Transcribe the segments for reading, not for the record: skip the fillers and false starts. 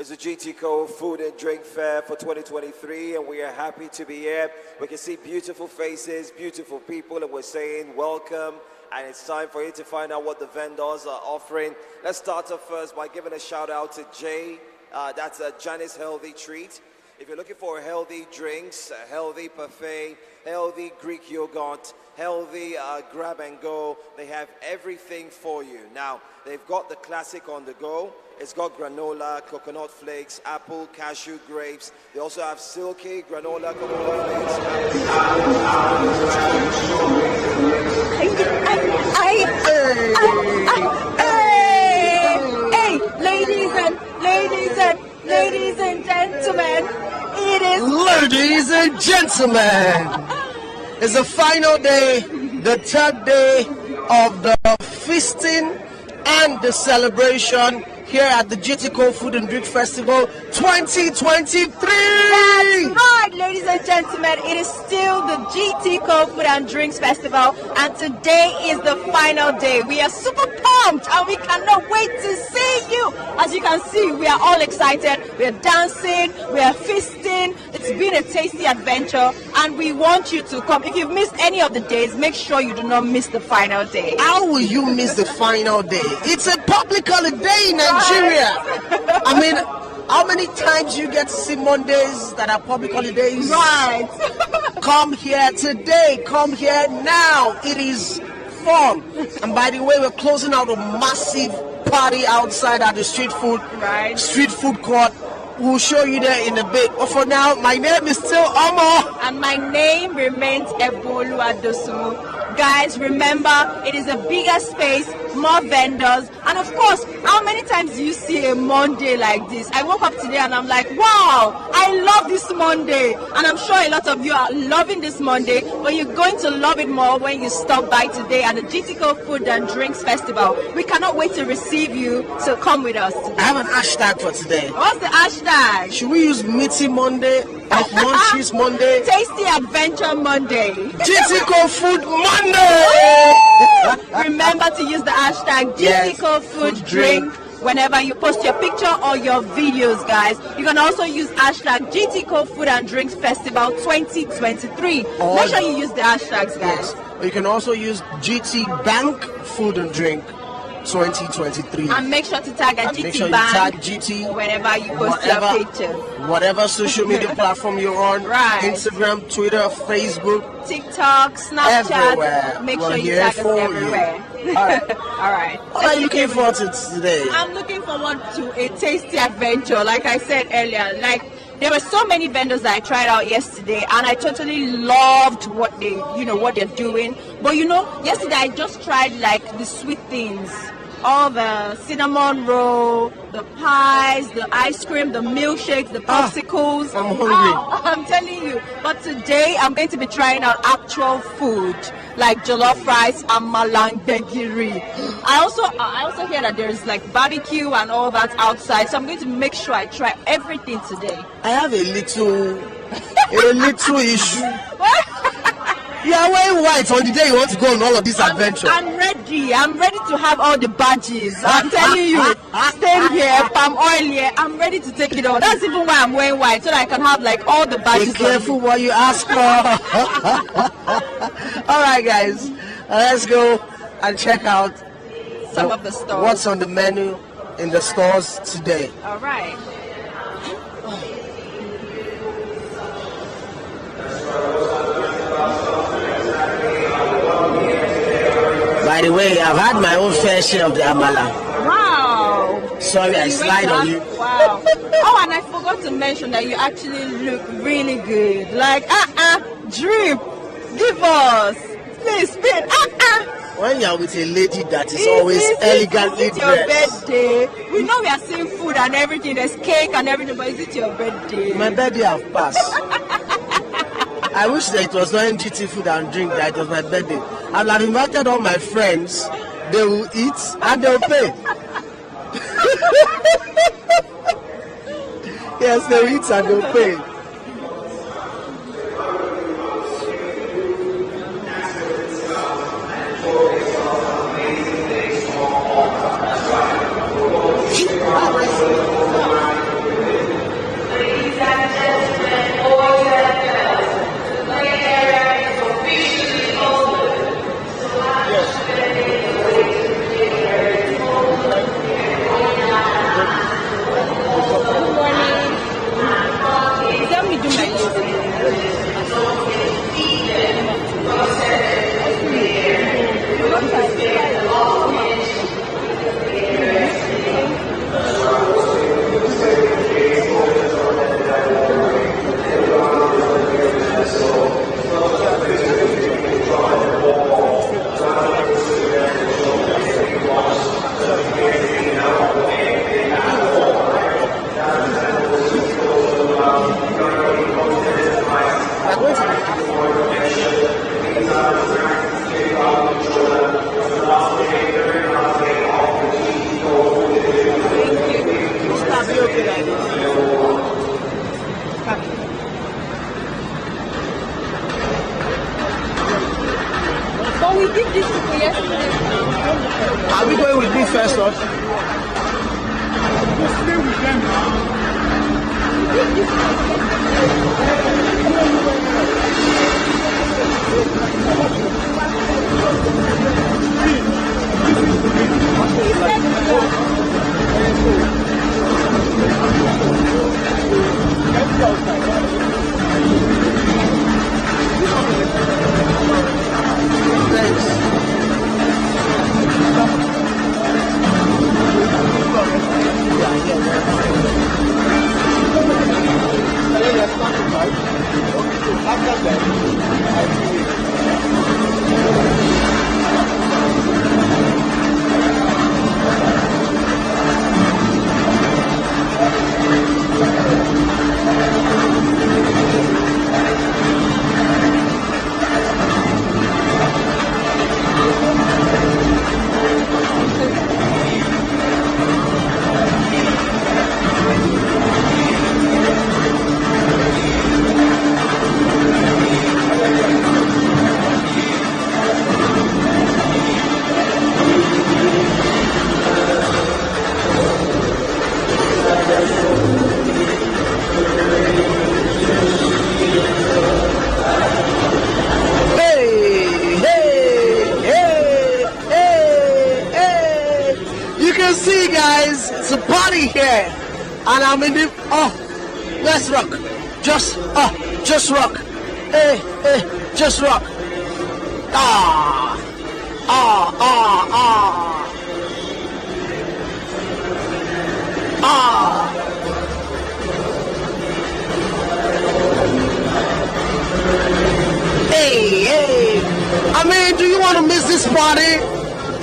It's the GTCO Food and Drink Fair for 2023, and we are happy to be here. We can see beautiful faces, beautiful people, and we're saying welcome. And it's time for you to find out what the vendors are offering. Let's start off first by giving a shout out to Jay. That's Janice Healthy Treat. If you're looking for healthy drinks, a healthy parfait, healthy Greek yogurt, healthy grab and go, they have everything for you. Now, they've got the classic on the go. It's got granola, coconut flakes, apple, cashew, grapes. They also have silky granola, coconut flakes. Hey, ladies and gentlemen, it is... Ladies and gentlemen, it's the final day, the third day of the feasting and the celebration here at the GTCO Food and Drink Festival 2023. That's right, ladies and gentlemen. It is still the GTCO Food and Drinks Festival, and today is the final day. We are super pumped, and we cannot wait to see you. As you can see, we are all excited. We are dancing, we are feasting. It's been a tasty adventure, and we want you to come. If you've missed any of the days, make sure you do not miss the final day. How will you miss the final day? It's a public holiday in Nigeria. I mean, how many times you get to see Mondays that are public holidays? Right. Come here today. Come here now. It is fun. And by the way, we're closing out a massive party outside at the street food court. We'll show you there in a bit. But for now, my name is still Omo. And my name remains Ebolu Adosumu. Guys, remember, it is a bigger space, more vendors, and of course, how many times do you see a Monday like this? I woke up today and I'm like, wow, I love this Monday. And I'm sure a lot of you are loving this Monday, but you're going to love it more when you stop by today at the GTCO Food and Drinks Festival. We cannot wait to receive you, so come with us today. I have an hashtag for today. What's the hashtag? Should we use Meaty Monday, Munchies Monday? Tasty Adventure Monday. GTCO Food Monday! Remember to use the hashtag GTCO Food Drink whenever you post your picture or your videos, guys. You can also use hashtag GTCO Food and Drinks Festival 2023. Make sure you use the hashtags, guys. Yes. You can also use GT Bank Food and Drink 2023. And make sure to tag a GT Make sure you Bank tag GT whenever you post your picture. Whatever social media platform you're on, Right. Instagram, Twitter, Facebook, TikTok, Snapchat. Everywhere. Make We're sure you here tag us for you. everywhere. Alright. All right. What are you looking forward to today? I'm looking forward to a tasty adventure. Like I said earlier, there were so many vendors that I tried out yesterday, and I totally loved what they're doing. But yesterday I just tried the sweet things. All the cinnamon roll, the pies, the ice cream, the milkshakes, the popsicles. I'm hungry. I'm telling you. But today I'm going to be trying out actual food like jollof rice and malangegiri. I also hear that there's barbecue and all that outside. So I'm going to make sure I try everything today. I have a little issue. You are wearing white on the day you want to go on all of these adventures. I'm ready. I'm ready to have all the badges. I'm telling you, stain here, palm oil here. I'm ready to take it all. That's even why I'm wearing white, so that I can have all the badges. Be careful what you ask for. All right, guys, let's go and check out some of the stores. What's on the menu in the stores today? All right. By the way, I've had my own fair share of the amala. Wow. Sorry, I slide on you. Wow. Oh, and I forgot to mention that you actually look really good. Drip. Give us. Please, spin. When you're with a lady that is always elegantly dressed. Is it your dressed. birthday? We know we are seeing food and everything. There's cake and everything, but is it your birthday? My birthday have passed. I wish that it was not GT Food and Drink, that it was my birthday. I'll have invited all my friends. They will eat and they'll pay. Yes, they'll eat and they'll pay. me first off. Just stay with them now. And I'm in the let's rock. Just rock. Hey, just rock. Hey. I mean, do you want to miss this party?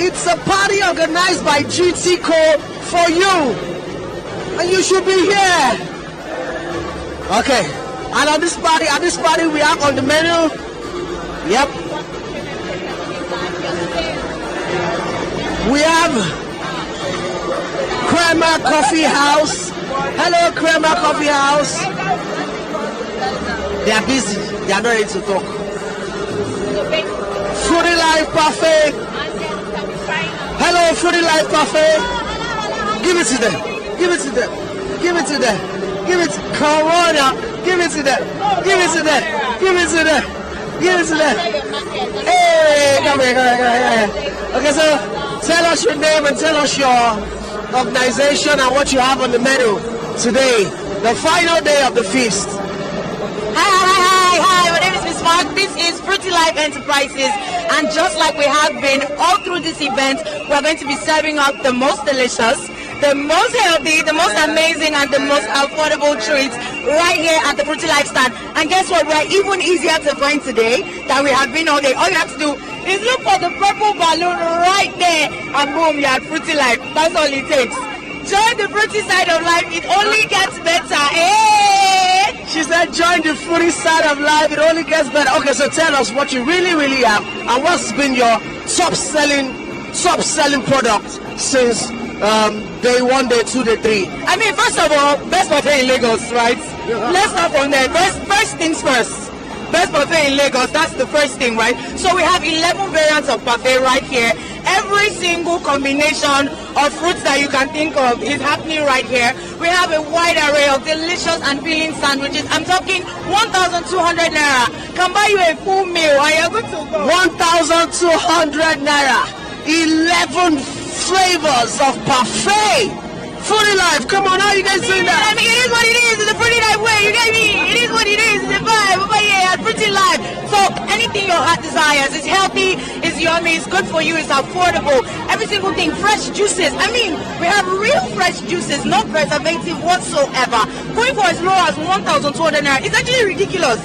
It's a party organized by GTCO for you. And you should be here. Okay. And at this party we have on the menu. Yep. We have Crema Coffee House. Hello, Crema Coffee House. They are busy. They are not ready to talk. Foodie Life Buffet. Hello, Foodie Life Buffet. Give it to them. Give it to them. Give it to them. Give it to Corona. Give it to them. Give it to them. Give it to them. Give it to them. Hey, come here. Okay, so tell us your name and tell us your organization and what you have on the menu today, the final day of the feast. Hi, my name is Miss Mark. This is Fruity Life Enterprises, and just like we have been all through this event, we're going to be serving up the most delicious, the most healthy, the most amazing, and the most affordable treats right here at the Fruity Life stand. And guess what? We're even easier to find today than we have been all day. All you have to do is look for the purple balloon right there, and boom, you're at Fruity Life. That's all it takes. Join the fruity side of life. It only gets better. Hey! She said, join the fruity side of life. It only gets better. Okay, so tell us what you really have, and what's been your top selling product since day 1, day 2, day 3. I mean, first of all, best buffet in Lagos, right? Let's start from there. First things first. Best buffet in Lagos, that's the first thing, right? So we have 11 variants of buffet right here. Every single combination of fruits that you can think of is happening right here. We have a wide array of delicious and filling sandwiches. I'm talking 1,200 naira. Can buy you a full meal. Are you good to go? 1,200 naira. 11 flavors of buffet. Fruity Life, come on, how are you guys doing that? I mean, it is what it is. It's the Fruity Life way, you get me? It is what it is. It's a vibe. But yeah, Fruity Life. So anything your heart desires. It's healthy, it's yummy, it's good for you, it's affordable. Every single thing, fresh juices. I mean, we have real fresh juices, no preservative whatsoever. Going for as low as 1,200 naira. It's actually ridiculous.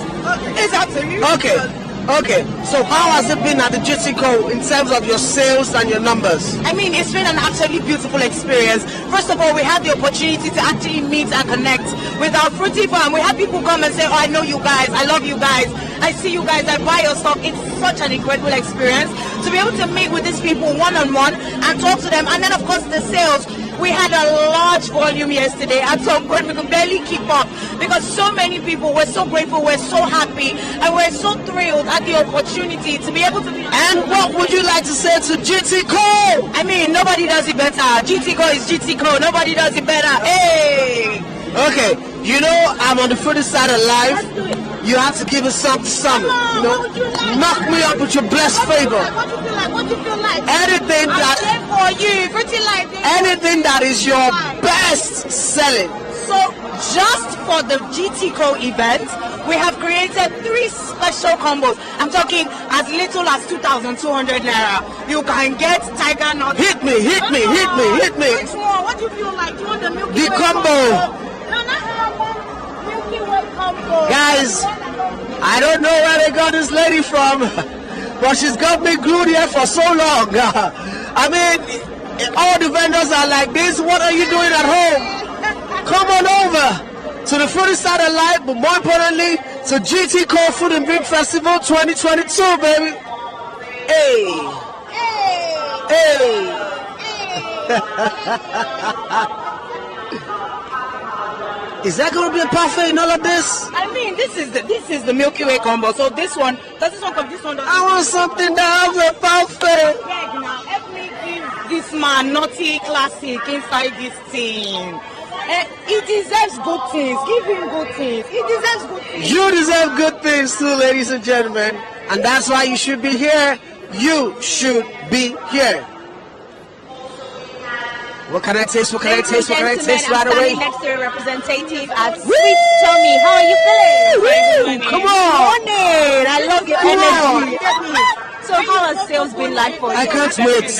It's absolutely ridiculous. Okay, so how has it been at the GTCO in terms of your sales and your numbers? I mean, it's been an absolutely beautiful experience. First of all, we had the opportunity to actually meet and connect with our fruity farm. We had people come and say, oh, I know you guys, I love you guys, I see you guys, I buy your stuff. It's such an incredible experience to be able to meet with these people one-on-one and talk to them. And then, of course, the sales. We had a large volume yesterday. At some point, we could barely keep up because so many people were so grateful, we're so happy, and we're so thrilled at the opportunity to be able to be. And what would you like to say to GTCO? I mean, nobody does it better. GTCO is GTCO. Nobody does it better. Hey! Okay, you know I'm on the Foodie side of life. You have to give us something. You know, knock me up with your blessed favor. What do you feel like? What do you feel like? Anything that, for you, pretty like this. anything that is your best selling. So, just for the GTCO event, we have created 3 special combos. I'm talking as little as 2,200 naira. You can get tiger nut. Hit me. Which one? What do you feel like? Do you want the Milky The Way combo. No, not the Milky Way combo. Guys, I don't know where they got this lady from, but she's got me glued here for so long. I mean, all the vendors are like this. What are you doing at home? Come on over to the Foodie side of life, but more importantly, to GTCO Food and Drink Festival 2022, baby. Hey. Is that going to be a parfait in all of this? I mean, this is the Milky Way combo. So this one, does this one come? This one does. I want something that has a parfait. Beg now, help me give this man naughty classic inside this thing. He deserves good things. Give him good things. He deserves good things. You deserve good things too, ladies and gentlemen. And that's why you should be here. You should be here. What can I taste? What can I taste? What can I taste right away? I'm standing next to a representative at Sweet Tommy. How are you feeling? Come on. Morning. I love your energy. So how has sales been like for you? I can't wait.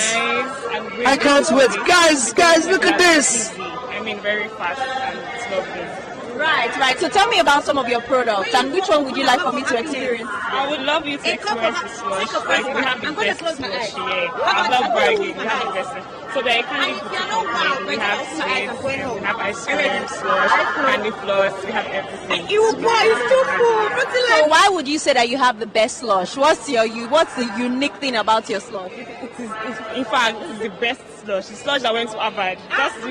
I can't wait. Guys, look at this. I mean, very fast and it's lovely. Right. So tell me about some of your products and which one would you like for me to experience? I would love you to experience the slush. Like, we have the best slush here. I love bragging. We have the best. So there can be company. We have sweets, we have ice cream, slush, candy floss, we have everything. It's too cool. So why would you say that you have the best slush? What's the unique thing about your slush? In fact, this is the best slush. The slush that went to Harvard.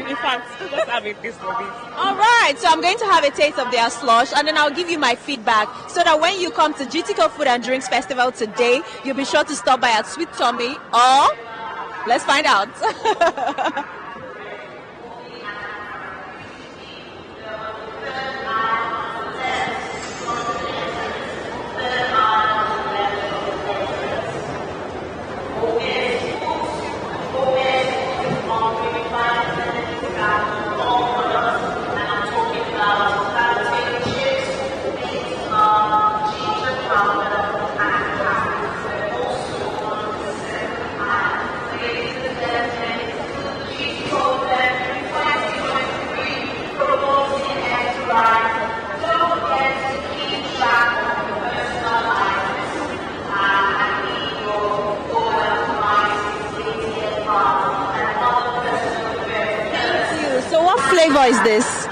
In fact, just have a taste of it. All right, so I'm going to have a taste of their slush and then I'll give you my feedback so that when you come to GTCO Food and Drinks Festival today, you'll be sure to stop by at Sweet Tommy or let's find out. Flavor is this?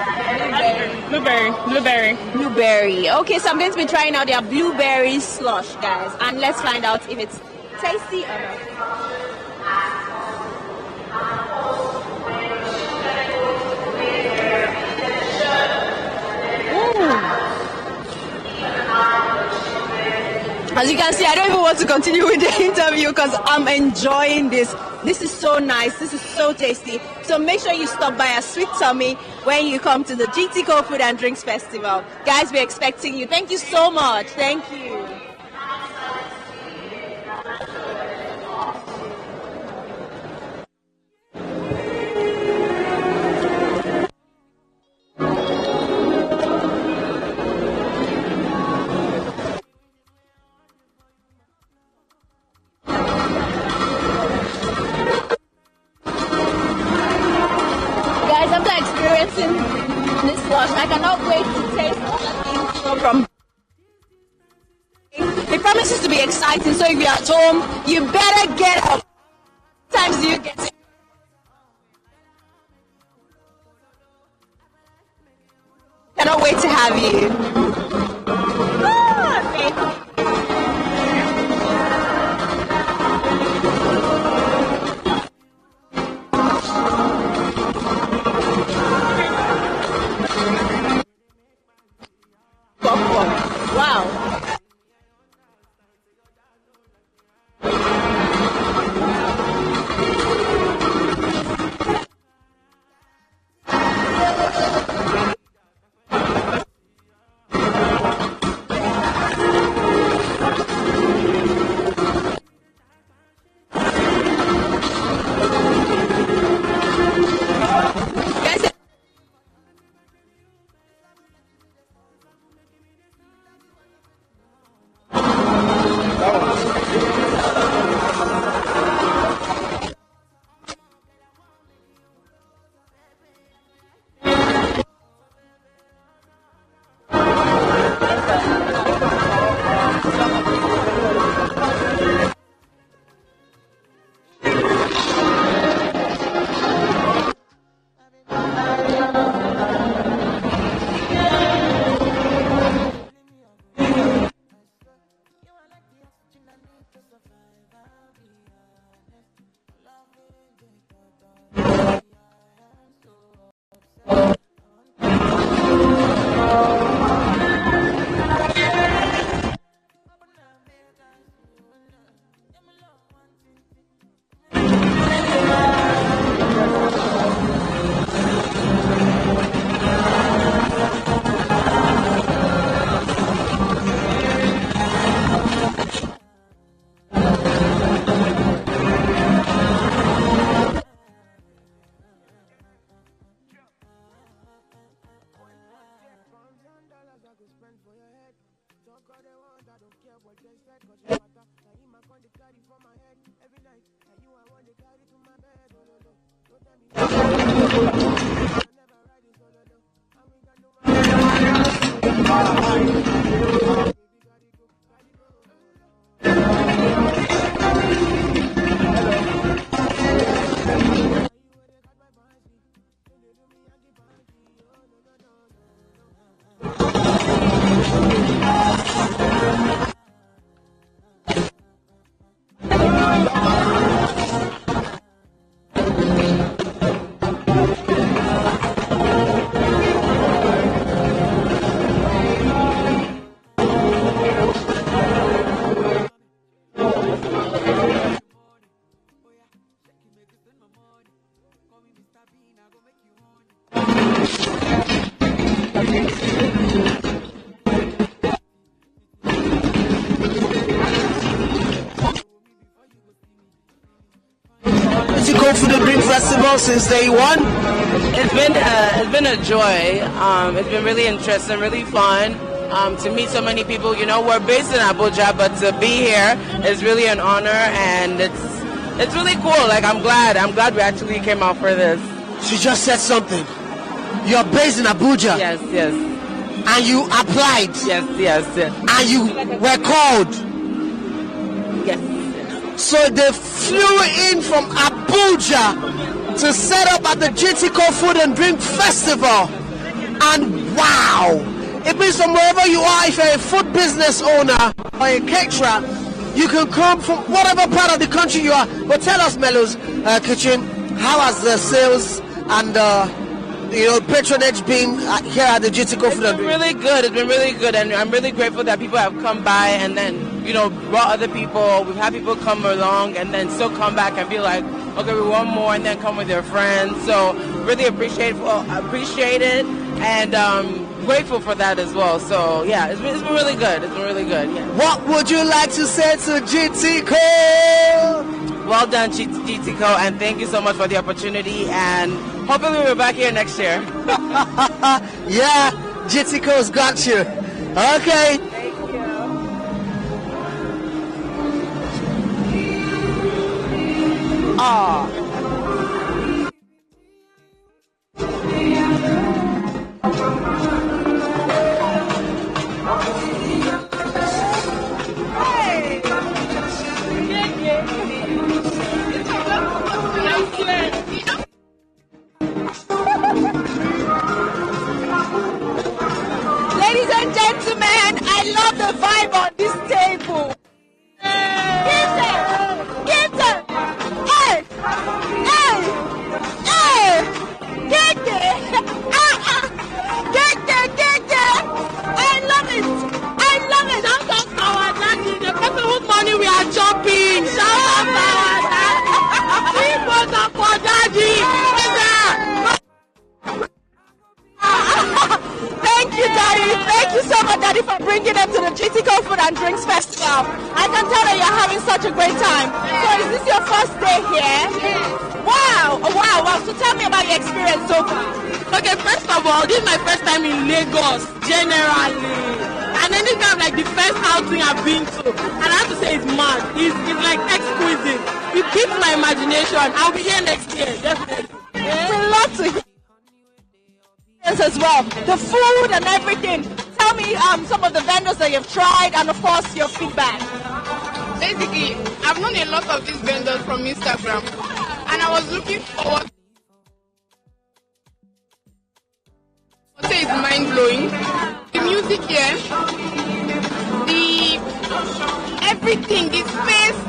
Blueberry. Okay, so I'm going to be trying out their blueberry slush, guys, and let's find out if it's tasty or not. As you can see, I don't even want to continue with the interview because I'm enjoying this. This is so nice. This is so tasty. So make sure you stop by at Sweet Tommy when you come to the GTCO Food and Drinks Festival. Guys, we're expecting you. Thank you so much. Thank you. This slush. I cannot wait to taste all the things from. It promises to be exciting, so if you're at home, you better get up. Sometimes do you get it? Cannot wait to have you. GTCO Food and Drink Festival since day one. It's been a joy. It's been really interesting, really fun. To meet so many people. You know, we're based in Abuja, but to be here is really an honor, and it's really cool. Like, I'm glad we actually came out for this. She just said something. You're based in Abuja. Yes, yes. And you applied. Yes, yes, yes. And you were called. Yes. So they flew in from Abuja to set up at the GTCO Food and Drink Festival. And wow! It means from wherever you are, if you're a food business owner or a caterer, you can come from whatever part of the country you are. But tell us, Melo's Kitchen, how has the sales and patronage been here at the GTCO Food and Drink? Really good. It's been really good, and I'm really grateful that people have come by and then brought other people. We've had people come along and then still come back and be like, okay, we want more, and then come with their friends. So really appreciate it, and grateful for that as well. So yeah, it's been really good. It's been really good. Yeah. What would you like to say to GTCO? Well done, GTCO, and thank you so much for the opportunity, and hopefully we're back here next year. Yeah, GTCO's got you. Okay. Thank you. Ah. Ladies and gentlemen, I love the vibe on this table. Give them! Give them! Hey! Hey! Hey! Get there! Get there! Get there! I love it! I love it! Shout out to our daddy, the person whose money we are chopping! Shout out to our daddy! We vote for daddy! Thank you, Daddy. Thank you so much, Daddy, for bringing them to the GTCO Food and Drinks Festival. I can tell that you're having such a great time. So is this your first day here? Wow. Oh, wow. So tell me about your experience so far. Okay, first of all, this is my first time in Lagos, generally. And then this is like the first outing I've been to. And I have to say it's mad. It's like exquisite. It keeps my imagination. I'll be here next year, definitely. We love to hear as well, the food and everything. Tell me some of the vendors that you've tried, and of course your feedback. Basically, I've known a lot of these vendors from Instagram, and I was looking forward. I'd say it's mind-blowing. The music here, the everything, the space,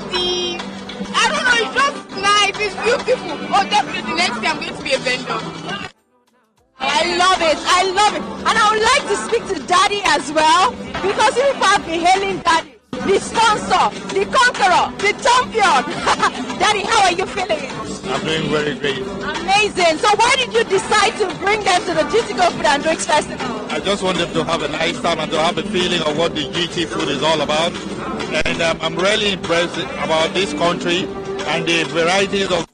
I don't know, it's just nice, it's beautiful. Oh, definitely next time I'm going to be a vendor. I love it. And I would like to speak to Daddy as well, because you have been hailing Daddy, the sponsor, the conqueror, the champion. Daddy, how are you feeling? I'm doing very great. Amazing. So why did you decide to bring them to the GTCO Food and Drinks Festival? I just want them to have a nice time and to have a feeling of what the GT food is all about. And I'm really impressed about this country and the varieties of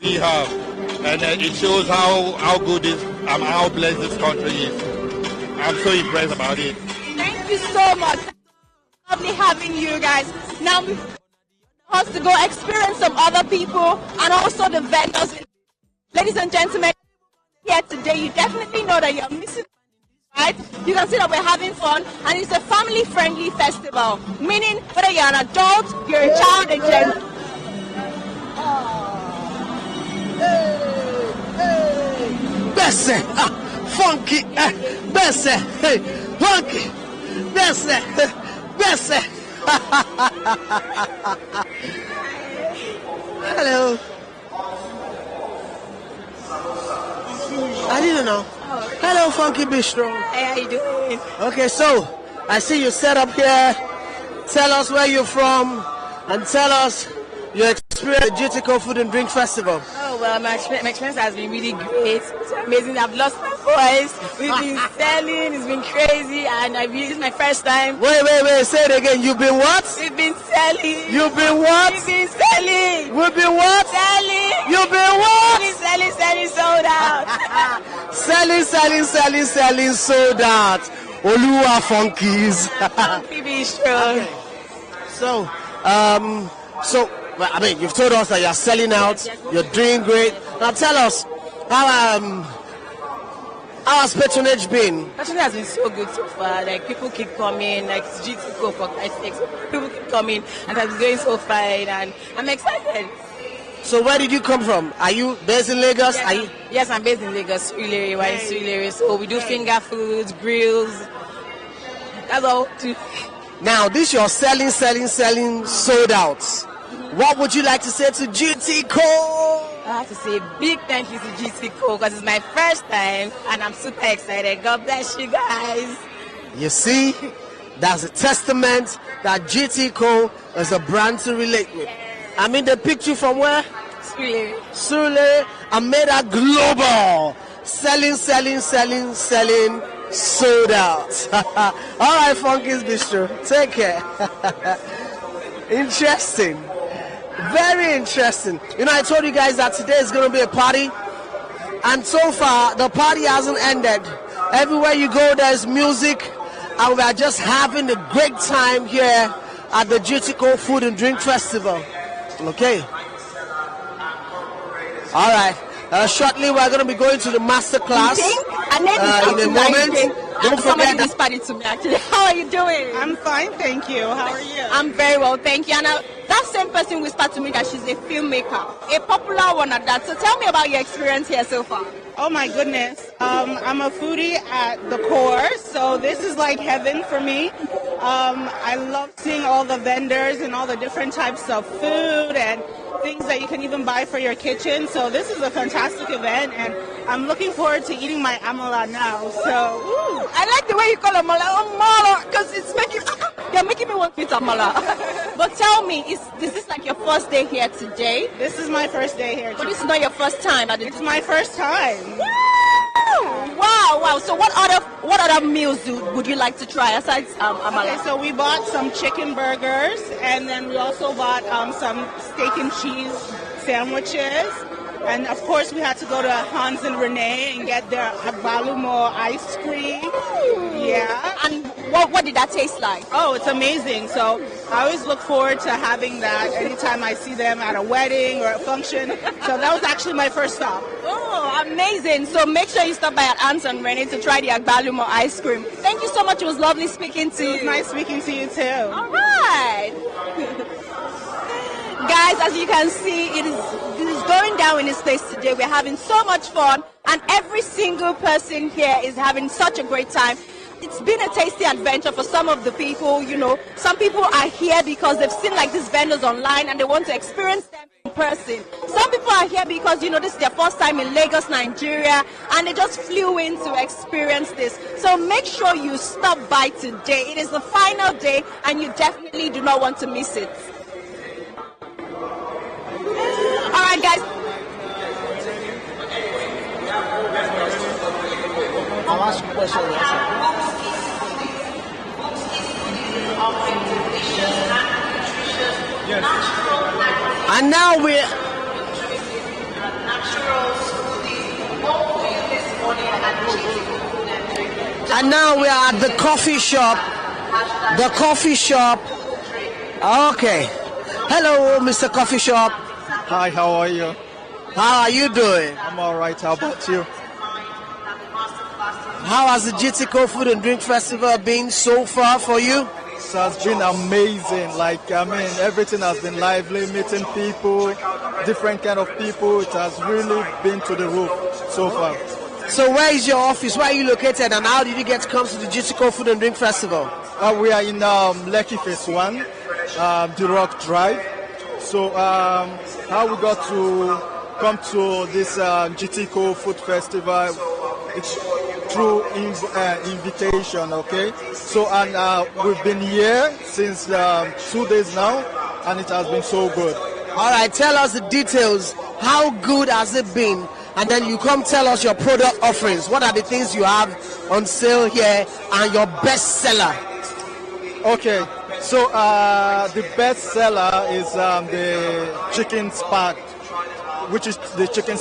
we have. And it shows how good this how blessed this country is. I'm so impressed about it. Thank you so much. Lovely having you guys. Now we want to go experience some other people and also the vendors. Ladies and gentlemen, here today, you definitely know that you're missing. Right? You can see that we're having fun, and it's a family-friendly festival. Meaning, whether you're an adult, you're a child, a gender. Bessie, funky, Bessie, hey, funky, Bessie, Bessie. Hello. I didn't know. Hello, Funky Bistro. Hey, how you doing? Okay, so I see you set up here. Tell us where you're from and tell us your experience at the GTCO Food and Drink Festival. Oh, well, my experience has been really great. It's amazing. I've lost my voice. We've been selling. It's been crazy. And this is my first time. Wait. Say it again. You've been what? We've been selling. You've been what? We've been selling. We've been what? Selling. You've been what? We've been selling, sold out. selling, sold out. Oluwa Funkies. Funky Bistro. Okay. So, well, I mean, you've told us that you're selling out, you're doing great. Now tell us, how has patronage been? Patronage has been so good so far. Like, people keep coming, like it's GTCO for Christ's sake. People keep coming, and it's going so fine, and I'm excited. So where did you come from? Are you based in Lagos? Yes, I'm based in Lagos, Surulere. We're in Surulere, so we do finger foods, grills. That's all. Now, this you're selling, sold out. What would you like to say to GTCO? I have to say a big thank you to GTCO because it's my first time and I'm super excited. God bless you guys. You see, that's a testament that GTCO is a brand to relate with. I mean, they picked you from where? Surulere, and made a global. Selling, sold out. All right, Funky's Bistro. Take care. Interesting. Very interesting. You know, I told you guys that today is going to be a party. And so far, the party hasn't ended. Everywhere you go, there's music. And we are just having a great time here at the GTCO Food and Drink Festival. Okay. All right. Shortly, we're going to be going to the masterclass in a moment. Don't forget this party to me, actually. How are you doing? I'm fine, thank you. How are you? I'm very well, thank you. And that same person whispered to me that she's a filmmaker, a popular one at that. So tell me about your experience here so far. Oh my goodness. I'm a foodie at the core, so this is like heaven for me. I love seeing all the vendors and all the different types of food and things that you can even buy for your kitchen. So this is a fantastic event, and I'm looking forward to eating my amala now. So I like the way you call amala because it's you're making me want to eat amala. But tell me, is this like your first day here today? This is my first day here. But this is not your first time at the It's my first time. Wow. So what other meals would you like to try aside amala? Okay, so we bought some chicken burgers, and then we also bought some steak and cheese sandwiches. And of course, we had to go to Hans and Renee and get their agbalumo ice cream. Yeah. And what did that taste like? Oh, it's amazing. So I always look forward to having that anytime I see them at a wedding or a function. So that was actually my first stop. Oh, amazing. So make sure you stop by at Hans and Renee to try the agbalumo ice cream. Thank you so much. It was lovely speaking to you. It was nice speaking to you too. All right. Guys, as you can see, this is going down in this place today. We're having so much fun, and every single person here is having such a great time. It's been a tasty adventure for some of the people. You know, some people are here because they've seen like these vendors online and they want to experience them in person. Some people are here because, you know, this is their first time in Lagos, Nigeria, and they just flew in to experience this. So make sure you stop by today. It is the final day, and you definitely do not want to miss it. All right, guys. I'll ask you a question. And now we are at the coffee shop The coffee shop. Okay. Hello, Mr. Coffee Shop. Hi, how are you? How are you doing? I'm all right. How about you? How has the GTCO Food and Drink Festival been so far for you? It has been amazing. Everything has been lively, meeting people, different kind of people. It has really been to the roof so far. So where is your office? Where are you located, and how did you get to come to the GTCO Food and Drink Festival? We are in Lekki Phase 1, the Rock Drive. So how we got to come to this GTCO Food Festival, it's through invitation, okay? So, and we've been here since 2 days now, and it has been so good. All right, tell us the details. How good has it been? And then you come tell us your product offerings. What are the things you have on sale here and your best seller? Okay, so the best seller is the chicken spat, which is the chicken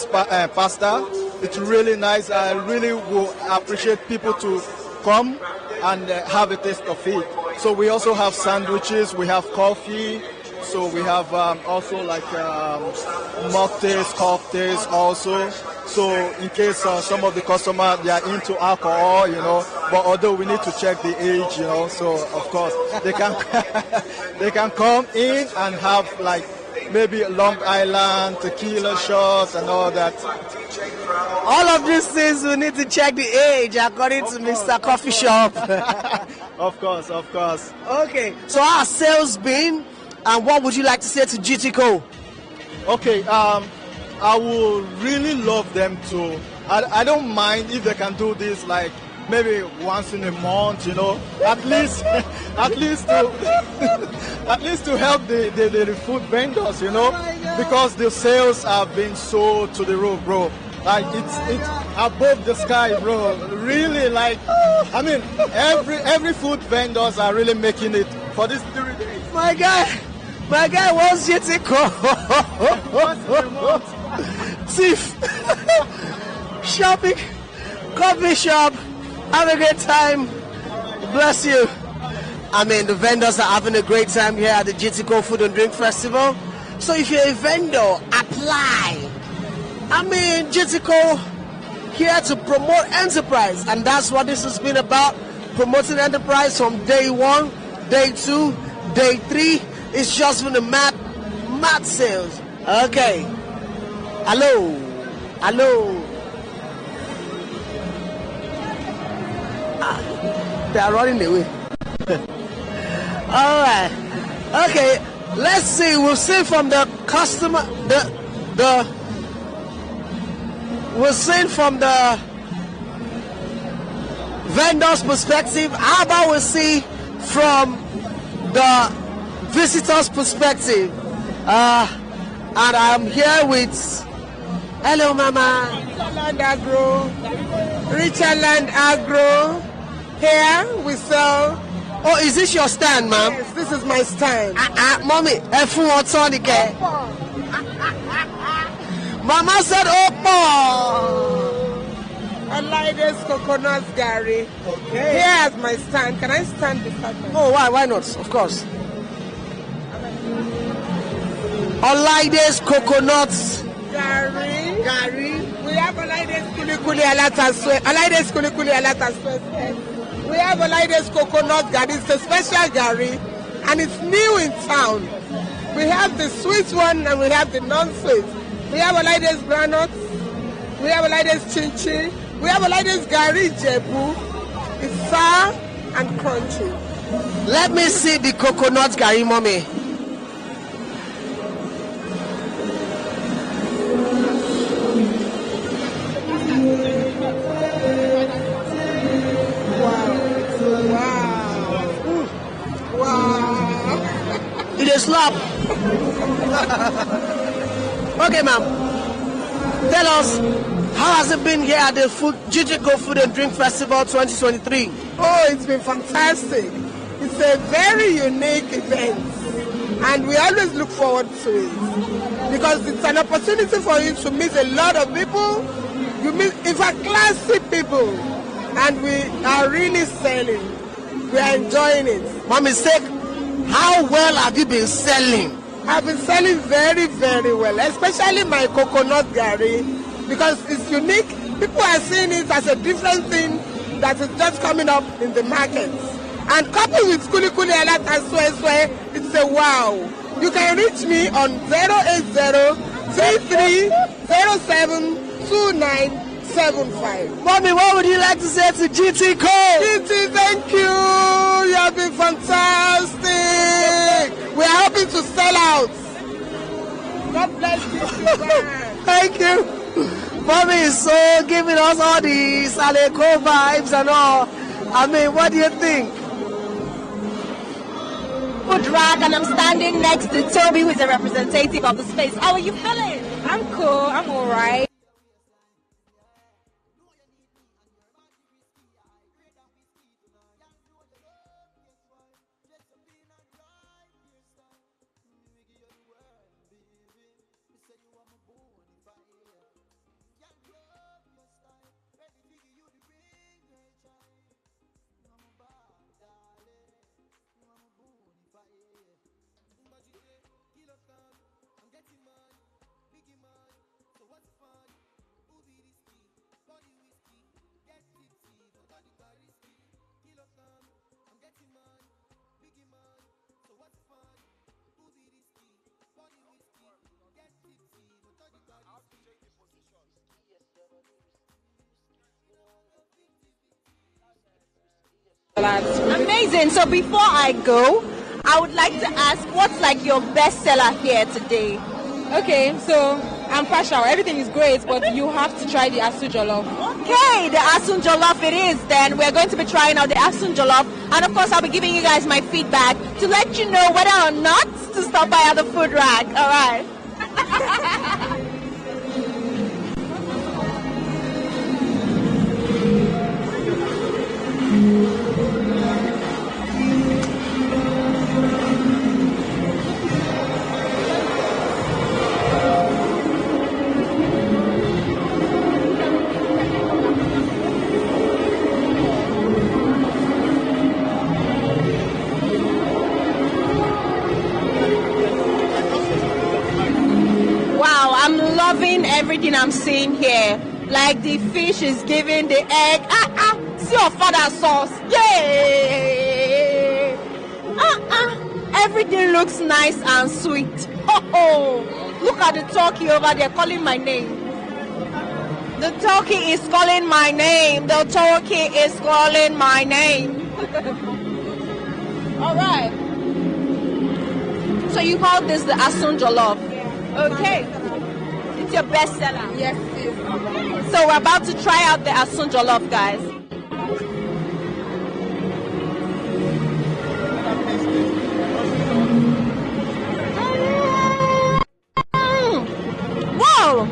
pasta. It's really nice. I really will appreciate people to come and have a taste of it. So we also have sandwiches, we have coffee, so we have also like mocktails, cocktails also. So in case some of the customers, they are into alcohol, but although we need to check the age, so of course they can they can come in and have like maybe Long Island, tequila shots and all that. All of these things we need to check the age according to Mr. Coffee Shop. Of course, of course. Okay, so how has sales been, and what would you like to say to GTCO? Okay, I would really love them to. I don't mind if they can do this like maybe once in a month, at least to at least to help the food vendors, because the sales have been so to the roof, bro. Like it's above the sky, bro. Really, like every food vendors are really making it for these 3 days. My guy wants GTCO. Thief. Shopping, coffee shop. Have a great time. Bless you. The vendors are having a great time here at the GTCO Food and Drink Festival. So if you're a vendor, apply. GTCO here to promote enterprise, and that's what this has been about, promoting enterprise from day 1, day 2, day 3. It's just been a mad sales. Okay. Hello. They are running away. All right. Okay. Let's see. We'll see from the customer. We'll see from the vendor's perspective. How about we see from the visitor's perspective? And I'm here with. Hello, Mama. Richland Agro. Here we sell. Oh, is this your stand, ma'am? Yes, this is my stand. Mommy, Mama said, I like this coconut gari. Okay. Here's my stand. Can I stand beside my Oh, why not? Of course. I like this coconut gari. We have a like this kulikuli alataswe. I like this kulikuli alataswe. We have a like this coconut gari. It's a special gari, and it's new in town. We have the sweet one and we have the non-sweet. We have a like this granuts. We have a like this chinchi. We have a like this gari jebu. It's sour and crunchy. Let me see the coconut gari, mommy. It is slap. Okay, ma'am. Tell us, how has it been here at the GTCO Food and Drink Festival 2023? Oh, it's been fantastic. It's a very unique event, and we always look forward to it because it's an opportunity for you to meet a lot of people. You meet, in fact, classy people, and we are really selling. We are enjoying it. Mommy, say, how well have you been selling? I've been selling very, very well, especially my coconut gari, because it's unique. People are seeing it as a different thing that is just coming up in the markets. And coupled with kuli kuli alata sweswe, it's a wow. You can reach me on 080-3307-2975. Mommy, what would you like to say to GTCO? GT, thank you. You have been fantastic. We are hoping to sell out. God bless you. Thank you. Mommy is so giving us all the Saleko vibes and all. I mean, what do you think? Food rack, and I'm standing next to Toby, who is a representative of the space. How are you feeling? I'm cool. I'm all right. Amazing. So before I go, I would like to ask, what's like your best seller here today? Okay, so I'm partial. Everything is great, but you have to try the asu jollof. Okay, the asun jollof it is then. We're going to be trying out the asun jollof, and of course I'll be giving you guys my feedback to let you know whether or not to stop by at the food rack. All right. Loving everything I'm seeing here. Like the fish is giving the egg. See your father's sauce. Yay! Everything looks nice and sweet. Oh, look at the turkey over there calling my name. The turkey is calling my name. The turkey is calling my name. All right. So you call this the asun jollof? Okay. It's your best seller? Yes, it is. So we're about to try out the asun jollof, guys. Wow!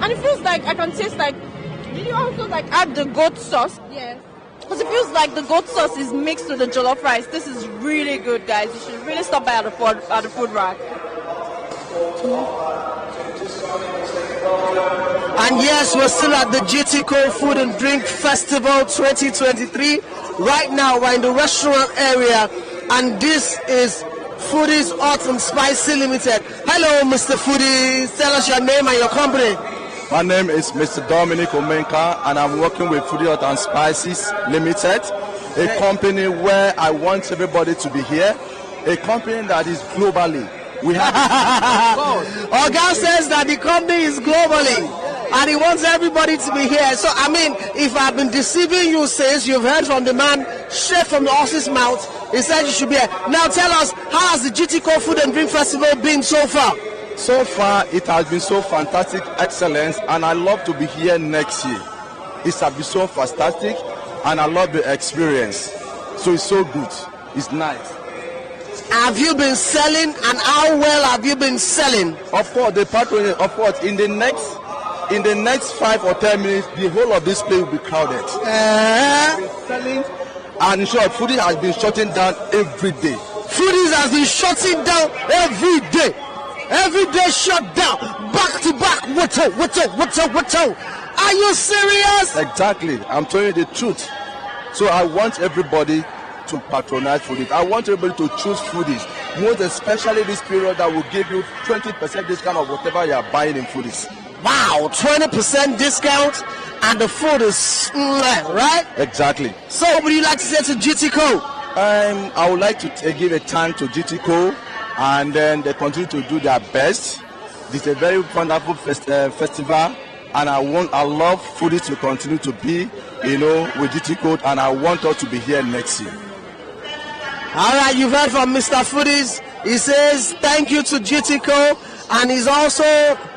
And it feels like I can taste like. Did you also like add the goat sauce? Yes. Because it feels like the goat sauce is mixed with the jollof rice. This is really good, guys. You should really stop by at the food rack. And yes, we're still at the GTCO Food and Drink Festival 2023. Right now, we're in the restaurant area, and this is Foodie's Hot and Spicy Limited. Hello, Mr. Foodie. Tell us your name and your company. My name is Mr. Dominic Omenka, and I'm working with Foodie Hot and Spices Limited, a company where I want everybody to be here, a company that is globally. We have Oga says that the company is globally, and he wants everybody to be here. So, I mean, if I've been deceiving you since you've heard from the man straight from the horse's mouth, he said you should be here. Now tell us, how has the GTCO Food and Drink Festival been so far? So far, it has been so fantastic, excellent, and I love to be here next year. It has been so fantastic, and I love the experience. So it's so good. It's nice. Have you been selling, and how well have you been selling? Of course, the patronage, of course, in the next 5 or 10 minutes, the whole of this place will be crowded. Selling, and in short, Foodie has been shutting down every day. Foodies has been shutting down every day. Every day shut down, back to back. What? Are you serious? Exactly. I'm telling you the truth. So I want everybody to patronize Foodies. I want everybody to choose Foodies, most especially this period that will give you 20% discount of whatever you are buying in Foodies. Wow, 20% discount, and the food is right? Exactly. So, what would you like to say to GTCO? I would like to give a thank to GTCO, and then they continue to do their best. It's a very wonderful festival, and I love Foodies to continue to be, with GTCO, and I want us to be here next year. All right, you've heard from Mr. Foodies. He says thank you to GTCO, and he's also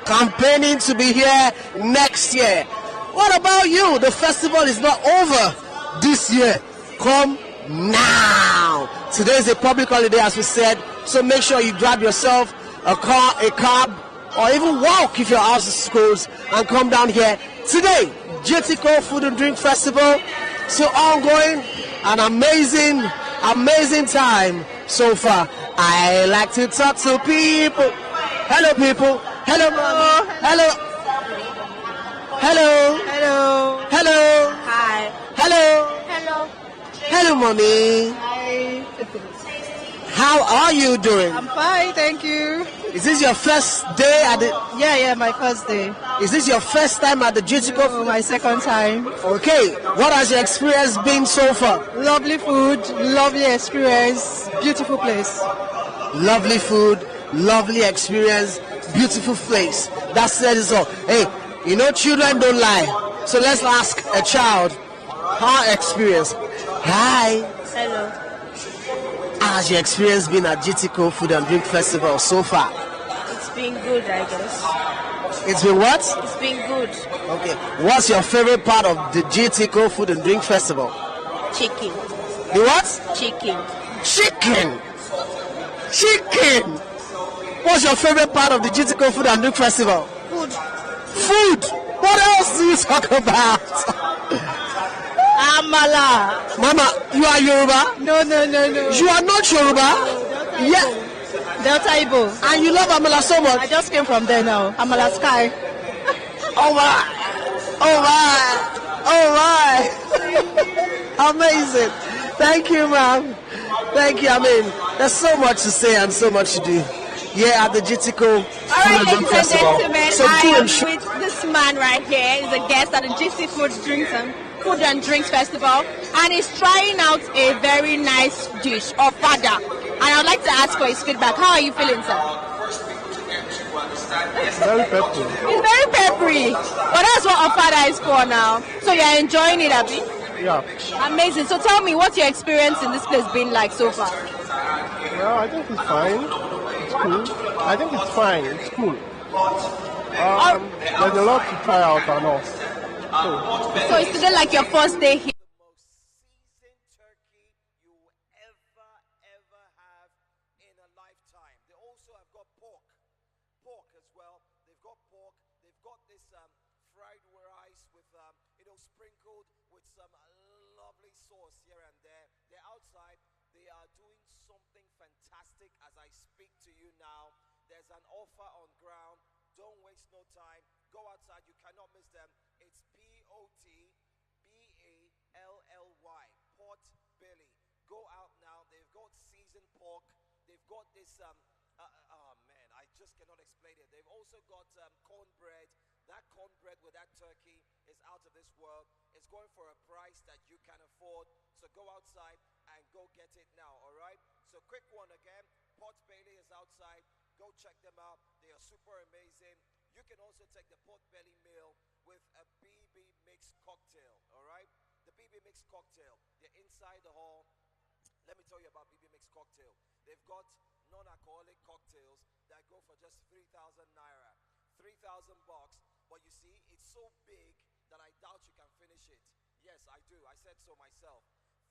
campaigning to be here next year. What about you? The festival is not over this year. Come now. Today is a public holiday, as we said, so make sure you grab yourself a car, a cab, or even walk if your house is closed and come down here today. GTCO Food and Drink Festival, so ongoing, an amazing time so far. I like to talk to people. Hello, people. Hello, mom. Hello. Hello. Hello. Hello. Hi. Hello. Hello. Hello, mommy. Hi. How are you doing? I'm fine, thank you. Is this your first day at the... Yeah, my first day. Is this your first time at the GTCO? Oh, my second time. Okay, what has your experience been so far? Lovely food, lovely experience, beautiful place. Lovely food, lovely experience, beautiful place. That says it all. Hey, children don't lie. So let's ask a child her experience. Hi. Hello. How has your experience been at GTCO Food and Drink Festival so far? It's been good, I guess. It's been what? It's been good. Okay. What's your favorite part of the GTCO Food and Drink Festival? Chicken. The what? Chicken. Chicken. Chicken. What's your favorite part of the GTCO Food and Drink Festival? Food. Food. What else do you talk about? Amala. Mama, you are Yoruba? No. You are not Yoruba? Yeah. Delta Igbo. And you love Amala so much? I just came from there now. Amala Sky. Oh my. Amazing. Thank you, ma'am. Thank you. I mean, there's so much to say and so much to do here at the GTCO. All right, ladies and gentlemen, so I am with this man right here. He's a guest at the GT Food and Drinks Festival, and he's trying out a very nice dish, ofada. And I'd like to ask for his feedback. How are you feeling, sir? Very peppery. It's very peppery. But that's what ofada is for now. So you're enjoying it, Abby? Yeah. Amazing. So tell me, what's your experience in this place been like so far? Well, I think it's fine. It's cool. I think it's fine. It's cool. There's a lot to try out and all. So it's today like your first day here? The most seasoned turkey you will ever have in a lifetime. They also have got pork as well. They've got pork. They've got this fried rice with sprinkled with some lovely sauce here and there. They're outside. They are doing something fantastic as I speak to you now. There's an offer on ground. Don't waste no time. Go outside. You cannot miss them. It's Potbelly, pot belly. Go out now. They've got seasoned pork. They've got this oh man, I just cannot explain it. They've also got cornbread. That cornbread with that turkey is out of this world. It's going for a price that you can afford. So go outside and go get it now, all right? So quick one again. Potbelly is outside. Go check them out. They are super amazing. You can also take the Potbelly meal with a BB mix cocktail, all right? The BB mix cocktail. They're inside the hall. Let me tell you about BB mix cocktail. They've got non-alcoholic cocktails that go for just 3,000 naira. 3,000 bucks. But you see, it's so big that I doubt you can finish it. Yes, I do. I said so myself.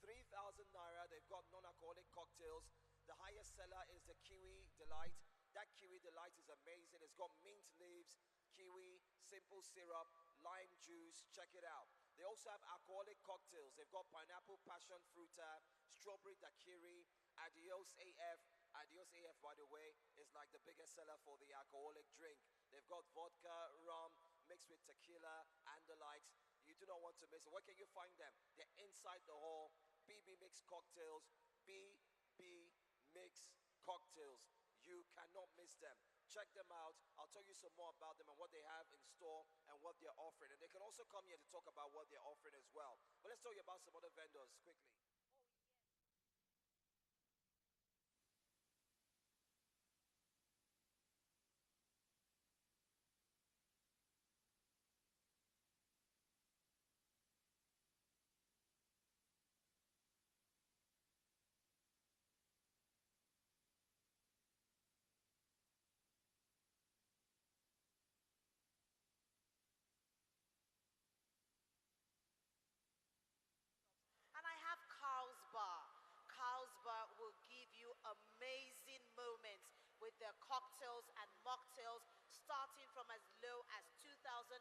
3,000 naira. They've got non-alcoholic cocktails. The highest seller is the Kiwi Delight. That Kiwi Delight is amazing. It's got mint leaves, kiwi, simple syrup, lime juice. Check it out. They also have alcoholic cocktails. They've got pineapple passion fruta, strawberry daiquiri, Adios AF. Adios AF, by the way, is like the biggest seller for the alcoholic drink. They've got vodka, rum, mixed with tequila and the likes. You do not want to miss it. Where can you find them? They're inside the hall. BB Mix Cocktails. BB Mix Cocktails. You cannot miss them. Check them out. I'll tell you some more about them and what they have in store and what they're offering. And they can also come here to talk about what they're offering as well. But let's tell you about some other vendors quickly. And I have Carl's Bar. Carl's Bar will give you amazing moments with their cocktails and mocktails, starting from as low as 2,000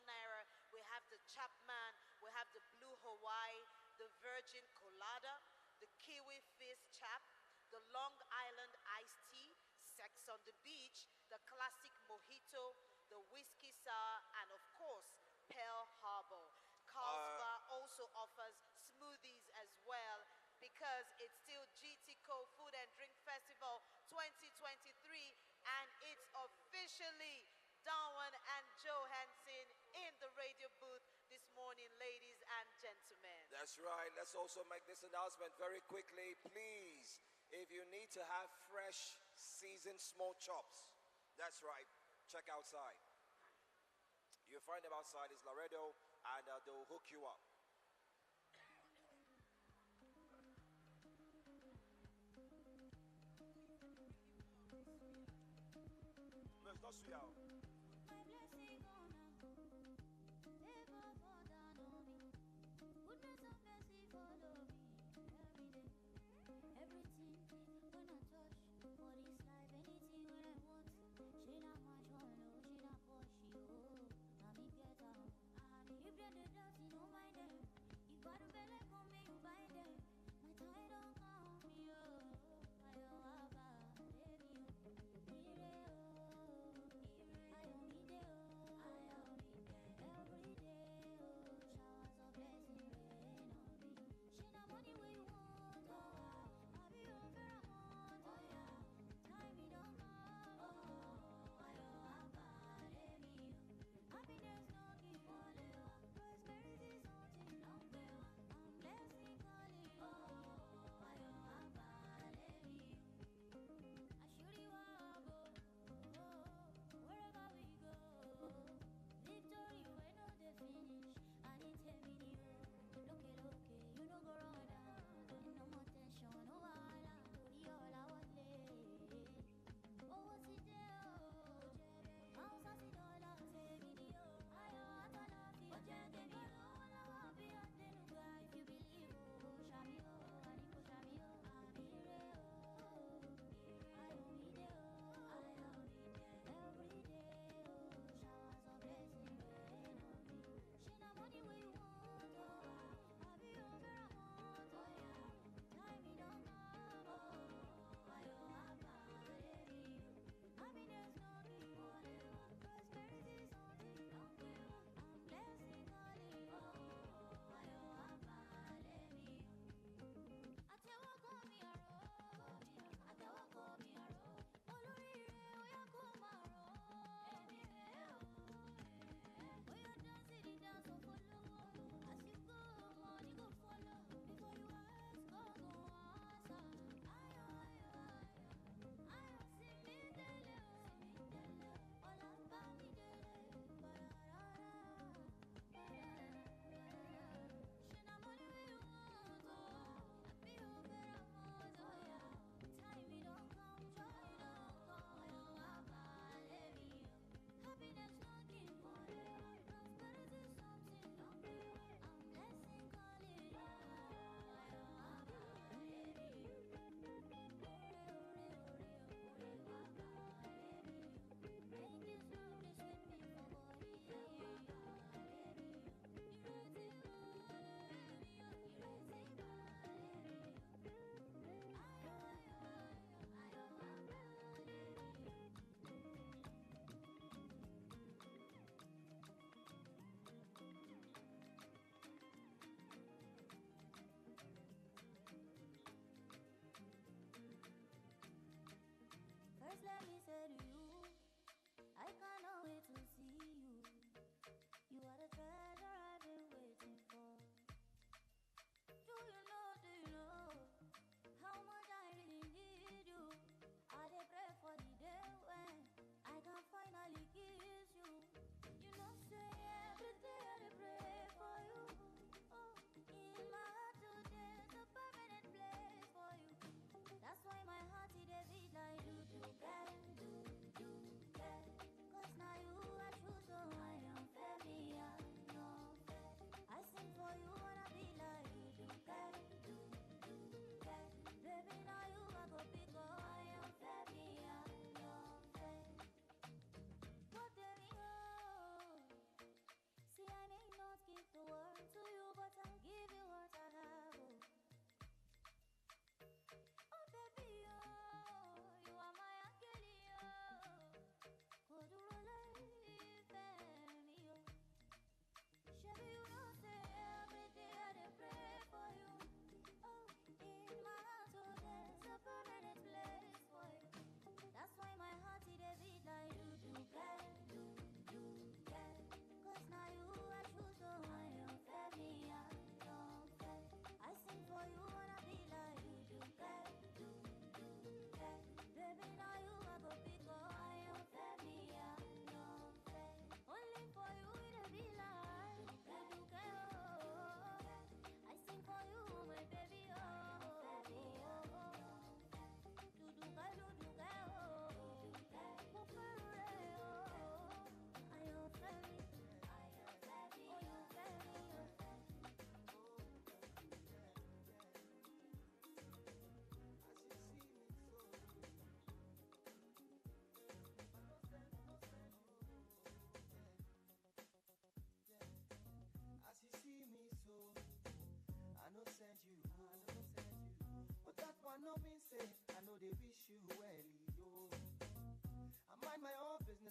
naira. We have the Chapman, we have the Blue Hawaii, the Virgin Colada, the Kiwi Fizz Chap, the Long Island Iced Tea, Sex on the Beach, the Classic Mojito, the Whiskey Sour, and of course, Pearl Harbor. Carl's Bar also offers smoothies as well, because it's still GTCO Food and Drink Festival 2023, and it's officially Darwin and Johansson in the radio booth this morning, ladies and gentlemen. That's right. Let's also make this announcement very quickly. Please, if you need to have fresh, seasoned small chops, that's right, check outside. You'll find them outside. It's Laredo, and they'll hook you up. No, it's not sweet out. My blessing on favor fall down on me. Goodness and mercy follow me every day. Everything when I touch for this life, anything when I want. She not much hollow, she not for she oh. Now me get out. If they're the dirty, no mind them. If I do belly come me, you buy them. My tie don't count me oh. I don't have a baby oh.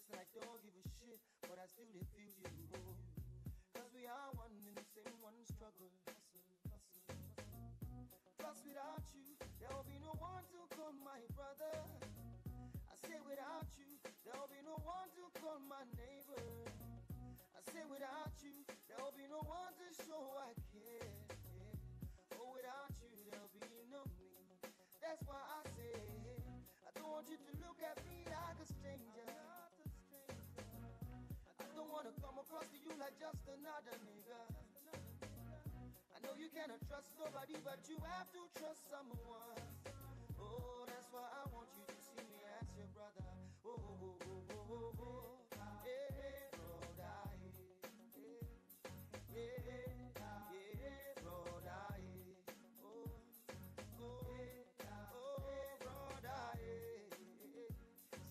just like don't give a shit, but I still feel you. Cause we are one in the same one struggle. Hustle, hustle, hustle. Plus without you, there will be no one to call my brother. I say without you, there will be no one to call my neighbor. I say without you, there will be no one to show I care. Oh, without you, there'll be no me. That's why I say, I don't want you to look at me like a stranger. I don't want to come across to you like just another nigga. I know you cannot trust nobody, but you have to trust someone. Oh, that's why I want you to see me as your brother. Oh, oh, oh, oh, oh, oh. Hey, brother. Yeah, yeah, brother. Oh, oh, oh, brother.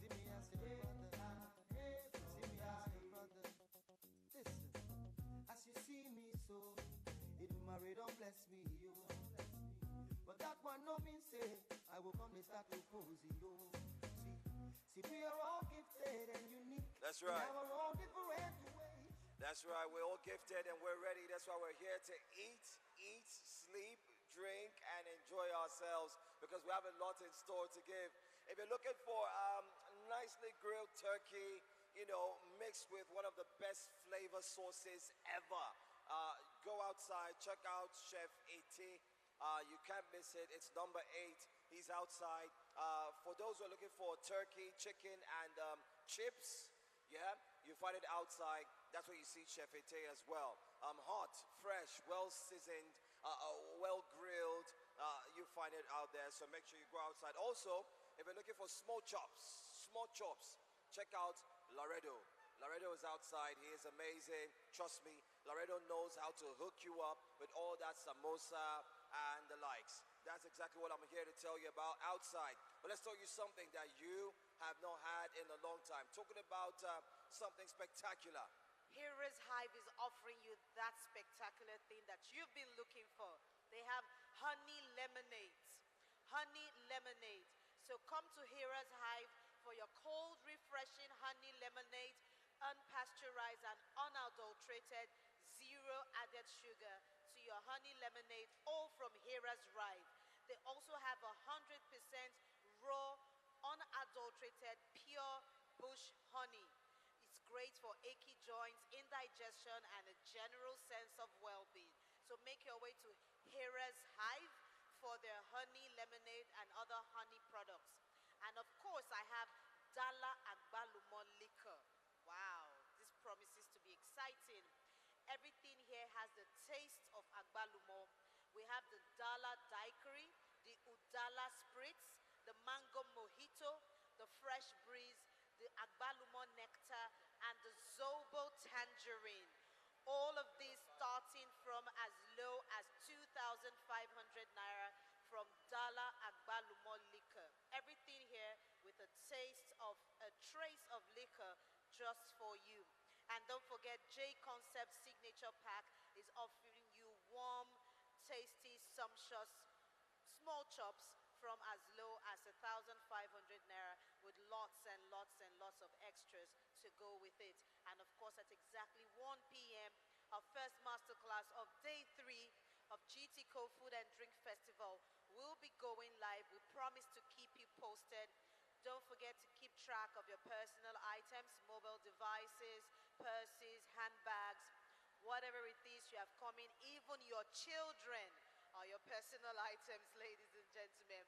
See me as your brother. See me as your brother. Listen, as you see me so, it marry don't bless me, yo. But that one no mean say I will come and start to pose you. See, we are all gifted and unique. That's right. We are all different ways. That's right. We're all gifted and we're ready. That's why we're here to eat, sleep, drink, and enjoy ourselves because we have a lot in store to give. If you're looking for nicely grilled turkey, you know, mixed with one of the best flavor sauces ever, go outside, check out Chef A.T. You can't miss it. It's number 8. He's outside. For those who are looking for turkey, chicken, and chips, yeah, you find it outside. That's where you see Chef A.T. as well. Hot, fresh, well seasoned, well grilled. You find it out there. So make sure you go outside. Also, if you're looking for small chops, check out Laredo. Laredo is outside. He is amazing. Trust me, Laredo knows how to hook you up with all that samosa and the likes. That's exactly what I'm here to tell you about outside. But let's tell you something that you have not had in a long time. Talking about something spectacular. Hera's Hive is offering you that spectacular thing that you've been looking for. They have honey lemonade. Honey lemonade. So come to Hera's Hive for your cold, refreshing honey lemonade, unpasteurized and unadulterated, zero added sugar to your honey lemonade, all from Hera's Hive. They also have 100% raw, unadulterated, pure bush honey. It's great for achy joints, indigestion, and a general sense of well-being. So make your way to Hera's Hive for their honey lemonade and other honey products. And of course, I have Dala Agbalumo liquor. Wow, this promises to be exciting. Everything here has the taste of Agbalumo. We have the Dala Daiquiri, the Udala Spritz, the Mango Mojito, the Fresh Breeze, the Agbalumo Nectar, and the Zobo Tangerine. All of these starting from as low as 2,500 Naira from Dala Agbalumo liquor. Everything here with a taste of, a trace of liquor just for you. And don't forget, J Concept Signature Pack is offering you warm, tasty, sumptuous, small chops from as low as 1,500 Naira with lots and lots and lots of extras to go with it. And of course, at exactly 1 p.m., our first masterclass of day 3 of GTCO Food and Drink Festival will be going live. We promise to keep you posted. Don't forget to keep track of your personal items, mobile devices, purses, handbags, whatever it is you have coming, even your children are your personal items, ladies and gentlemen.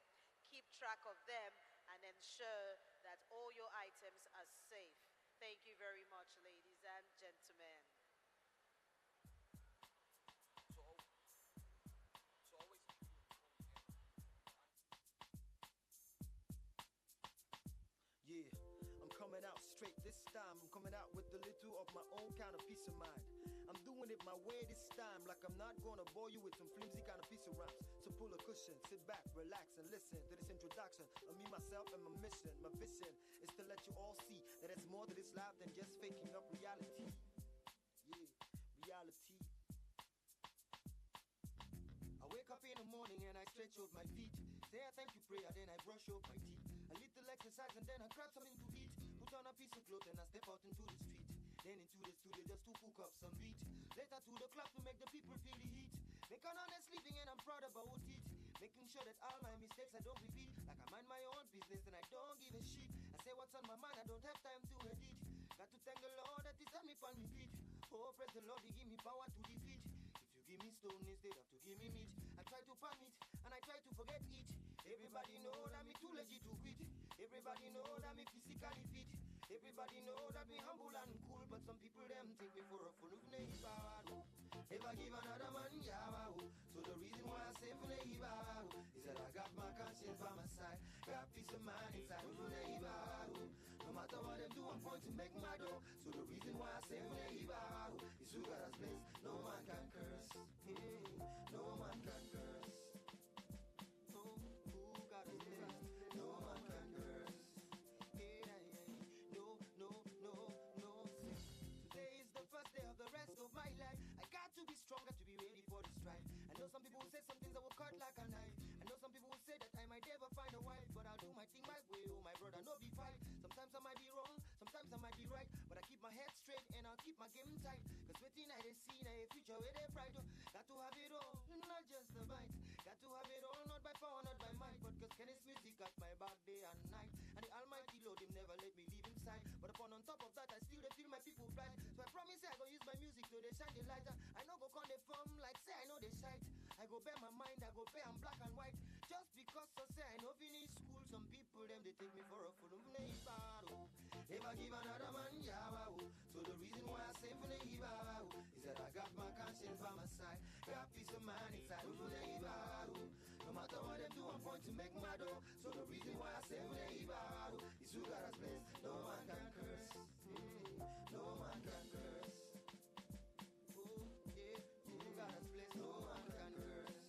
Keep track of them and ensure that all your items are safe. Thank you very much, ladies and gentlemen. Yeah, I'm coming out straight this time. I'm coming out with a little of my own kind of peace of mind. I'm doing it my way this time, like I'm not gonna bore you with some flimsy kind of piece of rhymes. So pull a cushion, sit back, relax, and listen to this introduction of me, myself, and my mission. My vision is to let you all see that it's more to this life than just faking up reality. Yeah, reality. I wake up in the morning and I stretch out my feet. Say I thank you, prayer, then I brush up my teeth. A little exercise and then I grab something to eat. Put on a piece piece of cloth and I step out into the street. Then into the studio just to cook up some beat. Later to the club to make the people feel the heat. Make an honest living and I'm proud about it. Making sure that all my mistakes I don't repeat. Like I mind my own business and I don't give a shit. I say what's on my mind, I don't have time to edit. Got to thank the Lord that He's done me on repeat. Oh, praise the Lord, He give me power to defeat. If you give me stone instead of to give me meat, I try to pan it and I try to forget it. Everybody know that me too legit to quit. Everybody know that me physically fit. Everybody know that me humble and cool, but some people them take me for a fool of neighbor. Never give another man yawa. So the reason why I say for neighbor is that I got my conscience by my side, got peace of mind inside of neighbor. No matter what them do, I'm going to make my dough. So the reason why I say for neighbor is who got us blessed. No man can curse. No man can curse. Oh, who got us blessed? No man can curse. The rest of my life, I got to be stronger to be ready for the strife. I know some people will say some things that will cut like a knife. I know some people will say that I might never find a wife, but I'll do my thing my way. Oh my brother, no be fight. Sometimes I might be wrong, sometimes I might be right, but I keep my head straight and I'll keep my game tight. Cause waiting I see now a future where they bright. Got to have it all, not just the bite. Got to have it all, not by power, not by might, but cause Kenny's music at my back day and night. And the Almighty Lord, Him never let me leave Him side. But upon on top of that, I still feel my people bright. So I promise I go use my music to they shine the light. I know go con the form like say I know they sight. I go bear my mind, I go bear I'm black and white. Just because so say I know finish school, some people them they take me for a fool of neighbor. Never give another man yawa. So the reason why I say for neighbor is that I got my conscience by my side, got peace of mind inside of neighbor. No matter what them do, I'm going to make my dough. So the reason why I say for neighbor is who got us blessed. No man can curse. No man can curse. Who got us blessed, no man can curse.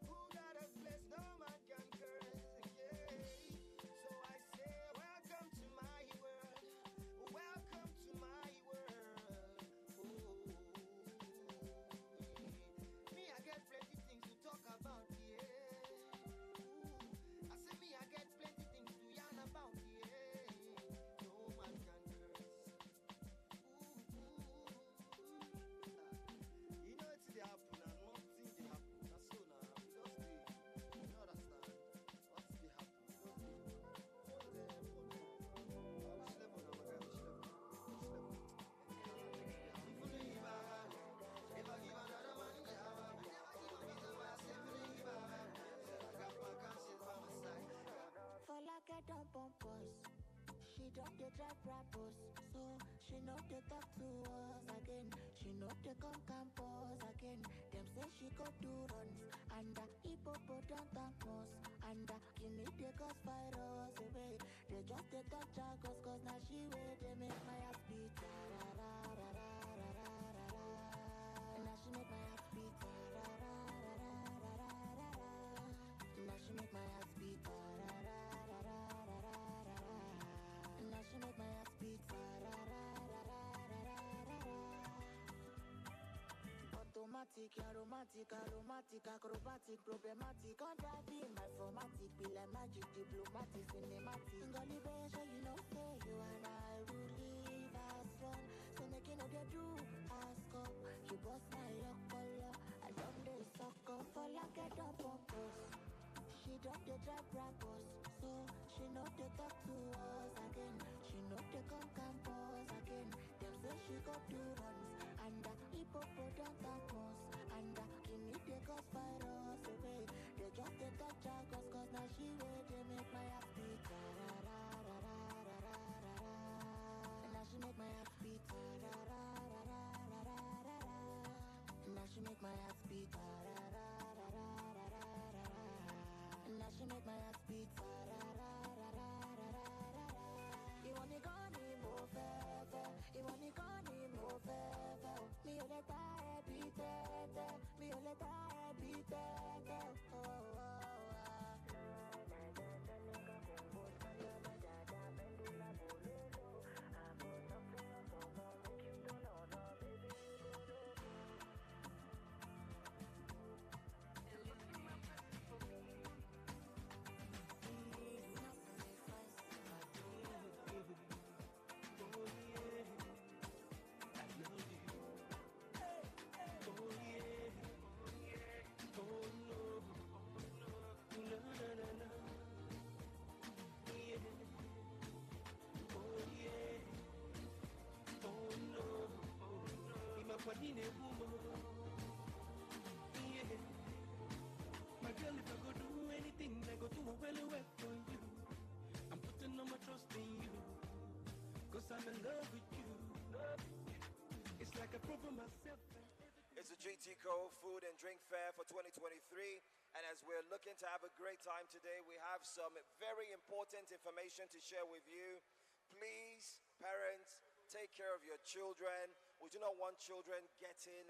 Who got us blessed, no man can curse. Yeah. So I say, welcome to my world. Welcome to my world. Oh. Me, I get plenty things to talk about, yeah. Ooh. I say me, I get plenty things to yarn about, yeah. No man can curse. They happen and nothing they happen. That's so now. Just the, you understand? What's the happen? For like I don't bump us. She don't dey drive Brabus, so she know they talk to us again. She know they come campus again. Them say she go do runs, and hippopotamus, and give me the cause virus away. They just they talk jargons, cause now she way they make my ass beat. And now she make my ass beat. Now she make my ass beat. She make my ass beat. Automatic, aromatic, acrobatic, problematic. On driving my formatic, be like magic, diplomatic, cinematic. Gulliver, you know, say you and I will leave us run. So make you know they do ask up. You bust my lock color, I don't they suck up for like a double post. She don't they drive Brabus, so she know they talk to us again. She know they come campus again. Them say she go do runs, and hippopotamus, and give me the cause virus away. They just they talk jargons, cause now she way they make my ass beat. And now she make my ass beat. And now she make my ass beat. Now she make my ass beat. You want me gone, more fever. You want me gone, more fever. Me o le ta beat it. Me o le ta beat it. Oh, oh, oh. Kwanine woman. Yeah. My girl, if I go do anything, I go do well for you. I'm putting all my trust in you, cause I'm in love with you. It's like I prove myself. It's the GTCO Food and Drink Fair for 2023, and as we're looking to have a great time today, we have some very important information to share with you. Please, parents, take care of your children. We do not want children getting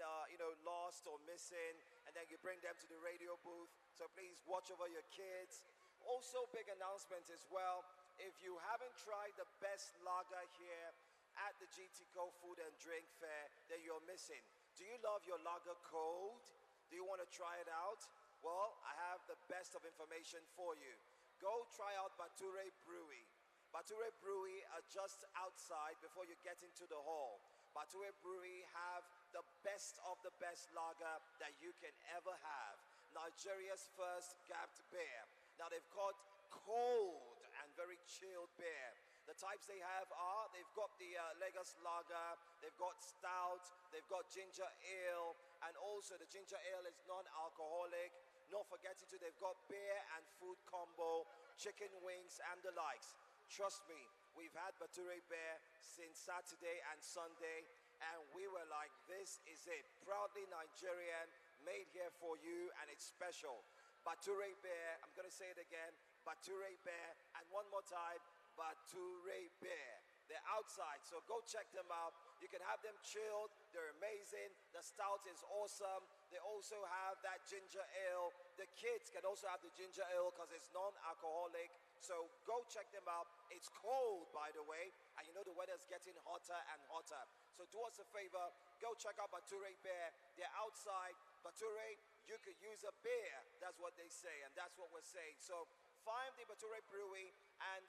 lost or missing, and then you bring them to the radio booth. So please watch over your kids. Also, big announcement as well. If you haven't tried the best lager here at the GTCO Food and Drink Fair, then you're missing. Do you love your lager cold? Do you want to try it out? Well, I have the best of information for you. Go try out Bature Brewery. Bature Brewery are just outside before you get into the hall. Bature Brewery have the best of the best lager that you can ever have. Nigeria's first gapped beer. Now they've got cold and very chilled beer. The types they have are, they've got the Lagos Lager, they've got Stout, they've got Ginger Ale, and also the Ginger Ale is non-alcoholic. Not forgetting too, they've got beer and food combo, chicken wings and the likes. Trust me, we've had Bature Beer since Saturday and Sunday, and we were like, this is it. Proudly Nigerian, made here for you, and it's special. Bature Beer, I'm going to say it again, Bature Beer, and one more time, Bature Beer. They're outside, so go check them out. You can have them chilled. They're amazing. The stout is awesome. They also have that ginger ale. The kids can also have the ginger ale because it's non-alcoholic. So go check them out. It's cold, by the way, and you know the weather's getting hotter and hotter. So do us a favor, go check out Bature Beer. They're outside. Bature, you could use a beer. That's what they say, and that's what we're saying. So find the Bature Brewery, and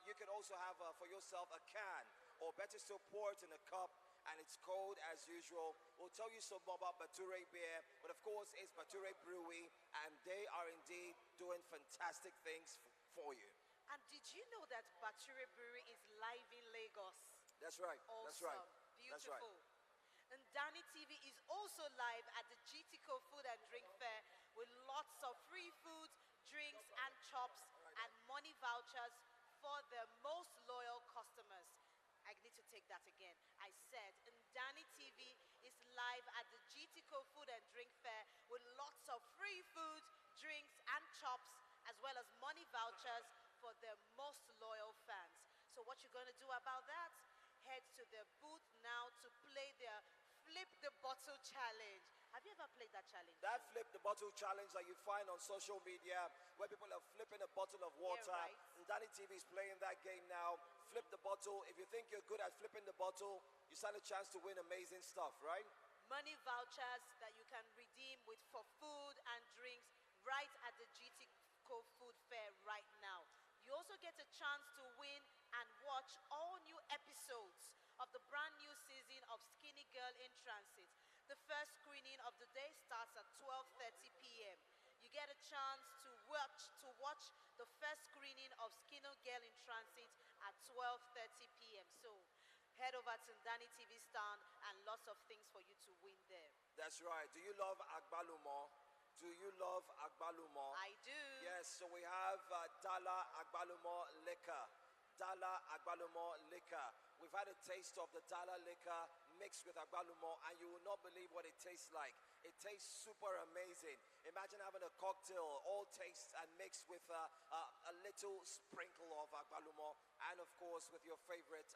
you can also have for yourself a can, or better still, pour it in a cup, and it's cold as usual. We'll tell you some more about Bature Beer, but of course it's Bature Brewery, and they are indeed doing fantastic things for you. And did you know that Bature Brewery is live in Lagos? That's right. Awesome. That's right. Beautiful. That's right. And Danny TV is also live at the GTCO Food and Drink Fair with lots of free foods, drinks and chops and money vouchers for the most loyal customers. I need to take that again. I said, Danny TV is live at the GTCO Food and Drink Fair with lots of free foods, drinks and chops, as well as money vouchers for their most loyal fans. So what you're going to do about that? Head to their booth now to play their Flip the Bottle Challenge. Have you ever played that challenge? That Flip the Bottle Challenge that you find on social media, where people are flipping a bottle of water. Yeah, right. And Danny TV is playing that game now. Flip the bottle. If you think you're good at flipping the bottle, you stand a chance to win amazing stuff, right? Money vouchers that you can redeem for food and drinks right at the GTCO Food Fair right now. You also get a chance to win and watch all new episodes of the brand new season of Skinny Girl in Transit. The first screening of the day starts at 12:30 p.m. You get a chance to watch the first screening of Skinny Girl in Transit at 12:30 p.m. So head over to Danny TV stand and lots of things for you to win there. That's right. Do you love Agbalumo? Do you love Agbalumo? I do. Yes, so we have Dala Agbalumo liquor. Dala Agbalumo liquor. We've had a taste of the Dala liquor mixed with Agbalumo, and you will not believe what it tastes like. It tastes super amazing. Imagine having a cocktail, all taste and mixed with a little sprinkle of Agbalumo, and of course with your favorite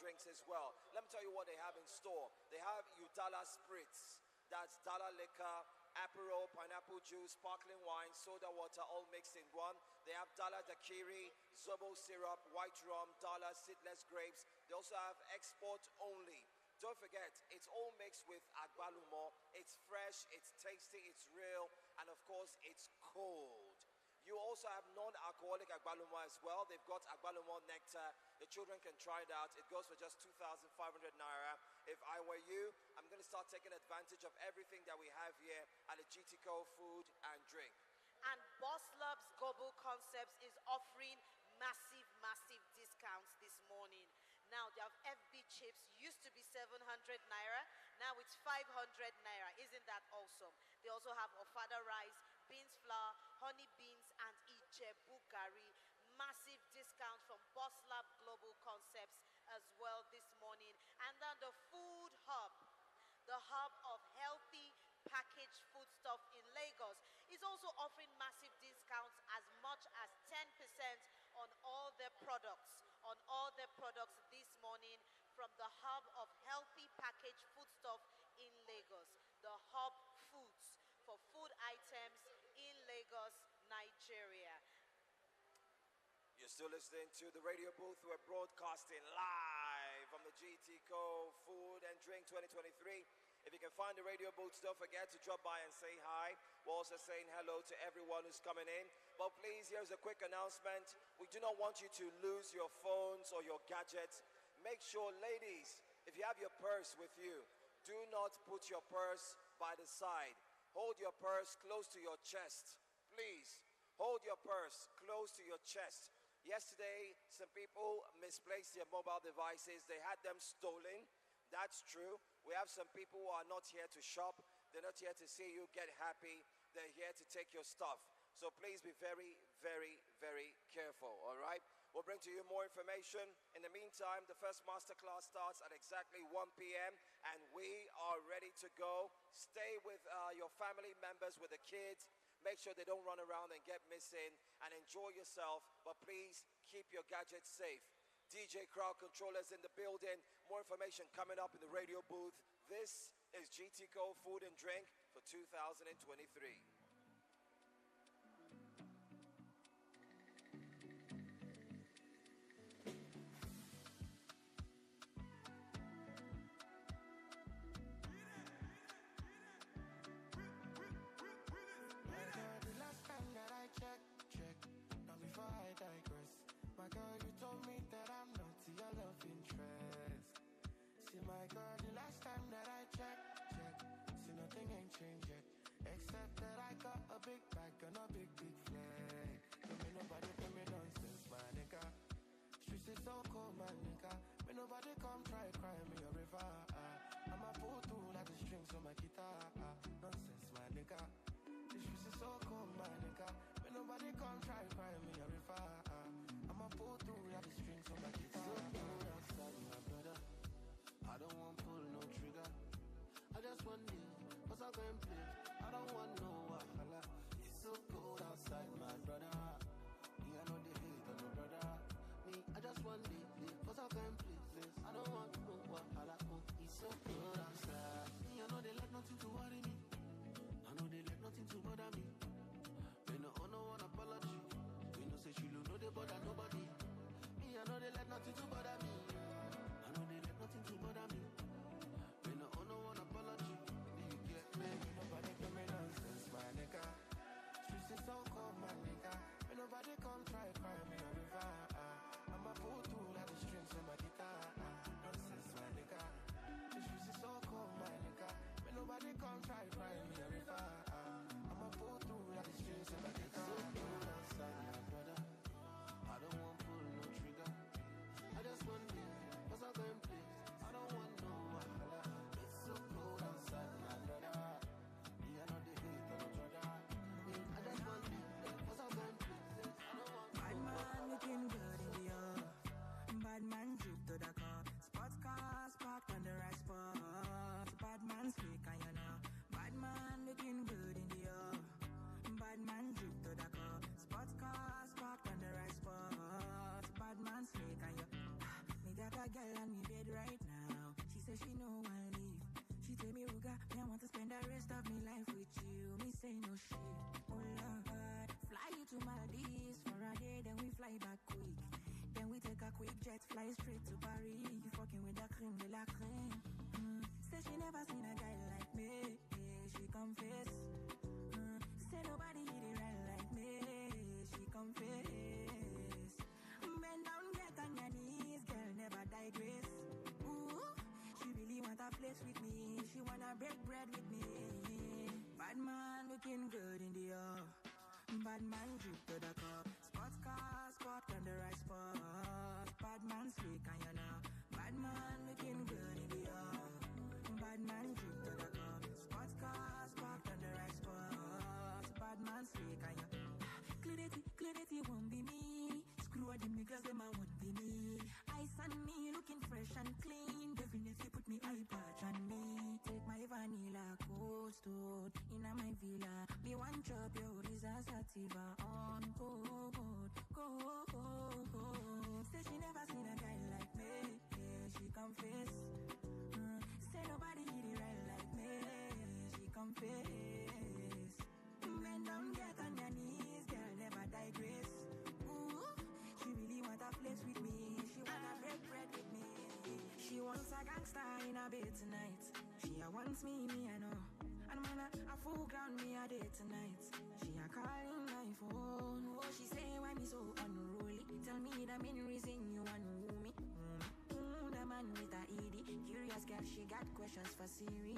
drinks as well. Let me tell you what they have in store. They have Udala Spritz. That's Dala liquor, Aperol, pineapple juice, sparkling wine, soda water, all mixed in one. They have Dala Daiquiri, Zobo syrup, white rum, Dala seedless grapes. They also have export only. Don't forget, it's all mixed with Agbalumo. It's fresh, it's tasty, it's real, and of course, it's cold. You also have non-alcoholic Agbalumo as well. They've got Agbalumo nectar. The children can try it out. It goes for just 2,500 naira. If I were you, I'm going to start taking advantage of everything that we have here at the GTCO Food and Drink. And Boss Labs Global Concepts is offering massive discounts this morning. Now, their FB chips used to be 700 naira. Now it's 500 naira. Isn't that awesome? They also have ofada rice, beans flour, honey beans, and ijebu gari. Massive discount from Boss Lab Global Concepts as well this morning. And then the Food Hub, the hub of healthy packaged foodstuff in Lagos, is also offering massive discounts as much as 10% on all their products. This morning from the hub of healthy packaged foodstuff in Lagos, the Hub Foods for food items in Lagos, Nigeria. You're still listening to the radio booth. We're broadcasting live from the GTCO Food and Drink 2023. If you can find the radio booth, don't forget to drop by and say hi. We're also saying hello to everyone who's coming in. But please, here's a quick announcement. We do not want you to lose your phones or your gadgets. Make sure, ladies, if you have your purse with you, do not put your purse by the side. Hold your purse close to your chest. Please, hold your purse close to your chest. Yesterday, some people misplaced their mobile devices. They had them stolen. That's true. We have some people who are not here to shop. They're not here to see you get happy. They're here to take your stuff. So please be very, very, very careful, all right? We'll bring to you more information. In the meantime, the first masterclass starts at exactly 1 p.m. and we are ready to go. Stay with your family members, with the kids. Make sure they don't run around and get missing, and enjoy yourself, but please keep your gadgets safe. DJ Crowd Controllers in the building. More information coming up in the radio booth. This is GTCO Food and Drink for 2023. Check, now before I digress. My girl, you told me that I'm not your love interest. See, my girl, the last time that I check, see, nothing ain't changed yet. Except that I got a big bag and a big flag. Don't me nobody tell me nonsense, my nigga. Streets is so cold, my nigga. Me nobody come try cry me a river. I'ma pull through like the strings on my guitar. Nonsense, my nigga. This shit is so cold, my nigga. When nobody come try cry me a river. I'ma pull through like the strings on my guitar. So cold outside, my brother. I don't want pull no trigger. I just want live, cause I go and play. I don't want no wahala. It's so cold outside, my brother. Me, I know the hate on my brother. Me, I just want live, cause I go and play. I don't want no wahala. Oh, it's so cold outside. Me, I know they let nothing to worry me. I know they let nothing to bother me. Me no owe no one apology. Me no say she look no they bother nobody. Me I know they let nothing to bother me. I know they let nothing to bother me. Me no owe no one apology. Do you get me? Nobody give me nonsense, my nigga. Streets is so cold, my nigga. Me nobody come try cry me a river. I'ma pull through like the strings on my guitar. Nonsense, my nigga. The streets is so cold, my nigga. Nobody come try cry me a river. I'ma pull through like the streets and I get so cold outside, my brother. I don't want pull no trigger. I just want live, cause I go and play. I don't want no wahala. It's so cold outside, my brother. Me I know the hate on the brother. Me I just want live, cause I go and play. I don't want bad man looking good in the air. Bad man drip to the car. Sports cars parked on the right spot. Bad man slick and you know. Bad man looking good in the air. Bad man drip to the car. Sports cars parked on the right spot. Bad man slick and you. Me got a girl on me bed right now. She says she know I'll leave. She tell me, Ruga, me I want to spend the rest of me life with you. Me say no shit. Oh Lord, fly you to Maldives for a day, then we fly back quick. Then we take a quick jet, fly straight to Paris. You fucking with the creme de la creme. Say she never seen a guy like me. She confess. Say nobody hit it right like me. She confess. Bend down, get on your knees, girl, never digress. Ooh, she really want a place with me. She wanna break bread with me. Bad man looking good in the air. Bad man drip to the cup. Sports car, spot on the right spot. Bad man slick and you know. Bad man looking good in the air. bad man drink to the cup. Sports cars parked on the right spot. Bad man streak and you clarity won't be me. Screw all them niggas, them I won't be me. Ice on me, looking fresh and clean. Definitely put me eye patch on me. Take my vanilla cold stone in my villa. Me one chop your results sativa on cold. Say she never seen a guy like me. Yeah, she confess. Say nobody hit it right like me. She confess. Bend down, get on your knees, girl, never digress. Ooh, she really want a flex with me. She want a bread with me. She wants a gangster in a bed tonight. She wants me, I know. And man, a full ground me a day tonight. She a calling my phone. Oh, she say why me so unruly. Tell me the main reason you want to woo me. The man with a ED. Curious girl, she got questions for Siri.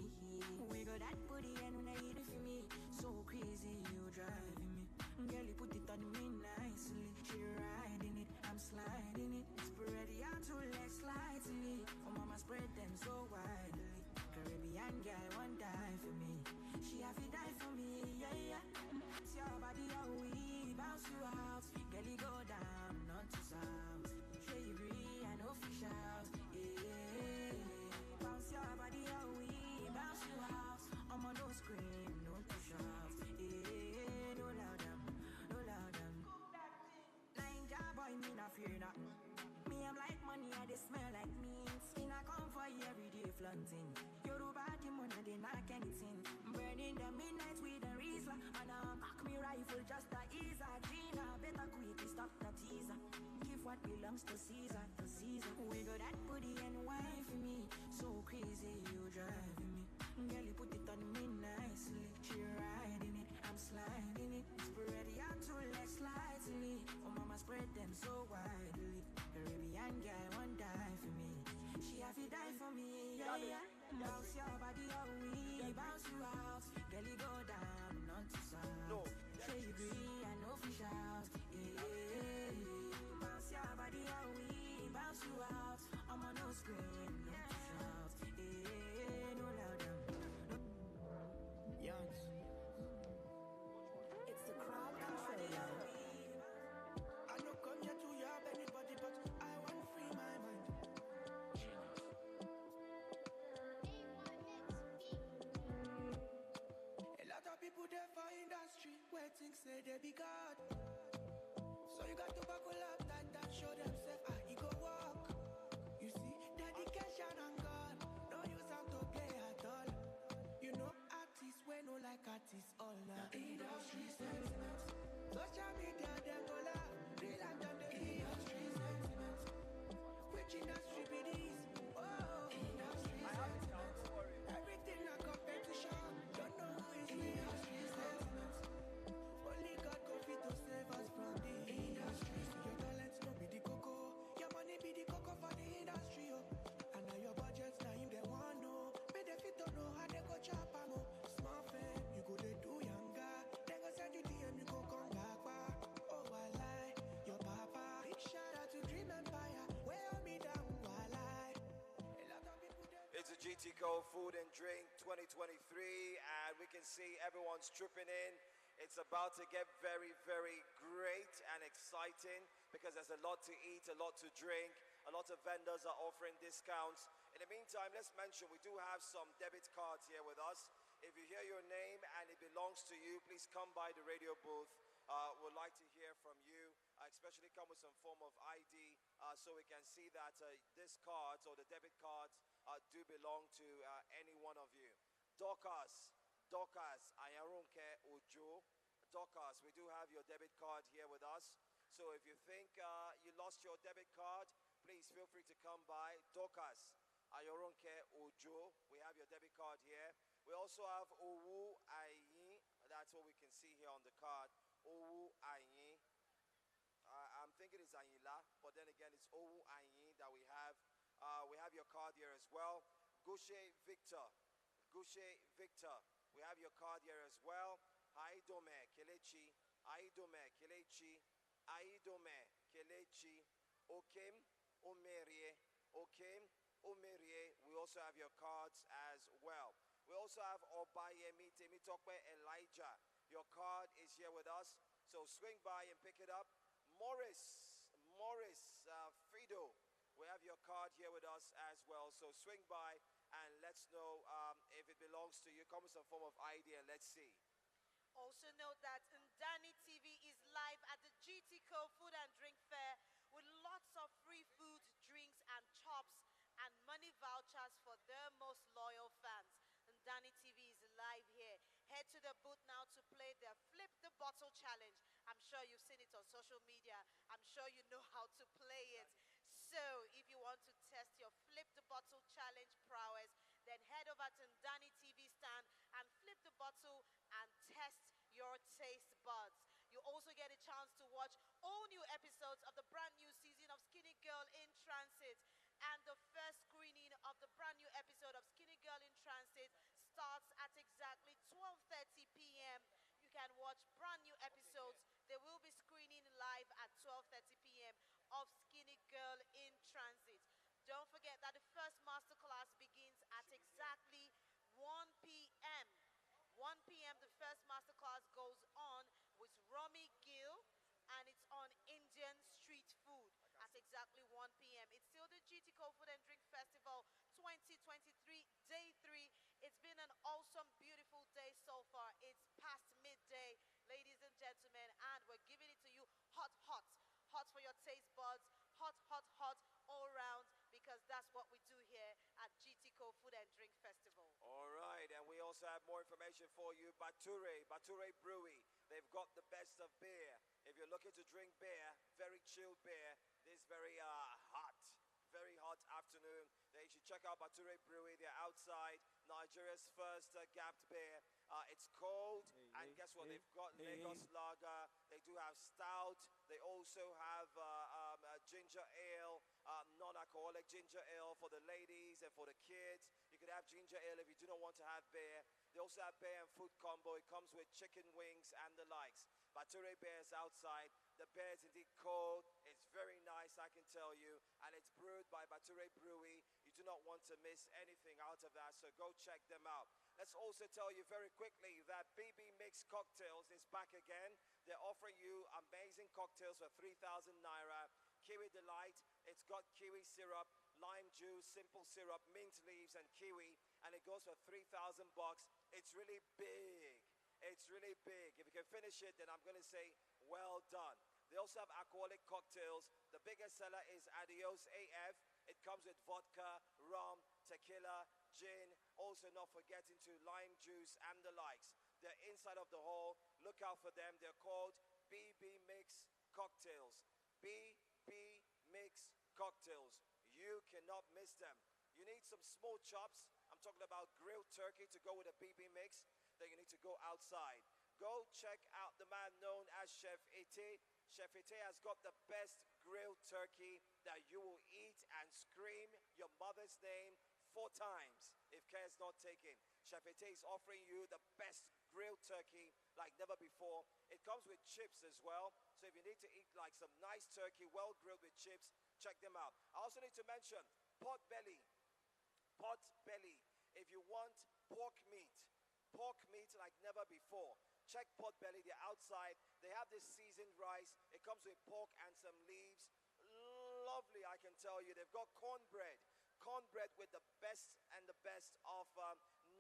We got that booty and when I eat it for me. So crazy, you driving me. Girl, you put it on me nicely. She riding it, I'm sliding it. Spread it out to legs slightly. Oh, mama spread them so widely. Caribbean girl won't die for me. She have to die for me, yeah. See your body, how we bounce you out. Girl, you go down, not to south. Sure you agree, I know fish out, yeah. Bounce your body, how we bounce you out. I'm on no scream, no to shout, yeah. No loud them. Ninja boy, me not fear that. Me, I'm like money, I they smell like meat. Skin I come for you every day flaunting. Yoruba, the money, they knock anything. Burning the midnight with a Riesler. And I cock me rifle just to ease a Gina. Better quickly stop the teaser. Give what belongs to Caesar, to Caesar. We got that booty and wine for me. So crazy, you driving me. Girl, you put it on me nicely. She riding it, I'm sliding it. Spread it out to legs slightly. Oh, mama spread them so widely. Caribbean girl won't die for me. She have to die for me, yeah. Bounce your body, how we bounce you out. Girl, you go down, not to south. Sure you agree, I know fish out, yeah. Bounce your body, how we bounce you out. I'm on no screen, not to shout, yeah. No loud them. Youngs. It's the crowd control. I don't come here to rob anybody, but I want to free my mind. A lot of people there for industry where things say they be God. So you got to buckle up that show themselves how you go walk. You see, dedication and God, no use how to play at all. You know, artists, we no like artists all now. Industry sentiments, social media, them go laugh. Real and done the industry sentiments. Which industry be this? Oh, industry sentiments. Everything a competition. Don't know who is industry sentiments. Only God go fit to save us from the industry. So your talents no be the cocoa. Your money be the cocoa for the industry, oh. And now your budgets, now him they want know. But they fit don't know how they go chop am, oh. Small fame, you go they do younger. They go send you DM, you go come back. Oh, I lie, your papa. Big shout out to Dream Empire. Where me down, I lie. A lot of people there. It's a GTCO Food and Drink 2023, and we can see everyone's tripping in. It's about to get very, very great and exciting because there's a lot to eat, a lot to drink. A lot of vendors are offering discounts. In the meantime, let's mention we do have some debit cards here with us. If you hear your name and it belongs to you, please come by the radio booth. We'd like to hear from you, especially come with some form of ID so we can see that these cards or the debit cards do belong to any one of you. Dorcas, Ayarunke Ojo. Dorcas, we do have your debit card here with us. So if you think you lost your debit card, please feel free to come by. Dorcas, Ayarunke Ojo. We have your debit card here. We also have Owu Ayi. That's what we can see here on the card. Owu Ayi. I'm thinking it's Ayila, but then again it's Owu Ayi that we have. We have your card here as well. Gushe Victor. We have your card here as well. Aidome Kelechi. Okem Omerie. Umirie. We also have your cards as well. We also have Obayemi Temitokwe Elijah. Your card is here with us, so swing by and pick it up. Morris Fido, we have your card here with us as well, so swing by and let's know if it belongs to you. Come with some form of ID and let's see. Also note that Ndani TV is live at the GTCO Food and Drink Fair with lots of free food, drinks and chops and money vouchers for their most loyal fans. Ndani TV is live here. Head to the booth now to play their Flip the Bottle Challenge. I'm sure you've seen it on social media. I'm sure you know how to play it. So if you want to test your Flip the Bottle Challenge prowess, then head over to Ndani TV stand and flip the bottle and test your taste buds. You also get a chance to watch all new episodes of the brand new season of Skinny Girl in Transit. And the first screening of the brand new episode of Skinny Girl in Transit starts at exactly 12:30 p.m. You can watch brand new episodes. They will be screening live at 12:30 p.m. of Skinny Girl in Transit. Don't forget that the first masterclass begins at exactly 1 p.m. 1 p.m. the first masterclass goes on with Gill, and it's on Indian street food at exactly 1 p.m. It's still the GTCO Food and Drink Festival 2023, Day 3. It's been an awesome, beautiful day so far. It's past midday, ladies and gentlemen, and we're giving it to you hot, hot. Hot for your taste buds, hot, hot, hot all around, because that's what we do here at GTCO Food and Drink Festival. All right, and we also have more information for you. Bature Brewery, they've got the best of beer. If you're looking to drink beer, very chilled beer, this very very hot afternoon, then you should check out Bature Brewery. They're outside Nigeria's first gapped beer. It's cold, and guess what? They've got Lagos Lager. They do have stout. They also have ginger ale, non-alcoholic ginger ale for the ladies and for the kids. You can have ginger ale if you do not want to have beer. They also have beer and food combo. It comes with chicken wings and the likes. Bature beer is outside. The beer is indeed cold. It's very nice, I can tell you. And it's brewed by Bature Brewery. You do not want to miss anything out of that, so go check them out. Let's also tell you very quickly that BB Mix Cocktails is back again. They're offering you amazing cocktails for 3,000 Naira. Kiwi Delight, it's got kiwi syrup, lime juice, simple syrup, mint leaves, and kiwi, and it goes for 3,000 bucks. It's really big. It's really big. If you can finish it, then I'm going to say, well done. They also have alcoholic cocktails. The biggest seller is Adios AF. It comes with vodka, rum, tequila, gin, also not forgetting to lime juice and the likes. They're inside of the hall. Look out for them. They're called BB Mix Cocktails. BB Mix Cocktails. You cannot miss them. You need some small chops. I'm talking about grilled turkey to go with a BB Mix. Then you need to go outside. Go check out the man known as Chef Ete. Chef Ete has got the best grilled turkey that you will eat and scream your mother's name 4 times if care is not taken. Chef Ete is offering you the best grilled turkey like never before. It comes with chips as well. So if you need to eat like some nice turkey, well grilled with chips, check them out. I also need to mention pot belly. Pot belly. If you want pork meat like never before, check Pot Belly. They're outside. They have this seasoned rice. It comes with pork and some leaves. Lovely, I can tell you. They've got cornbread with the best and the best of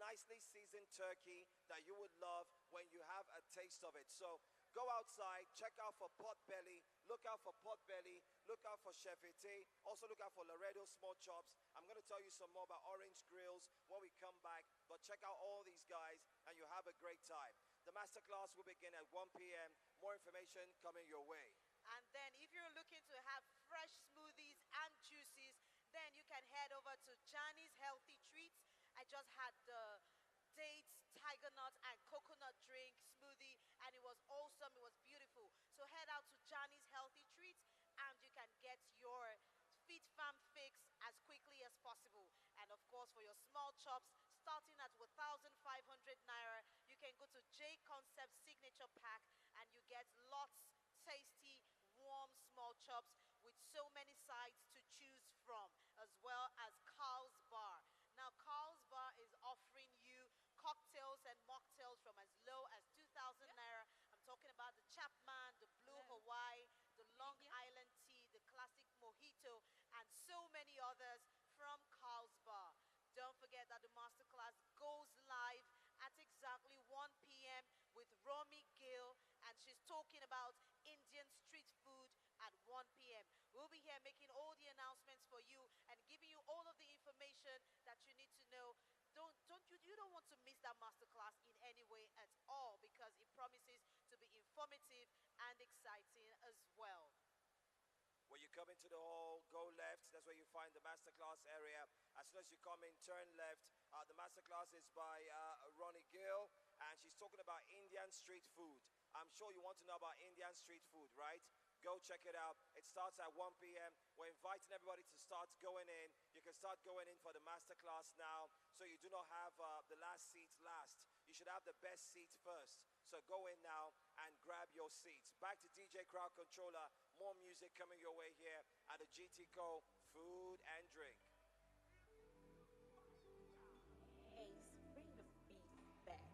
nicely seasoned turkey that you would love when you have a taste of it. So go outside, check out for Pot Belly, look out for Pot Belly, look out for Chef Ete, also look out for Laredo Small Chops. I'm going to tell you some more about Orange Grills when we come back, but check out all these guys and you have a great time. The masterclass will begin at 1 p.m. More information coming your way. And then if you're looking to have fresh smoothies and juices, then you can head over to Johnny's Healthy Treats. I just had the dates, tiger nut, and coconut drink smoothie, and it was awesome. It was beautiful. So head out to Johnny's Healthy Treats, and you can get your Fit Farm fix as quickly as possible. And of course, for your small chops, starting at 1,500 Naira, you can go to J Concept Signature Pack, and you get lots tasty, warm small chops with so many sides to choose from, as well as cow that the masterclass goes live at exactly 1 p.m. with Romy Gill, and she's talking about Indian street food at 1 p.m. We'll be here making all the announcements for you and giving you all of the information that you need to know. You don't want to miss that masterclass in any way at all, because it promises to be informative and exciting as well. When you come into the hall, go left. That's where you find the masterclass area. As soon as you come in, turn left. The masterclass is by Ronnie Gill, and she's talking about Indian street food. I'm sure you want to know about Indian street food, right? Go check it out. It starts at 1 p.m. We're inviting everybody to start going in. You can start going in for the masterclass now, so you do not have the last seats last. You should have the best seats first. So go in now and grab your seats. Back to DJ Crowd Controller. More music coming your way here at the GTCO Food and Drink. Ace, bring the beat back.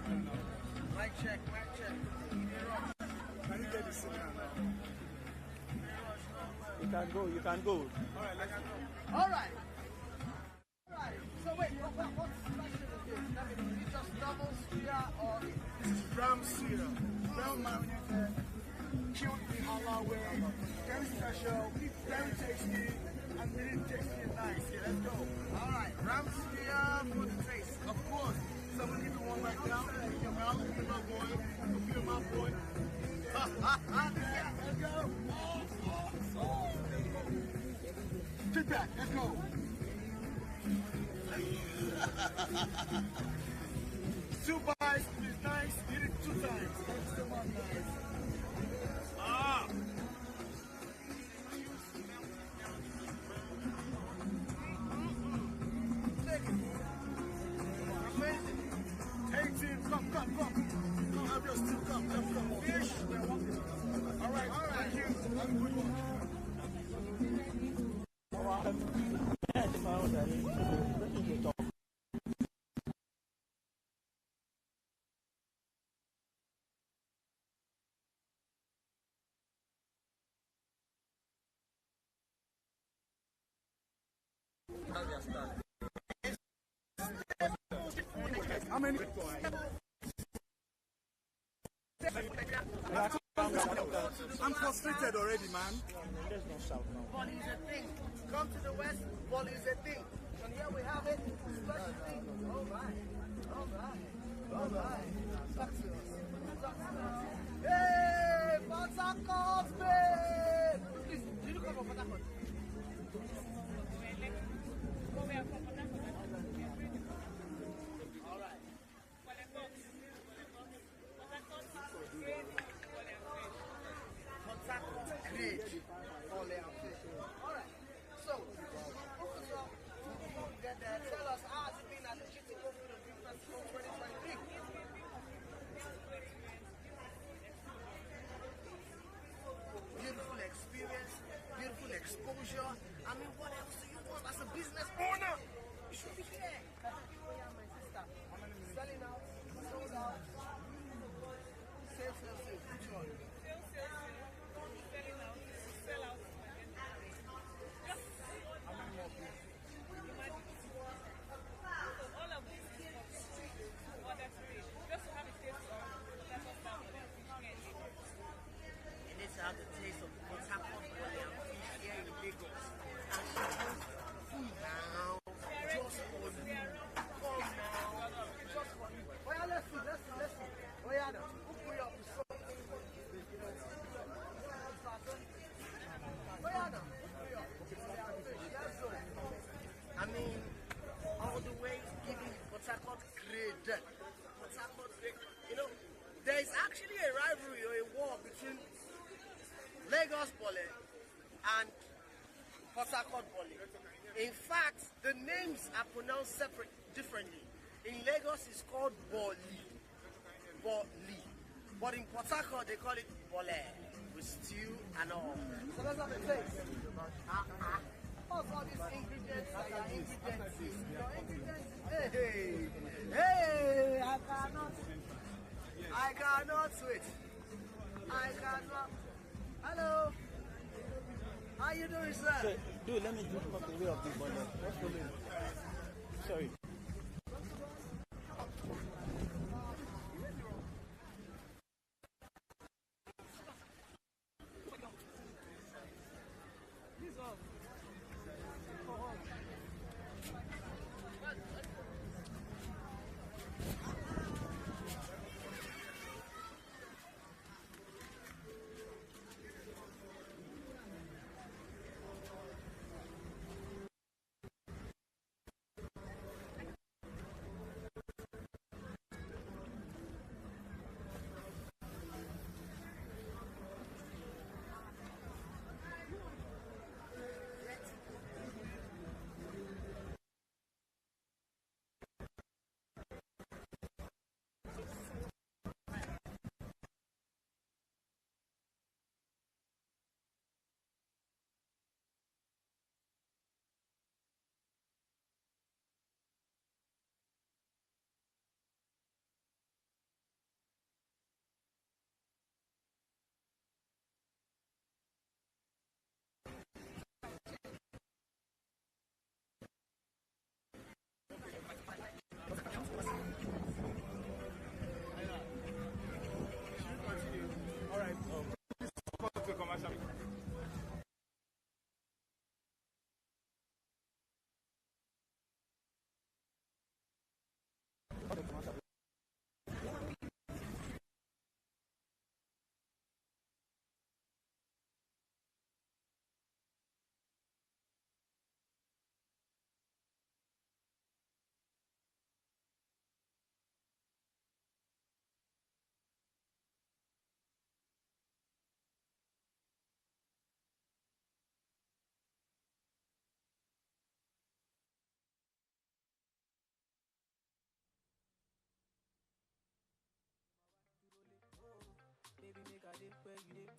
Mic check, mic check. Can you get the signal now? You can go, you can go. Alright, let's go. Alright. Alright. So wait, what special is this? I mean, is it just normal suya or this is ram suya? Well marinated, killed in halal way, very special, very tasty, and really tasty and nice. Yeah, let's go. Alright, ram suya for the taste. Of course. So we'll give you one right now. Open your mouth, open my boy. Open your mouth, boy. Let's go. Sit back, let's go. 2 bites, it's nice. Eat it 2 times. That's so much nice. Ah! Take it. Amazing. Hey team, come. Come have your stew, come. Fish. All right, thank you. Have a good one. How many? I'm frustrated already, man. There's no shout now. Volley is a thing. Come to the West, volley is a thing. And here we have it. Special thing. All right. Talk to us. Hey, Port Harcourt, babe! Please, did you come from Port Harcourt? Great. Alright. So, before we get there, tell us how has it been at the GTCO Food and Drink Festival 2023? Beautiful experience, beautiful exposure. I mean, what else do you want as a business owner? You should be here. My sister. Selling out, sold out. Save. Which one? Sell out. All of these order to it. Just to have a taste of that You need to have the taste of Port Harcourt Poly and fish here in Lagos. And she knows food now. Just for you. Come now. Just for you. Oh yeah, let's see. Oh yeah, now. Who up with soap? I mean, all the way giving Port Harcourt grade. You know, there is actually a rivalry or a war between Lagos Poly and Port Harcourt Poly. In fact, the names are pronounced differently. In Lagos, it's called Boli. But in Port Harcourt, they call it Bole, with stew and all. So let's have a taste. What's all these ingredients? Your ingredients. Hey, I cannot wait. Hello. How you doing, sir? Dude, let me drink up the way of the bottle. What's the name? Sorry.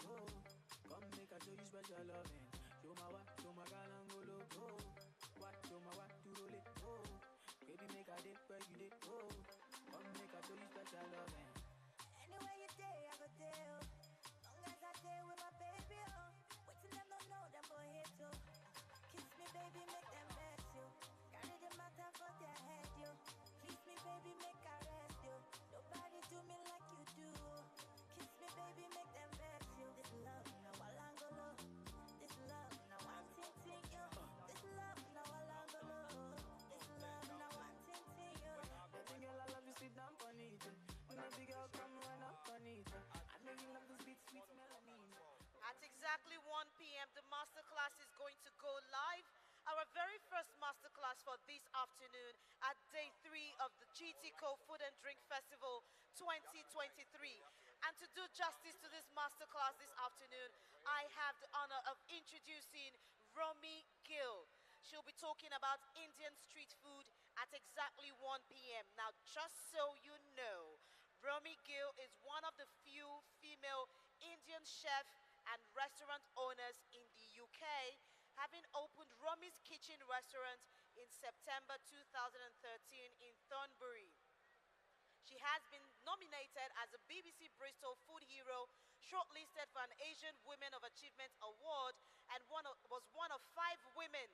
oh. Come make I show you special loving. Show my galangolo, oh. What, show my what to roll it, oh. Baby, make a dip where you did, oh. Come make I show you special loving. Anywhere you day, I go there. Long as I stay with my baby, oh. Wait till them don't know them boy hate you. Kiss me, baby, make them vex you. Carry the matter for their head, you. Kiss me, baby, make I rest you. Nobody do me like you do. Kiss me, baby, make them vex you. This love, now Walangolo. This love, now one ting you. This love, now Walangolo. This love, now one ting you. Baby girl, I love you, sit down on it. When a big girl come run up on it. I know you love the sweet, sweet melanin. At exactly 1 p.m., the masterclass is going to go live. Our very first masterclass for this afternoon at day 3 of the GTCO Food and Drink Festival 2023. And to do justice to this masterclass this afternoon, I have the honor of introducing Romy Gill. She'll be talking about Indian street food at exactly 1 p.m. Now, just so you know, Romy Gill is one of the few female Indian chefs and restaurant owners in the UK, having opened Romy's Kitchen restaurant in September 2013 in Thornbury. She has been nominated as a BBC Bristol Food Hero, shortlisted for an Asian Women of Achievement Award, and was one of 5 women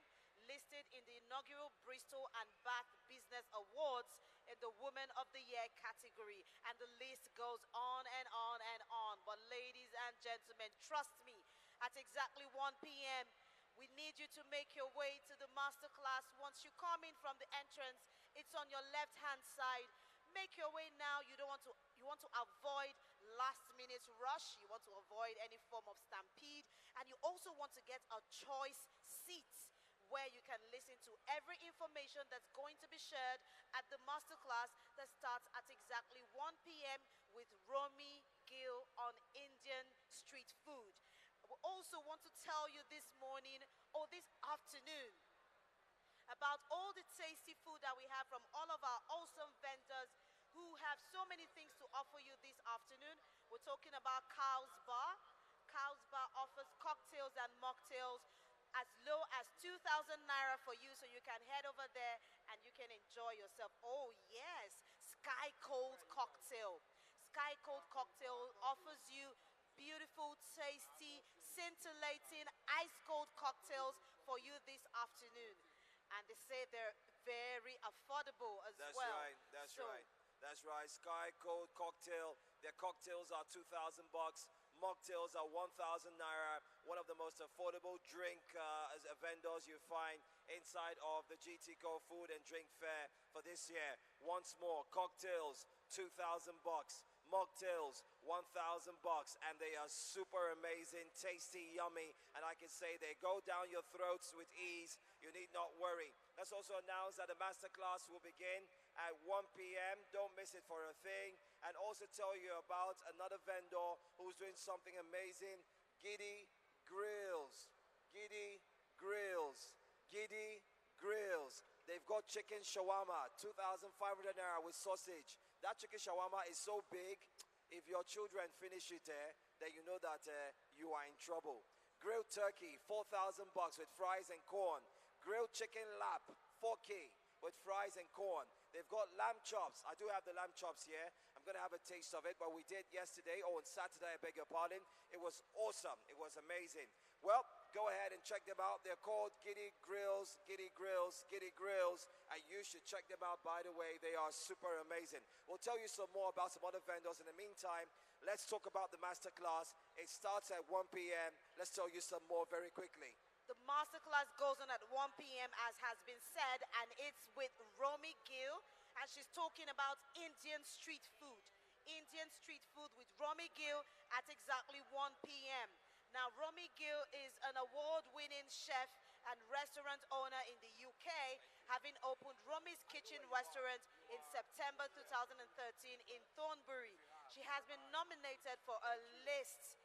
listed in the inaugural Bristol and Bath Business Awards in the Woman of the Year category. And the list goes on and on and on. But ladies and gentlemen, trust me, at exactly 1 p.m., we need you to make your way to the masterclass. Once you come in from the entrance, it's on your left-hand side. Make your way now. You want to avoid last-minute rush. You want to avoid any form of stampede. And you also want to get a choice seat where you can listen to every information that's going to be shared at the masterclass that starts at exactly 1 p.m. with Romy Gill on Indian street food. We also want to tell you this morning or this afternoon about all the tasty food that we have from all of our awesome vendors who have so many things to offer you this afternoon. We're talking about Cow's Bar. Cow's Bar offers cocktails and mocktails as low as 2,000 naira for you, so you can head over there and you can enjoy yourself. Oh yes, Sky Cold Cocktail. Sky Cold Cocktail offers you beautiful, tasty, scintillating, ice cold cocktails for you this afternoon. And they say they're very affordable as well. That's right. Sky Cold Cocktail. Their cocktails are 2,000 bucks. Mocktails are 1,000 naira. One of the most affordable drink vendors you find inside of the GTCO Food and Drink Fair for this year. Once more, cocktails 2,000 bucks. Mocktails 1,000 bucks, and they are super amazing, tasty, yummy, and I can say they go down your throats with ease. You need not worry. Let's also announce that the masterclass will begin at 1 p.m. Don't miss it for a thing. And also tell you about another vendor who's doing something amazing, Giddy Grills. Giddy Grills. Giddy Grills. They've got chicken shawarma, 2,500 naira with sausage. That chicken shawarma is so big, if your children finish it, then you know that you are in trouble. Grilled turkey, 4,000 bucks with fries and corn. Grilled chicken lap, 4K with fries and corn. They've got lamb chops. I do have the lamb chops here. I'm going to have a taste of it, but we did yesterday, or on Saturday, I beg your pardon. It was awesome. It was amazing. Well, go ahead and check them out. They're called Giddy Grills, Giddy Grills, Giddy Grills, and you should check them out, by the way. They are super amazing. We'll tell you some more about some other vendors. In the meantime, let's talk about the masterclass. It starts at 1 p.m. Let's tell you some more very quickly. The masterclass goes on at 1 p.m. as has been said, and it's with Romy Gill, and she's talking about Indian street food. Indian street food with Romy Gill at exactly 1 p.m. Now, Romy Gill is an award-winning chef and restaurant owner in the UK, having opened Romy's Kitchen restaurant in September 2013 in Thornbury. She has been nominated for a list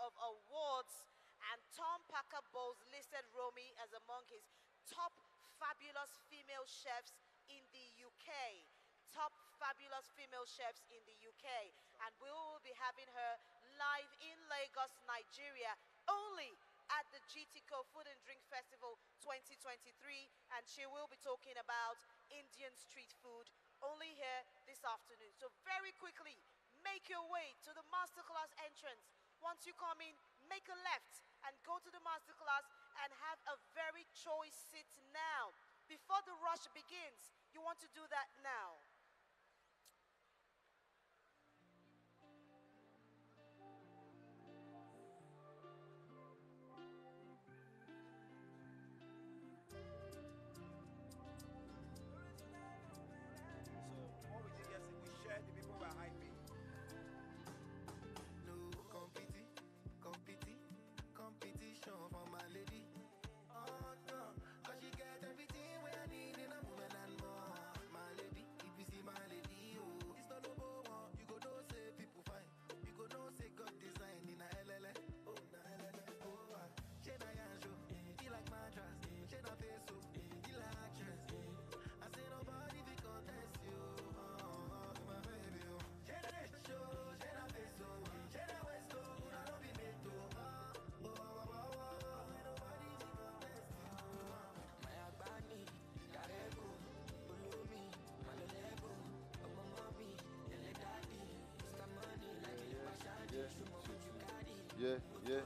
of awards, and Tom Parker Bowles listed Romy as among his top fabulous female chefs in the UK. Top fabulous female chefs in the UK. And we will be having her live in Lagos, Nigeria, only at the GTCO Food and Drink Festival 2023, and she will be talking about Indian street food only here this afternoon. So very quickly, make your way to the masterclass entrance. Once you come in, make a left and go to the masterclass and have a very choice seat now. Before the rush begins, you want to do that now. So what we did yesterday, we shared the people who were hyping. No competition for my lady. Oh no, cause she get everything where I need in a woman and more. My lady, if you see my lady, oh, it's not number one. You go know say people fine. You go know say God design in a LLA. Oh, na LLA. Oh, she na yanjo, he like mattress. She na face so, he like actress. I say nobody be contest you. Oh, my baby, oh. She na show, she na face so, she na waist so, I don't be made to. Yeah.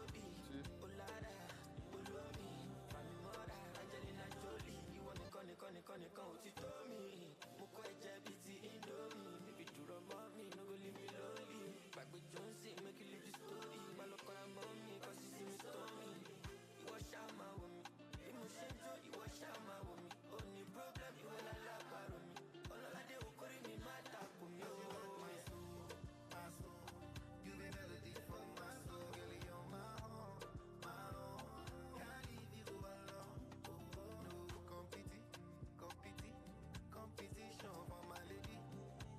Competition for my lady.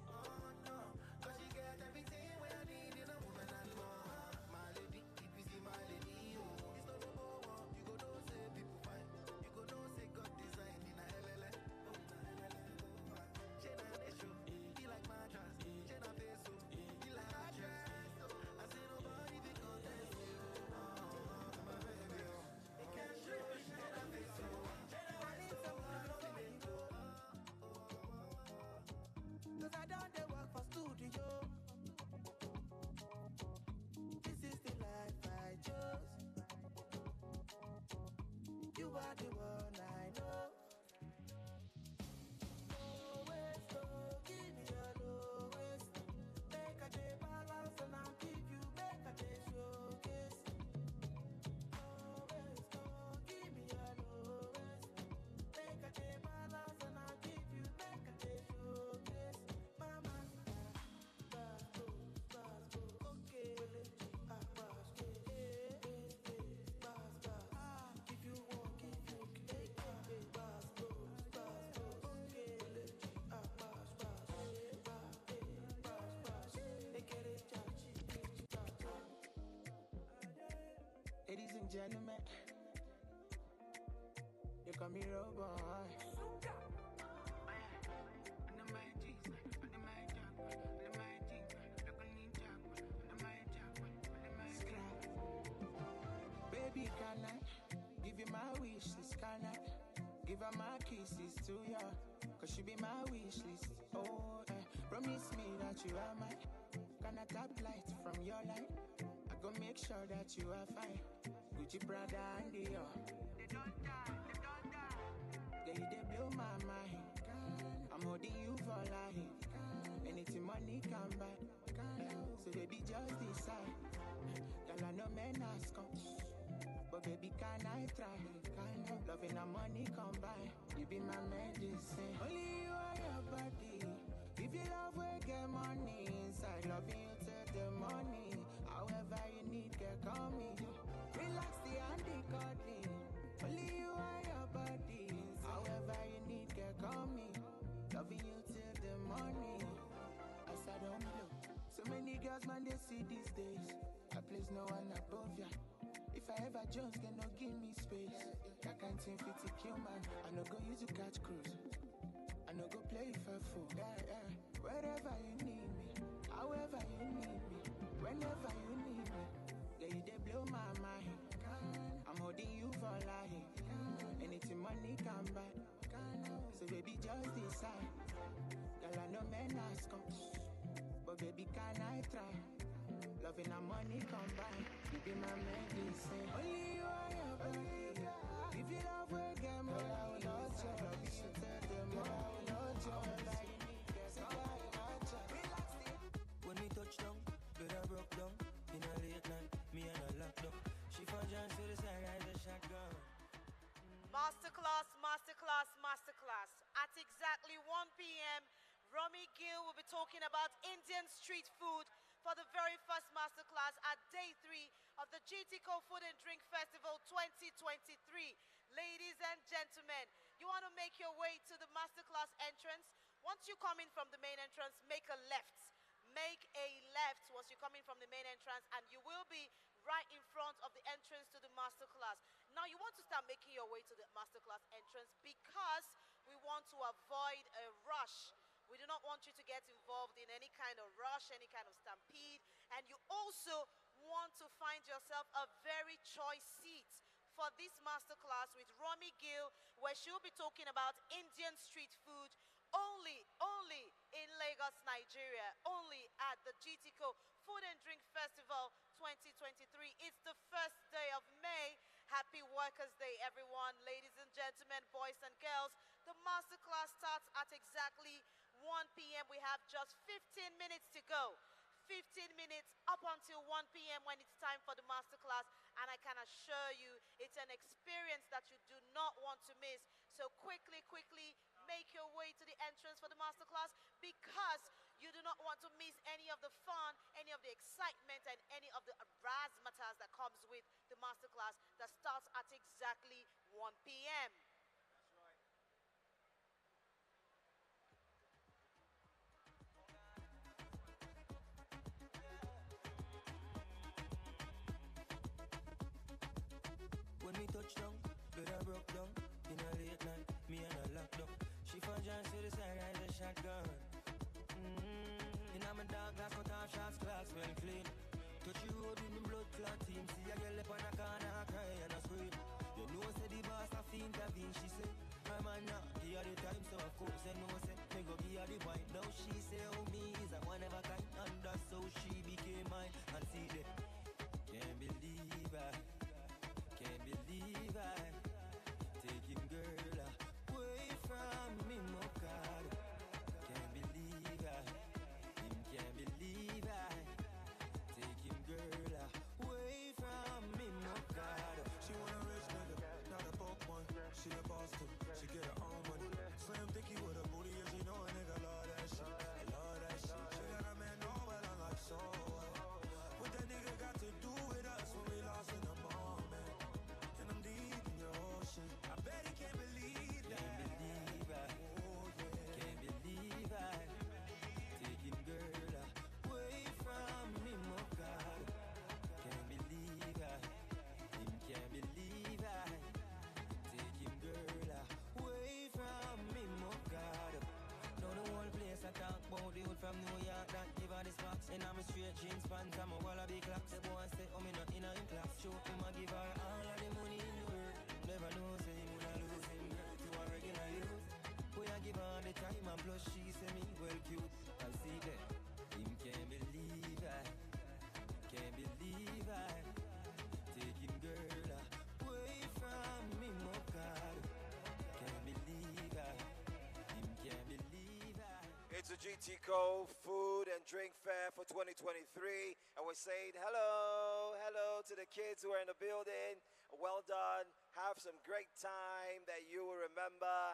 Oh no, cause she get everything where I need in a woman and more. My lady, if you see my lady, oh, it's not number one. You go know say people fine. You go know say God design in a LLA. Oh, na LLA. She na show, he like mattress. She na face so, he like actress. I say nobody be contest you. Oh, my baby, oh. They can't show, she na face so. I need someone to be me. Cause I don't dey work for studio. This is the life I chose. You are the one I know. Always go, give me your lowest. Make a day balance and I'll give you, make a day showcase. Always go, give me your lowest. Make a day balance and I'll give you, make a day showcase. Mama, okay. If you want, if you ladies and gentlemen, you call me robot. Baby, can I give you my wish list? Can I give her my kisses to ya? Cause she be my wish list. Oh, promise me that you are mine. Can I tap light from your light? I go make sure that you are fine. Gucci, Prada, and Dior. They don't die. Yeah, you they blow my mind. I'm holding you for life. Anything money can buy. So baby, just decide. Girl, I know men ask come. But baby, can I try? Loving and money combine. You be my medicine. Only you are your body. If you love, we get money inside. Loving you till the morning. However you need, girl, call me. Relax the anti-coding. Only you are your body. However you need, girl, call me. Loving you till the morning. As I don't blow. So many girls, man, they see these days. I place no one above ya. If I ever Jones, then no give me space. That kind thing fit to kill man. I no go use to catch cruise. I no go play for fool. Yeah. Wherever you need me, however you need me, whenever you need me. money come back. So baby, just decide. Girl, I know men ask us, but baby, can I try? Loving and money combine, you be my medicine. Only you are your body. If you love, we get more. I will not try. Love you, tell them more. I will not try. When we touch down, girl, I broke down. In a late night, me and her locked up. She found John to the side, I the shotgun. Masterclass, masterclass, masterclass. At exactly 1 p.m., Romy Gill will be talking about Indian street food for the very first masterclass at day 3 of the GTCO Food and Drink Festival 2023. Ladies and gentlemen, you want to make your way to the masterclass entrance? Once you come in from the main entrance, make a left. Make a left once you come in from the main entrance, and you will be right in front of the entrance to the masterclass. Now you want to start making your way to the masterclass entrance because we want to avoid a rush. We do not want you to get involved in any kind of rush, any kind of stampede, and you also want to find yourself a very choice seat for this masterclass with Romy Gill, where she'll be talking about Indian street food only in Lagos, Nigeria, only at the GTCO Food and Drink Festival 2023. It's the first day of May. Happy Workers' Day, everyone. Ladies and gentlemen, boys and girls, the masterclass starts at exactly 1 p.m. We have just 15 minutes to go. 15 minutes up until 1 p.m. when it's time for the masterclass, and I can assure you it's an experience that you do not want to miss. So quickly make your way to the entrance for the masterclass, because you do not want to miss any of the fun, any of the excitement, and any of the razzmatazz that comes with the masterclass that starts at exactly 1 p.m. When we touch down, girl, I broke down. In a late night, me and her locked up. She found John to the side, I the shotgun. In my dark glass, cut off shots, glass well clean. Touch you road with me blood clot team. See a girl up on a corner, I cry and I scream. You know, say the boss have to intervene, she say. My man now, give her the time, so of course I know, say. Me go give her the wine. Now she say, oh, me is a one of a kind. And that's how she became mine. And see that, can't believe I. Can't believe I taking girl away from me, my God. Can't believe I, him can't believe I taking girl away from me, my God. She want a rich nigga, not a broke one. She a boss too, she get her own money. Slim thicky with a booty, and she know a nigga love that shit. I love that shit. She got a man, no, but I'm like, so what that nigga got to do with us when we lost in the moment? I bet he can't believe that. Can't believe I. Oh, yeah. Can't believe I. Taking girl away from me, my God. Can't believe I. Him can't believe I. Taking girl away from me, my God. Now the whole place I talk about the hood from New York that give her the sparks. And I'm a straight jeans pants, I'm a wallaby clocks. The boy say, oh, me not in a class. Show him I give her all of the money in the world. Never know, say him when I lose him to a regular youth. Boy, I give her the time and plus she say me well cute. I see that, him can't believe I. Can't believe I. Taking girl away from me, my God. Can't believe I. Him can't believe I. It's a GTCO Food and Drink Fair for 2023, and we're saying hello to the kids who are in the building. Well done. Have some great time that you will remember.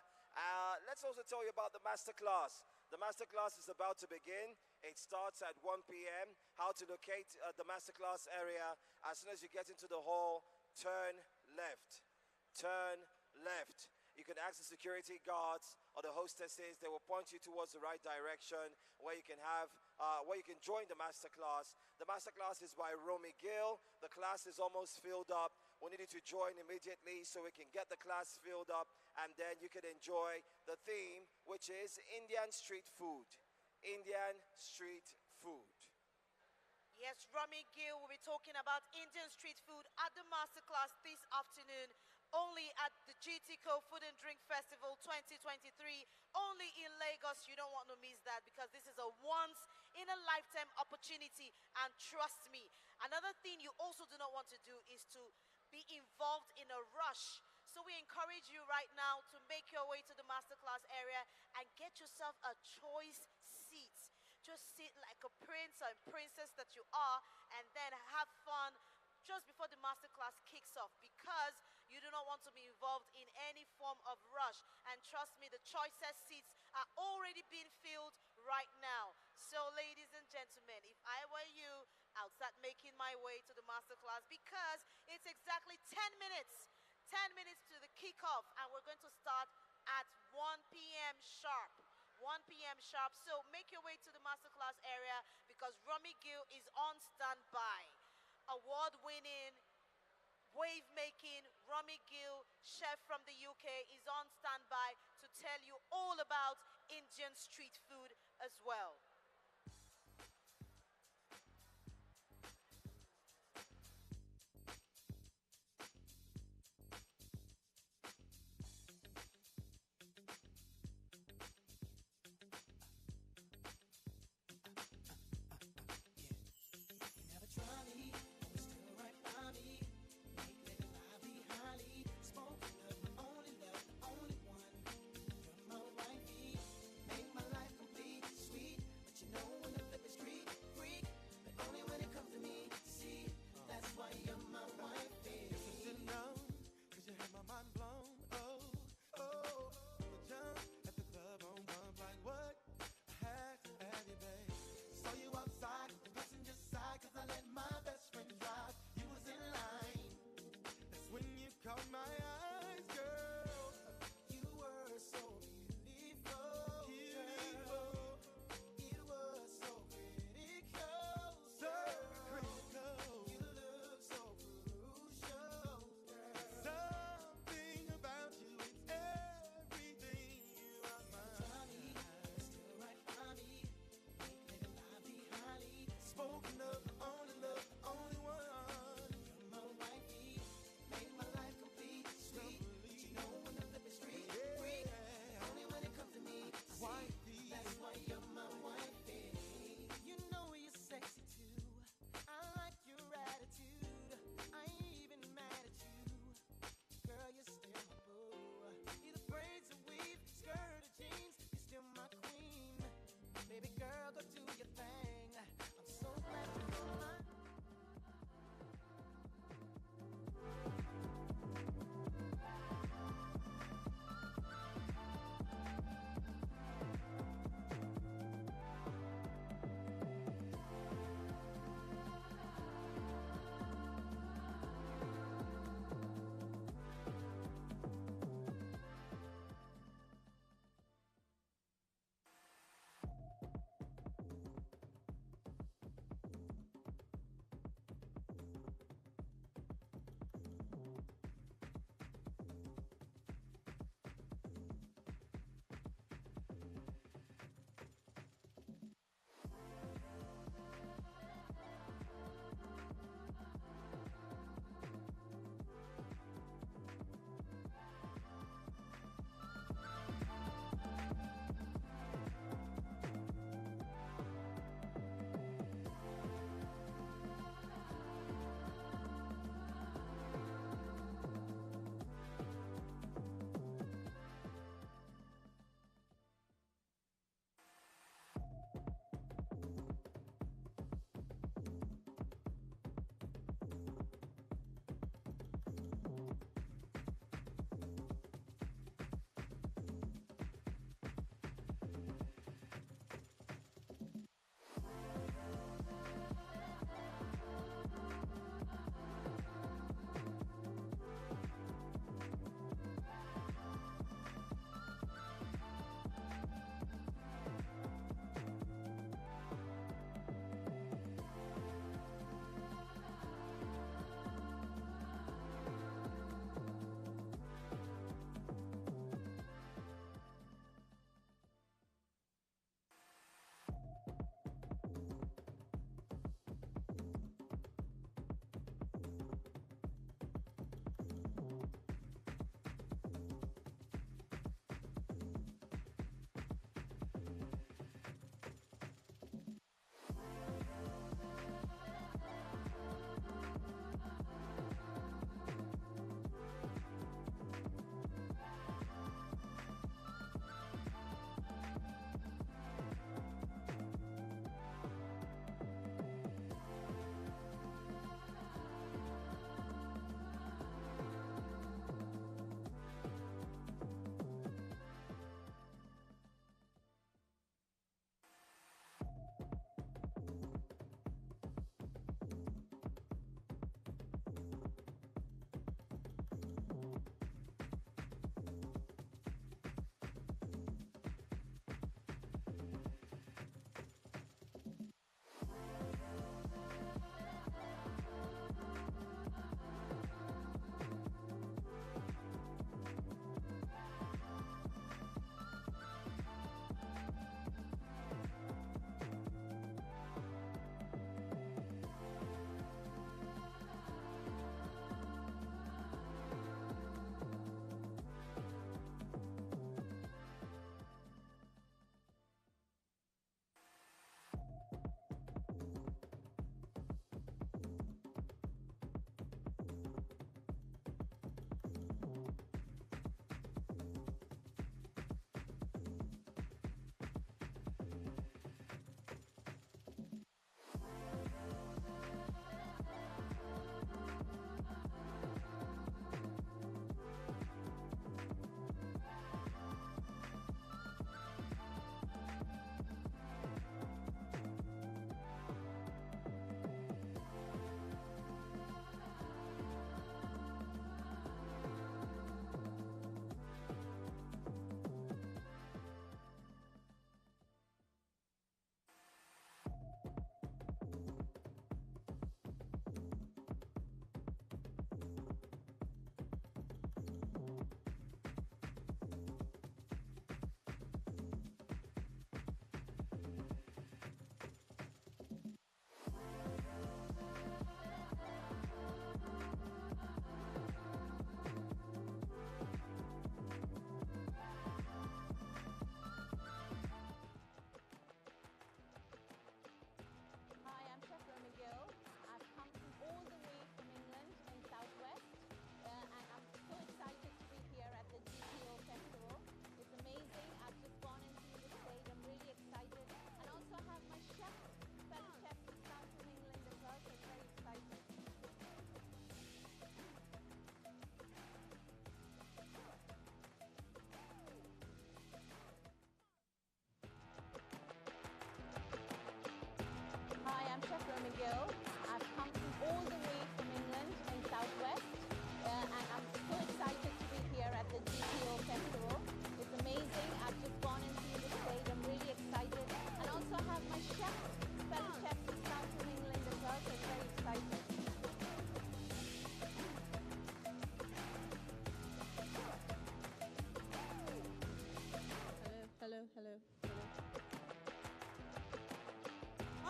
Let's also tell you about the masterclass. The masterclass is about to begin. It starts at 1 p.m. How to locate the masterclass area. As soon as you get into the hall, turn left. Turn left. You can ask the security guards or the hostesses. They will point you towards the right direction where you can join the masterclass. The masterclass is by Romy Gill. The class is almost filled up. We need you to join immediately so we can get the class filled up, and then you can enjoy the theme, which is Indian street food. Indian street food. Yes, Romy Gill will be talking about Indian street food at the masterclass this afternoon only at the GTCO Food and Drink Festival 2023, only in Lagos. You don't want to miss that because this is a once-in-a-lifetime opportunity. And trust me, another thing you also do not want to do is to be involved in a rush. So we encourage you right now to make your way to the masterclass area and get yourself a choice seat. Just sit like a prince or princess that you are, and then have fun just before the masterclass kicks off, because you do not want to be involved in any form of rush. And trust me, the choicest seats are already being filled right now. So ladies and gentlemen, if I were you, I'll start making my way to the masterclass, because it's exactly 10 minutes to the kickoff, and we're going to start at 1 p.m. sharp. 1 p.m. sharp. So make your way to the masterclass area, because Gill is on standby. Award-winning, wave-making Gill, chef from the UK, is on standby to tell you all about Indian street food as well.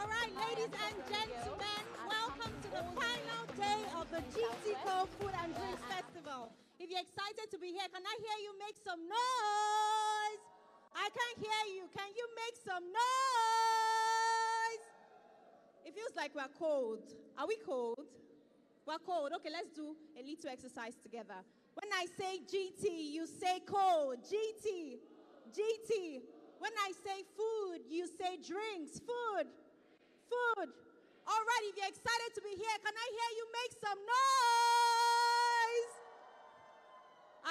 All right, ladies and gentlemen, welcome to the final day of the GTCO Food and Drinks Festival. If you're excited to be here, can I hear you make some noise? I can't hear you. Can you make some noise? It feels like we're cold. Are we cold? We're cold. Okay, let's do a little exercise together. When I say GT, you say cold. GT, GT. When I say food, you say drinks. Food. Food. All right, if you're excited to be here, can I hear you make some noise?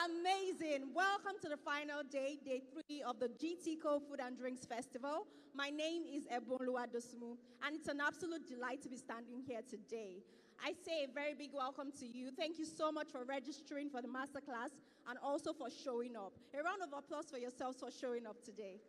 Amazing. Welcome to the final day, day 3 of the GTCO Food and Drinks Festival. My name is Ebonluwa Dosumu, and it's an absolute delight to be standing here today. I say a very big welcome to you. Thank you so much for registering for the masterclass and also for showing up. A round of applause for yourselves for showing up today.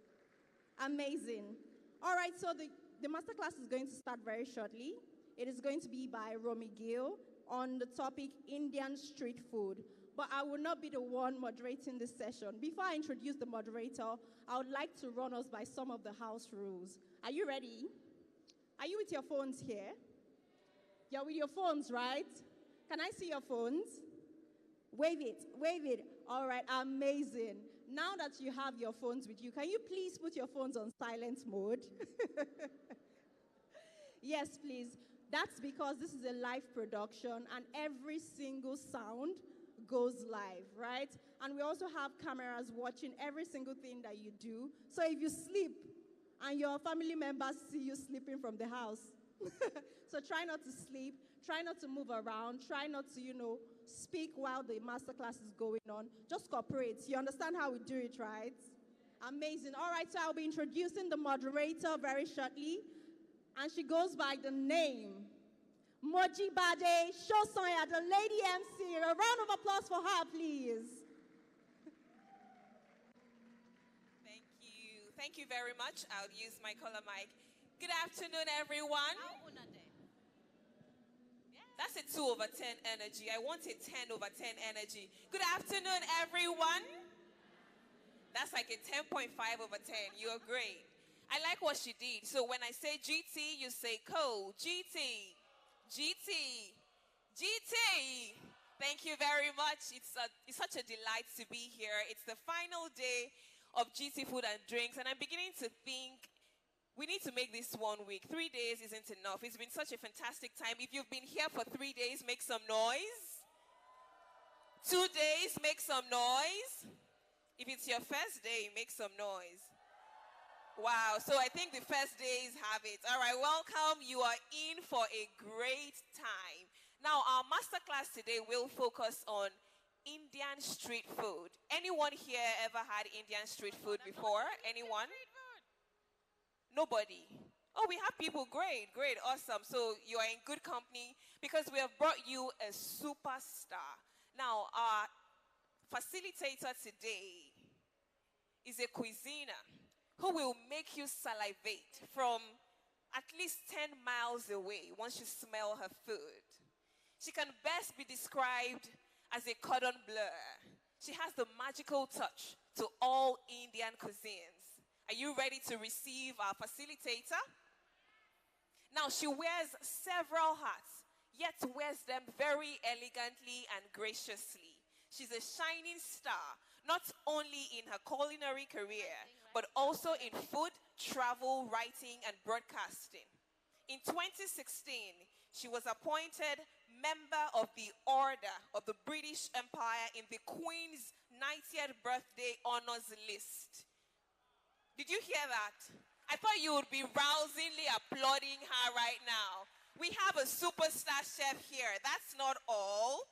Amazing. All right, so the masterclass is going to start very shortly. It is going to be by Gill on the topic Indian street food. But I will not be the one moderating this session. Before I introduce the moderator, I would like to run us by some of the house rules. Are you ready? Are you with your phones here? You're with your phones, right? Can I see your phones? Wave it, wave it. All right, amazing. Now that you have your phones with you, can you please put your phones on silent mode? Yes, please. That's because this is a live production and every single sound goes live, right? And we also have cameras watching every single thing that you do. So if you sleep and your family members see you sleeping from the house, so try not to sleep, try not to move around, try not to, speak while the masterclass is going on. Just cooperate. You understand how we do it, right? Amazing. All right, so I'll be introducing the moderator very shortly. And she goes by the name Moji Bade Shosonya, the lady MC. A round of applause for her, please. Thank you. Thank you very much. I'll use my color mic. Good afternoon, everyone. That's a 2/10 energy. I want a 10/10 energy. Good afternoon, everyone. That's like a 10.5/10. You're great. I like what she did. So when I say GT, you say co. GT. GT. GT. Thank you very much. It's such a delight to be here. It's the final day of GT Food and Drinks, and I'm beginning to think we need to make this 1 week. 3 days isn't enough. It's been such a fantastic time. If you've been here for 3 days, make some noise. 2 days, make some noise. If it's your first day, make some noise. Wow, so I think the first days have it. All right, welcome. You are in for a great time. Now, our masterclass today will focus on Indian street food. Anyone here ever had Indian street food before? Anyone? Nobody. Oh, we have people. Great, great, awesome. So you are in good company because we have brought you a superstar. Now, our facilitator today is a cuisiner who will make you salivate from at least 10 miles away once you smell her food. She can best be described as a cordon bleu. She has the magical touch to all Indian cuisines. Are you ready to receive our facilitator? Now, she wears several hats, yet wears them very elegantly and graciously. She's a shining star, not only in her culinary career, but also in food, travel, writing, and broadcasting. In 2016, she was appointed member of the Order of the British Empire in the Queen's 90th birthday honors list. Did you hear that? I thought you would be rousingly applauding her right now. We have a superstar chef here. That's not all.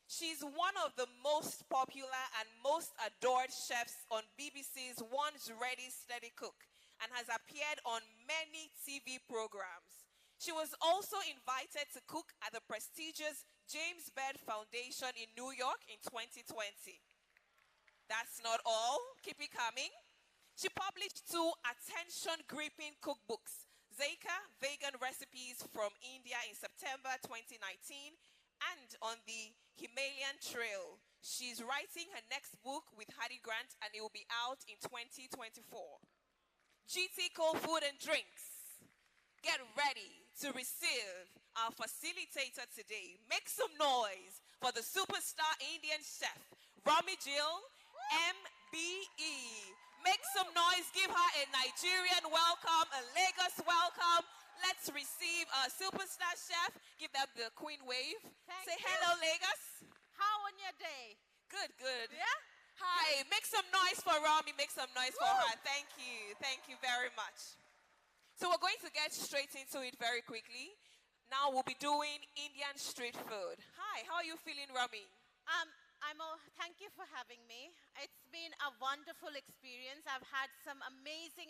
She's one of the most popular and most adored chefs on BBC's Once Ready Steady Cook and has appeared on many TV programs. She was also invited to cook at the prestigious James Beard Foundation in New York in 2020. That's not all. Keep it coming. She published 2 attention-gripping cookbooks, Zeka, Vegan Recipes from India in September 2019, and On the Himalayan Trail. She's writing her next book with Hattie Grant, and it will be out in 2024. GTCO Food and Drinks. get ready to receive our facilitator today. Make some noise for the superstar Indian chef, Gill, MBE. Make some noise. Give her a Nigerian welcome, a Lagos welcome. Let's receive our superstar chef. Give them the queen wave. Say hello, Lagos. How on your day? Good, good. Yeah? Hi. Make some noise for Rami. Make some noise for her. Thank you. Thank you very much. So we're going to get straight into it very quickly. Now we'll be doing Indian street food. Hi, how are you feeling, Rami? Thank you for having me. It's been a wonderful experience. I've had some amazing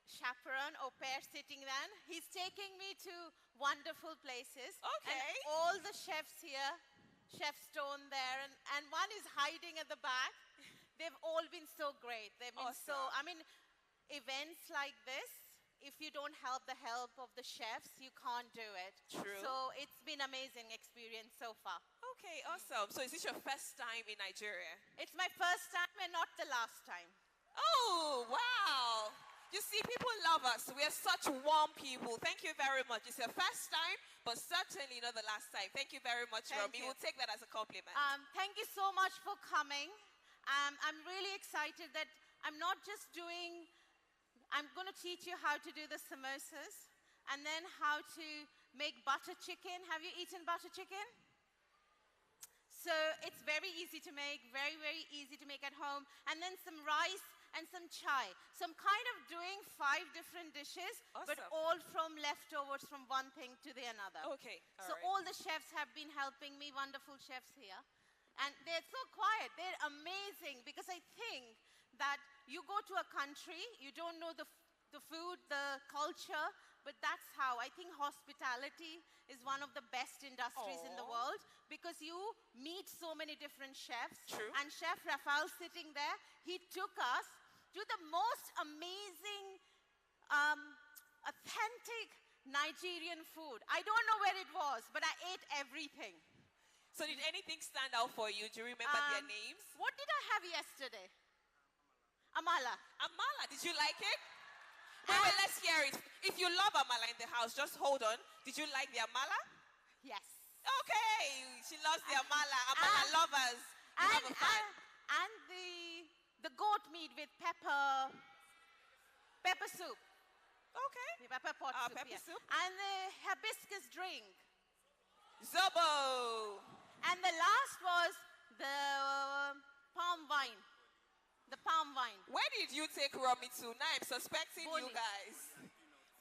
chaperone au pair sitting there. He's taking me to wonderful places. Okay. And all the chefs here, Chef Stone there, and one is hiding at the back. They've all been so great. They've been events like this, if you don't have the help of the chefs, you can't do it. True. So it's been amazing experience so far. Okay, awesome. So is this your first time in Nigeria? It's my first time and not the last time. Oh, wow. You see, people love us. We are such warm people. Thank you very much. It's your first time, but certainly not the last time. Thank you very much, Rami. We'll take that as a compliment. Thank you so much for coming. I'm really excited that I'm not just doing... I'm going to teach you how to do the samosas and then how to make butter chicken. Have you eaten butter chicken? So it's very easy to make, very easy to make at home. And then some rice and some chai. So I'm kind of doing 5 different dishes, but all from leftovers from one thing to the another. Okay, all the chefs have been helping me, wonderful chefs here. And they're so quiet. They're amazing because I think that you go to a country, you don't know the food, the culture, but that's how. I think hospitality is one of the best industries in the world because you meet so many different chefs. True. And Chef Rafael sitting there, he took us to the most amazing, authentic Nigerian food. I don't know where it was, but I ate everything. So did anything stand out for you? Do you remember their names? What did I have yesterday? Amala. Amala, did you like it? Wait, let's hear it. If you love amala in the house, just hold on. Did you like the amala? Yes. Okay, she loves the amala. Amala lovers. And the goat meat with pepper soup. Okay. The pepper pot soup. Pepper soup. And the hibiscus drink. Zobo. And the last was the palm wine. The palm wine. Where did you take Romy to? Now I'm suspecting Boni. you guys.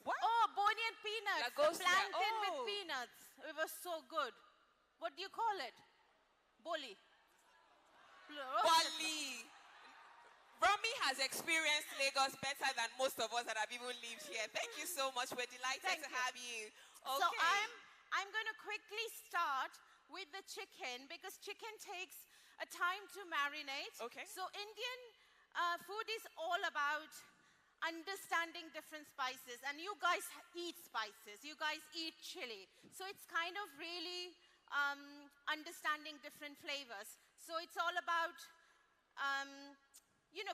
What? Oh, boni and peanuts. Lagos, Plantain with peanuts. It was so good. What do you call it? Boli. Bali. Romy has experienced Lagos better than most of us that have even lived here. Thank you so much. We're delighted to have you. Okay. So I'm going to quickly start with the chicken because chicken takes a time to marinate. Okay. So Indian food is all about understanding different spices, and you guys eat spices. You guys eat chili. So it's kind of really understanding different flavors. So it's all about,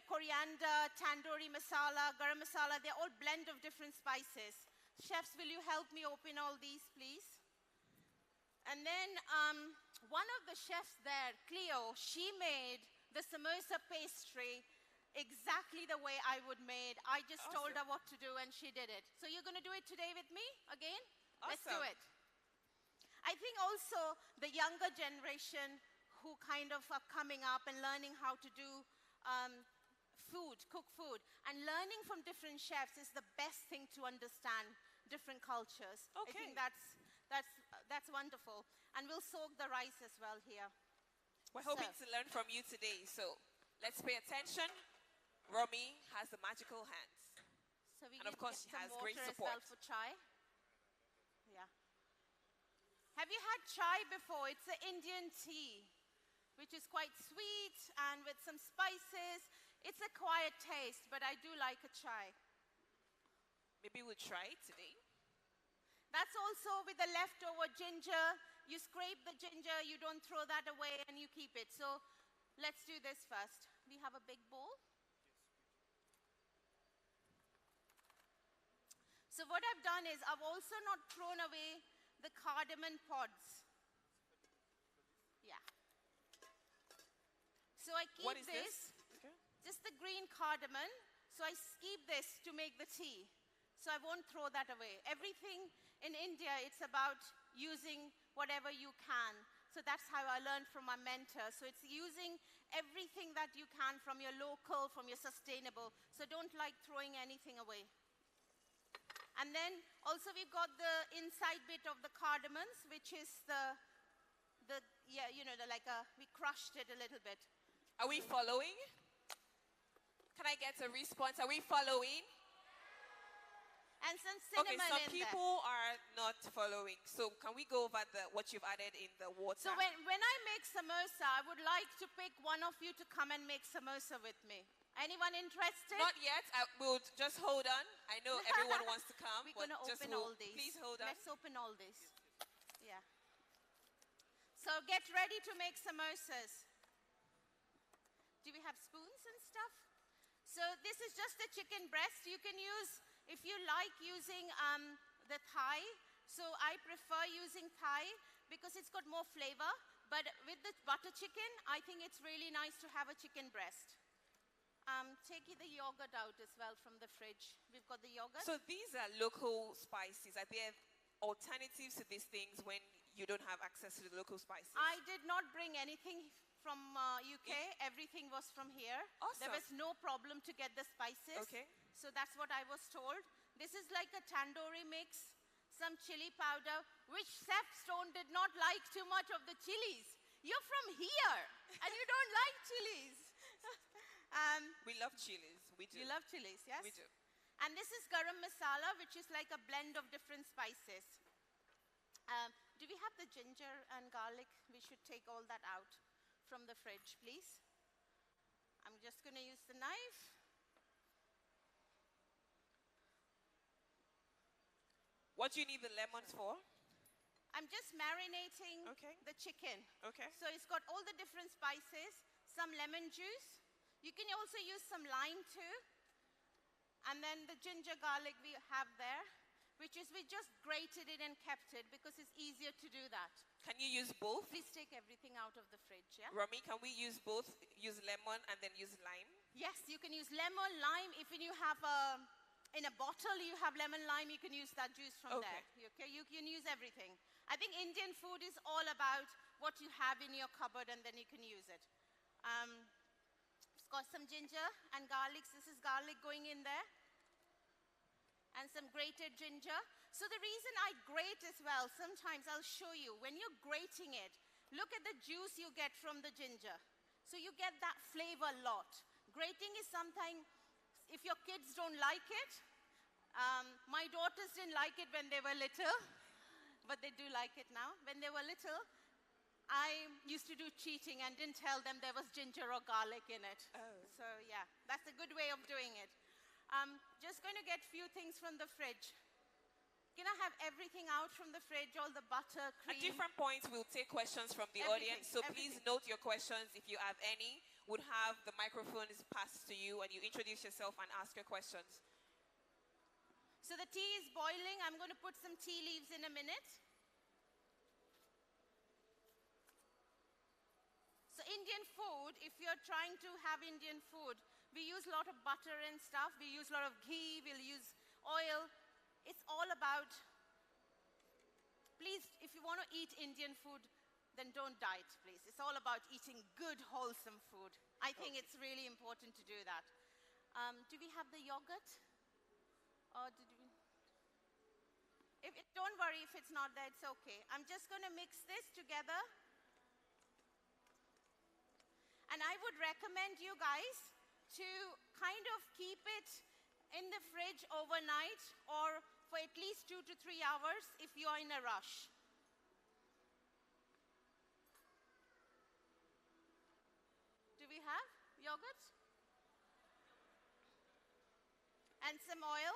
coriander, tandoori masala, garam masala. They're all blend of different spices. Chefs, will you help me open all these, please? And then one of the chefs there, Cleo, she made the samosa pastry exactly the way I would made. I just told her what to do and she did it. So you're going to do it today with me again? Let's do it. I think also the younger generation who kind of are coming up and learning how to do cook food, and learning from different chefs is the best thing to understand different cultures. Okay. I think that's wonderful. And we'll soak the rice as well here. We're hoping to learn from you today, so let's pay attention. Romy has the magical hands. So we and of course, she has great water support. as well for chai. Yeah. Have you had chai before? It's an Indian tea, which is quite sweet and with some spices. It's a quiet taste, but I do like a chai. Maybe we'll try it today. That's also with the leftover ginger. You scrape the ginger, you don't throw that away, and you keep it. So let's do this first. We have a big bowl. So what I've done is I've also not thrown away the cardamom pods. Yeah. So I keep What is this? Okay. just the green cardamom. So I keep this to make the tea. So I won't throw that away. Everything in India, it's about using whatever you can. So that's how I learned from my mentor. So it's using everything that you can from your local, from your sustainable. So don't like throwing anything away. And then also we've got the inside bit of the cardamoms, which is we crushed it a little bit. Are we following? Can I get a response? Are we following? And some cinnamon okay, some in people are not following. So can we go over what you've added in the water? So when I make samosa, I would like to pick one of you to come and make samosa with me. Anyone interested? Not yet. We'll just hold on. I know everyone wants to come. We're going to open all these. Please hold on. Let's open all these. Yeah. So get ready to make samosas. Do we have spoons and stuff? So this is just the chicken breast. You can use, if you like using the thigh. So I prefer using thigh because it's got more flavor. But with the butter chicken, I think it's really nice to have a chicken breast. Take the yogurt out as well from the fridge. We've got the yogurt. So these are local spices. Are there alternatives to these things when you don't have access to the local spices? I did not bring anything from UK. Everything was from here. Awesome. There was no problem to get the spices. Okay. So that's what I was told. This is like a tandoori mix, some chili powder, which Chef Stone did not like too much of the chilies. You're from here, and you don't like chilies. We love chilies. We do. You love chilies, yes? We do. And this is garam masala, which is like a blend of different spices. Do we have the ginger and garlic? We should take all that out from the fridge, please. I'm just going to use the knife. What do you need the lemons for? I'm just marinating the chicken. Okay. So it's got all the different spices, some lemon juice. You can also use some lime too. And then the ginger garlic we have there, which is we just grated it and kept it because it's easier to do that. Can you use both? Please take everything out of the fridge, yeah? Rami, can we use both? Use lemon and then use lime? Yes, you can use lemon, lime. If you have in a bottle, you have lemon, lime, you can use that juice from there. Okay, you can use everything. I think Indian food is all about what you have in your cupboard and then you can use it. It's got some ginger and garlic. This is garlic going in there. And some grated ginger. So the reason I grate as well, sometimes I'll show you, when you're grating it, look at the juice you get from the ginger. So you get that flavor a lot. Grating is something, if your kids don't like it, my daughters didn't like it when they were little, but they do like it now. When they were little, I used to do cheating and didn't tell them there was ginger or garlic in it. So yeah, that's a good way of doing it. Just going to get a few things from the fridge. Can I have everything out from the fridge, all the butter, cream? At different points, we'll take questions from the audience. So please note your questions if you have any. We'll have the microphones passed to you and you introduce yourself and ask your questions. So the tea is boiling. I'm going to put some tea leaves in a minute. So Indian food, if you're trying to have Indian food, we use a lot of butter and stuff. We use a lot of ghee. We'll use oil. It's all about, please, if you want to eat Indian food, then don't diet, please. It's all about eating good, wholesome food. I think it's really important to do that. Do we have the yogurt? Or did we? Don't worry if it's not there, it's okay. I'm just going to mix this together. And I would recommend you guys to kind of keep it in the fridge overnight or for at least 2 to 3 hours if you are in a rush. Do we have yogurt? And some oil?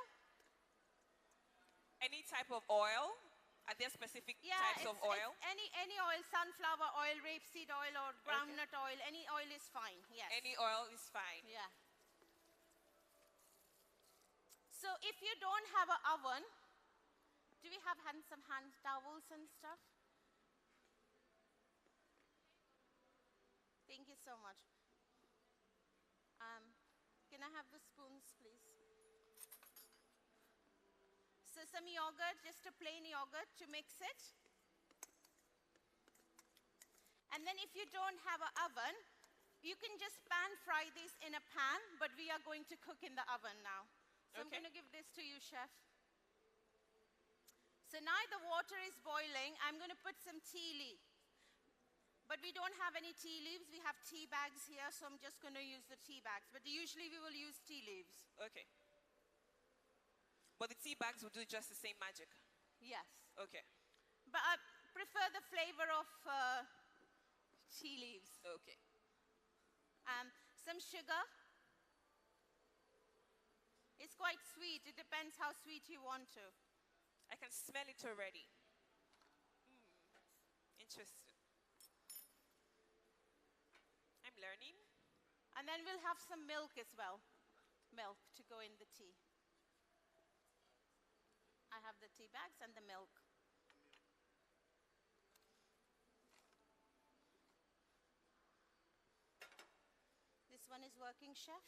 Any type of oil? Are there specific types of oil? Any oil, sunflower oil, rapeseed oil, or groundnut oil. Any oil is fine, yes. Any oil is fine. Yeah. So if you don't have an oven, do we have some hand towels and stuff? Thank you so much. Can I have the spoons, please? So some yogurt, just a plain yogurt to mix it. And then if you don't have an oven, you can just pan fry this in a pan, but we are going to cook in the oven now. So I'm going to give this to you, chef. So now the water is boiling. I'm going to put some tea leaves. But we don't have any tea leaves. We have tea bags here, so I'm just going to use the tea bags. But usually we will use tea leaves. Okay. But the tea bags will do just the same magic? Yes. Okay. But I prefer the flavor of tea leaves. Okay. Some sugar. It's quite sweet. It depends how sweet you want to. I can smell it already. Interesting. I'm learning. And then we'll have some milk as well. Milk to go in the tea. I have the tea bags and the milk. This one is working, chef?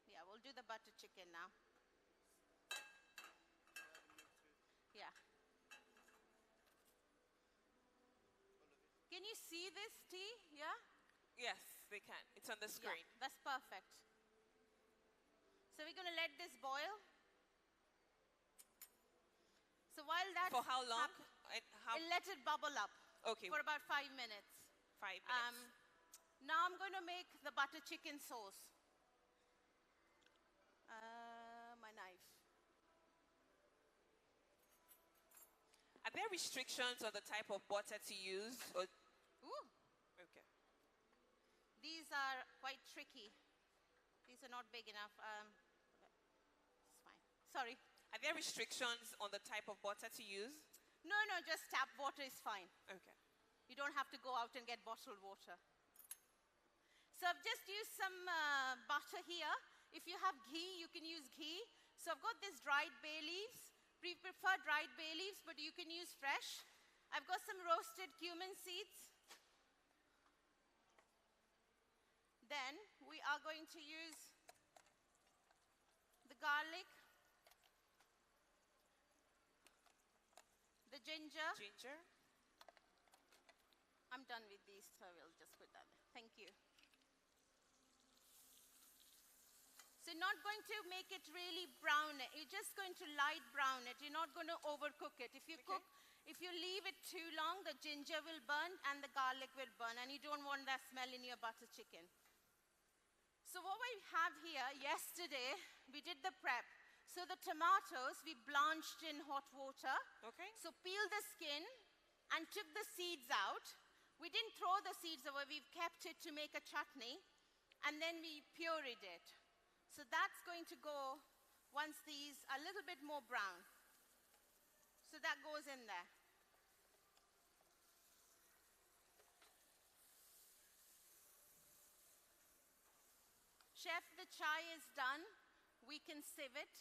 Yeah, we'll do the butter chicken now. Yeah. Can you see this tea? Yeah? Yes, they can. It's on the screen. Yeah, that's perfect. So we're going to let this boil. So while that's for how long? Let it bubble up. Okay. For about 5 minutes. 5 minutes. Now I'm going to make the butter chicken sauce. My knife. Are there restrictions on the type of butter to use? Or... Ooh. Okay. These are quite tricky. These are not big enough. It's fine. Sorry. Are there restrictions on the type of butter to use? No, just tap water is fine. Okay. You don't have to go out and get bottled water. So I've just used some butter here. If you have ghee, you can use ghee. So I've got this dried bay leaves. We prefer dried bay leaves, but you can use fresh. I've got some roasted cumin seeds. Then we are going to use the garlic, the ginger. Ginger. I'm done with these, so we'll just put that there. Thank you. So you're not going to make it really brown. You're just going to light brown it. You're not going to overcook it. If you leave it too long, the ginger will burn and the garlic will burn, and you don't want that smell in your butter chicken. So what we have here, yesterday, we did the prep. So the tomatoes, we blanched in hot water. Okay. So peeled the skin and took the seeds out. We didn't throw the seeds away. We've kept it to make a chutney. And then we pureed it. So that's going to go once these are a little bit more brown. So that goes in there. Chef, the chai is done. We can sieve it.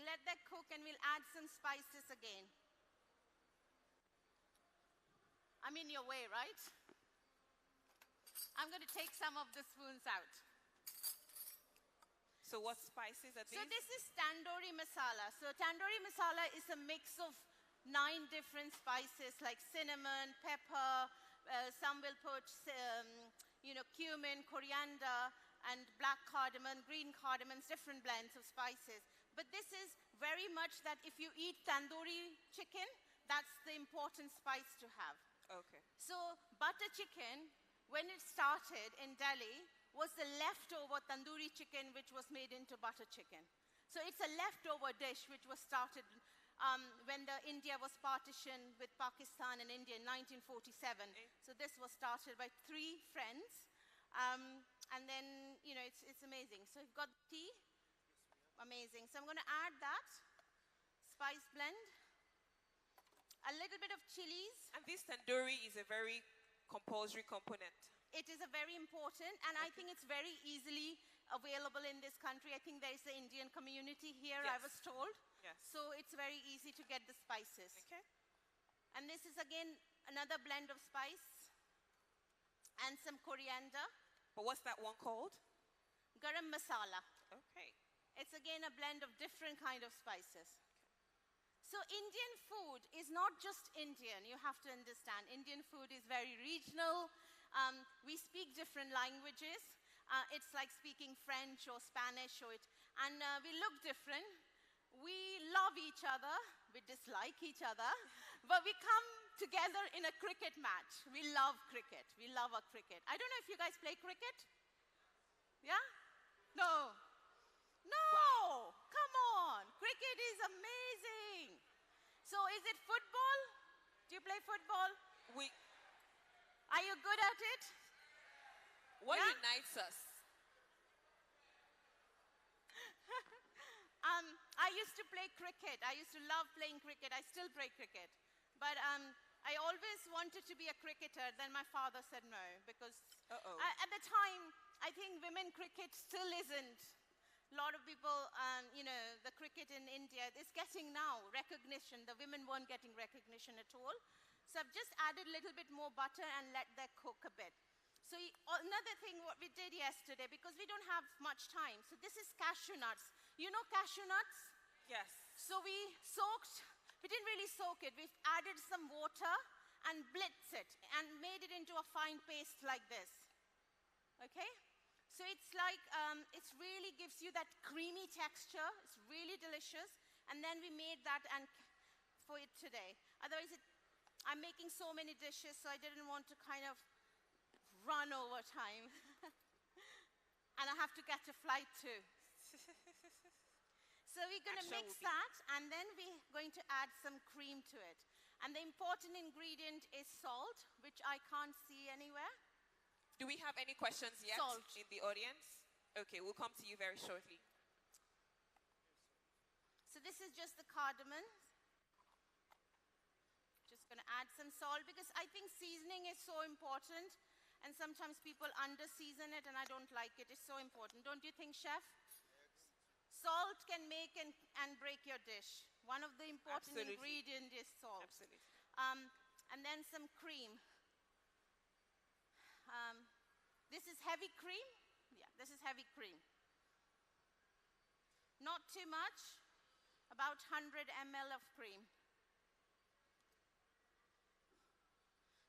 Let that cook and we'll add some spices again. I'm in your way, right? I'm going to take some of the spoons out. So what spices are these? So this is tandoori masala. So tandoori masala is a mix of 9 different spices like cinnamon, pepper, some will put cumin, coriander, and black cardamom, green cardamoms, different blends of spices. But this is very much that if you eat tandoori chicken, that's the important spice to have. Okay. So butter chicken, when it started in Delhi, was the leftover tandoori chicken which was made into butter chicken. So it's a leftover dish which was started when India was partitioned with Pakistan and India in 1947. So this was started by 3 friends. And then, it's amazing. So you've got tea. Amazing. So I'm going to add that spice blend. A little bit of chilies. And this tandoori is a very compulsory component. it is a very important, and I think it's very easily available in this country. I think there is an Indian community here, I was told. Yes. So it's very easy to get the spices. Okay. And this is again another blend of spice and some coriander. But what's that one called? Garam masala. Okay. It's again a blend of different kind of spices. So Indian food is not just Indian, you have to understand. Indian food is very regional. We speak different languages. It's like speaking French or Spanish, and we look different. We love each other, we dislike each other, but we come together in a cricket match. We love cricket, we love our cricket. I don't know if you guys play cricket? Yeah? No. No, come on. Cricket is amazing. So is it football? Do you play football? Are you good at it? What unites us? I used to play cricket. I used to love playing cricket. I still play cricket. But I always wanted to be a cricketer. Then my father said no, because at the time, I think women cricket still isn't. A lot of people, the cricket in India is getting now recognition. The women weren't getting recognition at all. So I've just added a little bit more butter and let that cook a bit. So another thing what we did yesterday, because we don't have much time. So this is cashew nuts. You know cashew nuts? Yes. So we didn't really soak it. We added some water and blitzed it and made it into a fine paste like this. Okay? So it's like, it really gives you that creamy texture. It's really delicious. And then we made that for it today. Otherwise, I'm making so many dishes, so I didn't want to kind of run over time. And I have to catch a flight too. So we're going to mix that, and then we're going to add some cream to it. And the important ingredient is salt, which I can't see anywhere. Do we have any questions yet in the audience? Okay, we'll come to you very shortly. So this is just the cardamom. Just going to add some salt, because I think seasoning is so important. And sometimes people under-season it, and I don't like it. It's so important. Don't you think, Chef? Salt can make and break your dish. One of the important ingredients is salt. Absolutely. And then some cream. This is heavy cream. Yeah, this is heavy cream. Not too much. About 100 ml of cream.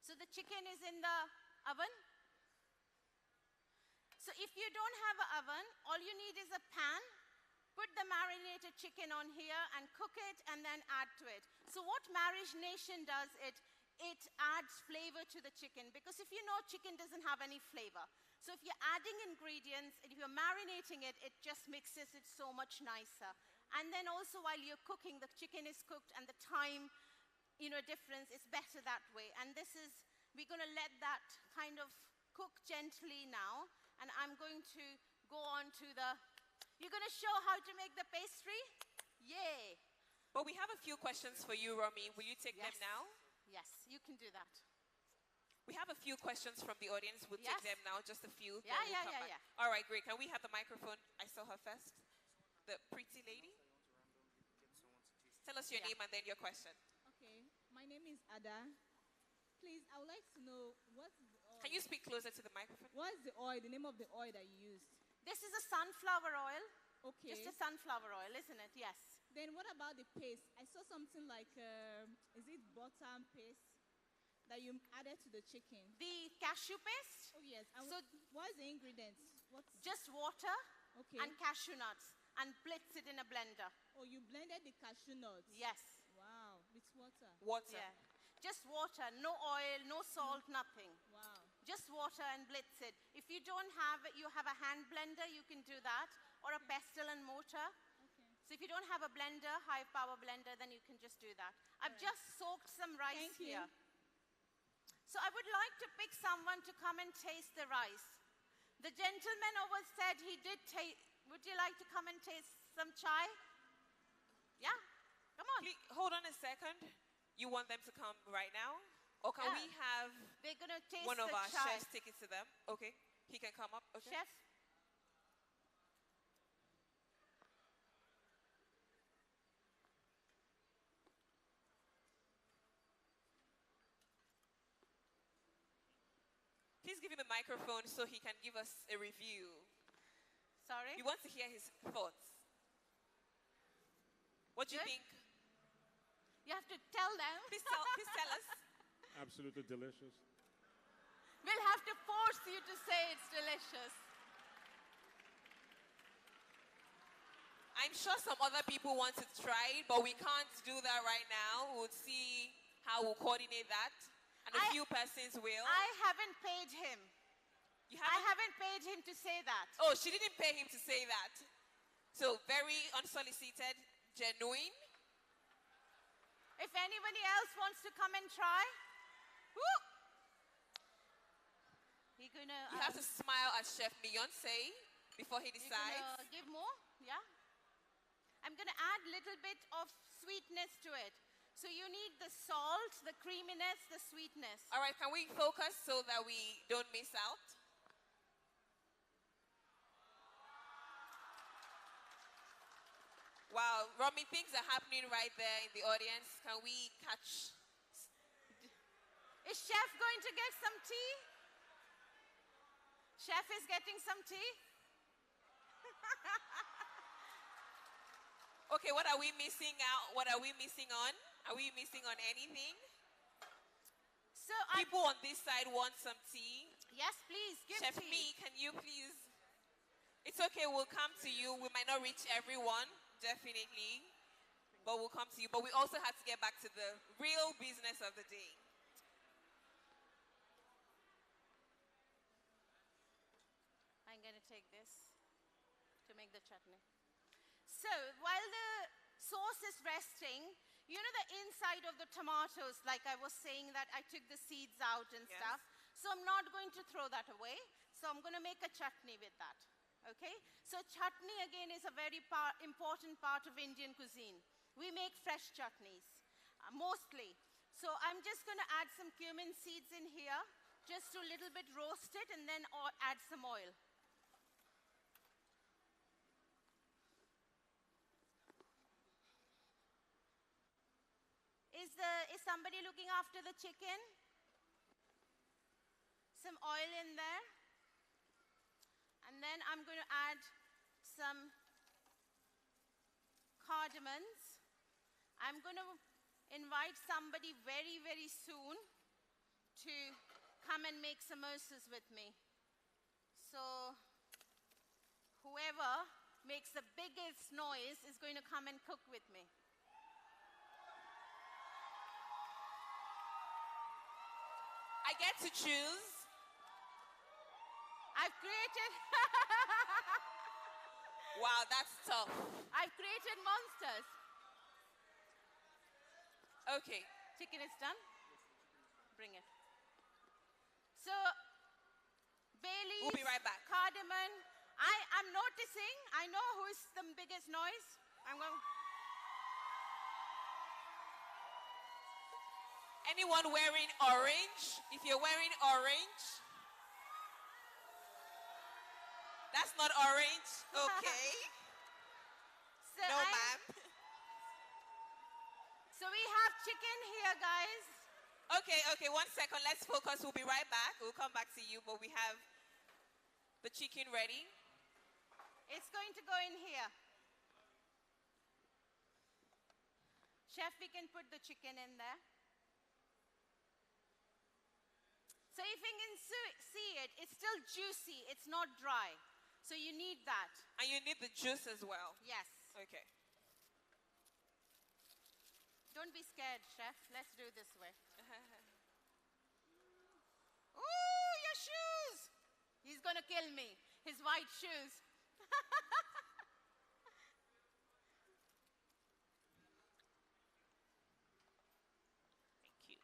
So the chicken is in the oven. So if you don't have an oven, all you need is a pan. Put the marinated chicken on here and cook it and then add to it. So what marination does, it adds flavor to the chicken, because if you know, chicken doesn't have any flavor. So if you're adding ingredients, if you're marinating it, it just mixes it so much nicer. And then also while you're cooking, the chicken is cooked and the time, difference is better that way. And we're going to let that kind of cook gently now. And I'm going to go on to you're going to show how to make the pastry? Yay. But we have a few questions for you, Romy. Will you take them now? Yes, you can do that. We have a few questions from the audience. We'll take them now, just a few. Yeah. All right, great. Can we have the microphone? I saw her first. The pretty lady. Tell us your name and then your question. Okay, my name is Ada. Please, I would like to know what's the oil. Can you speak closer to the microphone? What's the oil, the name of the oil that you used? This is a sunflower oil. Okay. Just a sunflower oil, isn't it? Yes. Then what about the paste? I saw something like, is it butter and paste that you added to the chicken? The cashew paste? Oh, yes. So what's the ingredients? Just water and cashew nuts, and blitz it in a blender. Oh, you blended the cashew nuts? Yes. Wow, with water? Water. Yeah. Just water, no oil, no salt, nothing. Wow. Just water and blitz it. If you don't have it, you have a hand blender, you can do that, or a pestle and mortar. Okay. So if you don't have a blender, high power blender, then you can just do that. I've just soaked some rice here. So I would like to pick someone to come and taste the rice. The gentleman over said he did taste. Would you like to come and taste some chai? Yeah? Come on. Please, hold on a second. You want them to come right now? Or can we have they're gonna taste one of the our chai. chefs take it to them? Okay. He can come up. Okay. Chef. Please give him a microphone so he can give us a review. Sorry? We want to hear his thoughts. What do you think? You have to tell them. Please tell us. Absolutely delicious. We'll have to force you to say it's delicious. I'm sure some other people want to try it, but we can't do that right now. We'll see how we'll coordinate that. And a few persons will. I haven't paid him. You haven't? I haven't paid him to say that. Oh, she didn't pay him to say that. So very unsolicited, genuine. If anybody else wants to come and try, woo! You're gonna. You have to smile at Chef Beyonce before he You're decides. gonna give more, yeah? I'm gonna add a little bit of sweetness to it. So you need the salt, the creaminess, the sweetness. All right, can we focus so that we don't miss out? Wow, Romy, things are happening right there in the audience. Can we catch? Is Chef going to get some tea? Chef is getting some tea? Okay, what are we missing out? What are we missing on? Are we missing on anything? So people on this side want some tea. Yes, please, give Chef tea. Me, can you please? It's okay, we'll come to you. We might not reach everyone, definitely, but we'll come to you. But we also have to get back to the real business of the day. I'm going to take this to make the chutney. So while the sauce is resting, you know the inside of the tomatoes, like I was saying that I took the seeds out and Yes. stuff. So I'm not going to throw that away. So I'm going to make a chutney with that. Okay? So chutney again is a very important part of Indian cuisine. We make fresh chutneys, mostly. So I'm just going to add some cumin seeds in here, just to a little bit roast it and then add some oil. Is somebody looking after the chicken? Some oil in there. And then I'm going to add some cardamoms. I'm going to invite somebody very, very soon to come and make samosas with me. So whoever makes the biggest noise is going to come and cook with me. I get to choose. I've created... Wow, that's tough. I've created monsters. Okay. Chicken is done. Bring it. So, bay leaves, We'll be right back. cardamom. I'm noticing, I know who is the biggest noise. I'm going... Anyone wearing orange? If you're wearing orange, that's not orange. Okay. So no, ma'am. So we have chicken here, guys. Okay, 1 second. Let's focus. We'll be right back. We'll come back to you, but we have the chicken ready. It's going to go in here. Chef, we can put the chicken in there. So if you can see it, it's still juicy. It's not dry. So you need that. And you need the juice as well. Yes. Okay. Don't be scared, Chef. Let's do it this way. Ooh, your shoes! He's going to kill me. His white shoes. Thank you.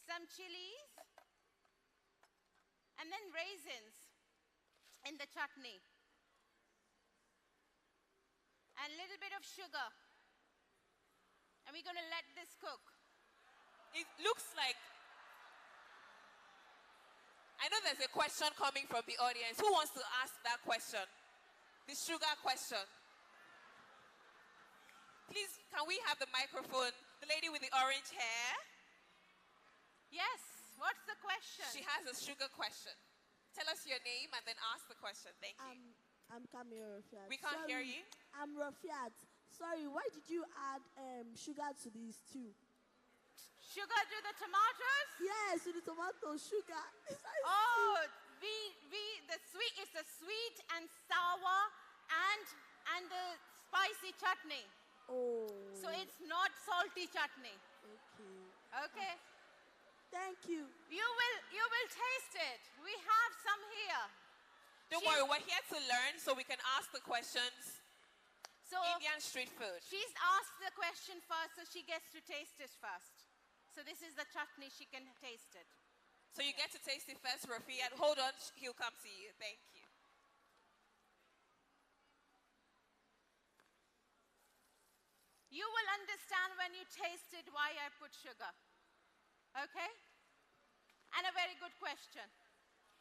Some chilies. And then raisins in the chutney. And a little bit of sugar. And we're going to let this cook. It looks like I know there's a question coming from the audience. Who wants to ask that question? The sugar question. Please, can we have the microphone? The lady with the orange hair. Yes, what's the question? She has a sugar question. Tell us your name and then ask the question. Thank you. I'm Camille Rafiat. We can't hear you. I'm Rafiat. Sorry, why did you add sugar to the stew? Sugar to the tomatoes? Yes, to the tomato sugar. Oh, the sweet is the sweet and sour and the spicy chutney. Oh. So it's not salty chutney. Okay. Okay. Thank you. You will taste it. We have some here. Don't worry, we're here to learn so we can ask the questions. So Indian street food. She's asked the question first, so she gets to taste it first. So this is the chutney, she can taste it. So you get to taste it first, Rafi, and hold on, he'll come to you. Thank you. You will understand when you taste it why I put sugar. Okay? And a very good question.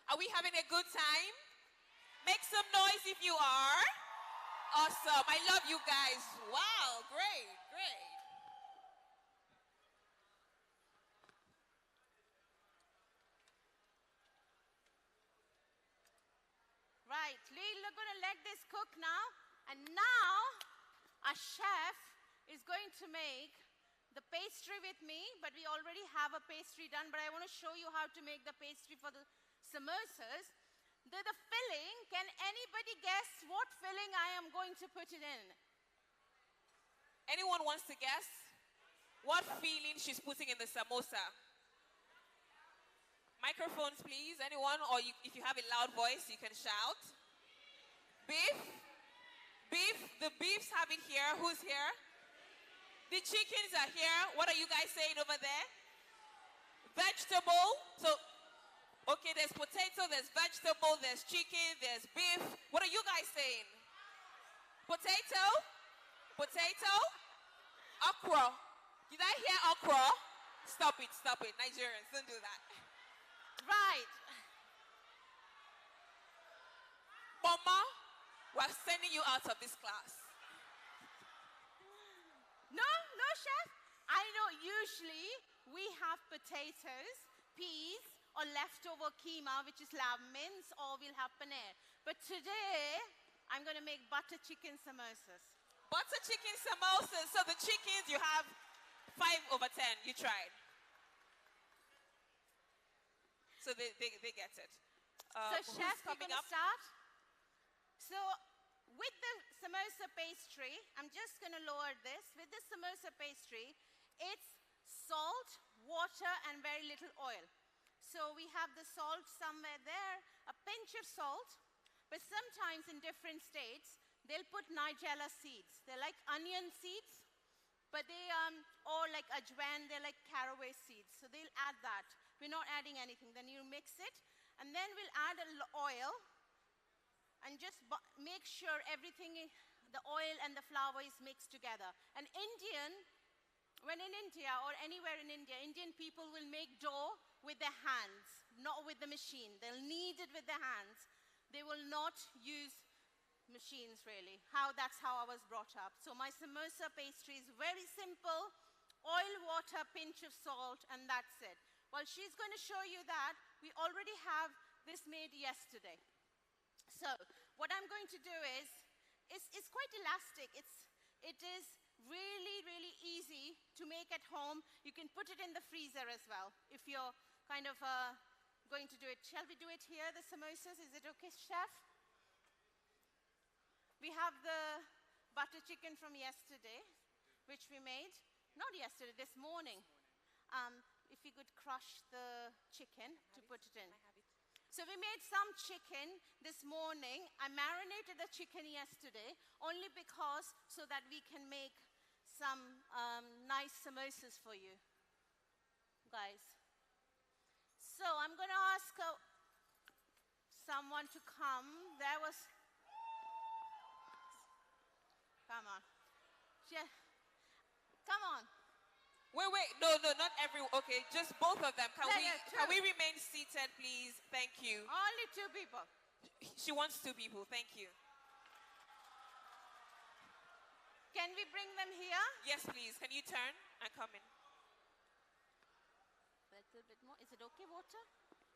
Are we having a good time? Make some noise if you are. Awesome. I love you guys. Wow, great, great. Right, we're going to let this cook now. And now, our chef is going to make the pastry with me, but we already have a pastry done, but I want to show you how to make the pastry for the samosas. The filling, can anybody guess what filling I am going to put it in? Anyone wants to guess what filling she's putting in the samosa? Microphones, please. Anyone? Or if you have a loud voice, you can shout. Beef? Beef? The beefs have it here. Who's here? The chickens are here. What are you guys saying over there? Vegetable. So, okay, there's potato, there's vegetable, there's chicken, there's beef. What are you guys saying? Potato? Potato? Okra. Did I hear okra? Stop it, stop it. Nigerians, don't do that. Right. Mama, we're sending you out of this class. No, chef. I know usually we have potatoes, peas, or leftover keema, which is lamb mince, or we'll have paneer. But today, I'm going to make butter chicken samosas. Butter chicken samosas. So the chickens, you have 5/10. You tried. So they get it. So chef, we're going to start. So with the samosa pastry, I'm just going to lower this. With the samosa pastry, it's salt, water, and very little oil. So we have the salt somewhere there, a pinch of salt, but sometimes in different states, they'll put nigella seeds. They're like onion seeds, but they, or like ajwain, they're like caraway seeds. So they'll add that. We're not adding anything. Then you mix it, and then we'll add oil, and just make sure everything, the oil and the flour is mixed together. An Indian, when in India or anywhere in India, Indian people will make dough with their hands, not with the machine. They'll knead it with their hands. They will not use machines, really. That's how I was brought up. So my samosa pastry is very simple. Oil, water, pinch of salt, and that's it. Well, she's going to show you that. We already have this made yesterday. So what I'm going to do is, it's quite elastic. It is really, really easy to make at home. You can put it in the freezer as well if you're kind of going to do it. Shall we do it here, the samosas? Is it okay, chef? We have the butter chicken from yesterday, which we made. Not yesterday, this morning. If you could crush the chicken to put it in. So we made some chicken this morning. I marinated the chicken yesterday only because so that we can make some nice samosas for you guys. So I'm going to ask someone to come. Come on. Yeah. Come on. Wait, No, not every. Okay, just both of them. Can No, we no, can we two. remain seated, please? Thank you. Only 2 people. She wants 2 people. Thank you. Can we bring them here? Yes, please. Can you turn and come in? A little bit more. Is it okay, water?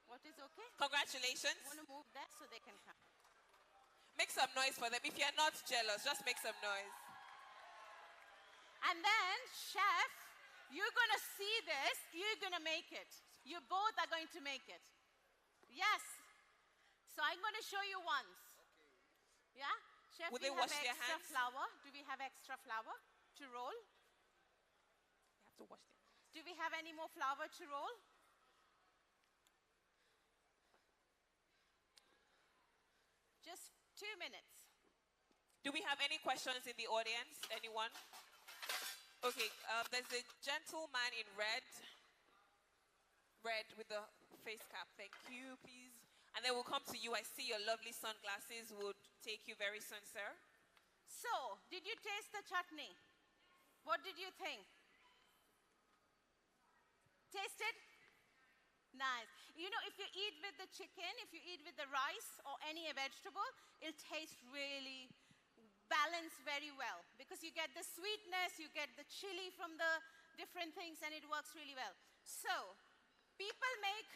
What is okay? Congratulations. Want to move that so they can come. Make some noise for them. If you're not jealous, just make some noise. And then, chef, you're going to see this. You're going to make it. You both are going to make it. Yes. So I'm going to show you once. Yeah? Chef, Will we they have wash their extra hands? flour. Do we have extra flour to roll? They have to wash their hands. Do we have any more flour to roll? Just 2 minutes. Do we have any questions in the audience? Anyone? Okay, there's a gentleman in red. Red with the face cap. Thank you, please. And then we'll come to you. I see your lovely sunglasses would take you very soon, sir. So, did you taste the chutney? What did you think? Tasted? Nice. You know, if you eat with the chicken, if you eat with the rice or any vegetable, it'll taste really balanced very well because you get the sweetness, you get the chili from the different things, and it works really well. So, people make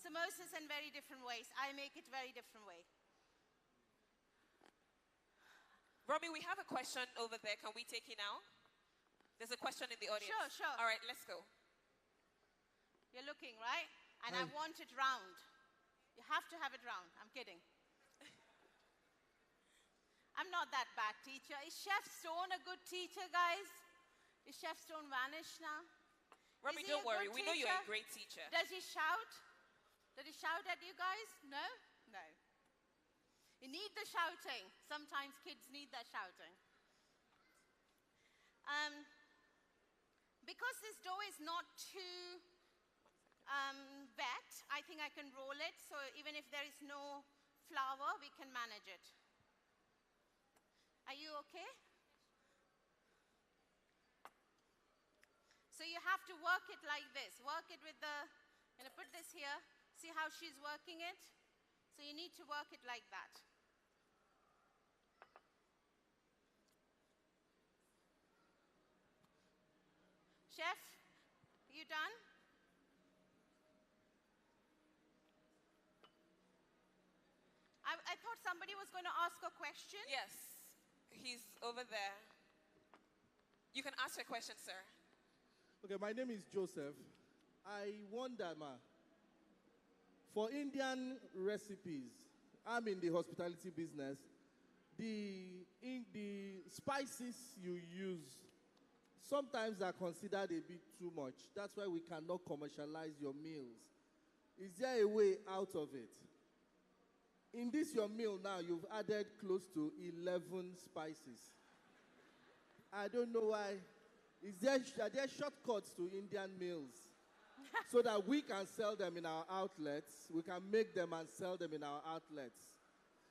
samosas in very different ways. I make it very different way. Romy, we have a question over there. Can we take it now? There's a question in the audience. Sure. All right, let's go. You're looking, right? And Hi. I want it round. You have to have it round. I'm kidding. I'm not that bad teacher. Is Chef Stone a good teacher, guys? Is Chef Stone vanished now? Romy, Is he don't a worry. good We know you're a teacher? great teacher. Does he shout? Does he shout at you guys? No? No. You need the shouting. Sometimes kids need that shouting. Because this dough is not too wet, I think I can roll it. So even if there is no flour, we can manage it. Are you okay? So you have to work it like this. Work it with the, I'm going to put this here. See how she's working it? So you need to work it like that. Chef, you done? I thought somebody was going to ask a question. Yes, he's over there. You can ask your question, sir. Okay, my name is Joseph. I wonder, for Indian recipes, I'm in the hospitality business. The spices you use sometimes are considered a bit too much. That's why we cannot commercialize your meals. Is there a way out of it? In this your meal now, you've added close to 11 spices. I don't know why. Are there shortcuts to Indian meals so that we can sell them in our outlets? We can make them and sell them in our outlets.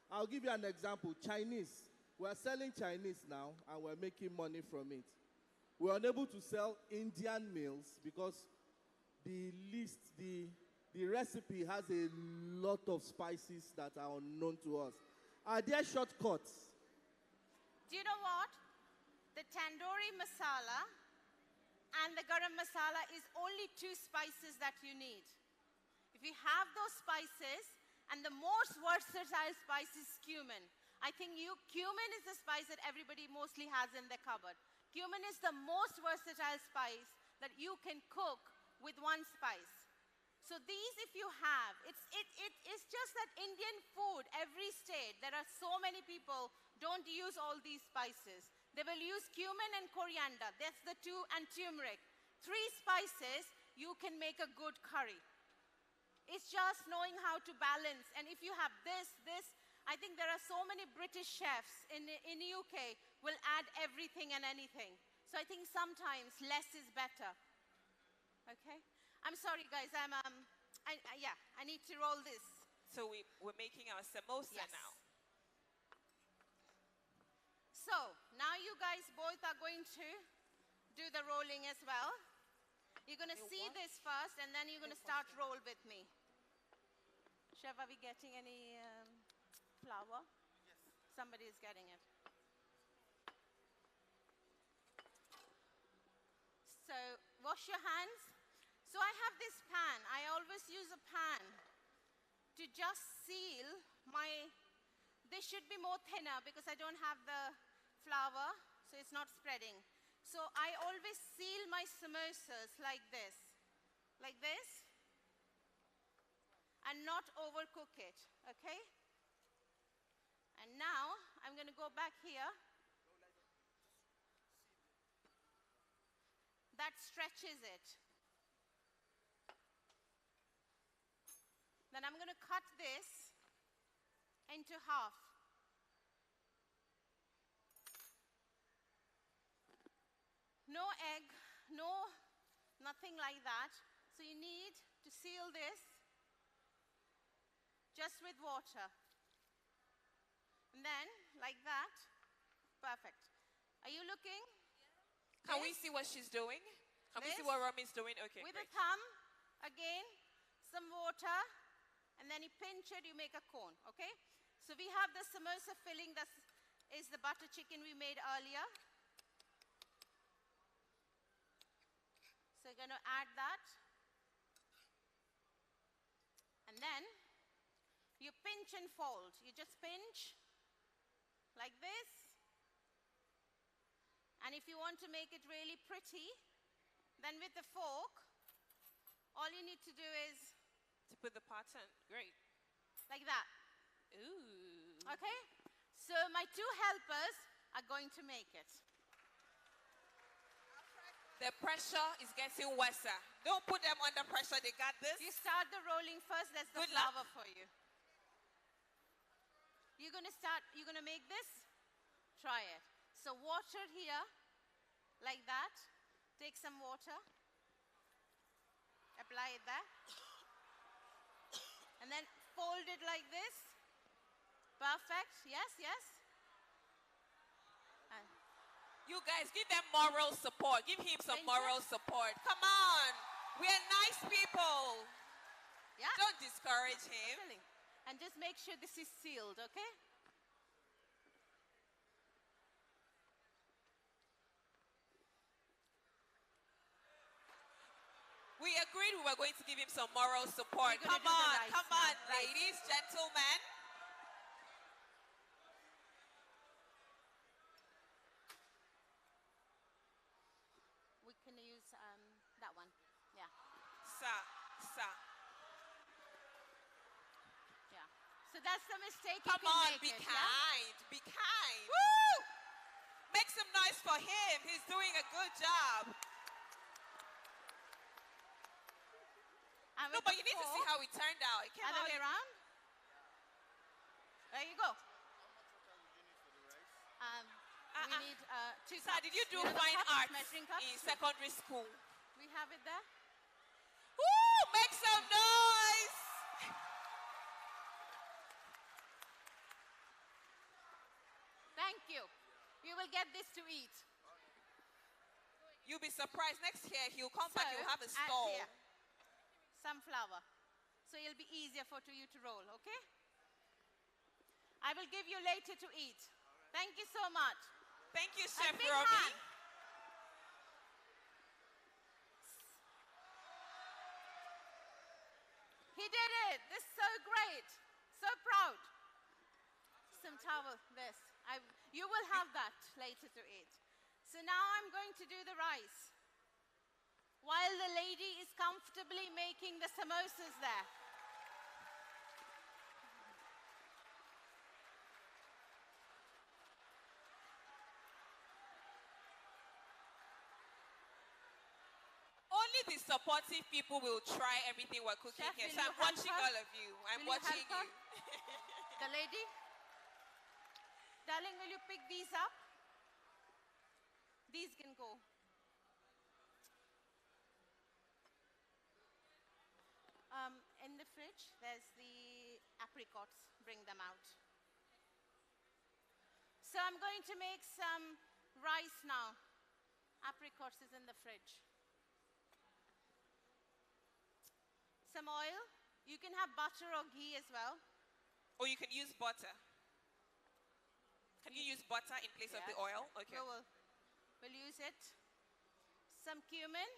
I'll give you an example. Chinese. We're selling Chinese now and we're making money from it. We're unable to sell Indian meals because the recipe has a lot of spices that are unknown to us. Are there shortcuts? Do you know what? The tandoori masala and the garam masala is only 2 spices that you need. If you have those spices, and the most versatile spice is cumin. I think cumin is the spice that everybody mostly has in their cupboard. Cumin is the most versatile spice that you can cook with 1 spice. So these, if you have, it's just that Indian food, every state, there are so many people don't use all these spices. They will use cumin and coriander. That's the 2, and turmeric. 3 spices, you can make a good curry. It's just knowing how to balance. And if you have this, I think there are so many British chefs in UK will add everything and anything. So I think sometimes less is better. Okay? I'm sorry, guys. I need to roll this. So we're making our samosa now. So now you guys both are going to do the rolling as well. You're going to see this first, and then you're going to start roll with me. Chef, are we getting any flour? Yes. Somebody is getting it. So wash your hands. So I have this pan. I always use a pan to just seal my, this should be more thinner because I don't have the flour, so it's not spreading. So I always seal my samosas like this, and not overcook it, okay? And now I'm going to go back here. That stretches it. Then I'm going to cut this into half. No egg, nothing like that. So you need to seal this just with water. And then, like that, perfect. Are you looking? Can we see what she's doing? Can we see what Romi's doing? Okay, with great. a thumb, again, some water, and then you pinch it, you make a cone, okay? So we have the samosa filling, that is the butter chicken we made earlier. So you're going to add that. And then you pinch and fold. You just pinch like this. And if you want to make it really pretty, then with the fork, all you need to do is to put the pattern. Great. Like that. Ooh. Okay? So my two helpers are going to make it. The pressure is getting worse. Don't put them under pressure. They got this. You start the rolling first. That's the flour for you. You're going to make this. Try it. So water here, like that. Take some water. Apply it there. And then fold it like this. Perfect. Yes, yes. You guys, give them moral support. Give him some moral support. Come on. We're nice people. Yeah. Don't discourage him. And just make sure this is sealed, okay? We agreed we were going to give him some moral support. Come on, ladies, gentlemen. We can use that one. Yeah. Sir. Yeah. So that's the mistake. Come on, be kind. Be kind. Woo! Make some noise for him. He's doing a good job. No, but you need to see how it turned out. It came Other out way around. There you go. We need 2 Sir, cups. did you do know the fine cups, arts measuring cups? in secondary school? We have it there. Woo! Make some noise! Thank you. You will get this to eat. You'll be surprised. Next year, he'll come back, he'll have a stall. Here, some flour. So it'll be easier for you to roll, okay? I will give you later to eat. Thank you so much. Thank you, Chef big Romy. hand. He did it. This is so great. So proud. Some towel, this. You will have that later to eat. So now I'm going to do the rice. While the lady is comfortably making the samosas there. Only the supportive people will try everything we're cooking Chef, here. will So you I'm help watching her? all of you. I'm Will you watching help you. her? The lady? Darling, will you pick these up? These can go. In the fridge, there's the apricots. Bring them out. So I'm going to make some rice now. Apricots is in the fridge. some oil. You can have butter or ghee as well. Or you can use butter. Can you use butter in place of the oil? Okay. We'll use it. Some cumin.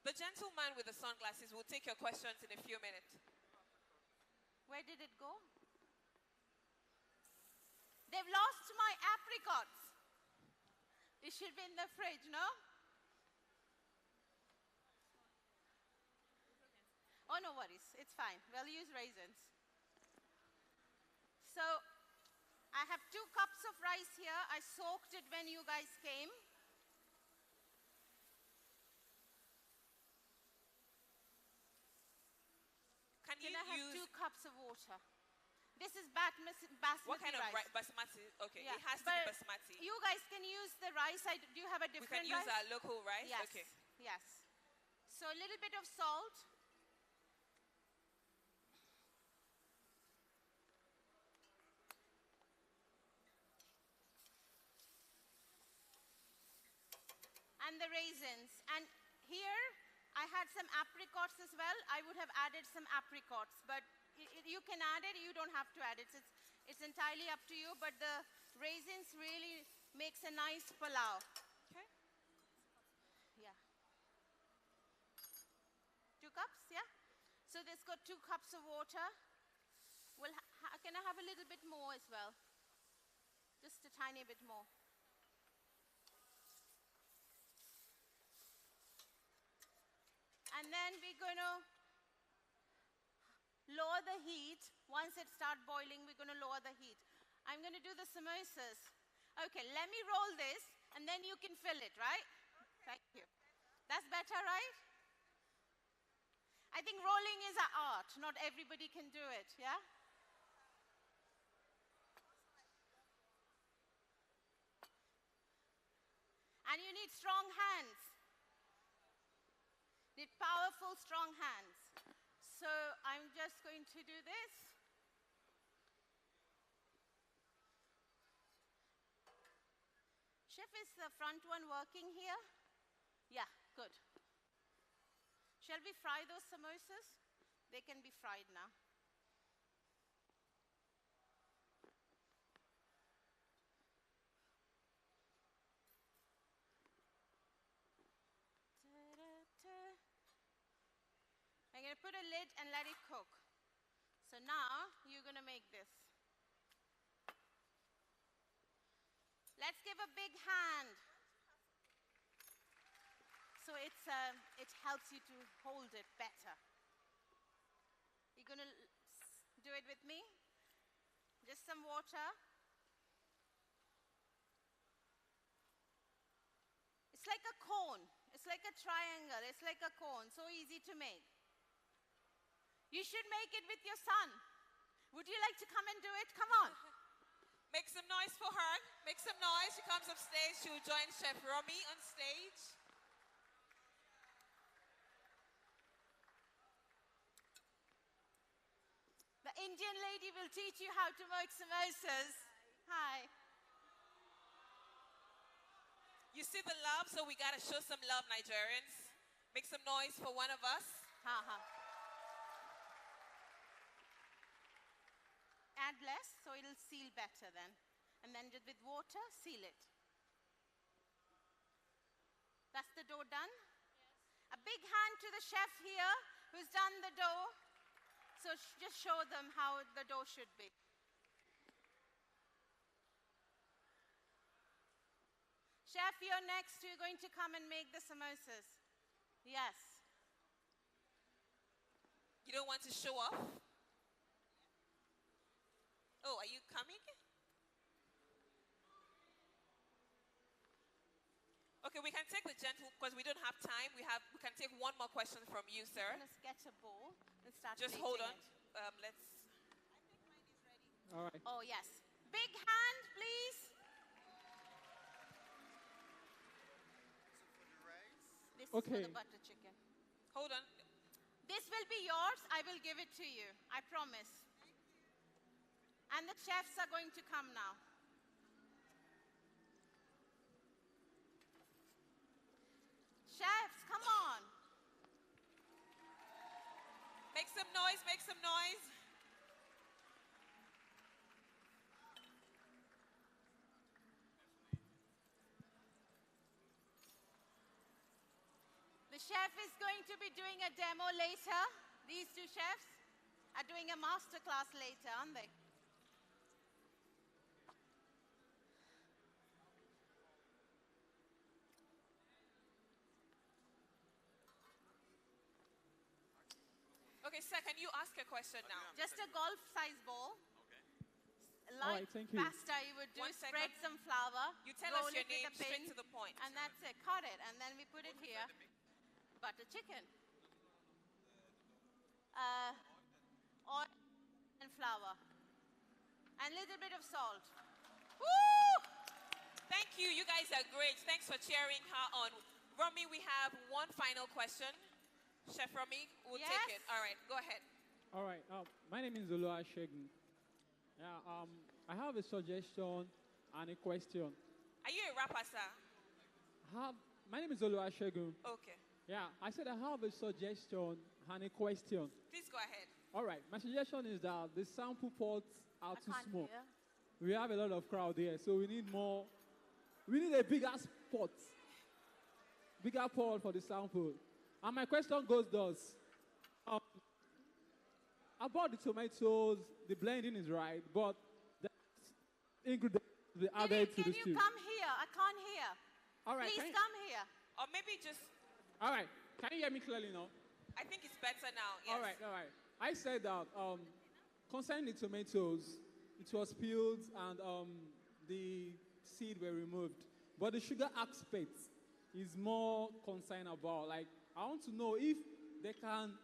The gentleman with the sunglasses will take your questions in a few minutes. Where did it go? They've lost my apricots. It should be in the fridge, no? Oh, no worries. It's fine. We'll use raisins. So, I have 2 cups of rice here. I soaked it when you guys came. Can you I have use 2 cups of water. This is basmati what kind of rice. basmati? Okay, Yeah, it has to but be basmati. You guys can use the rice. Do you have a We different can use rice? our local rice? Yes. Okay. Yes. So a little bit of salt. And the raisins. And here I had some apricots as well. I would have added some apricots, but you can add it, you don't have to add it. It's entirely up to you, but the raisins really makes a nice pulao. Okay. Yeah. 2 cups, yeah? So this got 2 cups of water. Well, can I have a little bit more as well? Just a tiny bit more. And then we're going to lower the heat. Once it starts boiling, we're going to lower the heat. I'm going to do the samosas. Okay, let me roll this, and then you can fill it, right? Thank you. That's better, right? I think rolling is an art. Not everybody can do it, yeah? And you need strong hands. Need powerful, strong hands. So I'm just going to do this. Chef, is the front one working here? Yeah, good. Shall we fry those samosas? They can be fried now. I'm going to put a lid and let it cook. So now you're going to make this. Let's give a big hand. So it helps you to hold it better. You're going to do it with me. Just some water. It's like a cone. It's like a triangle. It's like a cone. So easy to make. You should make it with your son. Would you like to come and do it? Come on. Make some noise for her. Make some noise. She comes upstage. She will join Chef Romy on stage. The Indian lady will teach you how to make samosas. Hi. You see the love, so we got to show some love, Nigerians. Make some noise for one of us. Ha ha. Add less, so it'll seal better then. And then with water, seal it. That's the dough done? Yes. A big hand to the chef here who's done the dough. So just show them how the dough should be. Chef, you're next. You're going to come and make the samosas. Yes. You don't want to show off? Oh, are you coming? Okay, we can take the gentle, because we don't have time. We can take one more question from you, sir. Let's get a bowl and start Just plating hold on. it. Let's. All right. Oh, yes. Big hand, please. This is for Okay. the butter chicken. Hold on. This will be yours. I will give it to you. I promise. And the chefs are going to come now. Chefs, come on. Make some noise, make some noise. The chef is going to be doing a demo later. These two chefs are doing a masterclass later, aren't they? Okay, sir, can you ask a question now? Just a golf-sized bowl. All right, thank you. Pasta you would do, 1 spread second. some flour. You tell roll us your it with name a pin, straight to the point. And that's it, cut it, and then we put it here. Butter chicken. Oil and flour. And a little bit of salt. Woo! Thank you. You guys are great. Thanks for cheering her on. Romy, we have one final question. Chef Romy, we'll Yes? take it. All right, go ahead. All right. My name is Oluwasegun. Yeah. I have a suggestion and a question. Are you a rapper, sir? My name is Oluwasegun. Okay. Yeah. I said I have a suggestion and a question. Please go ahead. All right. My suggestion is that the sample pots are too can't small. hear. We have a lot of crowd here, so we need more. We need a bigger pot. Bigger pot for the sample. And my question goes thus. About the tomatoes, the blending is right, but the ingredients will be added to the Can stew. you come here? I can't hear. All right, Please can you- come here. Or maybe just, All right. Can you hear me clearly now? I think it's better now. Yes. All right. I said that concerning the tomatoes, it was peeled and the seed were removed. But the sugar aspect is more concerned about. Like, I want to know if they can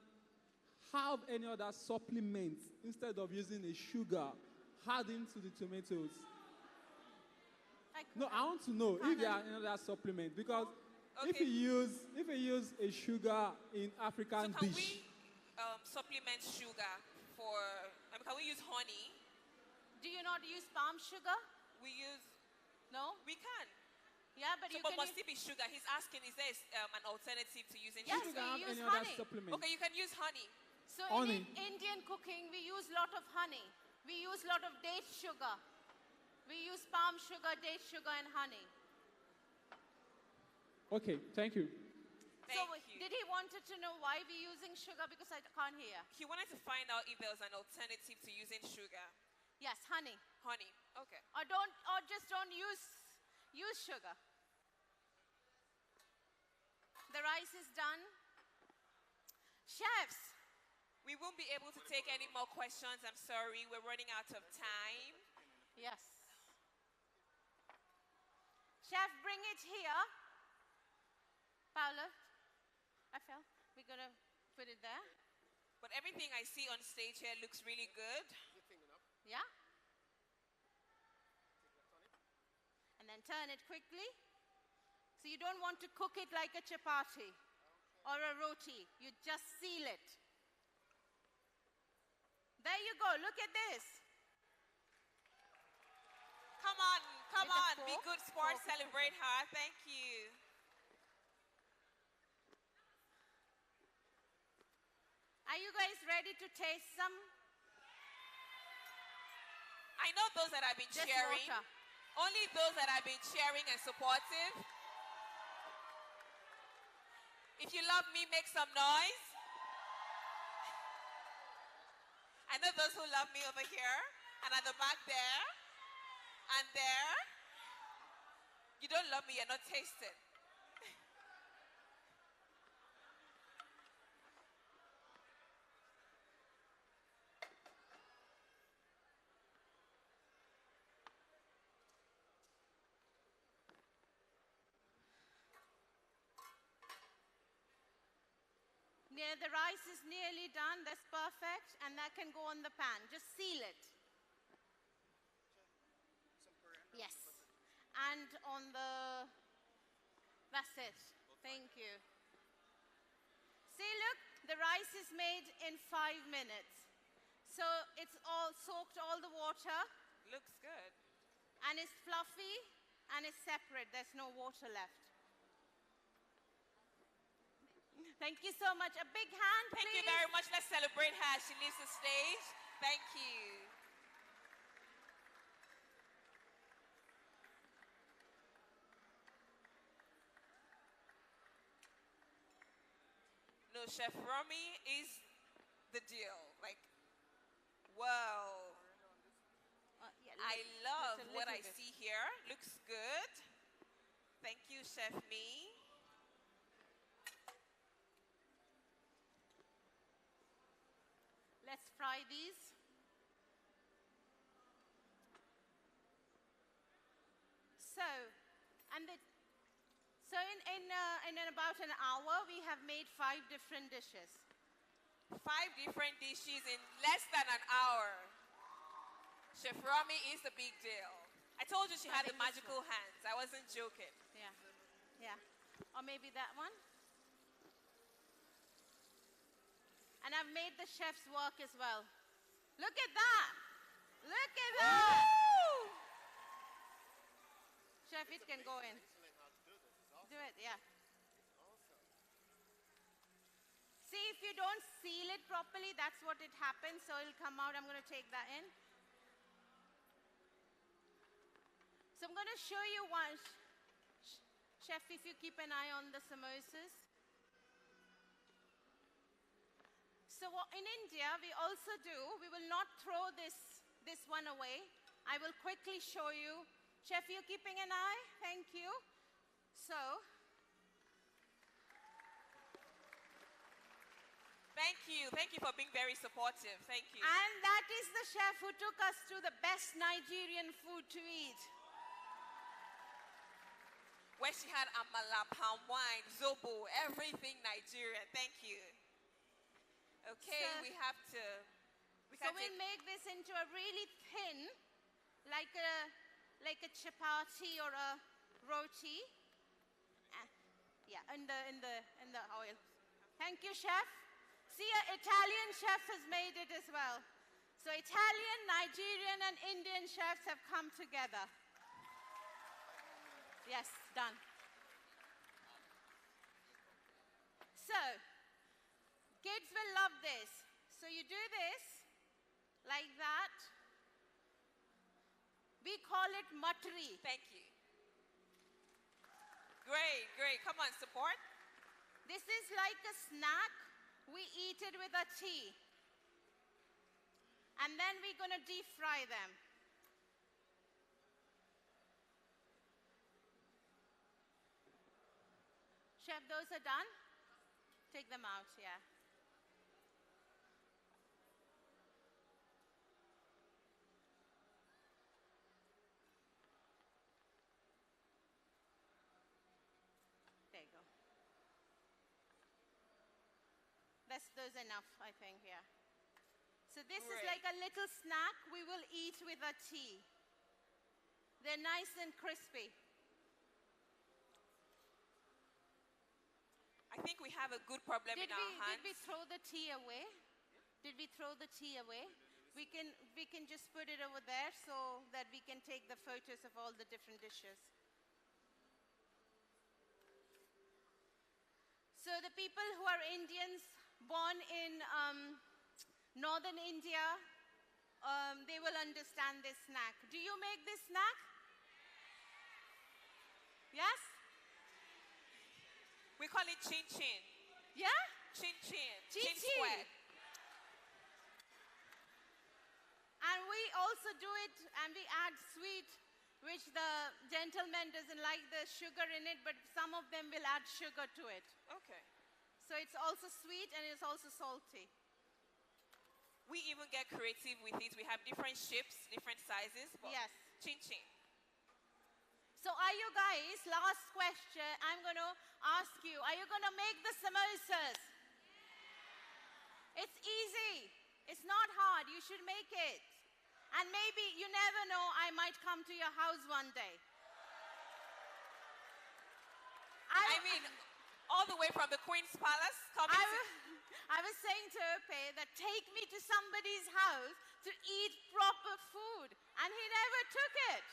have any other supplement instead of using a sugar adding to the tomatoes. No, I want to know if there are any other supplement because if you use a sugar in African Can dish. we supplement sugar for, can we use honey? Do you not use palm sugar? We use, No? we can. Yeah, but So, you but can must use... it be sugar? He's asking, is there an alternative to using Yes, sugar? we use honey. Okay, you can use honey. So Honey. in Indian cooking, we use lot of honey. We use lot of date sugar. We use palm sugar, date sugar, and honey. Okay, thank you. Did he wanted to know why we're using sugar? Because I can't hear. He wanted to find out if there was an alternative to using sugar. Yes, honey. Honey, okay. Or just don't use sugar. The rice is done. Chefs. We won't be able to take any more questions. I'm sorry. We're running out of time. Yes. Chef, bring it here. Paula, we're going to put it there. But everything I see on stage here looks really good. Yeah? And then turn it quickly. So you don't want to cook it like a chapati or a roti. You just seal it. There you go. Look at this. Come on. Be good sports. Celebrate her. Thank you. Are you guys ready to taste some? I know those that have been Just cheering. water. Only those that have been cheering and supportive. If you love me, make some noise. I know those who love me over here and at the back there and there. You don't love me, you're not tasting. The rice is nearly done. That's perfect. And that can go on the pan. Just seal it. Yes. And on the... That's it. Thank you. See, look. The rice is made in 5 minutes. So it's all soaked all the water. Looks good. And it's fluffy. And it's separate. There's no water left. Thank you so much. A big hand, Thank please. you very much. Let's celebrate her as she leaves the stage. Thank you. No, Chef Romy is the deal. Like, wow. I love what I see here. Looks good. Thank you, Chef Me. Let's fry these. So, in about an hour, we have made 5 different dishes. 5 different dishes in less than an hour. Chef Romy is a big deal. I told you she had the magical hands. I wasn't joking. Yeah. Yeah. Or maybe that one. And I've made the chef's work as well. Look at that. Look at that. Chef, it can go in. Do it, yeah. See, if you don't seal it properly, that's what it happens. So it'll come out. I'm going to take that in. So I'm going to show you one. Chef, if you keep an eye on the samosas. So in India, we also do, we will not throw this one away. I will quickly show you. Chef, you keeping an eye? Thank you. So. Thank you. Thank you for being very supportive. Thank you. And that is the chef who took us to the best Nigerian food to eat. Where she had amala, palm wine, zobo, everything Nigerian. Thank you. Okay, So- we have to. So we'll make this into a really thin, like a chapati or a roti. Yeah, in the oil. Thank you, chef. See, an Italian chef has made it as well. So Italian, Nigerian, and Indian chefs have come together. Yes, done. So, kids will love this. So you do this, like that. We call it matri. Thank you. Great, great. Come on, support. This is like a snack. We eat it with a tea. And then we're going to deep fry them. Chef, those are done? Take them out, yeah. There you go. Those enough, I think, yeah. So this is like a little snack we will eat with a tea. They're nice and crispy. I think we have a good problem in our hands. Did we throw the tea away? Did we throw the tea away? We can just put it over there so that we can take the photos of all the different dishes. So the people who are Indians, born in northern India, they will understand this snack. Do you make this snack? Yes? We call it chin chin. Yeah? Chin chin. Chin Chin square. And we also do it, and we add sweet, which the gentleman doesn't like the sugar in it, but some of them will add sugar to it. Okay. So it's also sweet and it's also salty. We even get creative with it. We have different shapes, different sizes. But Yes. Chin chin. So are you guys, last question, I'm going to ask you, are you going to make the samosas? It's easy. It's not hard. You should make it. And maybe, you never know, I might come to your house one day. I mean, all the way from the Queen's Palace. I was saying to Ope that take me to somebody's house to eat proper food. And he never took it.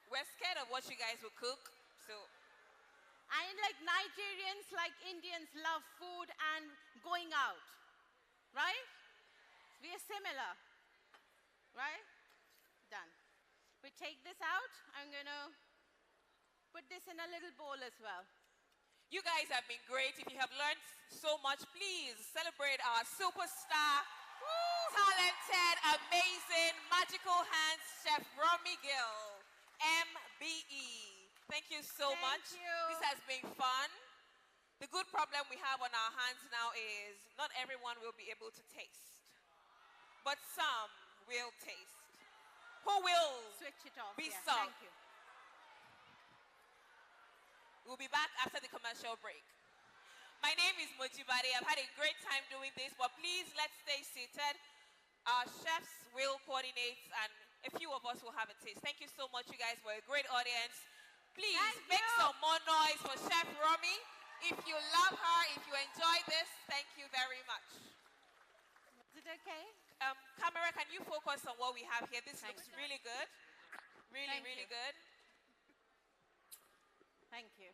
We're scared of what you guys will cook, so. And like Nigerians, like Indians, love food and going out, right? We are similar, right? Done. We take this out. I'm going to put this in a little bowl as well. You guys have been great. If you have learned so much, please celebrate our superstar, talented, amazing, magical hands, Chef Romy Gill, MBE. Thank you so much. This has been fun. The good problem we have on our hands now is not everyone will be able to taste, but some will taste. Who will switch it off? Be yeah. some. Thank you. We'll be back after the commercial break. My name is Mojibade. I've had a great time doing this, but please let's stay seated. Our chefs will coordinate and a few of us will have a taste. Thank you so much. You guys were a great audience. Please make some more noise for Chef Romy. If you love her, if you enjoy this, thank you very much. Is it okay? Camera, can you focus on what we have here? This looks really good. Really good. Thank you.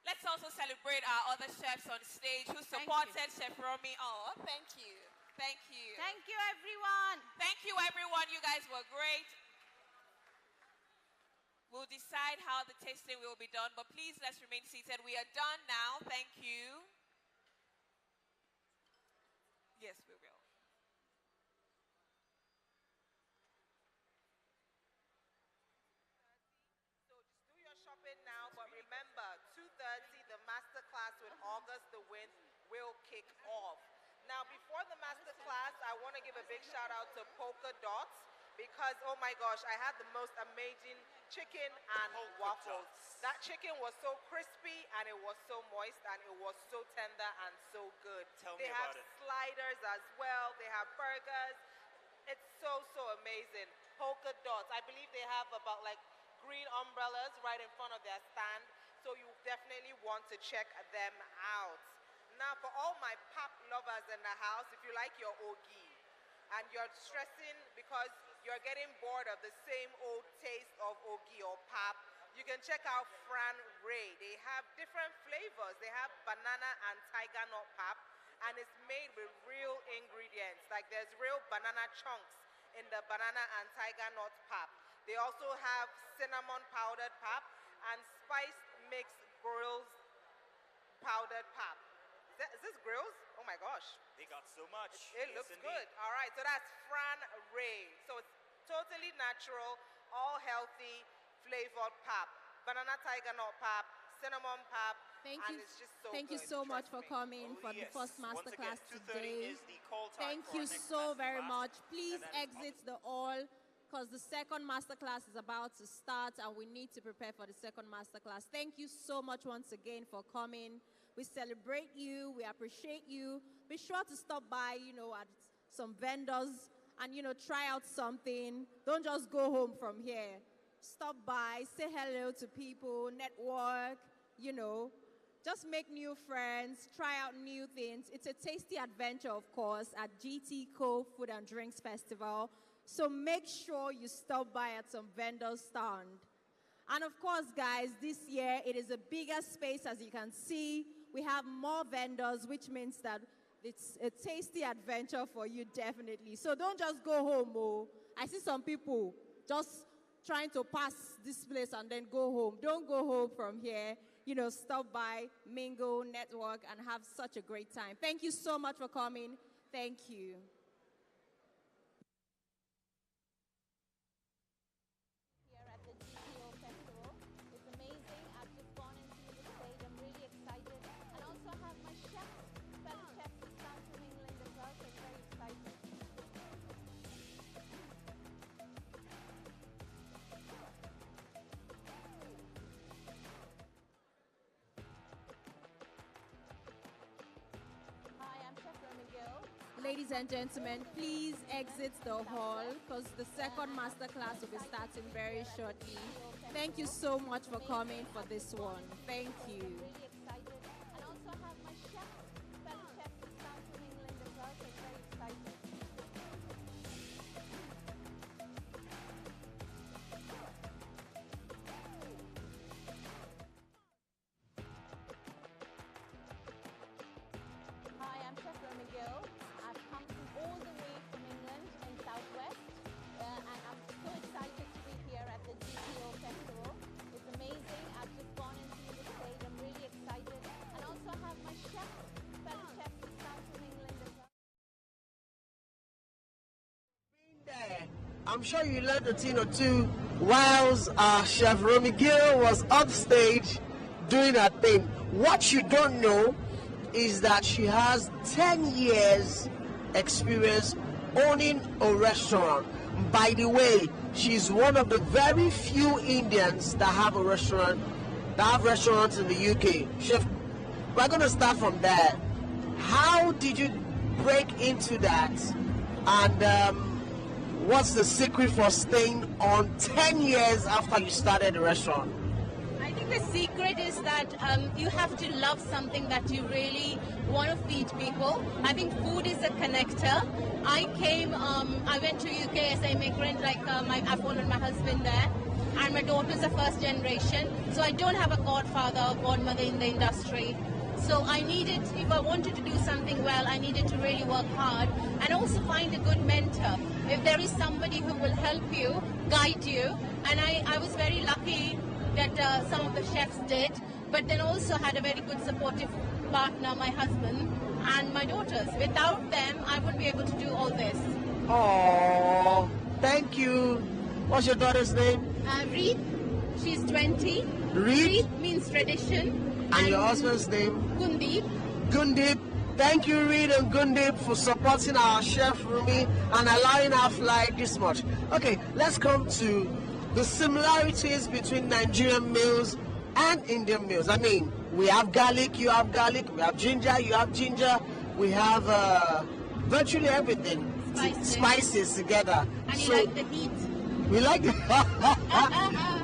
Let's also celebrate our other chefs on stage who supported Chef Romy. Oh, thank you. Thank you. Thank you, everyone. Thank you, everyone. You guys were great. We'll decide how the tasting will be done, but please let's remain seated. We are done now. Thank you. Yes, we will. Shopping now, but remember, 2:30, the masterclass with August the Wind will kick off. Now, before the masterclass, I want to give a big shout out to Polka Dots because, oh my gosh, I had the most amazing chicken and waffles. That chicken was so crispy and it was so moist and it was so tender and so good. They have sliders as well. They have burgers. It's so amazing. Polka Dots. I believe they have about like green umbrellas right in front of their stand, so you definitely want to check them out. Now, for all my pap lovers in the house, if you like your ogi and you're stressing because you're getting bored of the same old taste of ogi or pap, you can check out Fran Ray. They have different flavors. They have banana and tiger nut pap, and it's made with real ingredients. Like there's real banana chunks in the banana and tiger nut pap. They also have cinnamon powdered pap and spiced mixed grills powdered pap. Is this grills? Oh my gosh. They got so much. It looks good. All right, so that's Fran Ray. So it's totally natural, all healthy, flavored pap. Banana tiger nut pap, cinnamon pap, and it's just so Thank good. you so much for coming for the first masterclass today. Thank you so very much. Please exit the hall, because the second masterclass is about to start and we need to prepare for the second masterclass. Thank you so much once again for coming. We celebrate you. We appreciate you. Be sure to stop by, at some vendors and, try out something. Don't just go home from here. Stop by, say hello to people, network, just make new friends, try out new things. It's a tasty adventure, of course, at GTCO Food and Drinks Festival. So make sure you stop by at some vendors' stand. And of course, guys, this year it is a bigger space, as you can see. We have more vendors, which means that it's a tasty adventure for you, definitely. So don't just go home. Oh. I see some people just trying to pass this place and then go home. Don't go home from here. Stop by, mingle, network, and have such a great time. Thank you so much for coming. Thank you. Ladies and gentlemen, please exit the hall because the second masterclass will be starting very shortly. Thank you so much for coming for this one. Thank you. Gill. I've come from all the way from England in Southwest, and I'm so excited to be here at the GTCO Festival. It's amazing. I've just gone and seen the stage. I'm really excited. And also I have my chef, fellow chef who's come from England as well. I'm sure you learned a thing or two whilst Chef Romy Gill was on stage doing her thing. What you don't know is that she has 10 years experience owning a restaurant. By the way, she's one of the very few Indians that have a restaurant, that have restaurants in the UK. Chef, we're going to start from there. How did you break into that? And what's the secret for staying on 10 years after you started the restaurant? I think the secret is that you have to love something that you really want to feed people. I think food is a connector. I went to UK as an immigrant, I followed my husband there, and my daughter's a first generation, so I don't have a godfather or godmother in the industry. So I needed, if I wanted to do something well, I needed to really work hard and also find a good mentor. If there is somebody who will help you, guide you, and I was very lucky that some of the chefs did, but then also had a very good supportive partner, my husband, and my daughters. Without them, I wouldn't be able to do all this. Oh, thank you. What's your daughter's name? Reed, she's 20. Reed means tradition. And your husband's name? Gundip. Gundip. Thank you, Reed and Gundip, for supporting our chef Rumi and allowing her fly this much. Okay, let's come to the similarities between Nigerian meals and Indian meals. I mean, we have garlic, you have garlic, we have ginger, you have ginger, we have virtually everything. Spices together. And you like the heat. We like the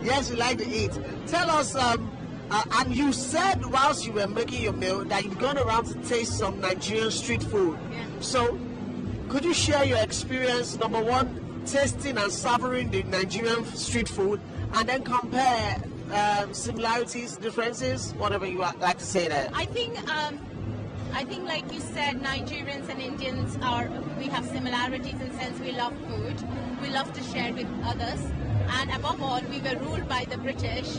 yes, we like the heat. Tell us, and you said whilst you were making your meal that you've gone around to taste some Nigerian street food. Yeah. So, could you share your experience, number one, tasting and savoring the Nigerian street food, and then compare similarities, differences, whatever you like to say there? I think like you said, Nigerians and Indians we have similarities in the sense we love food, we love to share with others, and above all, we were ruled by the British,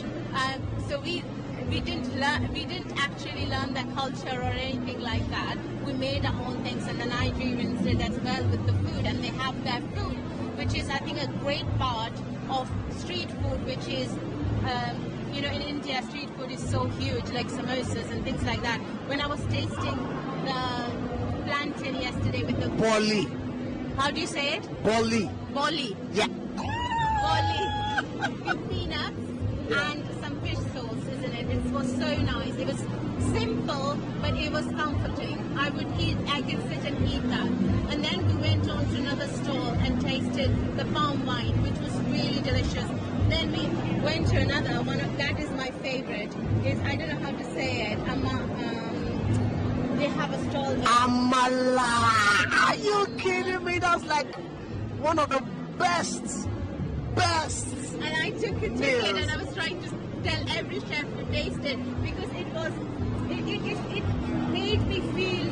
so we didn't actually learn the culture or anything like that. We made our own things, and the Nigerians did as well with the food, and they have their food, which is, I think, a great part of street food, which is, in India, street food is so huge, like samosas and things like that. When I was tasting the plantain yesterday with the... Boli. How do you say it? Boli. Boli. Yeah. Boli with peanuts and some fish sauce, isn't it? It was so nice. It was simple, but it was comforting. I could sit and eat that. And then we went on to another stall and tasted the palm wine, which was really delicious. Then we went to another one. That is my favorite. I don't know how to say it. They have a stall there. Amala! Are you kidding me? That's like one of the best. And I took a ticket and I was trying to tell every chef to taste it because it made me feel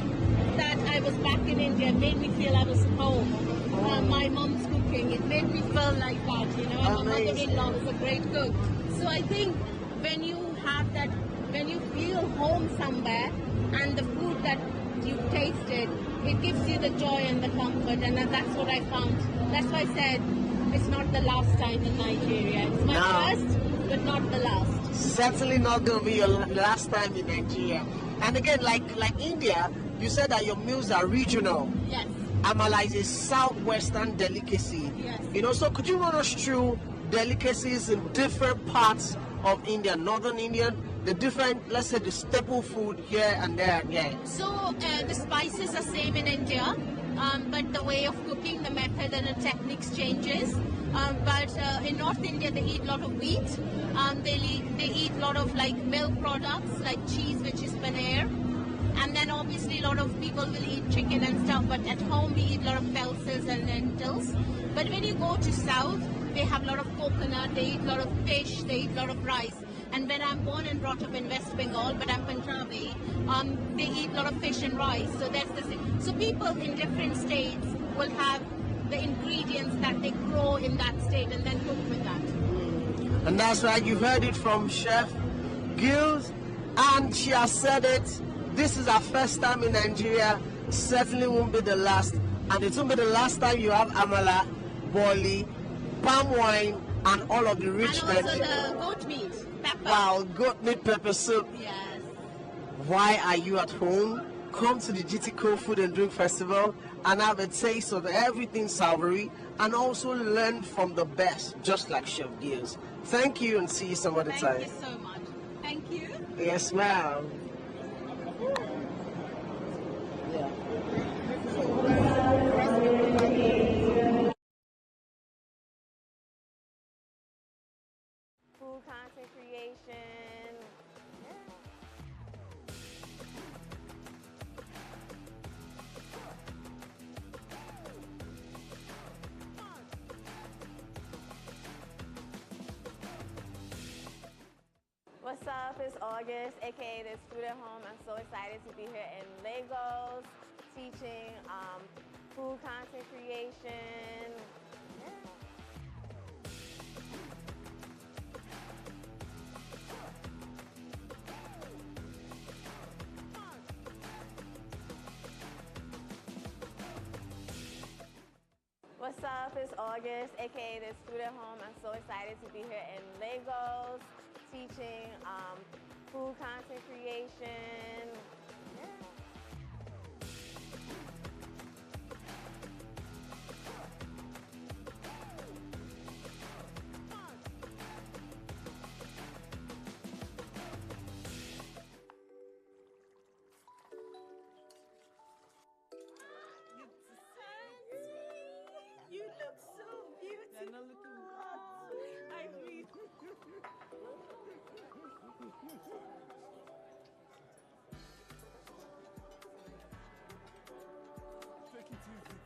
that I was back in India. It made me feel I was home. My mom's cooking. It made me feel like that, And my mother-in-law was a great cook. So I think when you have that, when you feel home somewhere and the food that you've tasted, it gives you the joy and the comfort, and that's what I found. That's why I said it's not the last time in Nigeria. It's my first, but not the last. Certainly not going to be your last time in Nigeria. And again, like India, you said that your meals are regional. Yes. Amala is a southwestern delicacy. Yes. So could you run us through delicacies in different parts of India, northern India, the different, let's say, the staple food here and there and there? So the spices are same in India, but the way of cooking, the method and the techniques changes. But in North India, they eat a lot of wheat. They eat a lot of milk products like cheese, which is paneer. And then obviously a lot of people will eat chicken and stuff, but at home we eat a lot of pulses and lentils. But when you go to south, they have a lot of coconut, they eat a lot of fish, they eat a lot of rice. And when I'm born and brought up in West Bengal, but I'm Punjabi, they eat a lot of fish and rice. So that's the thing. So people in different states will have the ingredients that they grow in that state and then cook with that. And that's right, you heard it from Chef Gill, and she has said it. This is our first time in Nigeria. Certainly won't be the last. And it won't be the last time you have amala, boli, palm wine, and all of the richness. And also the goat meat, pepper. Wow, goat meat pepper soup. Yes. Why are you at home? Come to the GTCO Food and Drink Festival and have a taste of everything savory and also learn from the best, just like Chef Gills. Thank you and see you some other time. Thank you so much. Thank you. Yes, ma'am. Food content creation. What's up? It's August, aka this Food at Home. I'm so excited to be here in Lagos teaching food content creation. What's up? It's August, aka this Food at Home. I'm so excited to be here in Lagos teaching food content creation. You look so beautiful. You're not looking hot. I mean. Take it easy.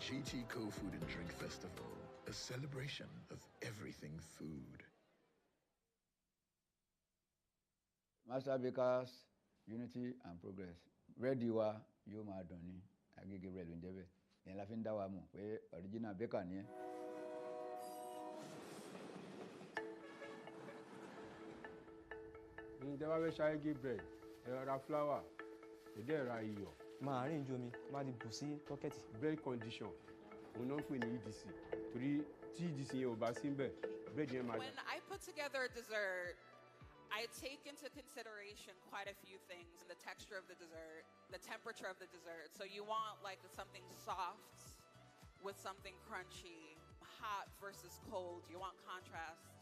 GTCO Food and Drink Festival, a celebration of everything food. Master Bakers, Unity and Progress. Ready wa yóò máa dùn ní Agége bread ló ń jẹ́ bẹ́ẹ̀. Ìyẹn la fi ń dá wa mọ̀ pé original baker ni ẹ́. Ǹjẹ́ wá fẹ́ ṣe Agége bread, ẹ ra flour, èdè ẹ ra iyọ̀. Máa rìn ju omi, máa di bù sí tọ́kẹ́tì. Bread condition, òun náà ń pè ní EDC. Torí tí EDC yẹn ò bá sí ńbẹ̀, bread yẹn máa. When I put together a dessert, I take into consideration quite a few things: the texture of the dessert, the temperature of the dessert. So you want like something soft with something crunchy, hot versus cold. You want contrast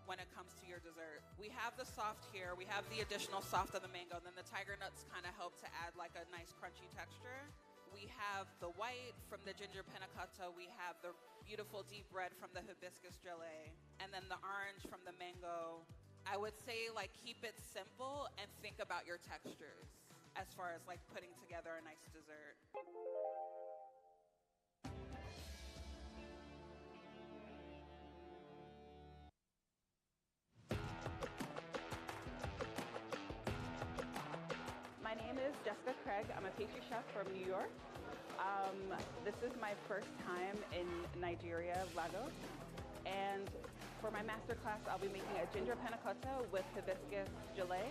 when it comes to your dessert. We have the soft here, we have the additional soft of the mango, and then the tiger nuts kind of help to add like a nice crunchy texture. We have the white from the ginger panna cotta, we have the beautiful deep red from the hibiscus gelée, and then the orange from the mango. I would say like keep it simple and think about your textures as far as like putting together a nice dessert. My name is Jessica Craig. I'm a pastry chef from New York. This is my first time in Nigeria, Lagos. And for my master class, I'll be making a ginger panna cotta with hibiscus gelée.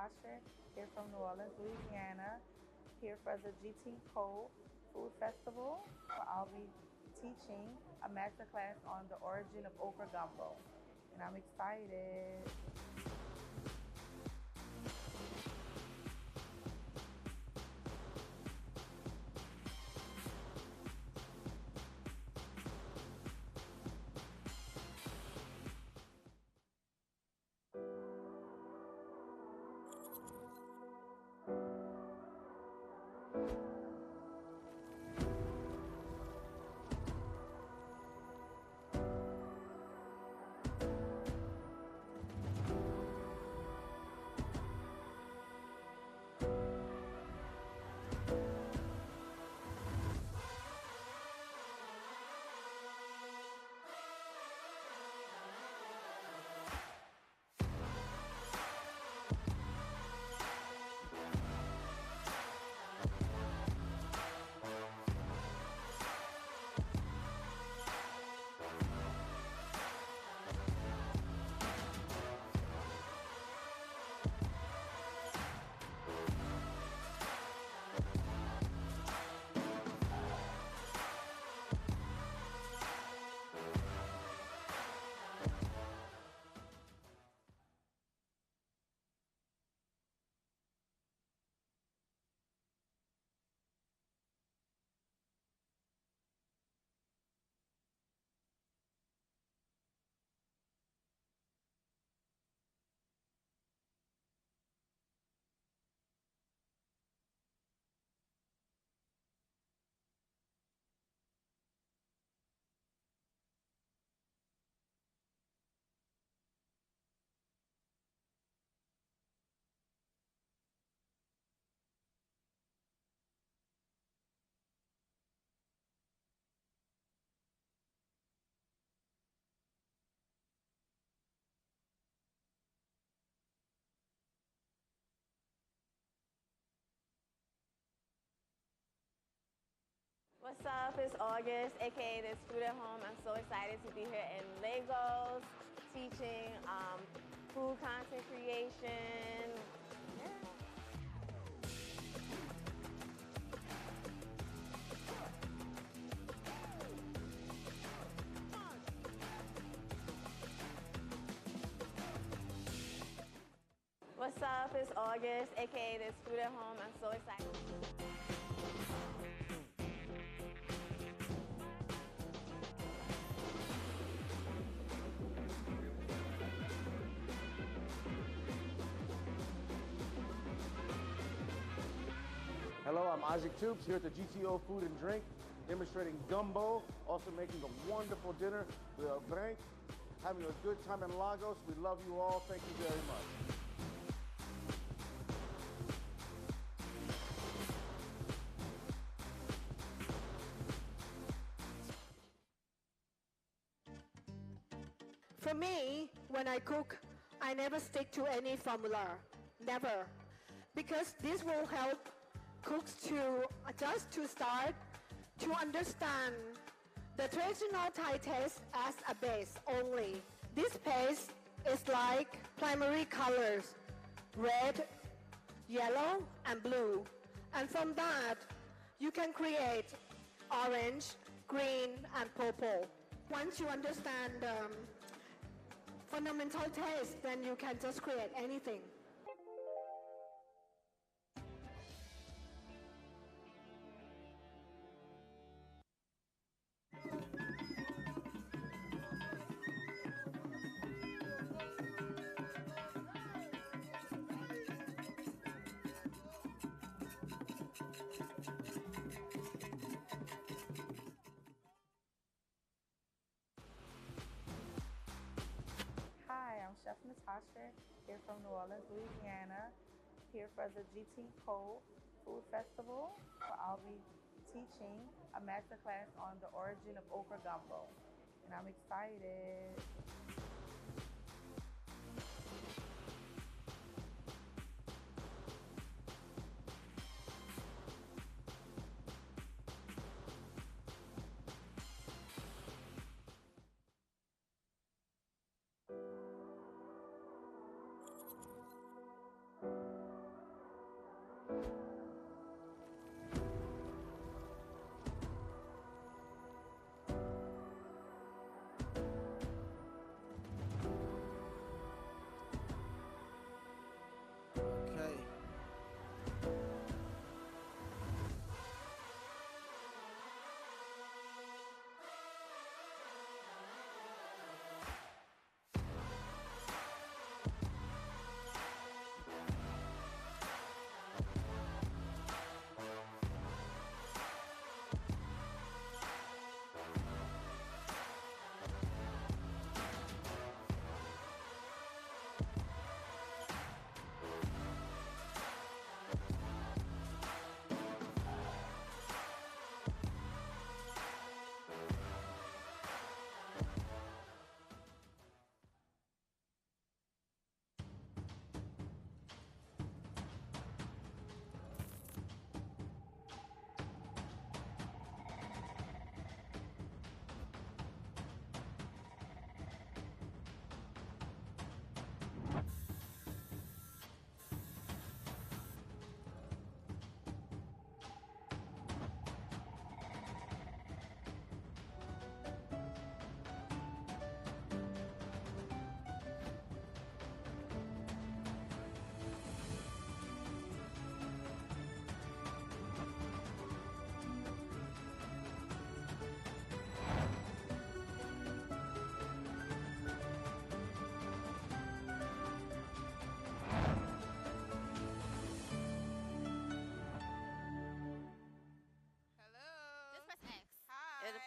Natasha, here from New Orleans, Louisiana, here for the GTCO Food Festival, where I'll be teaching a masterclass on the origin of okra gumbo. And I'm excited. What's up? It's August, aka the Student Home. I'm so excited to be here in Lagos, teaching food content creation. What's up? It's August, aka the Student Home. I'm so excited. Hello, I'm Isaac Toups here at the GTO Food and Drink, demonstrating gumbo, also making a wonderful dinner with our bank, having a good time in Lagos. We love you all. Thank you very much. For me, when I cook, I never stick to any formula. Never. Because this will help cooks to just to start to understand the traditional Thai taste as a base only. This paste is like primary colors, red, yellow, and blue. And from that, you can create orange, green, and purple. Once you understand fundamental taste, then you can just create anything. Hi, I'm Chef Natasha, here from New Orleans, Louisiana, here for the GTCO Food Festival, where I'll be teaching a masterclass on the origin of okra gumbo. And I'm excited.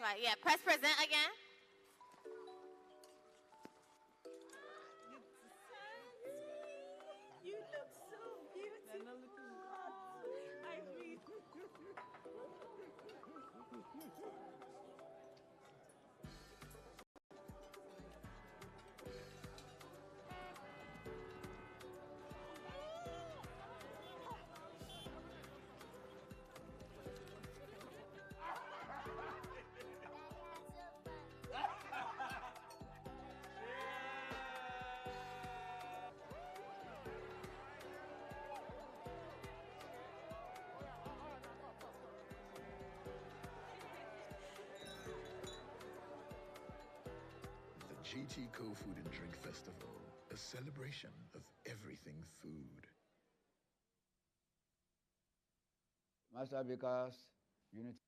right. Yeah, press present again. You look so beautiful. I mean. The GTCO Food and Drink Festival, a celebration of everything food. Master Bakers Unity.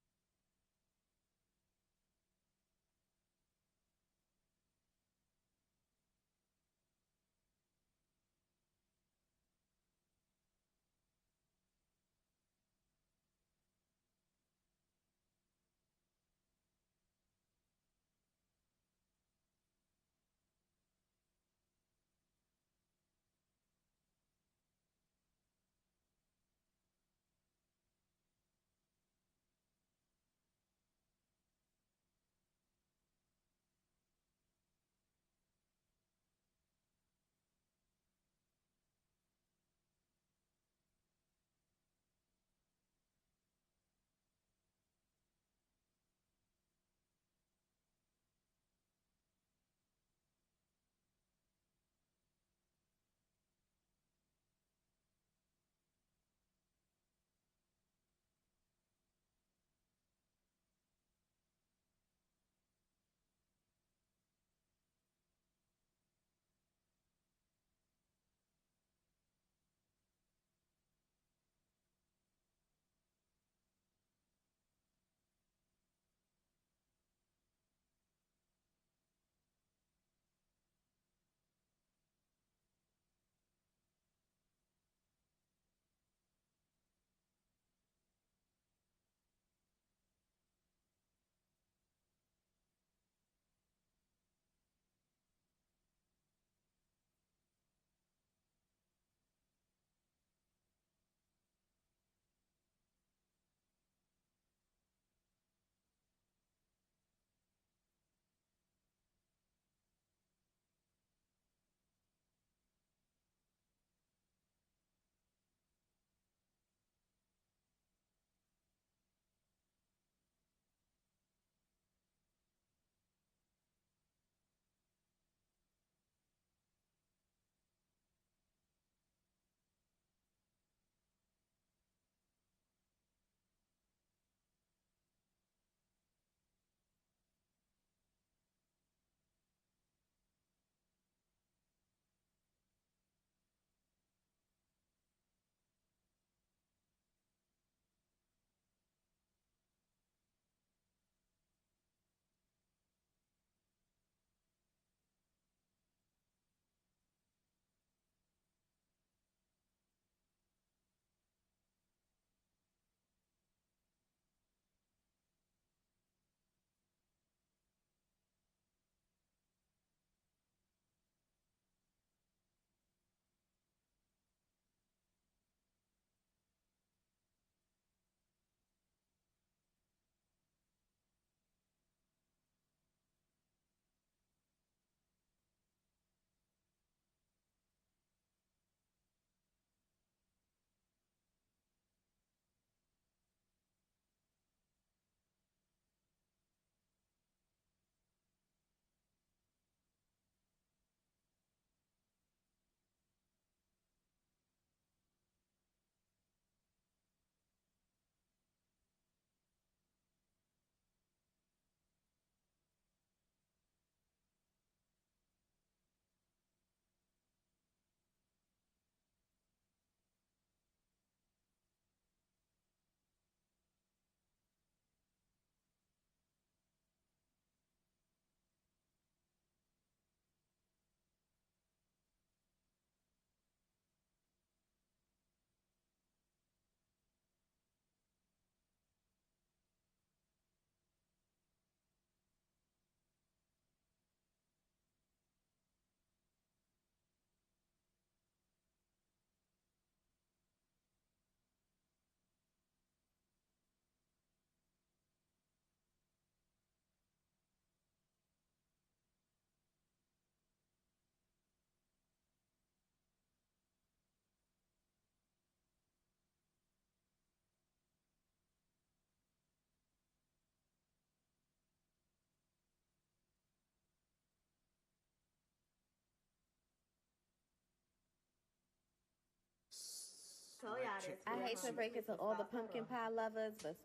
told y'all this. I hate to break it to all the pumpkin pie lovers, but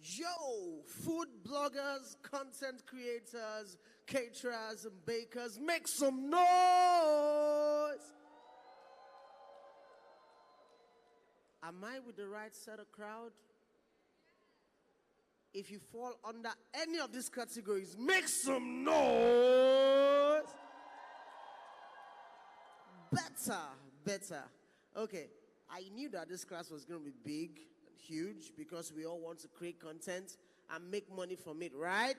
Yo, food bloggers, content creators, caterers, and bakers, make some noise! Am I with the right set of crowd? If you fall under any of these categories, make some noise! Better. Okay, I knew that this class was going to be big and huge because we all want to create content and make money from it, right?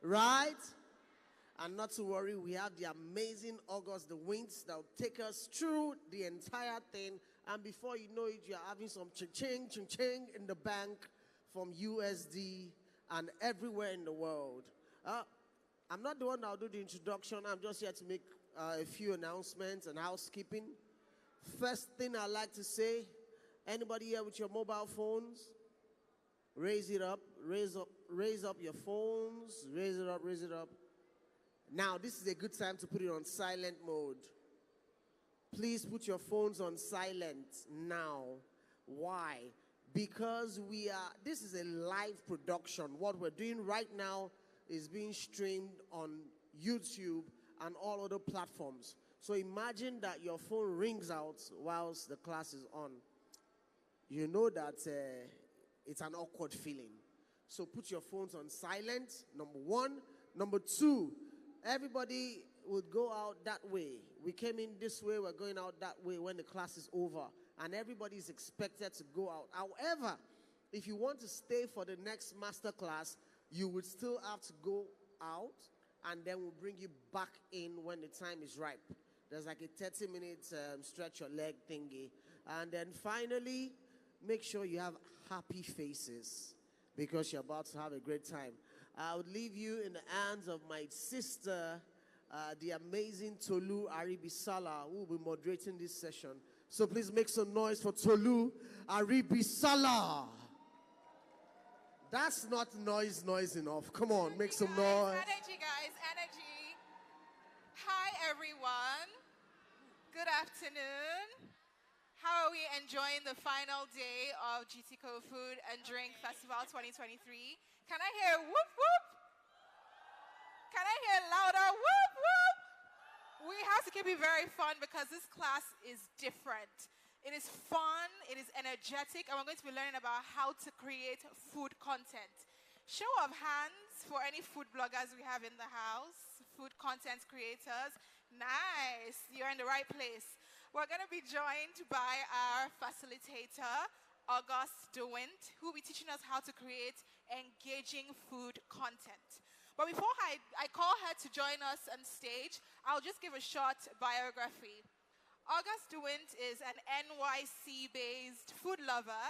Right? And not to worry, we have the amazing August the Winds that will take us through the entire thing. And before you know it, you're having some ching-ching in the bank from USD and everywhere in the world. I'm not the one that will do the introduction. I'm just here to make a few announcements and housekeeping. First thing I like to say, anybody here with your mobile phones? Raise it up, raise up your phones, raise it up. Now, this is a good time to put it on silent mode. Please put your phones on silent now. Why? Because this is a live production. What we're doing right now is being streamed on YouTube and all other platforms. So imagine that your phone rings out whilst the class is on. You know that it's an awkward feeling. So put your phones on silent, number one. Number two, everybody would go out that way. We came in this way, we're going out that way when the class is over. And everybody is expected to go out. However, if you want to stay for the next master class, you would still have to go out, and then we'll bring you back in when the time is ripe. There's like a 30-minute stretch your leg thingy. And then finally, make sure you have happy faces because you're about to have a great time. I would leave you in the hands of my sister, the amazing Tolu Aribisala, who will be moderating this session. So please make some noise for Tolu Aribisala. That's not noise enough. Come on, make some noise. Energy, guys, energy. Hi, everyone. Good afternoon. How are we enjoying the final day of GTCO Food and Drink Festival 2023? Can I hear whoop, whoop? Can I hear louder whoop, whoop? We have to keep it very fun because this class is different. It is fun, it is energetic, and we're going to be learning about how to create food content. Show of hands for any food bloggers we have in the house, food content creators. Nice, you're in the right place. We're going to be joined by our facilitator, August DeWint, who will be teaching us how to create engaging food content. But before I call her to join us on stage, I'll just give a short biography. August DeWint is an NYC-based food lover,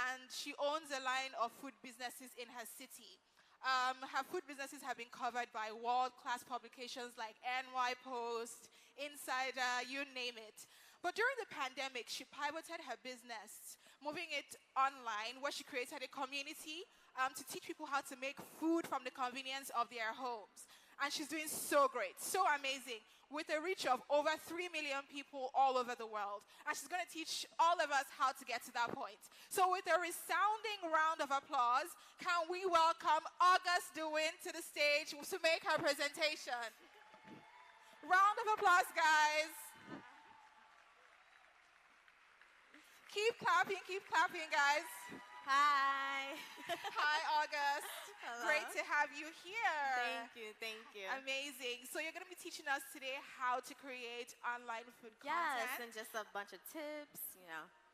and she owns a line of food businesses in her city. Her food businesses have been covered by world-class publications like NY Post, Insider, you name it. But during the pandemic, she pivoted her business, moving it online, where she created a community to teach people how to make food from the convenience of their homes. And she's doing so great, so amazing, with a reach of over 3 million people all over the world. And she's going to teach all of us how to get to that point. So with a resounding round of applause, can we welcome August DeWint to the stage to make her presentation? Round of applause, guys. Keep clapping, guys. Hi. Hi, August. Hello. Great to have you here. Thank you. Amazing. So you're going to be teaching us today how to create online food Yes, content. and just a bunch of tips,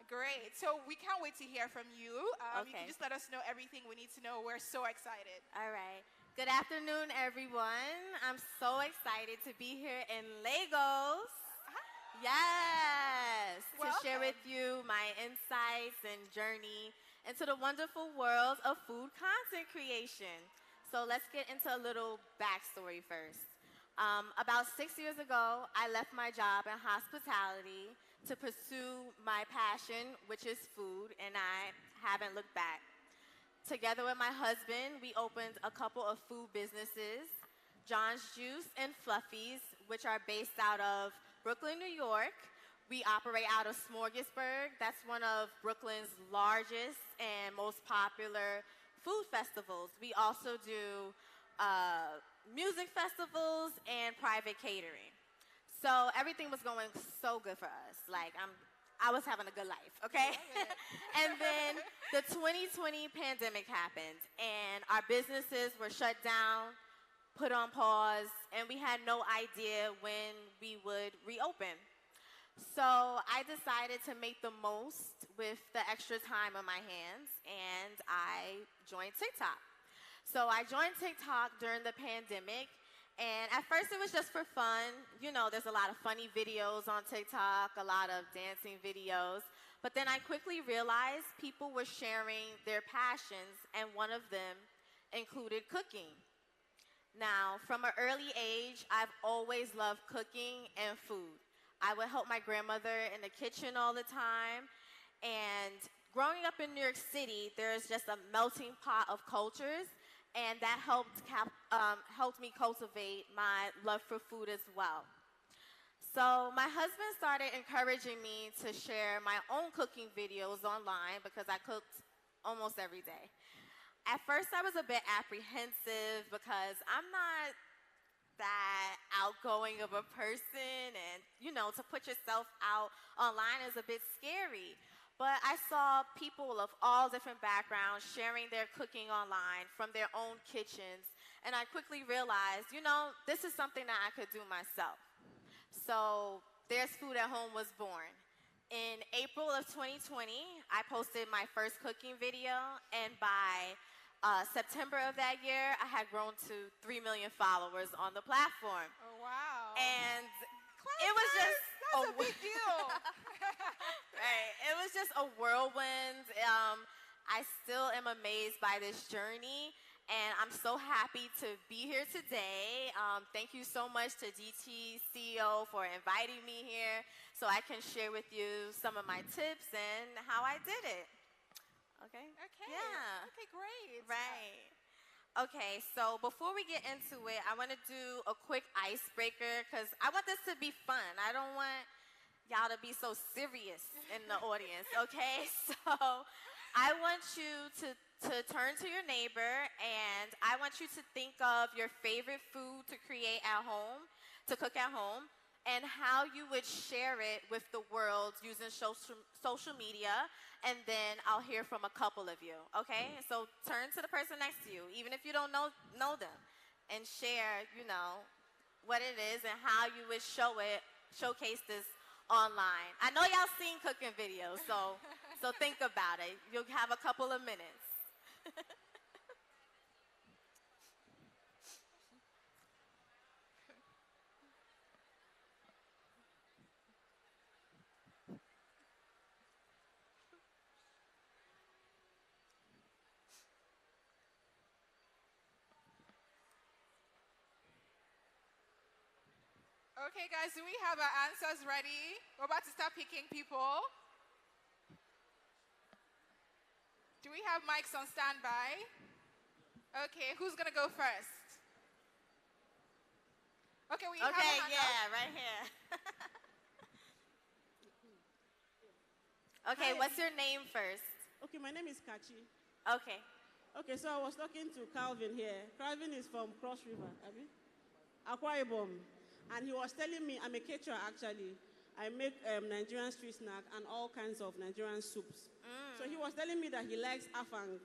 Great. So we can't wait to hear from you. You Okay. can just let us know everything we need to know. We're so excited. All right. Good afternoon, everyone. I'm so excited to be here in Lagos. Yes, to share with you my insights and journey into the wonderful world of food content creation. So let's get into a little backstory first. About 6 years ago, I left my job in hospitality to pursue my passion, which is food, and I haven't looked back. Together with my husband, we opened a couple of food businesses, John's Juice and Fluffies, which are based out of Brooklyn, New York. We operate out of Smorgasburg. That's one of Brooklyn's largest and most popular food festivals. We also do music festivals and private catering. So everything was going so good for us. Like I was having a good life, okay? And then the 2020 pandemic happened and our businesses were shut down, put on pause, and we had no idea when we would reopen. So I decided to make the most with the extra time on my hands, and I joined TikTok. So I joined TikTok during the pandemic, and at first it was just for fun. You know, there's a lot of funny videos on TikTok, a lot of dancing videos. But then I quickly realized people were sharing their passions, and one of them included cooking. Now, from an early age, I've always loved cooking and food. I would help my grandmother in the kitchen all the time. And growing up in New York City, there's just a melting pot of cultures, and that helped me cultivate my love for food as well. So my husband started encouraging me to share my own cooking videos online because I cooked almost every day. At first, I was a bit apprehensive because I'm not that outgoing of a person, and you know, to put yourself out online is a bit scary. But I saw people of all different backgrounds sharing their cooking online from their own kitchens, and I quickly realized, you know, this is something that I could do myself. So There's Food at Home was born. In April of 2020, I posted my first cooking video, and by September of that year, I had grown to 3 million followers on the platform. Oh, wow. And it was just that's a big deal. Right. It was just a whirlwind. I still am amazed by this journey, and I'm so happy to be here today. Thank you so much to GTCO for inviting me here so I can share with you some of my tips and how I did it. Okay? Okay. Yeah. Okay, great. Right. Okay, so before we get into it, I want to do a quick icebreaker because I want this to be fun. I don't want y'all to be so serious in the audience, okay? So I want you to turn to your neighbor, and I want you to think of your favorite food to create at home, to cook at home, and how you would share it with the world using social media, and then I'll hear from a couple of you, okay? So turn to the person next to you, even if you don't know them, and share, you know, what it is and how you would showcase this online. I know y'all seen cooking videos, so think about it. You'll have a couple of minutes. Okay, guys, do we have our answers ready? We're about to start picking people. Do we have mics on standby? Okay, who's gonna go first? Okay, we have a hand up. Right here. Okay, what's your name first? Okay, my name is Kachi. Okay. Okay, so I was talking to Calvin here. Calvin is from Cross River, Akwa Ibom. And he was telling me, I'm a caterer actually. I make Nigerian street snack and all kinds of Nigerian soups. So he was telling me that he likes afang.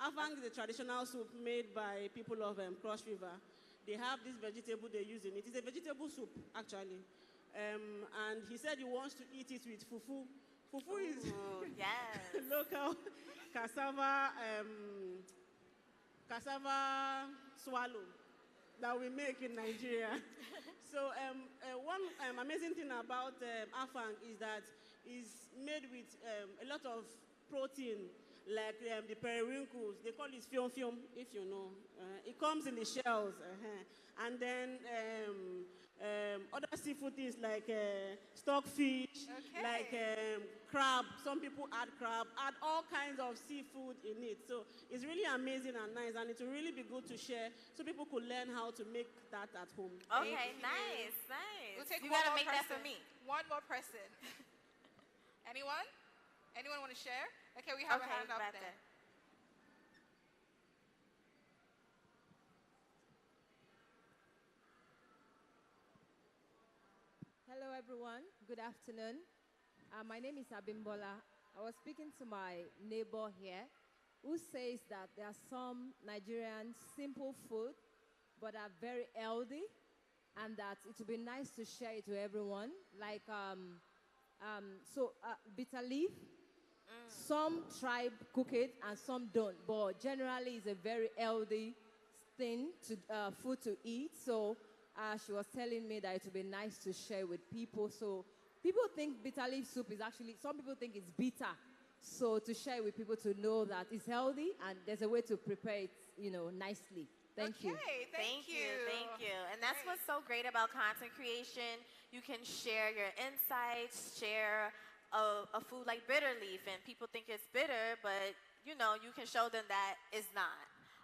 Afang is a traditional soup made by people of Cross River. They have this vegetable they use in it. It's a vegetable soup, actually. And he said he wants to eat it with fufu. Fufu is local cassava swallow that we make in Nigeria. So one amazing thing about afang is that it's made with a lot of protein like the periwinkles. They call it fiom fiom, if you know. It comes in the shells. And then other seafood things like stockfish, like crab. Some people add crab, add all kinds of seafood in it. So it's really amazing and nice, and it will really be good to share so people could learn how to make that at home. Okay, nice, nice. We'll take You one gotta more make that for person. me. One more person. Anyone? Anyone want to share? Okay, we have a hand up right there. Hello, everyone. Good afternoon. My name is Abimbola. I was speaking to my neighbor here who says that there are some Nigerian simple food but are very healthy and that it would be nice to share it to everyone. Like, bitter leaf. Some tribe cook it and some don't, but generally it's a very healthy thing to food to eat. So she was telling me that it would be nice to share with people. So people think bitter leaf soup is actually, some people think it's bitter. So to share with people to know that it's healthy and there's a way to prepare it, nicely. Thank you. Thank you. And that's what's so great about content creation. You can share your insights, share a food like bitter leaf, and people think it's bitter, but you can show them that it's not.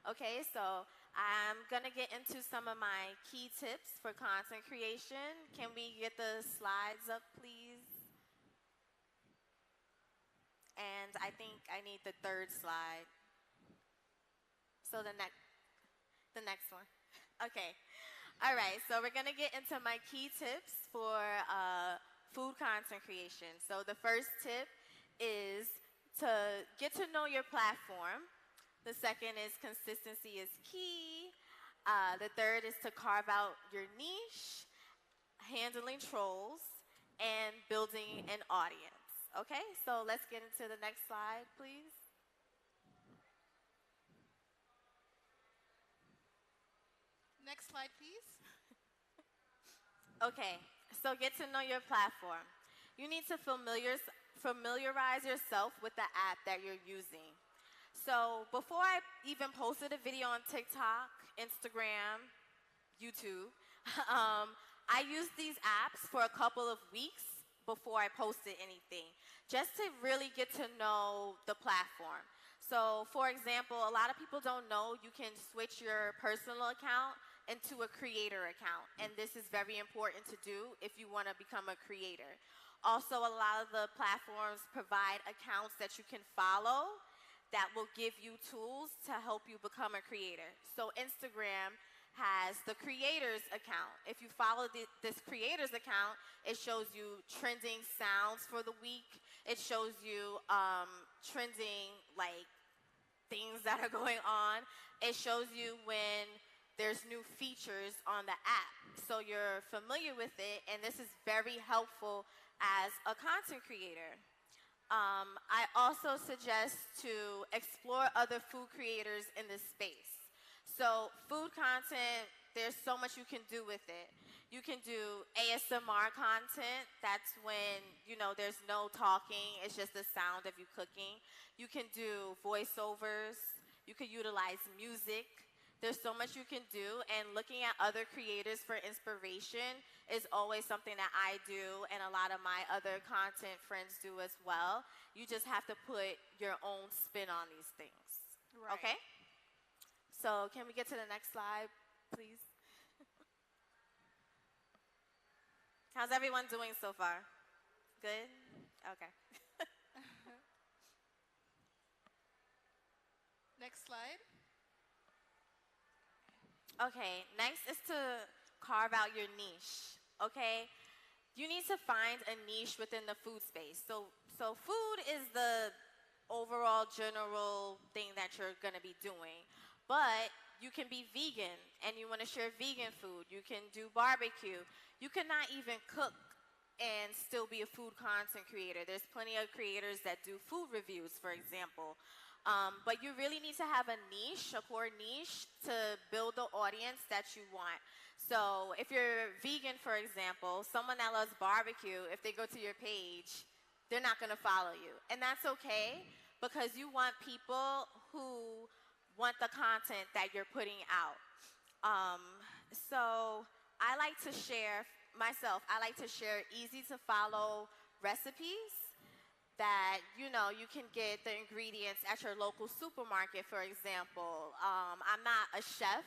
Okay, so I'm gonna get into some of my key tips for content creation. Can we get the slides up, please? And I think I need the third slide. So the next one. Okay. All right, so we're gonna get into my key tips for food content creation. So the first tip is to get to know your platform. The second is consistency is key. The third is to carve out your niche, handling trolls, and building an audience. Okay, so let's get into the next slide, please. Next slide, please. Okay, so get to know your platform. You need to familiarize yourself with the app that you're using. So before I even posted a video on TikTok, Instagram, YouTube, I used these apps for a couple of weeks before I posted anything, just to really get to know the platform. So for example, a lot of people don't know you can switch your personal account into a creator account, and this is very important to do if you want to become a creator. Also, a lot of the platforms provide accounts that you can follow that will give you tools to help you become a creator. So Instagram has the creators account. If you follow this creators account, it shows you trending sounds for the week. It shows you trending like things that are going on. It shows you when there's new features on the app, so you're familiar with it, and this is very helpful as a content creator. I also suggest to explore other food creators in this space. So food content, there's so much you can do with it. You can do ASMR content. That's when, there's no talking. It's just the sound of you cooking. You can do voiceovers. You can utilize music. There's so much you can do, and looking at other creators for inspiration is always something that I do and a lot of my other content friends do as well. You just have to put your own spin on these things. Right. Okay? So can we get to the next slide, please? How's everyone doing so far? Good? Okay. Next slide. Okay, next is to carve out your niche, okay? You need to find a niche within the food space. So food is the overall general thing that you're gonna be doing. But you can be vegan and you wanna share vegan food. You can do barbecue. You cannot even cook and still be a food content creator. There's plenty of creators that do food reviews, for example. But you really need to have a niche, a core niche, to build the audience that you want. So if you're vegan, for example, someone that loves barbecue, if they go to your page, they're not going to follow you. And that's okay, because you want people who want the content that you're putting out. So I like to share, I like to share easy to follow recipes that, you know, you can get the ingredients at your local supermarket, for example. I'm not a chef,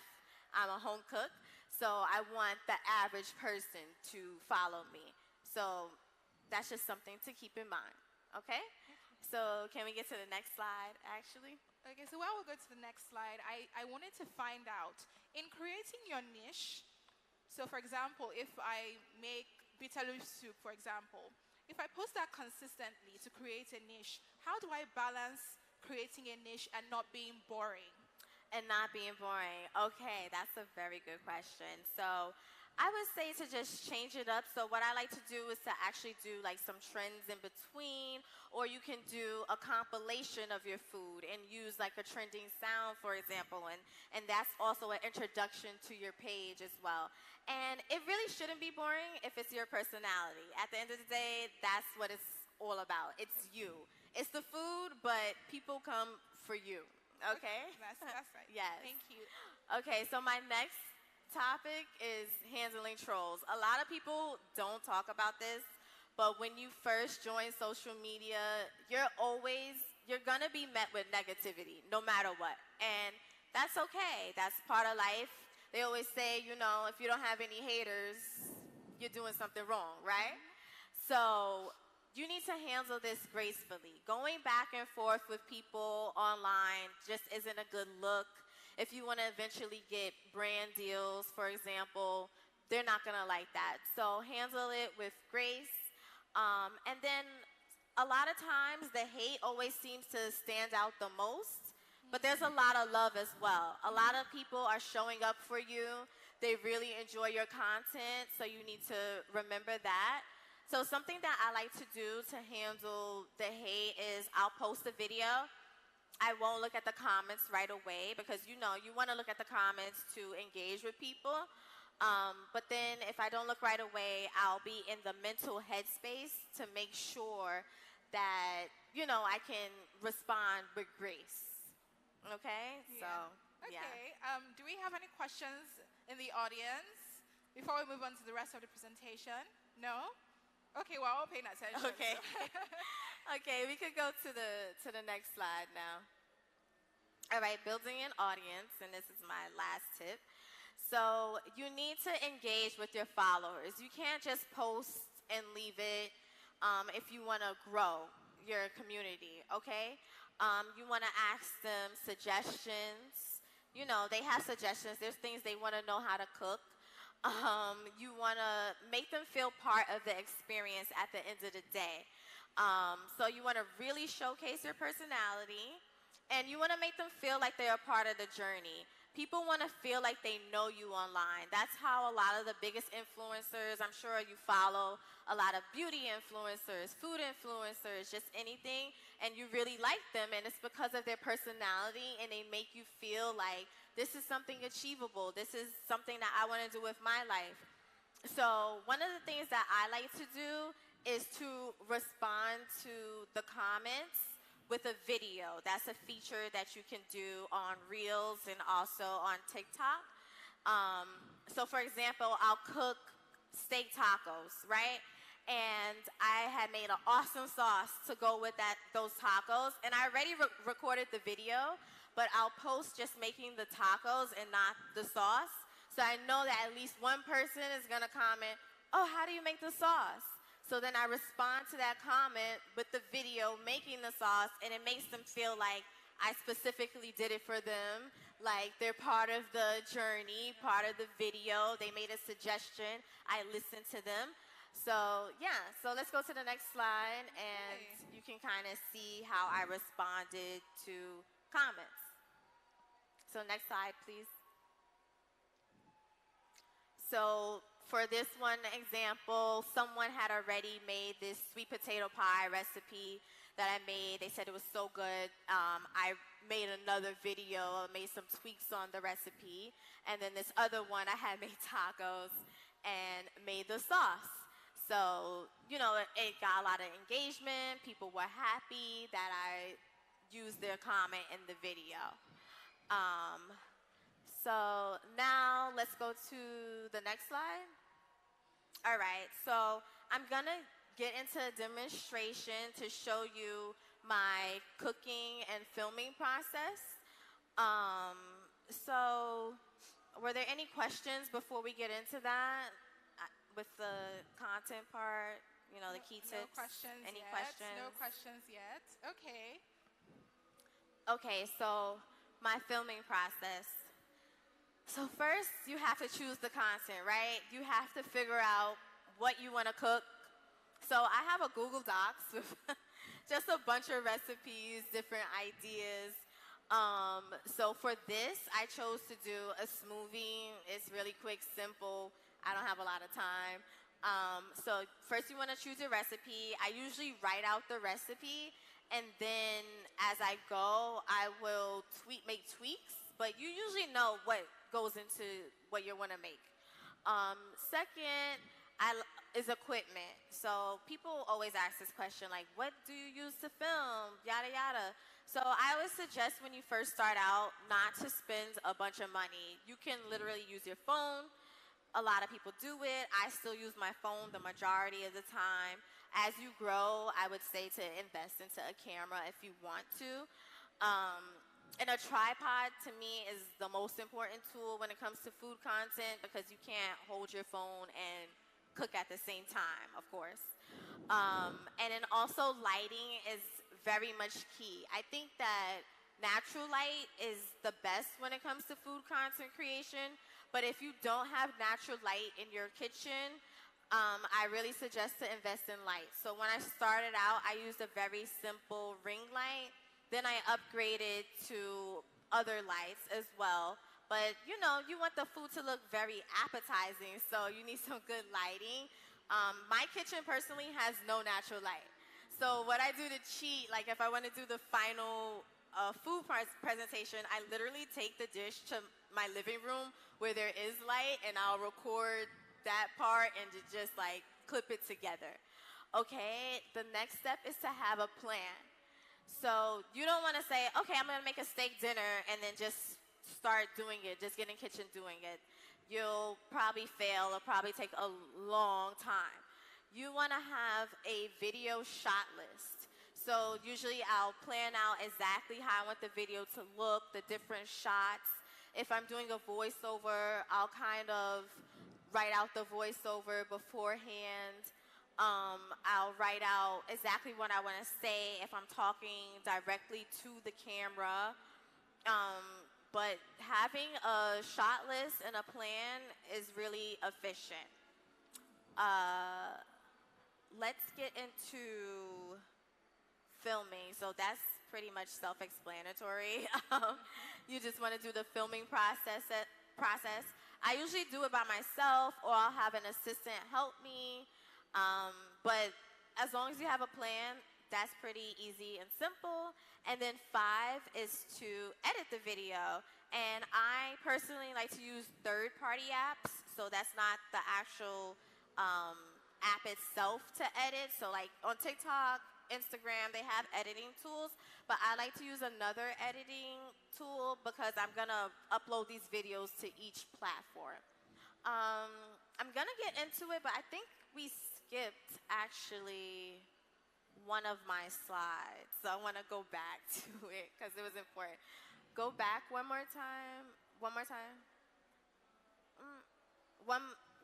I'm a home cook, so I want the average person to follow me. So that's just something to keep in mind, okay? So can we get to the next slide, actually? Okay, so while we go to the next slide, I wanted to find out, in creating your niche, so for example, if I make bitter leaf soup, for example, if I post that consistently to create a niche, how do I balance creating a niche and not being boring? And not being boring. Okay, that's a very good question. So I would say to just change it up. So what I like to do is to actually do like some trends in between, or you can do a compilation of your food and use like a trending sound, for example, and that's also an introduction to your page as well. And it really shouldn't be boring if it's your personality. At the end of the day, that's what it's all about. It's you. It's the food, but people come for you. Okay? That's right. Yes. Thank you. Okay, so my next topic is handling trolls. A lot of people don't talk about this, but when you first join social media, you're gonna be met with negativity, no matter what. And that's okay. That's part of life. They always say, you know, if you don't have any haters, you're doing something wrong, right? So you need to handle this gracefully. Going back and forth with people online just isn't a good look. If you want to eventually get brand deals, for example, they're not going to like that. So handle it with grace. And then a lot of times the hate always seems to stand out the most, but there's a lot of love as well. A lot of people are showing up for you. They really enjoy your content, so you need to remember that. So something that I like to do to handle the hate is I'll post a video. I won't look at the comments right away because, you know, you want to look at the comments to engage with people. But then if I don't look right away, I'll be in the mental headspace to make sure that, you know, I can respond with grace. Okay? Yeah. So, yeah. Okay. Do we have any questions in the audience before we move on to the rest of the presentation? No? Okay, we're all paying attention. Okay. So. Okay, we could go to the next slide now. All right, building an audience, and this is my last tip. So you need to engage with your followers. You can't just post and leave it if you want to grow your community, okay? You want to ask them suggestions. You know, they have suggestions. There's things they want to know how to cook. You want to make them feel part of the experience at the end of the day. So you want to really showcase your personality, and you want to make them feel like they're a part of the journey. People want to feel like they know you online. That's how a lot of the biggest influencers, I'm sure you follow a lot of beauty influencers, food influencers, just anything, and you really like them, and it's because of their personality, and they make you feel like this is something achievable. This is something that I want to do with my life. So one of the things that I like to do is to respond to the comments with a video. That's a feature that you can do on Reels and also on TikTok. So for example, I'll cook steak tacos, right? And I had made an awesome sauce to go with those tacos, and I already recorded the video, but I'll post just making the tacos and not the sauce. So I know that at least one person is gonna comment, oh, how do you make the sauce? So then I respond to that comment with the video making the sauce, and it makes them feel like I specifically did it for them, like they're part of the journey, part of the video. They made a suggestion, I listened to them. So yeah, so let's go to the next slide, and you can kind of see how I responded to comments. So next slide, please. So for this one example, someone had already made this sweet potato pie recipe that I made. They said it was so good. I made another video, made some tweaks on the recipe. And then this other one, I had made tacos and made the sauce. So, you know, it got a lot of engagement. People were happy that I use their comment in the video. So now let's go to the next slide. All right, so I'm gonna get into a demonstration to show you my cooking and filming process. So were there any questions before we get into that with the content part, you know, the key tips? No questions Any yet. questions? No questions yet. Okay. Okay, so my filming process. So first, you have to choose the content, right? You have to figure out what you want to cook. So I have a Google Docs with just a bunch of recipes, different ideas. So for this, I chose to do a smoothie. It's really quick, simple. I don't have a lot of time. So first you want to choose your recipe. I usually write out the recipe, and then as I go, I will make tweaks, but you usually know what goes into what you want to make. Second is equipment. So people always ask this question, like, what do you use to film, yada yada. So I always suggest when you first start out not to spend a bunch of money. You can literally use your phone. A lot of people do it. I still use my phone the majority of the time. As you grow, I would say to invest into a camera if you want to. And a tripod, to me, is the most important tool when it comes to food content, because you can't hold your phone and cook at the same time, of course. And then also lighting is very much key. I think that natural light is the best when it comes to food content creation, but if you don't have natural light in your kitchen, I really suggest to invest in light. So when I started out, I used a very simple ring light. Then I upgraded to other lights as well. But you know, you want the food to look very appetizing, so you need some good lighting. My kitchen personally has no natural light. So what I do to cheat, like if I want to do the final food presentation, I literally take the dish to my living room where there is light, and I'll record that part and just like clip it together. Okay, the next step is to have a plan. So you don't want to say, okay, I'm going to make a steak dinner and then just start doing it, just get in the kitchen doing it. You'll probably fail. It'll probably take a long time. You want to have a video shot list. So usually I'll plan out exactly how I want the video to look, the different shots. If I'm doing a voiceover, I'll kind of write out the voiceover beforehand. I'll write out exactly what I want to say if I'm talking directly to the camera. But having a shot list and a plan is really efficient. Let's get into filming. So that's pretty much self-explanatory. You just want to do the filming process. I usually do it by myself, or I'll have an assistant help me. But as long as you have a plan, that's pretty easy and simple. And then 5 is to edit the video. And I personally like to use third-party apps. So that's not the actual app itself to edit. So like on TikTok, Instagram, they have editing tools. But I like to use another editing tool because I'm going to upload these videos to each platform. I'm going to get into it, but I think we skipped actually one of my slides. So I want to go back to it because it was important. Go back one more time. One more time.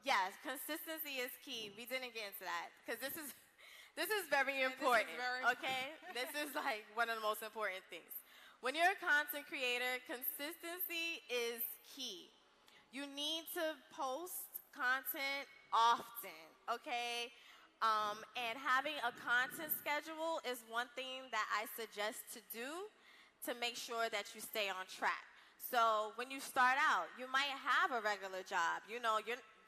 Yes, consistency is key. We didn't get into that because this is very important. Okay? This is like one of the most important things. When you're a content creator, consistency is key. You need to post content often, okay? And having a content schedule is one thing that I suggest to do to make sure that you stay on track. So when you start out, you might have a regular job. You know,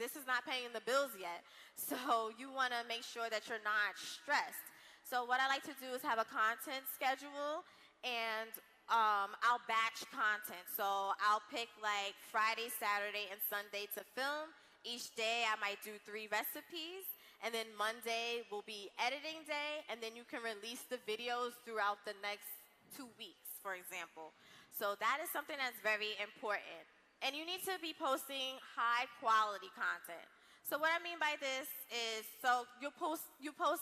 this is not paying the bills yet. So you want to make sure that you're not stressed. So what I like to do is have a content schedule, and I'll batch content. So I'll pick like Friday, Saturday, and Sunday to film. Each day I might do 3 recipes, and then Monday will be editing day, and then you can release the videos throughout the next 2 weeks, for example. So that is something that's very important. And you need to be posting high quality content. So what I mean by this is, so you post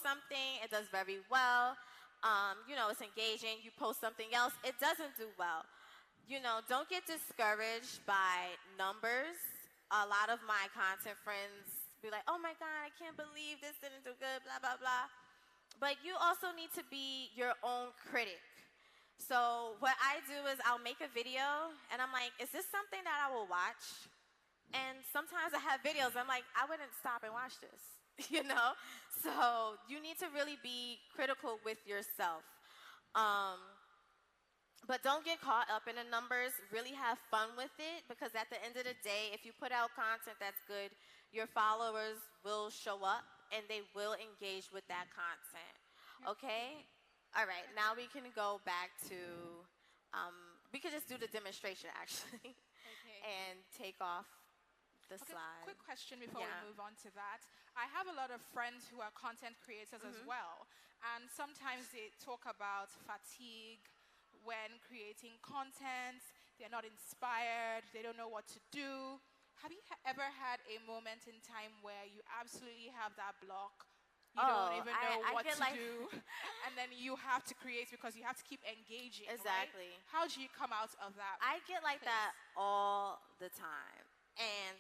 something, it does very well. It's engaging. You post something else, it doesn't do well. Don't get discouraged by numbers. A lot of my content friends be like, oh my God, I can't believe this didn't do good, blah, blah, blah. But you also need to be your own critic. So what I do is I'll make a video and I'm like, is this something that I will watch? And sometimes I have videos, I'm like, I wouldn't stop and watch this, So you need to really be critical with yourself. But don't get caught up in the numbers. Really have fun with it, because at the end of the day, if you put out content that's good, your followers will show up and they will engage with that content. Okay? All right, now we can go back to, we could just do the demonstration actually. Okay. And take off the slide. Quick question before we move on to that. I have a lot of friends who are content creators as well, and sometimes they talk about fatigue when creating content. They're not inspired, they don't know what to do. Have you ever had a moment in time where you absolutely have that block? You don't even know what to do, and then you have to create because you have to keep engaging. Exactly. Right? How do you come out of that? I get like that all the time. And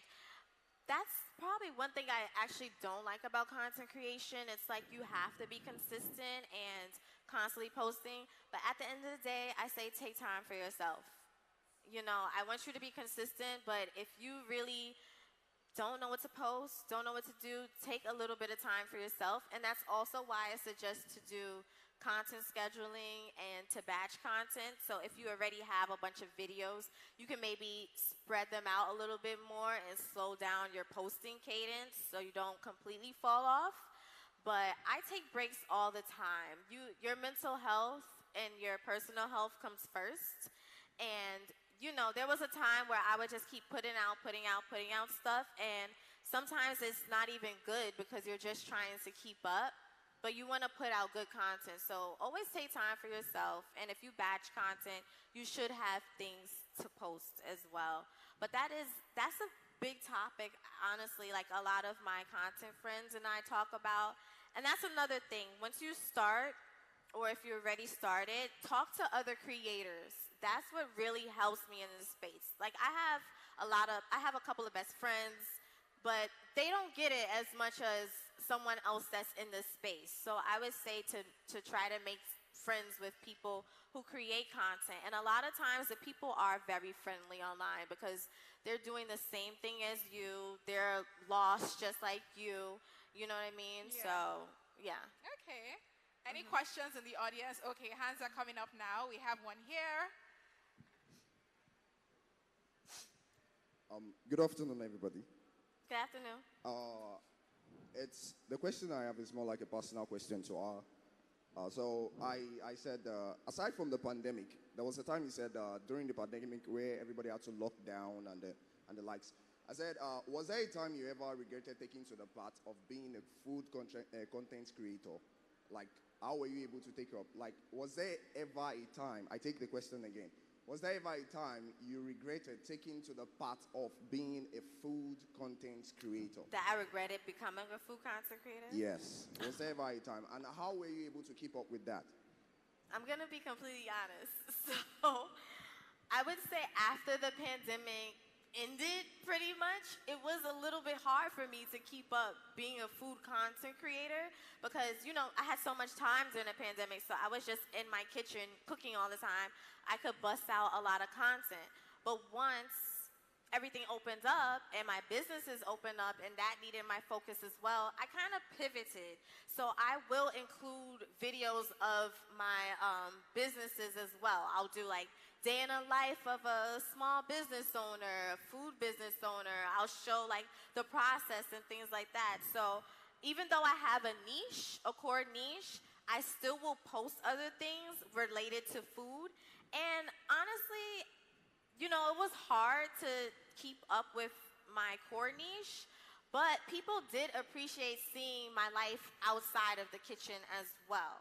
that's probably one thing I actually don't like about content creation. It's like you have to be consistent and constantly posting. But at the end of the day, I say take time for yourself. I want you to be consistent, but if you really don't know what to post, don't know what to do, take a little bit of time for yourself. And that's also why I suggest to do content scheduling and to batch content. So if you already have a bunch of videos, you can maybe spread them out a little bit more and slow down your posting cadence so you don't completely fall off. But I take breaks all the time. Your mental health and your personal health comes first. And there was a time where I would just keep putting out stuff, and sometimes it's not even good because you're just trying to keep up, but you want to put out good content. So always take time for yourself, and if you batch content, you should have things to post as well. But that's a big topic, honestly, like a lot of my content friends and I talk about. And that's another thing. Once you start, or if you're already started, talk to other creators. That's what really helps me in this space. Like I have a couple of best friends, but they don't get it as much as someone else that's in this space. So I would say to try to make friends with people who create content. And a lot of times the people are very friendly online because they're doing the same thing as you. They're lost just like you. You know what I mean? Yeah. So, yeah. Okay. Any questions in the audience? Okay, hands are coming up now. We have one here. Good afternoon, everybody. Good afternoon. It's the question I have is more like a personal question to her. So I said, aside from the pandemic, there was a time you said during the pandemic where everybody had to lock down and the likes. I said, was there a time you ever regretted taking to the path of being a food content creator? Like, how were you able to take up? Like, was there ever a time? I take the question again. Was there ever a time you regretted taking to the path of being a food content creator? That I regretted becoming a food content creator? Yes. Was there ever a time? And how were you able to keep up with that? I'm going to be completely honest. So, I would say after the pandemic ended, pretty much, it was a little bit hard for me to keep up being a food content creator because, I had so much time during the pandemic, so I was just in my kitchen cooking all the time. I could bust out a lot of content. But once everything opened up and my businesses opened up and that needed my focus as well, I kind of pivoted. So I will include videos of my businesses as well. I'll do like day in the life of a small business owner, a food business owner. I'll show like the process and things like that. So even though I have a niche, a core niche, I still will post other things related to food. And honestly, it was hard to keep up with my core niche, but people did appreciate seeing my life outside of the kitchen as well.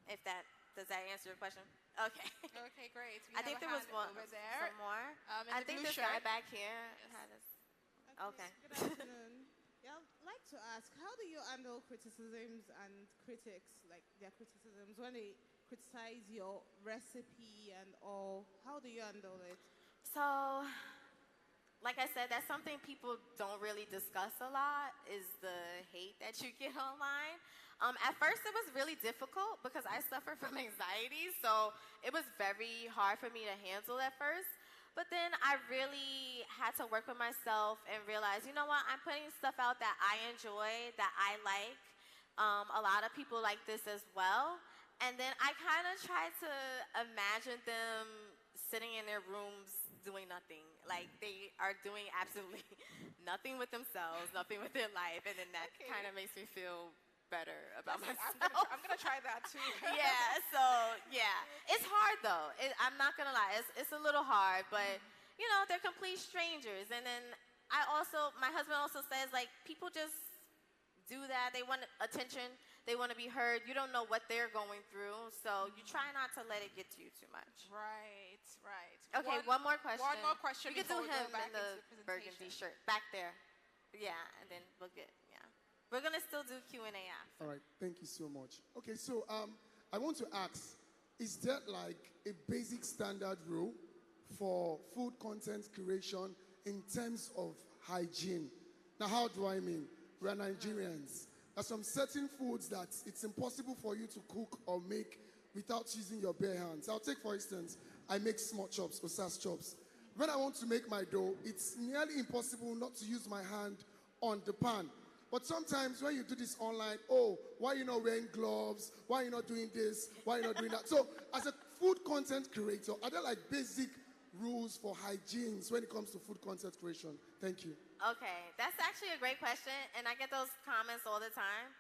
Does that answer your question? Okay. Okay, great. We I have think a there was hand one over there. some more. In I the think blue this guy shirt. back here had us. Okay. Good afternoon. Yeah, I'd like to ask, how do you handle criticisms and critics, like their criticisms, when they criticize your recipe and all? How do you handle it? So, like I said, that's something people don't really discuss a lot, is the hate that you get online. At first, it was really difficult because I suffer from anxiety, so it was very hard for me to handle at first. But then I really had to work with myself and realize, you know what, I'm putting stuff out that I enjoy, that I like. A lot of people like this as well. And then I kind of try to imagine them sitting in their rooms doing nothing. Like they are doing absolutely nothing with themselves, nothing with their life. And then that kind of makes me feel better about myself. I'm gonna try that too. Yeah, so yeah, it's hard though. I'm not gonna lie, it's a little hard, but you know they're complete strangers. And then my husband also says like people just do that. They want attention. They want to be heard. You don't know what they're going through, so you try not to let it get to you too much. Right, right. Okay, one more question. One more question. We could do before we him go back in the into presentation. burgundy shirt back there. Yeah, and then we'll get We're gonna still do Q&A after. All right, thank you so much. Okay, so I want to ask, is there like a basic standard rule for food content creation in terms of hygiene? Now, how do I mean? We are Nigerians. There are some certain foods that it's impossible for you to cook or make without using your bare hands. I'll take, for instance, I make small chops, osas chops. When I want to make my dough, it's nearly impossible not to use my hand on the pan. But sometimes when you do this online, oh, why are you not wearing gloves? Why are you not doing this? Why are you not doing that? So as a food content creator, are there like basic rules for hygiene when it comes to food content creation? Thank you. Okay, that's actually a great question, and I get those comments all the time.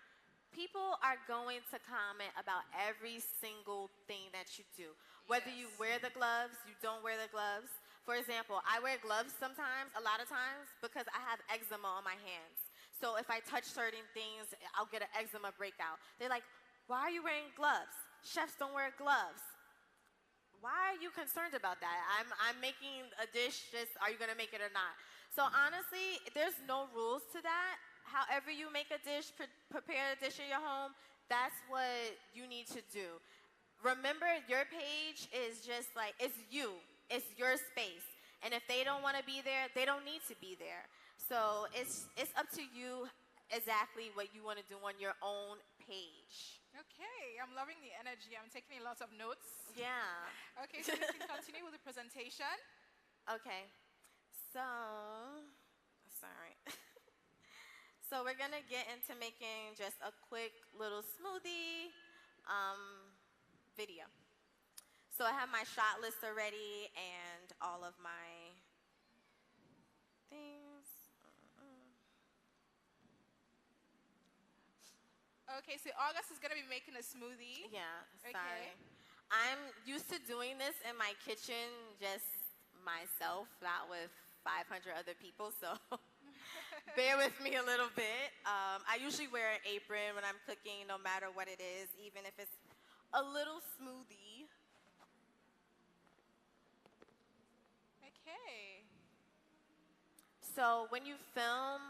People are going to comment about every single thing that you do. Whether you wear the gloves, you don't wear the gloves. For example, I wear gloves sometimes, a lot of times, because I have eczema on my hands. So if I touch certain things, I'll get an eczema breakout. They're like, why are you wearing gloves? Chefs don't wear gloves. Why are you concerned about that? I'm making a dish, just are you gonna make it or not? So honestly, there's no rules to that. However you make a dish, prepare a dish in your home, that's what you need to do. Remember, your page is just like, it's you. It's your space. And if they don't wanna be there, they don't need to be there. So it's up to you exactly what you want to do on your own page. Okay, I'm loving the energy. I'm taking lots of notes. Yeah. Okay, so we can continue with the presentation. Okay, so, sorry. So we're gonna get into making just a quick little smoothie video. So I have my shot list already and all of my things. Okay, so August is gonna be making a smoothie. Yeah, Okay. sorry. I'm used to doing this in my kitchen, just myself, not with 500 other people, so bear with me a little bit. I usually wear an apron when I'm cooking, no matter what it is, even if it's a little smoothie. Okay. So when you film,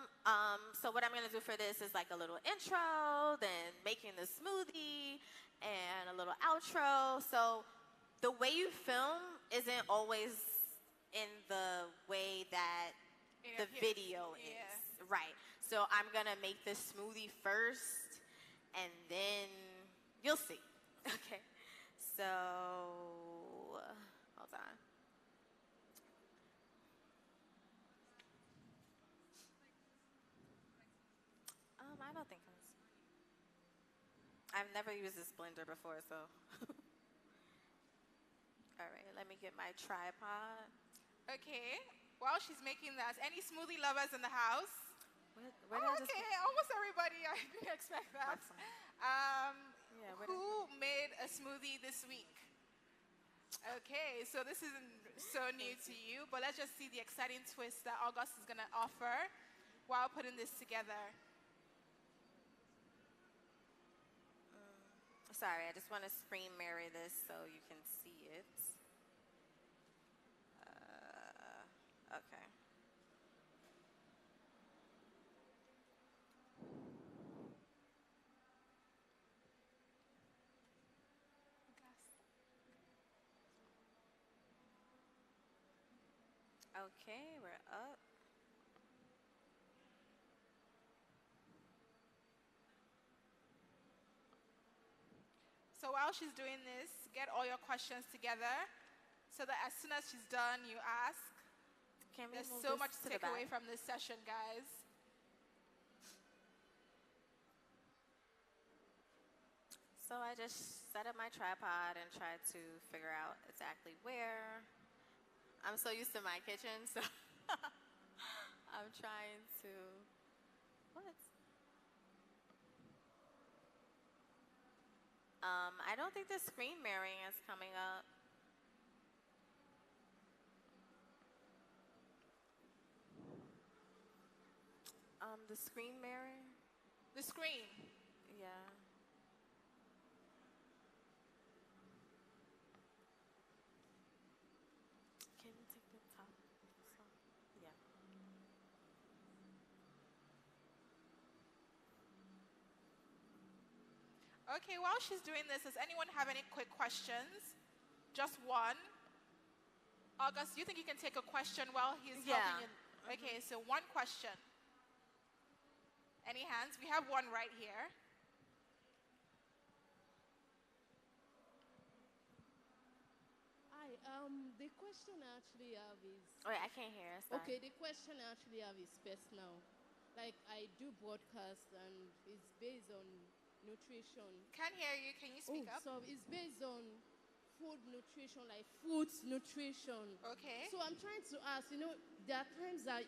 so what I'm gonna do for this is like a little intro, then making the smoothie, and a little outro. So the way you film isn't always in the way that the video is. Right. So I'm gonna make this smoothie first, and then you'll see. Okay. So, hold on. I don't think I've never used this blender before, so. All right, let me get my tripod. Okay, while she's making that, any smoothie lovers in the house? Where did I just okay, almost everybody. I didn't expect that. Who made a smoothie this week? Okay, so this isn't so new to you, but let's just see the exciting twist that August is gonna offer while putting this together. Sorry, I just want to screen mirror this so you can see it. Okay. Okay, we're up. So while she's doing this, get all your questions together so that as soon as she's done, you ask. Can we There's move so this much to to the take away back? from this session, guys. So I just set up my tripod and tried to figure out exactly where. I'm so used to my kitchen, so I'm trying to. What? I don't think the screen mirroring is coming up. The screen mirror? The screen? Yeah. Can you take the top? Yeah. Okay, while she's doing this, does anyone have any quick questions? Just one. August, do you think you can take a question while he's helping you? Okay, so one question. Any hands? We have one right here. Hi, the question I actually have is... Wait, I can't hear. Sorry. Okay, the question I actually have is personal. Like, I do broadcast and it's based on nutrition. Can't hear you. Can you speak up? So it's based on food nutrition, like food nutrition. Okay. So I'm trying to ask, there are times that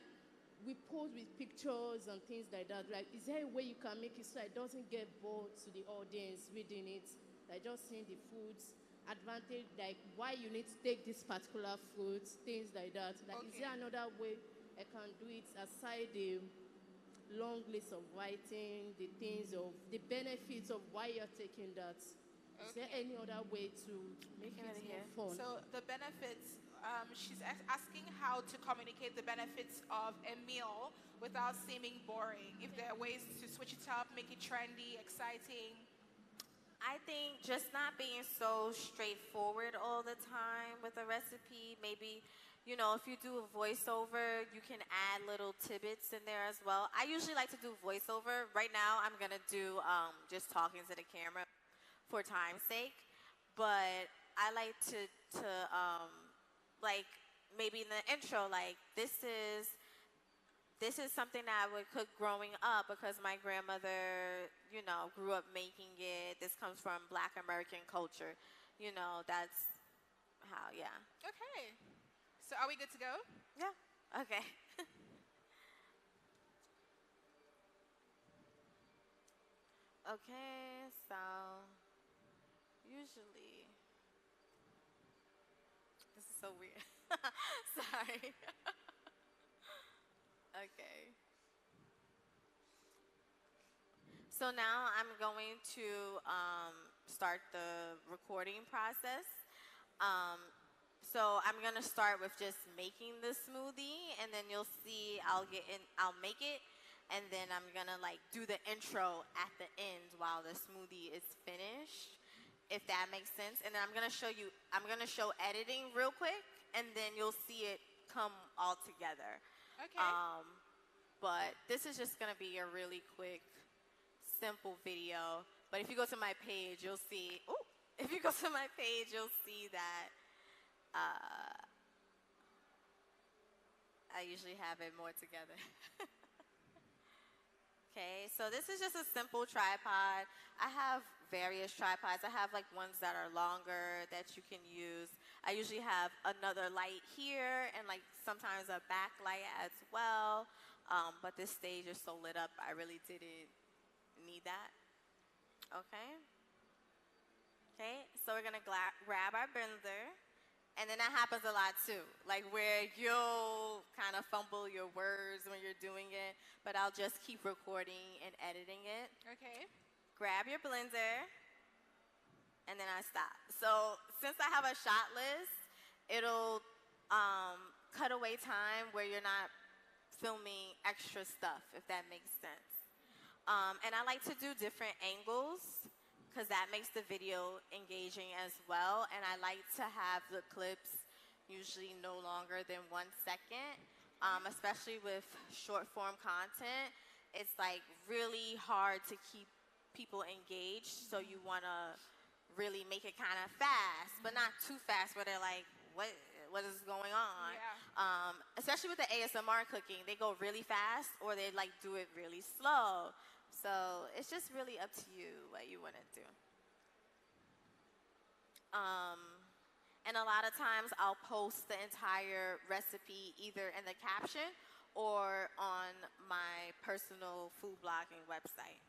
we pose with pictures and things like that. Like, is there a way you can make it so it doesn't get bored to the audience reading it? Like, just seeing the foods, advantage, like why you need to take this particular fruits, things like that. Like, is there another way I can do it aside the long list of writing, the things of the benefits of why you're taking that? Is there any other way to make it more fun? So the benefits, she's asking how to communicate the benefits of a meal without seeming boring. If there are ways to switch it up, make it trendy, exciting. I think just not being so straightforward all the time with a recipe. Maybe, if you do a voiceover, you can add little tidbits in there as well. I usually like to do voiceover. Right now, I'm going to do just talking to the camera for time's sake. But I like to like, maybe in the intro, like, this is something that I would cook growing up because my grandmother, grew up making it. This comes from Black American culture. That's how, yeah. Okay. So are we good to go? Yeah. Okay. Okay, so usually, this is so weird. Sorry. Okay. So now I'm going to start the recording process. So I'm gonna start with just making the smoothie, and then you'll see I'll make it, and then I'm gonna like do the intro at the end while the smoothie is finished, if that makes sense. And then I'm gonna show editing real quick, and then you'll see it come all together. Okay. But this is just gonna be a really quick, simple video. But if you go to my page, you'll see. If you go to my page, you'll see that I usually have it more together. Okay, so this is just a simple tripod. I have various tripods. I have like ones that are longer that you can use. I usually have another light here and like sometimes a backlight as well. But this stage is so lit up, I really didn't need that. Okay. Okay, so we're gonna grab our blender. And then that happens a lot too, like where you'll kind of fumble your words when you're doing it, but I'll just keep recording and editing it. Okay. Grab your blender. and then I stop. So since I have a shot list, it'll cut away time where you're not filming extra stuff, if that makes sense. And I like to do different angles because that makes the video engaging as well. And I like to have the clips usually no longer than 1 second, especially with short form content. It's like really hard to keep people engaged, so you want to really make it kind of fast, but not too fast where they're like, what is going on? Yeah. Especially with the ASMR cooking, they go really fast or they like do it really slow. So it's just really up to you what you want to do. And a lot of times I'll post the entire recipe either in the caption or on my personal food blogging website.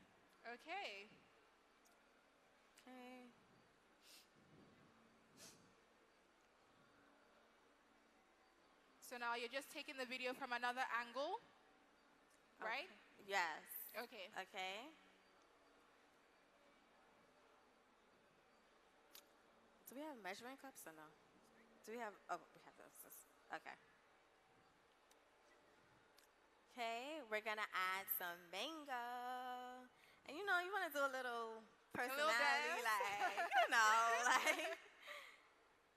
Okay. Okay. So now you're just taking the video from another angle, right? Okay. Yes. Okay. Okay. Do we have measuring cups or no? Do we have, oh, we have those. Okay. Okay, we're gonna add some mango. And you know, you wanna do a little personality, like, you know, like,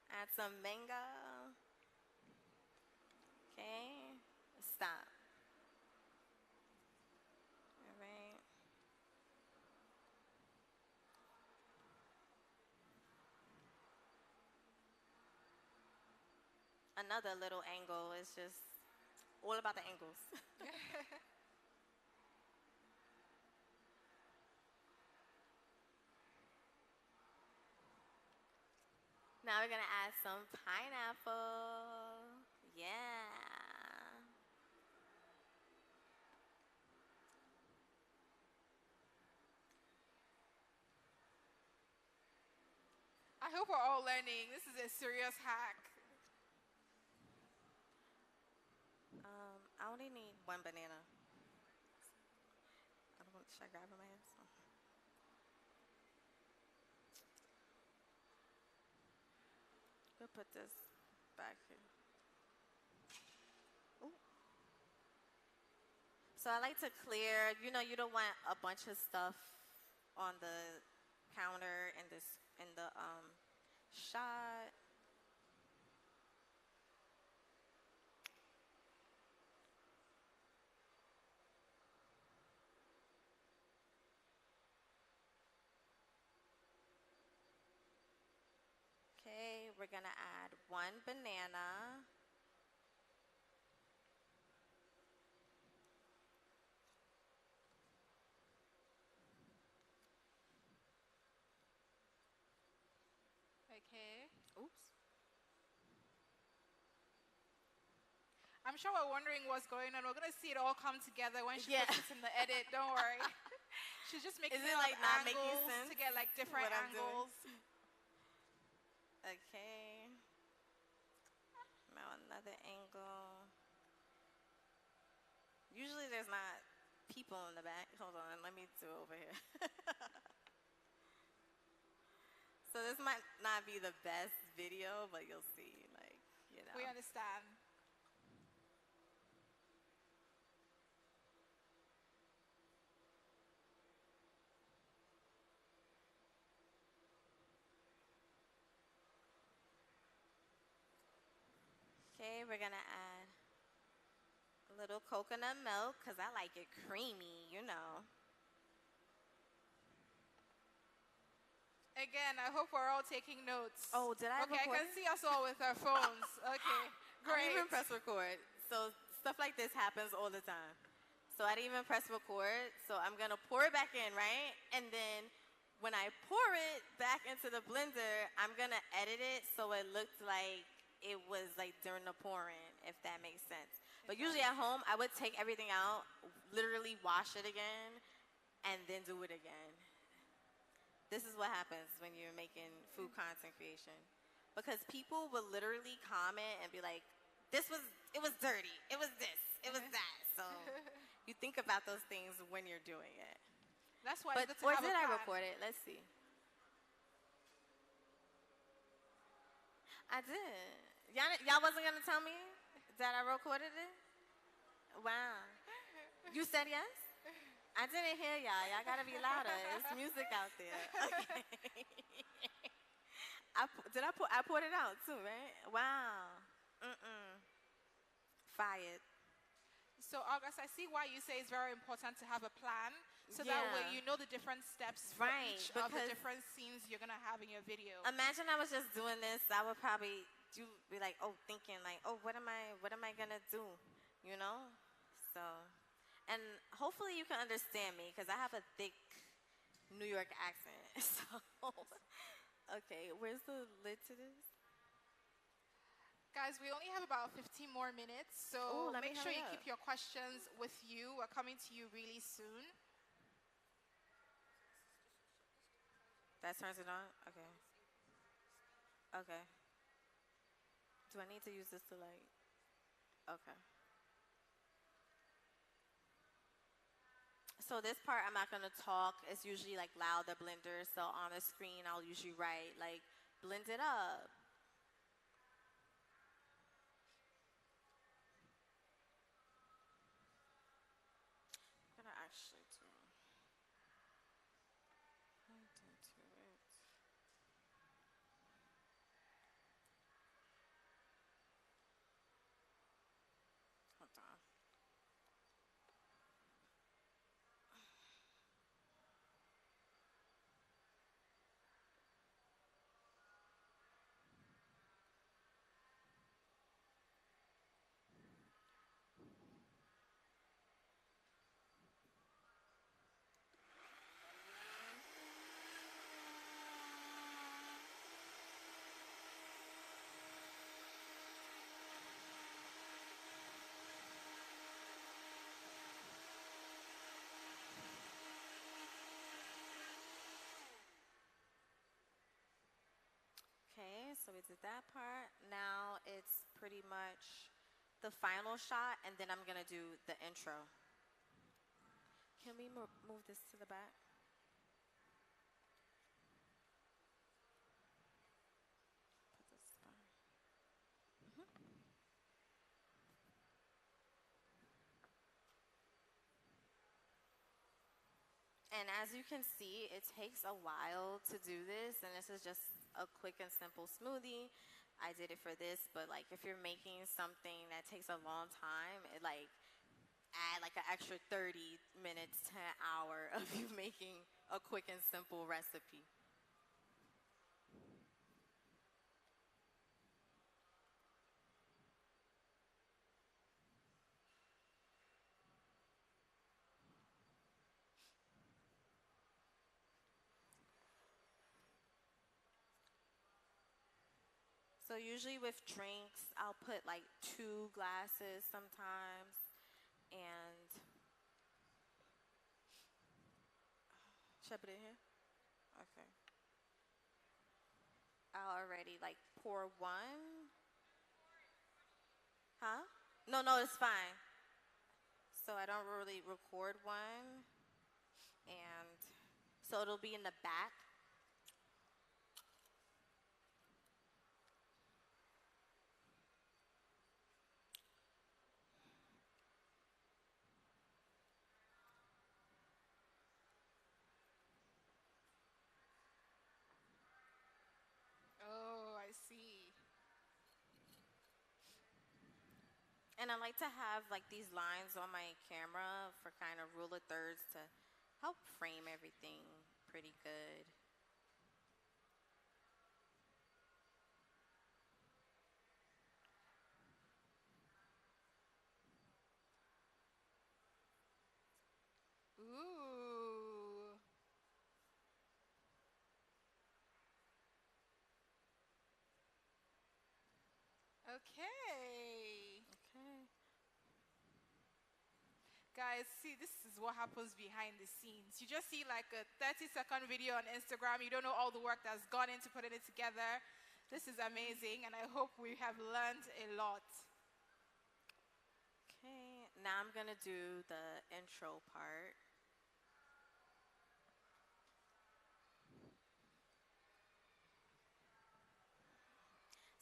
add some mango. Okay, stop. All right. Another little angle is just all about the angles. Now we're gonna add some pineapple. Yeah. I hope we're all learning. This is a serious hack. I only need 1 banana. I don't want, should I grab my hands? We'll put this back here. Ooh. So I like to clear, you know, you don't want a bunch of stuff on the counter in the shot. Okay, we're gonna add 1 banana. Okay. Oops. I'm sure we're wondering what's going on. We're going to see it all come together when she puts this in the edit. Don't worry. She's just making it like not making angles sense to get like different what I'm angles. Okay. Now another angle. Usually there's not people in the back. Hold on, let me do it over here. So this might not be the best video, but you'll see, like, you know. We understand. Okay, we're gonna add a little coconut milk because I like it creamy, you know. Again, I hope we're all taking notes. Oh, did I Okay, I record can see us all with our phones. Okay, I great. didn't even press record. So stuff like this happens all the time. So I didn't even press record. So I'm gonna pour it back in, right? And then when I pour it back into the blender, I'm gonna edit it so it looks like it was like during the pouring, if that makes sense. But usually at home, I would take everything out, literally wash it again, and then do it again. This is what happens when you're making food content creation. Because people will literally comment and be like, it was dirty, it was this, it was that. So you think about those things when you're doing it. That's why But, it's good to or have did a I plan. record it? Let's see. I did. Y'all wasn't gonna tell me that I recorded it? Wow. You said yes? I didn't hear y'all. Y'all gotta be louder. It's music out there. Okay. I poured it out too, right? Wow. Fired. So, August, I see why you say it's very important to have a plan. So that way you know the different steps for each of the different scenes you're going to have in your video. Imagine I was just doing this. I would probably be like, thinking like, what am I going to do? You know? So, and hopefully you can understand me because I have a thick New York accent. So, okay, where's the lid to this? Guys, we only have about 15 more minutes, so make sure you keep your questions with you. We're coming to you really soon. That turns it on? Okay. Okay. Do I need to use this to okay. So this part I'm not gonna talk. It's usually like loud, the blender. So on the screen I'll usually write like, blend it up. I'm gonna actually do it. Hold on. Okay, so we did that part. Now it's pretty much the final shot, and then I'm gonna do the intro. Can we move this to the back? Put this back. And as you can see, it takes a while to do this, and this is just a quick and simple smoothie. I did it for this, but like if you're making something that takes a long time, it add like an extra 30 minutes to an hour of you making a quick and simple recipe. So usually with drinks, I'll put like 2 glasses sometimes, and should I put it in here? Okay. I'll already like pour 1. Huh? No, it's fine. So I don't really record 1, and so it'll be in the back. Oh, I see. And I like to have like these lines on my camera for kind of rule of thirds to help frame everything pretty good. Ooh. Okay. Guys, see, this is what happens behind the scenes. You just see like a 30-second video on Instagram. You don't know all the work that's gone into putting it together. This is amazing, and I hope we have learned a lot. Okay, now I'm gonna do the intro part.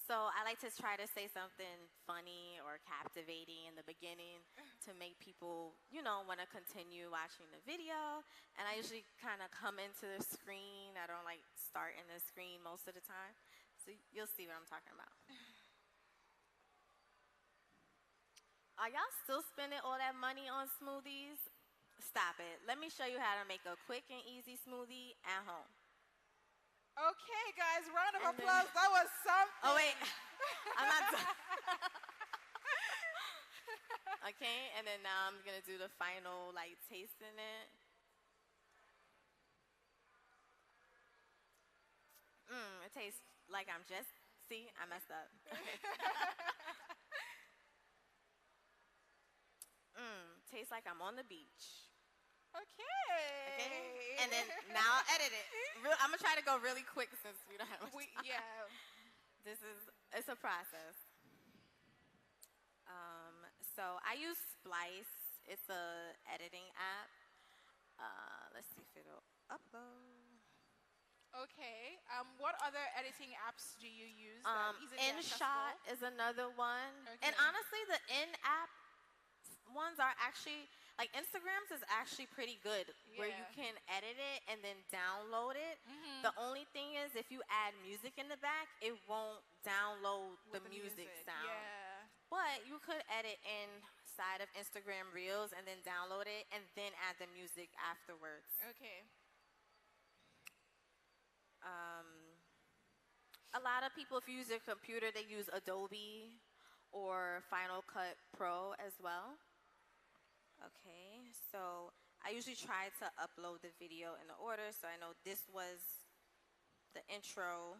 So I like to try to say something funny or captivating in the beginning to make people, want to continue watching the video. And I usually kind of come into the screen. I don't like start in the screen most of the time. So you'll see what I'm talking about. Are y'all still spending all that money on smoothies? Stop it. Let me show you how to make a quick and easy smoothie at home. Okay, guys, round of applause. That was something. Oh, wait. I'm not done. Okay, and then now I'm going to do the final, tasting it. It tastes like I'm just, see, I messed up. Tastes like I'm on the beach. Okay. And then now I'll edit it. I'm gonna try to go really quick since we don't have much time. Yeah. It's a process. So I use Splice. It's a editing app. Let's see if it'll upload. Okay. What other editing apps do you use? That are easily InShot accessible? is another one. Okay. And honestly, the in-app ones are actually, Instagrams is actually pretty good, where you can edit it and then download it. The only thing is, if you add music in the back, it won't download the music sound. Yeah. But you could edit inside of Instagram Reels and then download it and then add the music afterwards. Okay. A lot of people, if you use your computer, they use Adobe or Final Cut Pro as well. Okay, so I usually try to upload the video in the order, so I know this was the intro.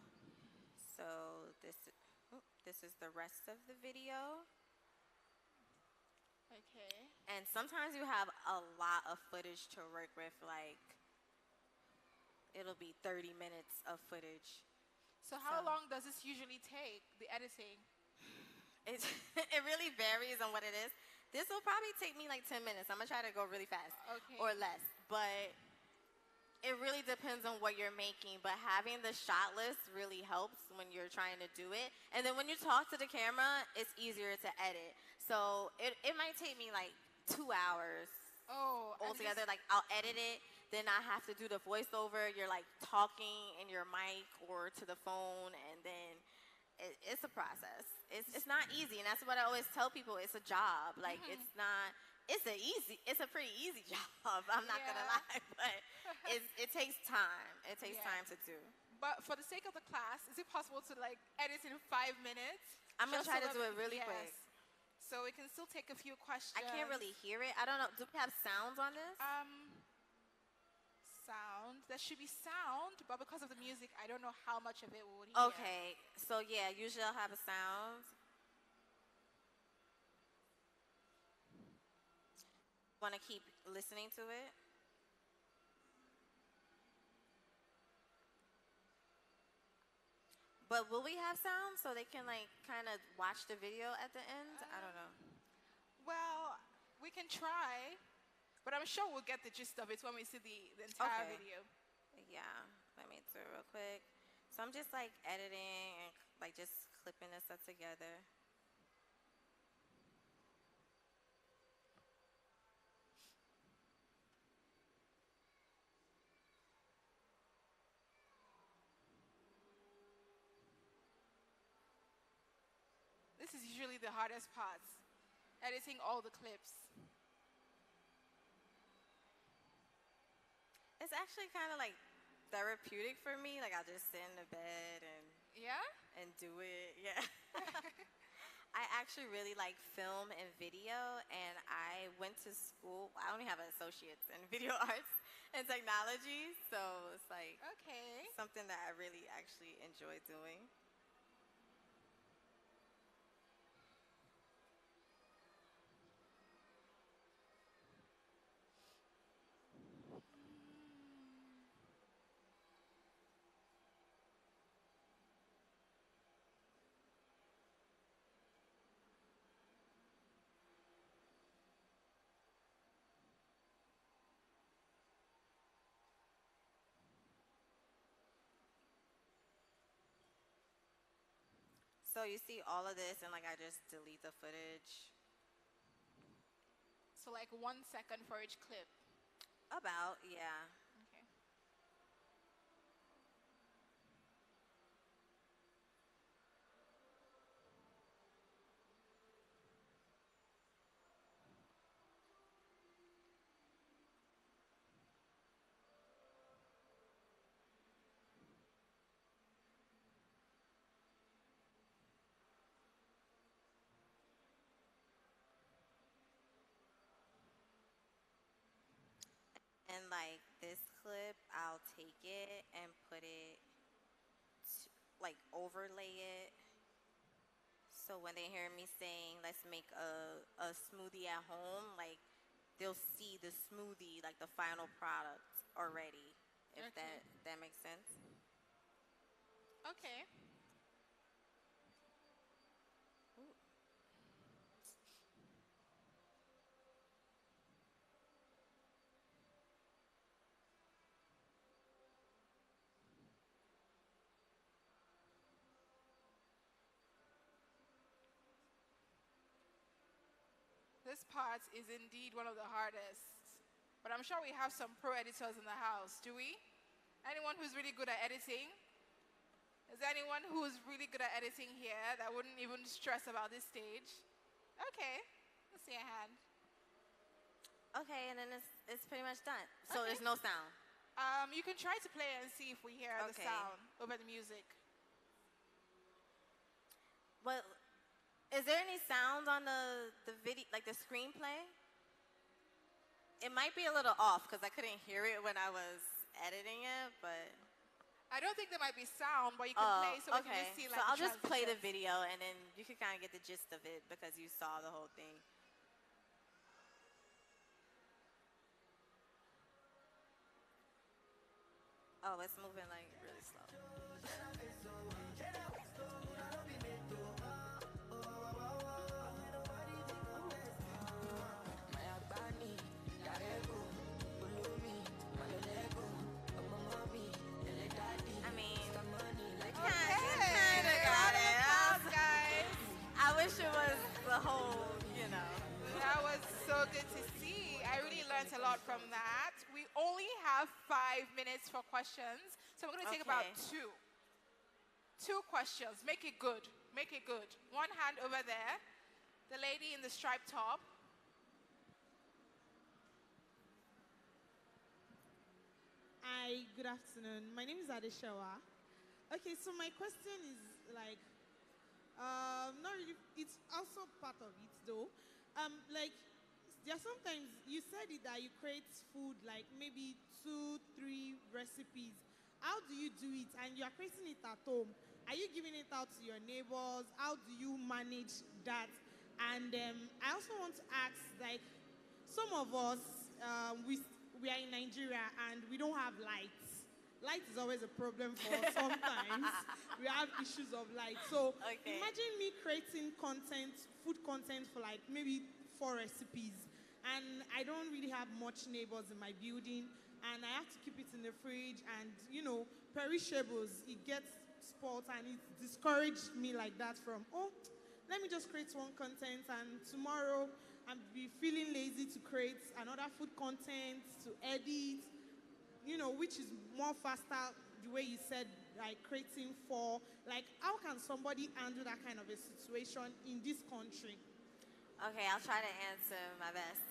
So this is the rest of the video. Okay. And sometimes you have a lot of footage to work with, it'll be 30 minutes of footage. So how long does this usually take, the editing? It really varies on what it is. This will probably take me 10 minutes. I'm going to try to go really fast or less. But it really depends on what you're making. But having the shot list really helps when you're trying to do it. And then when you talk to the camera, it's easier to edit. So it might take me 2 hours altogether. I'll edit it. Then I have to do the voiceover. You're talking in your mic or to the phone. And then it's a process. It's not easy, and that's what I always tell people. It's a job. It's not. It's a pretty easy job. I'm not gonna lie, but it takes time. It takes time to do. But for the sake of the class, is it possible to edit in 5 minutes? I'm gonna try to do it really quick. So we can still take a few questions. I can't really hear it. I don't know. Do we have sounds on this? Sound. There should be sound, but because of the music, I don't know how much of it we would hear. Okay, so yeah, usually I'll have a sound. Want to keep listening to it? But will we have sound so they can kind of watch the video at the end? I don't know. Well, we can try. But I'm sure we'll get the gist of it when we see the entire video. Yeah, let me do it real quick. So I'm just editing and just clipping this up together. This is usually the hardest part, editing all the clips. It's actually kind of therapeutic for me. I'll just sit in the bed and and do it. Yeah. I actually really like film and video, and I went to school. I only have an associate's in video arts and technology, so it's something that I really actually enjoy doing. So you see all of this and like I just delete the footage? So like 1 second for each clip. About, yeah. Okay. And like this clip, I'll take it and put it, like overlay it. So when they hear me saying, let's make a smoothie at home, like they'll see the smoothie, like the final product already, if Okay. that makes sense. Okay. This part is indeed one of the hardest. But I'm sure we have some pro editors in the house. Do we? Anyone who's really good at editing? Is there anyone who's really good at editing here that wouldn't even stress about this stage? Okay. Let's see a hand. Okay, and then it's pretty much done. So Okay. there's no sound. You can try to play and see if we hear the Okay. sound over the music. But is there any sound on the video, like the screenplay? It might be a little off because I couldn't hear it when I was editing it, but. I don't think there might be sound, but you can play so we can just see like So I'll the just play the transitions. video and then you can kind of get the gist of it because you saw the whole thing. Oh, it's moving like really slow. I mean, you kind of got it. I wish it was the whole, you know. That was so good to see. I really learned a lot from that. We only have 5 minutes for questions, so we're going to take about Okay. two questions. Make it good. Make it good. One hand over there. The lady in the striped top. Hi, good afternoon. My name is Adeshawa. Okay, so my question is like, not really, it's also part of it though. Like, there are sometimes, you said it that you create food, like maybe 2, 3 recipes. How do you do it? And you are creating it at home. Are you giving it out to your neighbors? How do you manage that? And I also want to ask, like, some of us, we are in Nigeria and we don't have lights. Light is always a problem for us sometimes. We have issues of light. So imagine me creating content, food content for like maybe 4 recipes. And I don't really have much neighbors in my building. And I have to keep it in the fridge. And, you know, perishables, it gets spoiled and it discouraged me like that from, let me just create one content and tomorrow I'll be feeling lazy to create another food content, to edit, you know, which is more faster, the way you said, like creating 4. Like, how can somebody handle that kind of a situation in this country? Okay, I'll try to answer my best.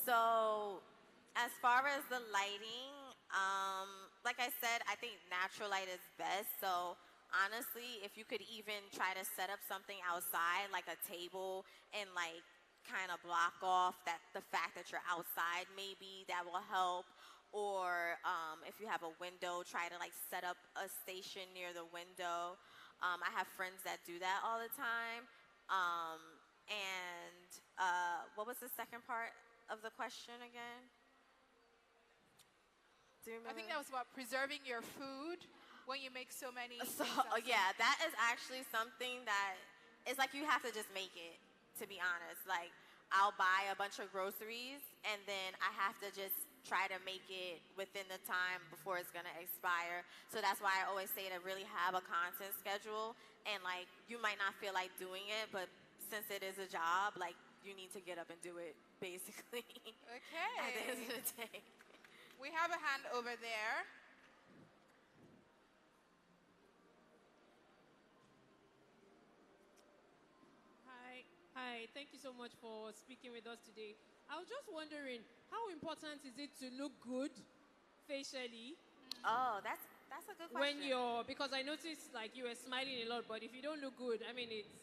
So, as far as the lighting, like I said, I think natural light is best. So, honestly, if you could even try to set up something outside, like a table, and like kind of block off that the fact that you're outside, maybe that will help. Or if you have a window, try to like set up a station near the window. I have friends that do that all the time. And what was the second part of the question again? Do you remember? I think that was about preserving your food when you make so many. So, yeah, that is actually something that is like you have to just make it, to be honest. Like, I'll buy a bunch of groceries and then I have to just try to make it within the time before it's gonna expire. So that's why I always say to really have a content schedule. And like, you might not feel like doing it, but since it is a job, like, you need to get up and do it, basically. Okay. At the end of the day. We have a hand over there. Hi, thank you so much for speaking with us today. I was just wondering, how important is it to look good facially? Oh, that's a good question. Because I noticed like you were smiling a lot, but if you don't look good, I mean, it's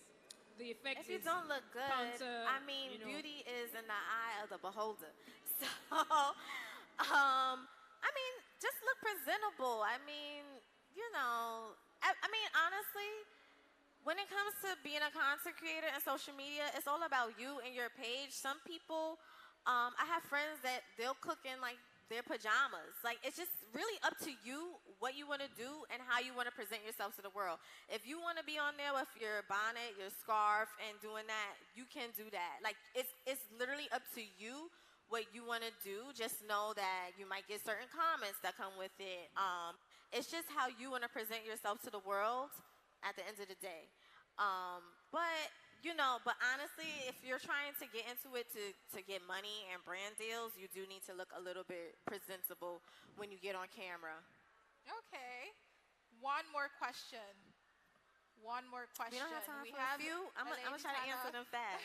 the effect. If you don't look good, I mean, beauty is in the eye of the beholder. So, I mean, just look presentable. I mean, I mean, honestly, when it comes to being a content creator and social media, it's all about you and your page. Some people, I have friends that they'll cook in like their pajamas. Like, it's just really up to you what you want to do and how you want to present yourself to the world. If you want to be on there with your bonnet, your scarf, and doing that, you can do that. Like, it's literally up to you what you want to do. Just know that you might get certain comments that come with it. It's just how you want to present yourself to the world at the end of the day. But honestly, if you're trying to get into it to get money and brand deals, you do need to look a little bit presentable when you get on camera. Okay. One more question. We don't have time for a few. I'm going to try to answer them fast.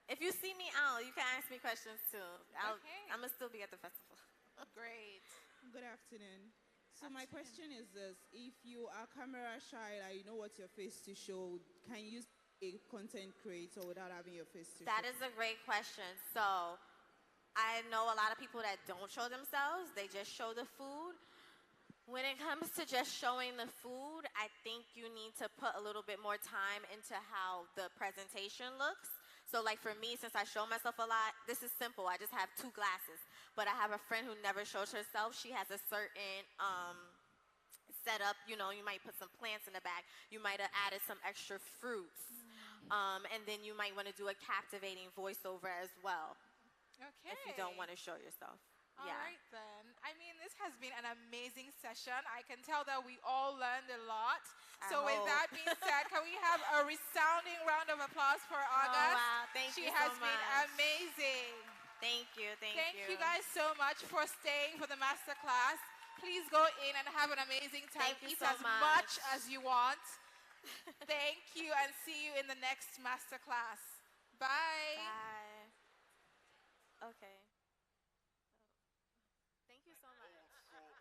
If you see me out, you can ask me questions too. I'm going to still be at the festival. Great. Good afternoon. So my question is this: if you are camera shy, like you know what your face to show, can you be a content creator without having your face to show? That is a great question. So I know a lot of people that don't show themselves, they just show the food. When it comes to just showing the food, I think you need to put a little bit more time into how the presentation looks. So like for me, since I show myself a lot, this is simple. I just have 2 glasses. But I have a friend who never shows herself. She has a certain setup. You might put some plants in the back. You might have added some extra fruits. And then you might want to do a captivating voiceover as well. Okay. If you don't want to show yourself. All right, then. I mean, this has been an amazing session. I can tell that we all learned a lot. So with that being said, can we have a resounding round of applause for August? Oh, wow. Thank you so much. She has been amazing. Thank you. Thank you guys so much for staying for the masterclass. Please go in and have an amazing time. Eat as much as you want. Thank you, and see you in the next masterclass. Bye. Bye. Okay. Thank you so much.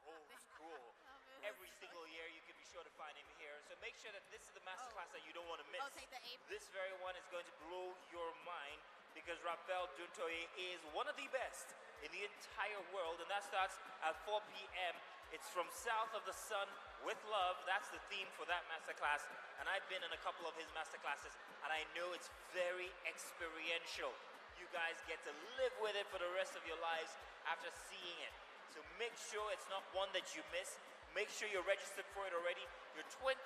Old school. Every single year you can be sure to find him here. So make sure that this is the masterclass that you don't want to miss. Take the apron. This very one is going to blow your mind because Raphael Duntoye is one of the best in the entire world, and that starts at 4 p.m. It's from South of the Sun with Love. That's the theme for that masterclass, and I've been in a couple of his masterclasses, and I know it's very experiential. You guys get to live with it for the rest of your lives after seeing it. So make sure it's not one that you miss. Make sure you're registered for it already. You're 22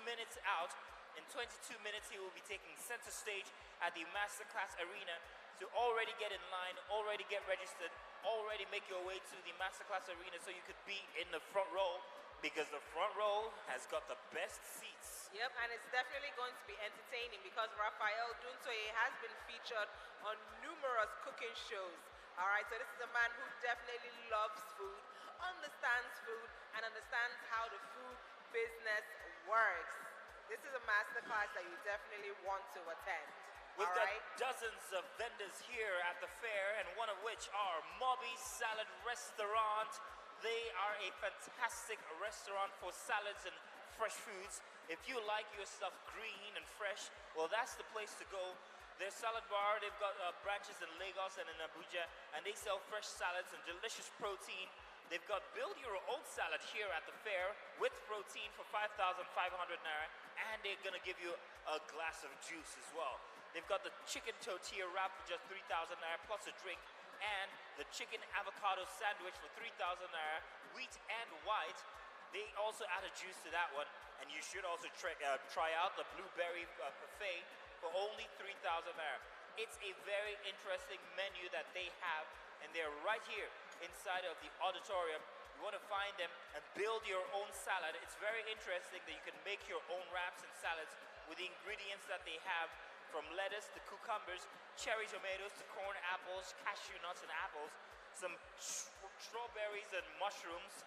minutes out. In 22 minutes, he will be taking center stage at the Masterclass Arena. So already get in line, already get registered, already make your way to the Masterclass Arena so you could be in the front row, because the front row has got the best seats. Yep, and it's definitely going to be entertaining because Raphael Duntoye has been featured on numerous cooking shows. All right, so this is a man who definitely loves food, understands food, and understands how the food business works. This is a masterclass that you definitely want to attend. We've got dozens of vendors here at the fair, and one of which are Mobby's Salad Restaurant. They are a fantastic restaurant for salads and fresh foods. If you like your stuff green and fresh, well, that's the place to go. Their salad bar, they've got branches in Lagos and in Abuja, and they sell fresh salads and delicious protein. They've got build your own salad here at the fair with protein for 5,500 naira, and they're gonna give you a glass of juice as well. They've got the chicken tortilla wrap for just 3,000 naira plus a drink, and the chicken avocado sandwich for 3,000 naira, wheat and white. They also add a juice to that one, and you should also try out the blueberry buffet for only 3,000 naira. It's a very interesting menu that they have, and they're right here inside of the auditorium. You want to find them and build your own salad. It's very interesting that you can make your own wraps and salads with the ingredients that they have, from lettuce to cucumbers, cherry tomatoes to corn, apples, cashew nuts and apples, some strawberries and mushrooms,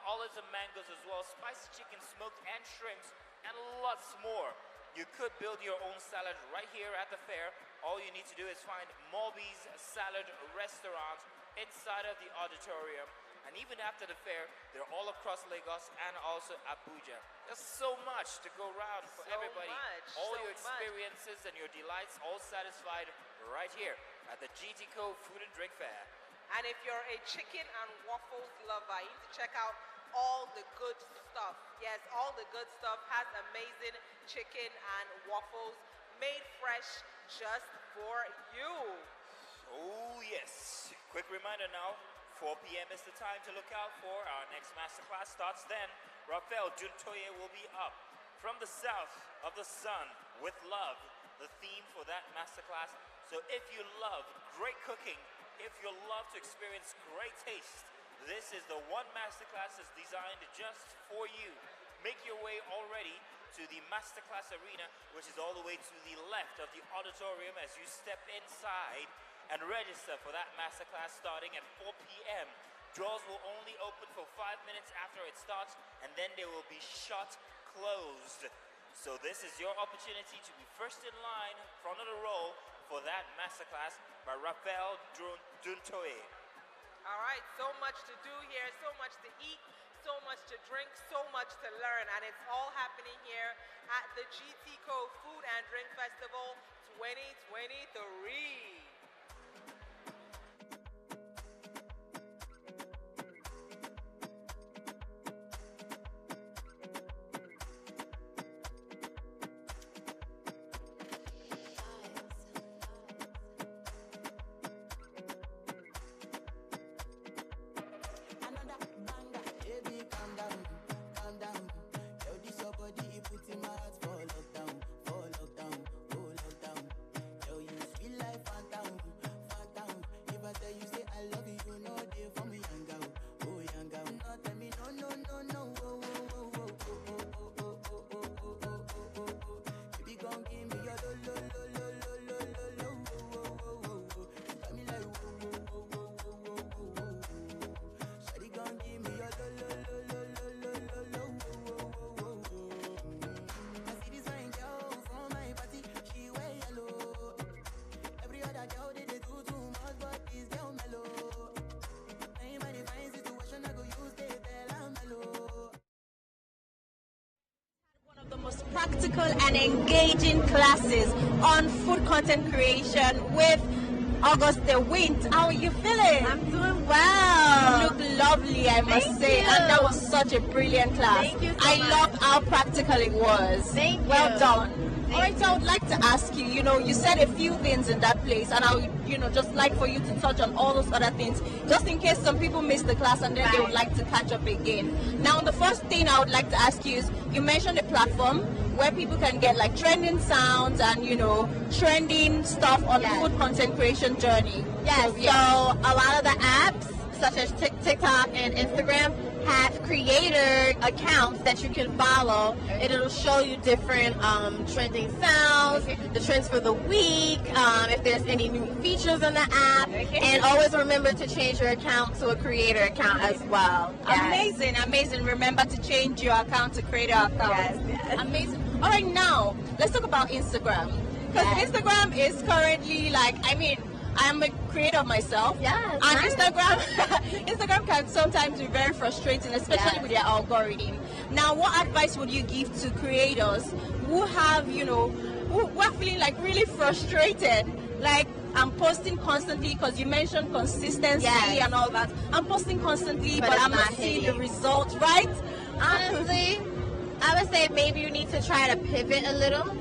olives and mangoes as well, spicy chicken, smoked and shrimps, and lots more. You could build your own salad right here at the fair. All you need to do is find Moby's Salad Restaurant inside of the auditorium. And even after the fair, they're all across Lagos and also Abuja. There's so much to go around for everybody. All your experiences and your delights all satisfied right here at the GTCO Food and Drink Fair. And if you're a chicken and waffles lover, you need to check out all the good stuff. Yes, all the good stuff has amazing chicken and waffles made fresh just for you. Oh yes. Quick reminder now, 4 p.m. is the time to look out for. Our next masterclass starts then. Raphael Juntoye will be up from the south of the sun with love, the theme for that masterclass. So if you love great cooking, if you love to experience great taste, this is the one masterclass that's designed just for you. Make your way already to the masterclass arena, which is all the way to the left of the auditorium as you step inside and register for that masterclass starting at 4 p.m. Doors will only open for 5 minutes after it starts, and then they will be shut closed. So this is your opportunity to be first in line, front of the row for that masterclass by Raphael Juntoye. All right, so much to do here, so much to eat, so much to drink, so much to learn, and it's all happening here at the GTCO Food and Drink Festival 2023. Practical and engaging classes on food content creation with Auguste Wint. How are you feeling? I'm doing well. You look lovely, I must say. And that was such a brilliant class. Thank you so I much. loved how practical it was. Thank you. Well done. All right, so I would like to ask you, you said a few things in that place, and I would, just like for you to touch on all those other things, just in case some people missed the class and then they would like to catch up again. Now, the first thing I would like to ask you is, you mentioned a platform where people can get like trending sounds and, trending stuff on the food content creation journey. Yes, so a lot of the apps, such as TikTok and Instagram, have creator accounts that you can follow, and it'll show you different trending sounds, the trends for the week, if there's any new features in the app, and always remember to change your account to a creator account as well. Amazing, amazing. Remember to change your account to creator account. Yes. Amazing. All right, now let's talk about Instagram, because Instagram is currently I'm a creator myself. And Instagram can sometimes be very frustrating, especially with their algorithm. Now, what advice would you give to creators who have, who are feeling like really frustrated? Like, I'm posting constantly, because you mentioned consistency and all that. I'm posting constantly, but I'm not seeing the results, right? Honestly, I would say maybe you need to try to pivot a little.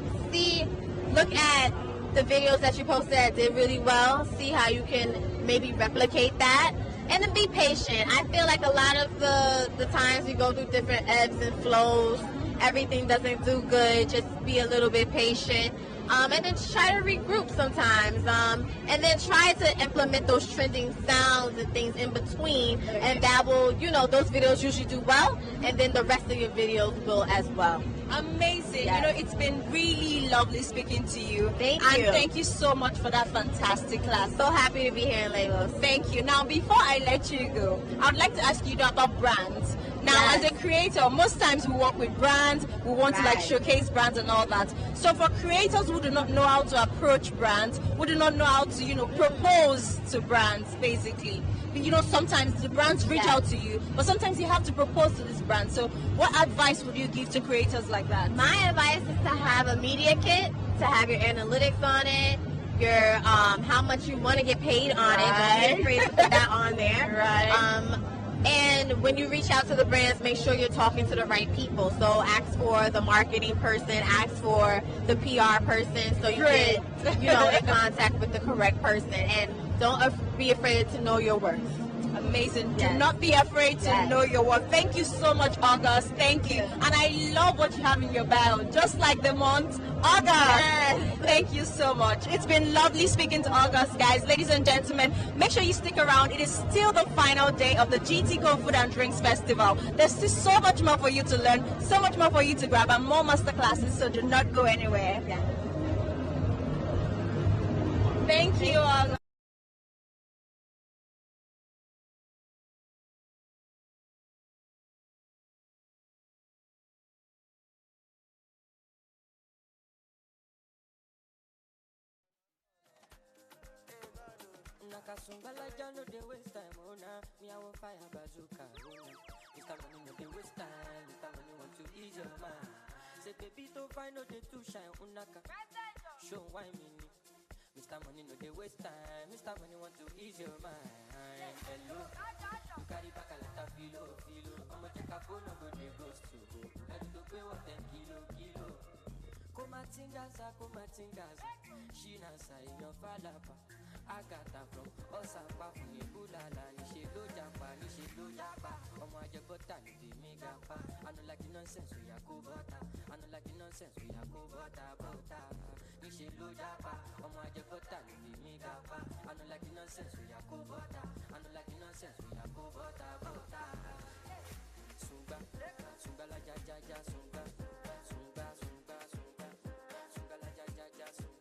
Look at the videos that you posted that did really well, see how you can maybe replicate that, and then be patient. I feel like a lot of the times we go through different ebbs and flows, everything doesn't do good, just be a little bit patient. and then try to regroup sometimes, and then try to implement those trending sounds and things in between, and that will, those videos usually do well, and then the rest of your videos will as well. Amazing. Yes. It's been really lovely speaking to you. Thank and you. And thank you so much for that fantastic class. So happy to be here in Lagos. Thank you. Now, before I let you go, I would like to ask you about brands. Now, as a creator, most times we work with brands, we want to showcase brands and all that. So for creators who do not know how to approach brands, who do not know how to, propose to brands, basically. Sometimes the brands reach out to you, but sometimes you have to propose to this brand. So what advice would you give to creators like that? My advice is to have a media kit, to have your analytics on it, your how much you want to get paid on it. Don't be afraid to put that on there. Right. And when you reach out to the brands, make sure you're talking to the right people. So ask for the marketing person, ask for the PR person, so you get, in contact with the correct person. And don't be afraid to know your worth. Amazing. Yes. Do not be afraid to know your worth. Thank you so much, August. Thank you. And I love what you have in your bio, just like the month August. Yes. Thank you so much. It's been lovely speaking to August, guys. Ladies and gentlemen, make sure you stick around. It is still the final day of the GTCO Food and Drinks Festival. There's still so much more for you to learn, so much more for you to grab, and more masterclasses, so do not go anywhere. Yeah. Thank you, August. Nakasumbala jano de waste time, oh nah. Me I want fire bazooka, oh nah. Mr. Money no de waste time, Mr. Money want to ease your mind. Say baby to find out the two shine, unaka. Show why me. Mr. Money no de waste time, Mr. Money want to ease your mind. Hello, you carry back a lot of filo. I'ma check a phone, no go de ghost to go. I do pay what 10 kilo. Kumatingaza, she nasa in your falapa. Agata from Osapa from Ibulala, Nishelo Japa. Omo Ajabota, the mega pa. I don't like the nonsense, we are go butter. Nishelo Japa. Omo Ajabota, the mega pa. I don't like the nonsense, we are go butter. Sunga la ja, sunga. Sunga la ja, sunga.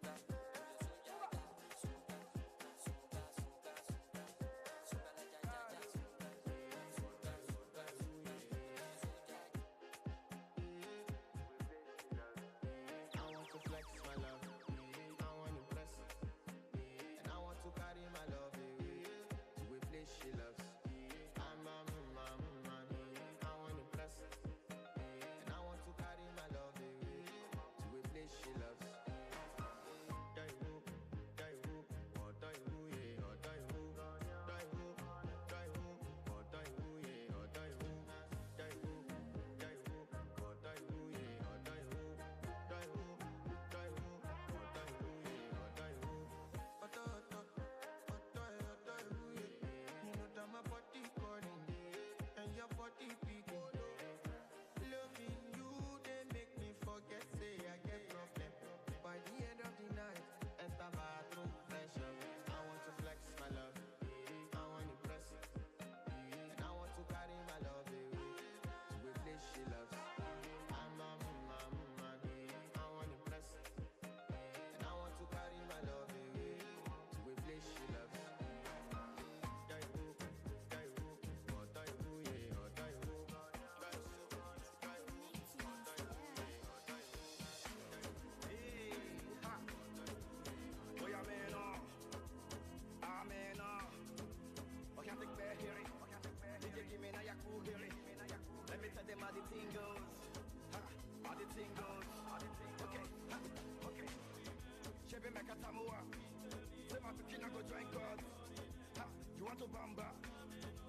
You want to bamba?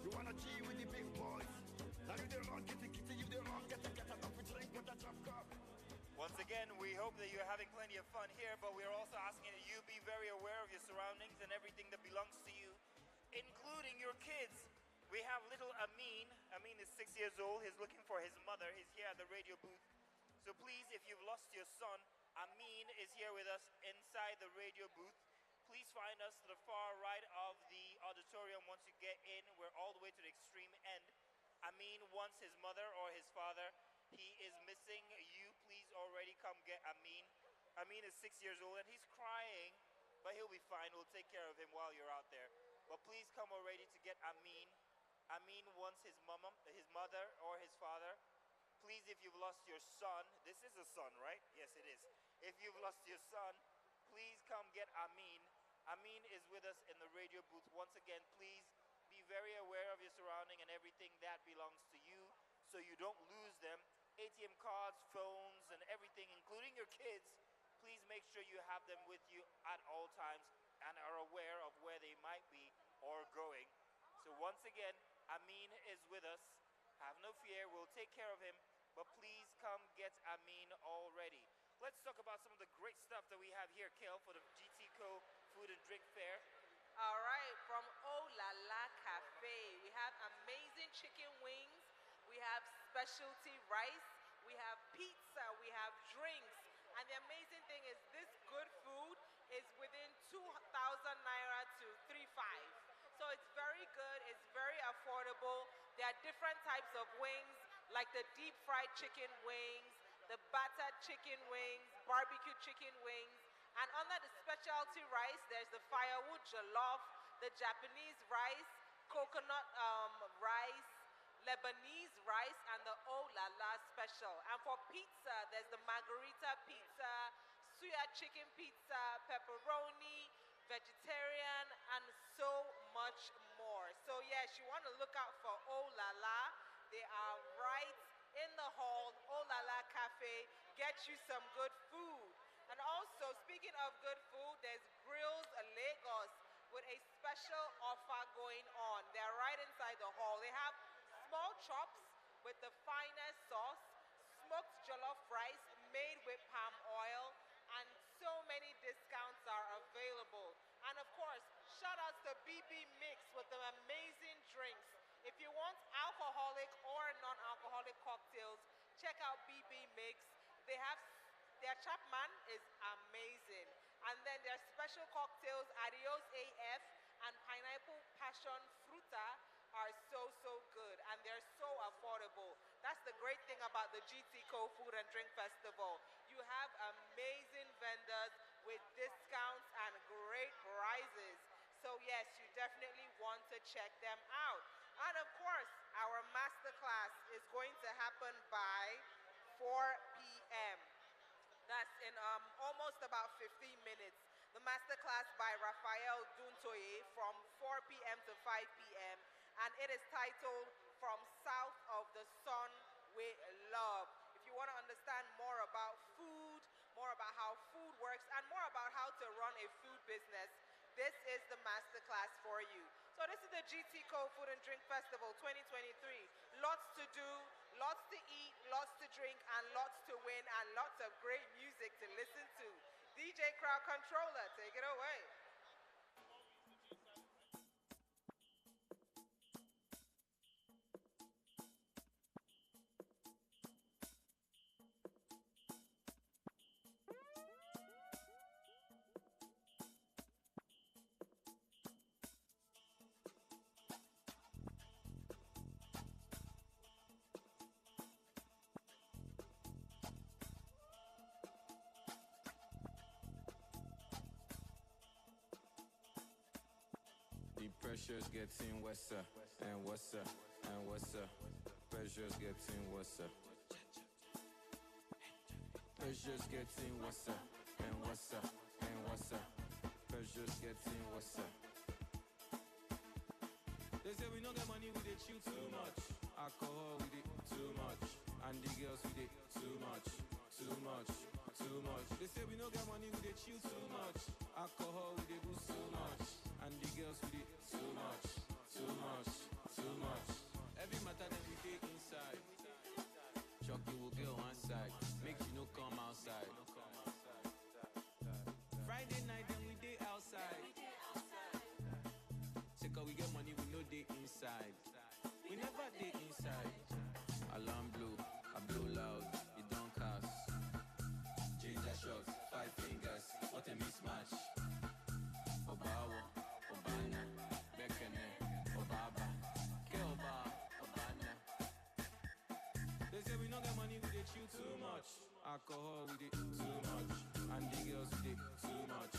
You wanna G with the big boys? Now you the wrong, kitty, you the wrong, get up, we drink with the drop cup. Once again, we hope that you're having plenty of fun here, but we're also asking that you be very aware of your surroundings and everything that belongs to you, including your kids. We have little Amin. Amin is 6 years old. He's looking for his mother. He's here at the radio booth. So please, if you've lost your son, Amin is here with us inside the radio booth. Please find us to the far right of the auditorium once you get in. We're all the way to the extreme end. Amin wants his mother or his father. He is missing you. Please already come get Amin. Amin is 6 years old and he's crying, but he'll be fine. We'll take care of him while you're out there. But please come already to get Amin. Amin wants his mother or his father. Please, if you've lost your son, this is a son, right? Yes, it is. If you've lost your son, please come get Amin. Amin is with us in the radio booth. Once again, please be very aware of your surrounding and everything that belongs to you so you don't lose them. ATM cards, phones, and everything, including your kids, please make sure you have them with you at all times and are aware of where they might be or going. So once again, Amin is with us. Have no fear, we'll take care of him, but please come get Amin already. Let's talk about some of the great stuff that we have here, Kel, for the GTCO Food and Drink Fair. All right, from Oh La La Cafe, we have amazing chicken wings, we have specialty rice, we have pizza, we have drinks, and the amazing thing is this good food is within 2,000 naira to 3,500. So it's very good, it's very affordable. There are different types of wings, like the deep fried chicken wings, the battered chicken wings, barbecue chicken wings. And under the specialty rice, there's the firewood jollof, the Japanese rice, coconut rice, Lebanese rice, and the Oh La La special. And for pizza, there's the margarita pizza, suya chicken pizza, pepperoni, vegetarian, and so much more. So yes, you want to look out for Oh La La. They are right in the hall. Oh La La Cafe. Get you some good food. And also, speaking of good food, there's Grills Lagos with a special offer going on. They're right inside the hall. They have small chops with the finest sauce, smoked jollof rice made with palm oil, and so many discounts are available. And of course, shout outs to BB Mix with the amazing drinks. If you want alcoholic or non-alcoholic cocktails, check out BB Mix. Their Chapman is amazing. And then their special cocktails, Adios AF and Pineapple Passion Fruta, are so good, and they're so affordable. That's the great thing about the GTCO Food and Drink Festival. You have amazing vendors with discounts and great prizes. So yes, you definitely want to check them out. And of course, our masterclass is going to happen by 4 p.m. That's in almost about 15 minutes. The masterclass by Raphael Duntoye from 4 p.m. to 5 p.m. And it is titled From South of the Sun with Love. If you want to understand more about food, more about how food works, and more about how to run a food business, this is the masterclass for you. So this is the GTCO Food and Drink Festival 2023. Lots to do, lots to eat, lots to drink, and lots to win, and lots of great music to listen to. DJ Crowd Controller, take it away. The pressure's getting worse, and worse, and worse. Pressure's getting worse. Pressure's getting worse, and worse, and worse. Pressure's getting worse. They say we don't get money, we dey chill too much. Alcohol, we dey too much. And the girls, we dey too much, too much, too much. They say we don't get money, we dey chill too much. Alcohol, we dey boost too much. And the girls with it too much, too much, too much. Every matter that we take inside. Chucky will get one side, make you no come outside. Friday night then we day outside. Say cause we get money, we no day inside. We never day inside. Alarm blow, I blow loud, it don't cast. Change that shots. Alcohol with it too much, and the girls with it too much,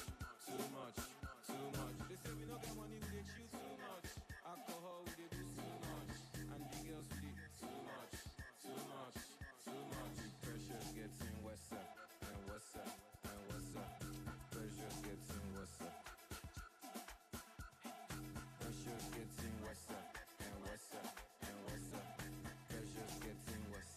too much, too much. They say we don't get money, we dey chill too much. Alcohol we dey do too much, and the girls with it too much, too much, too much. The pressure's getting worse and worse and worse. Pressure's getting worse. Pressure's getting worse and worse and worse. Pressure's getting worse.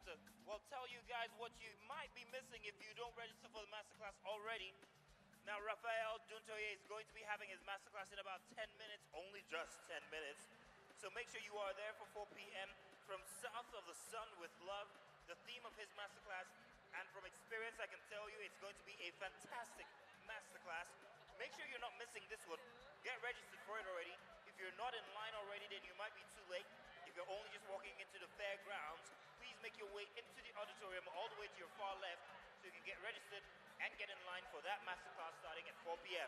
to, well, tell you guys what you might be missing if you don't register for the masterclass already. Now, Raphael Duntoye is going to be having his masterclass in about 10 minutes, only just 10 minutes. So make sure you are there for 4 p.m. From South of the Sun with Love, the theme of his masterclass. And from experience, I can tell you it's going to be a fantastic masterclass. Make sure you're not missing this one. Get registered for it already. If you're not in line already, then you might be too late. If you're only just walking into the fairgrounds, please make your way into the auditorium all the way to your far left so you can get registered and get in line for that masterclass starting at 4 p.m.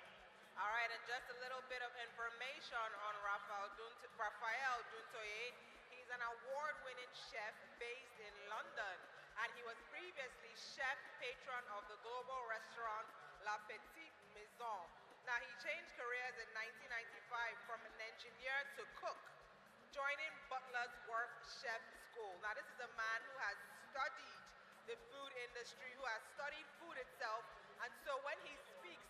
All right, and just a little bit of information on Raphael Duntoye. He's an award-winning chef based in London, and he was previously chef patron of the global restaurant La Petite Maison. Now, he changed careers in 1995 from an engineer to cook, joining Butler's Worth Chef School. Now, this is a man who has studied the food industry, who has studied food itself, and so when he speaks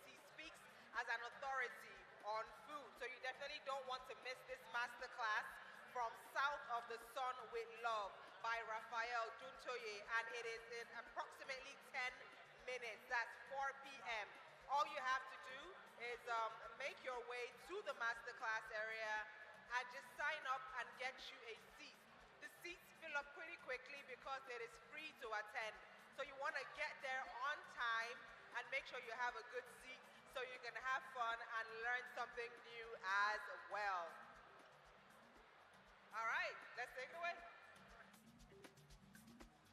as an authority on food. So you definitely don't want to miss this masterclass from South of the Sun with Love by Raphael Duntoye, and it is in approximately 10 minutes. That's 4 p.m. All you have to do is make your way to the masterclass area and just sign up and get you a seat. The seats fill up pretty quickly because it is free to attend. So you want to get there on time and make sure you have a good seat so you can have fun and learn something new as well. All right, let's take it away.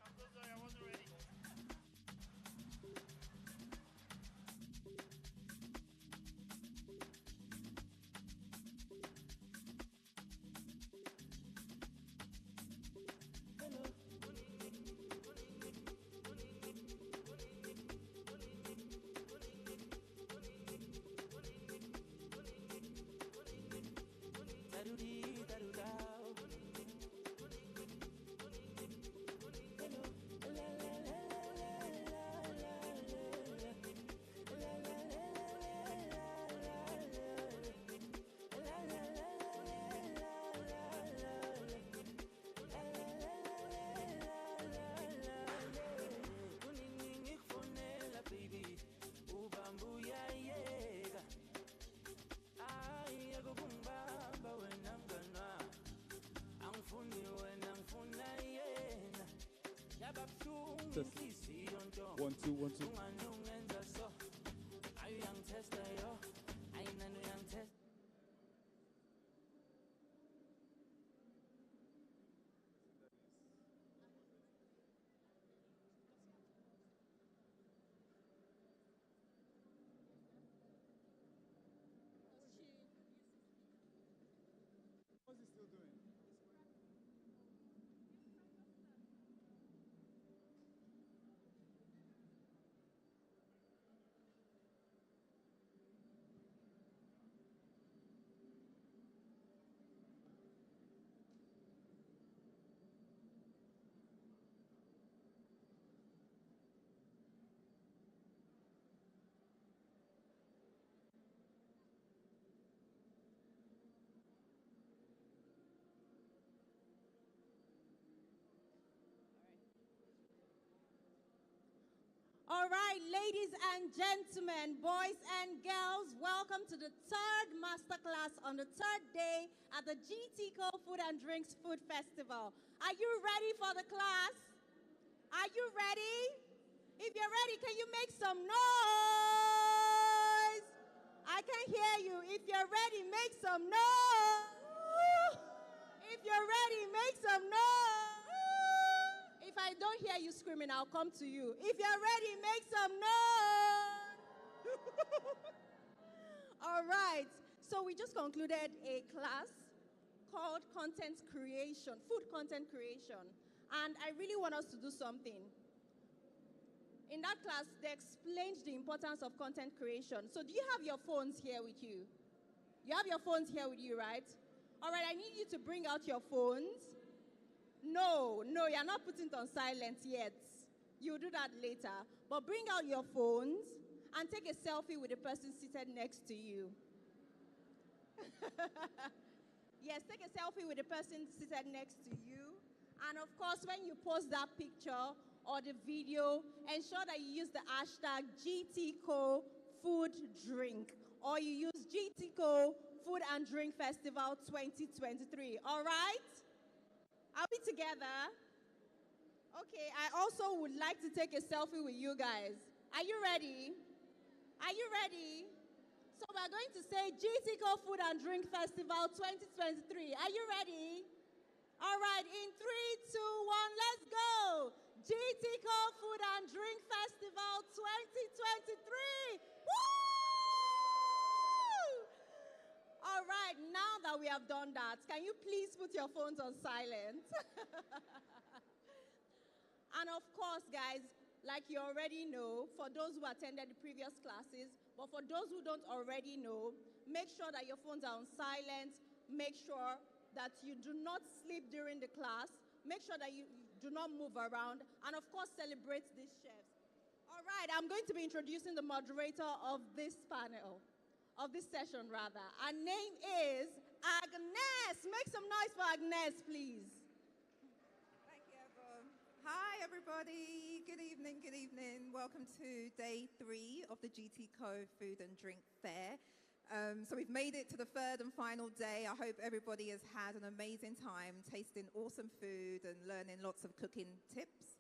I'm so sorry, I wasn't ready. One, two, one, two. What's he still doing? All right, ladies and gentlemen, boys and girls, welcome to the third masterclass on the third day at the GTCO Food and Drinks Food Festival. Are you ready for the class? Are you ready? If you're ready, can you make some noise? I can hear you. If you're ready, make some noise. If you're ready, make some noise. If I don't hear you screaming, I'll come to you. If you're ready, make some noise. All right. So we just concluded a class called content creation, food content creation. And I really want us to do something. In that class, they explained the importance of content creation. So do you have your phones here with you? You have your phones here with you, right? All right, I need you to bring out your phones. No, you're not putting it on silent yet. You'll do that later. But bring out your phones and take a selfie with the person seated next to you. Yes, take a selfie with the person seated next to you. And of course, when you post that picture or the video, ensure that you use the hashtag GTCO Food Drink, or you use GTCO Food and Drink Festival 2023. All right? Are we together? Okay, I also would like to take a selfie with you guys. Are you ready? Are you ready? So we're going to say GTCO Food and Drink Festival 2023. Are you ready? All right, in 3, 2, 1, let's go. GTCO Food and Drink Festival 2023. Woo! All right, now that we have done that, can you please put your phones on silent? And of course, guys, like you already know, for those who attended the previous classes, but for those who don't already know, make sure that your phones are on silent. Make sure that you do not sleep during the class. Make sure that you do not move around. And of course, celebrate these chefs. All right, I'm going to be introducing the moderator of this panel, of this session rather. Her name is Agnes. Make some noise for Agnes, please. Hi, everybody. Good evening, good evening. Welcome to day 3 of the GTCO Food and Drink Fair. So we've made it to the third and final day. I hope everybody has had an amazing time tasting awesome food and learning lots of cooking tips.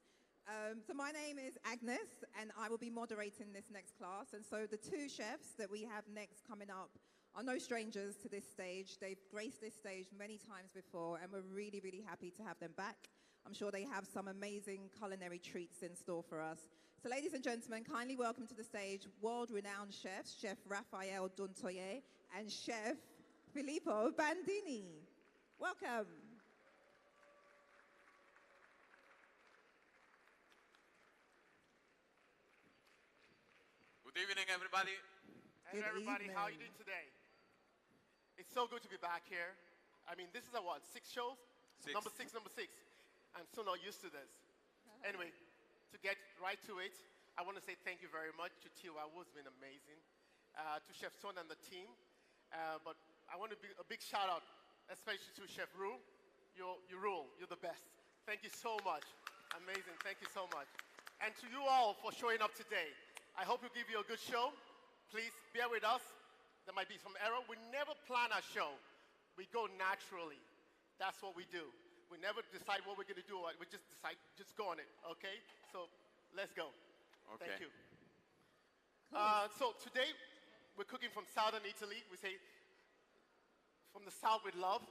So my name is Agnes, and I will be moderating this next class. And so the 2 chefs that we have next coming up are no strangers to this stage. They've graced this stage many times before, and we're really, really happy to have them back. I'm sure they have some amazing culinary treats in store for us. So ladies and gentlemen, kindly welcome to the stage world-renowned chefs, Chef Raphael Duntoye and Chef Filippo Bandini. Welcome. Good evening, everybody. Hey, everybody. How are you doing today? It's so good to be back here. I mean, this is a what, 6 shows? 6. Number 6. I'm still not used to this. Anyway, to get right to it, I want to say thank you very much to Tiwa, who's been amazing, to Chef Son and the team. But I want to be a big shout out, especially to Chef Ru. You rule. You're the best. Thank you so much. Amazing. Thank you so much. And to you all for showing up today. I hope we give you a good show. Please bear with us. There might be some error. We never plan our show. We go naturally. That's what we do. We never decide what we're going to do. We just decide, just go on it, okay? So let's go. Okay. Thank you. So today, we're cooking from southern Italy. We say, from the south with love.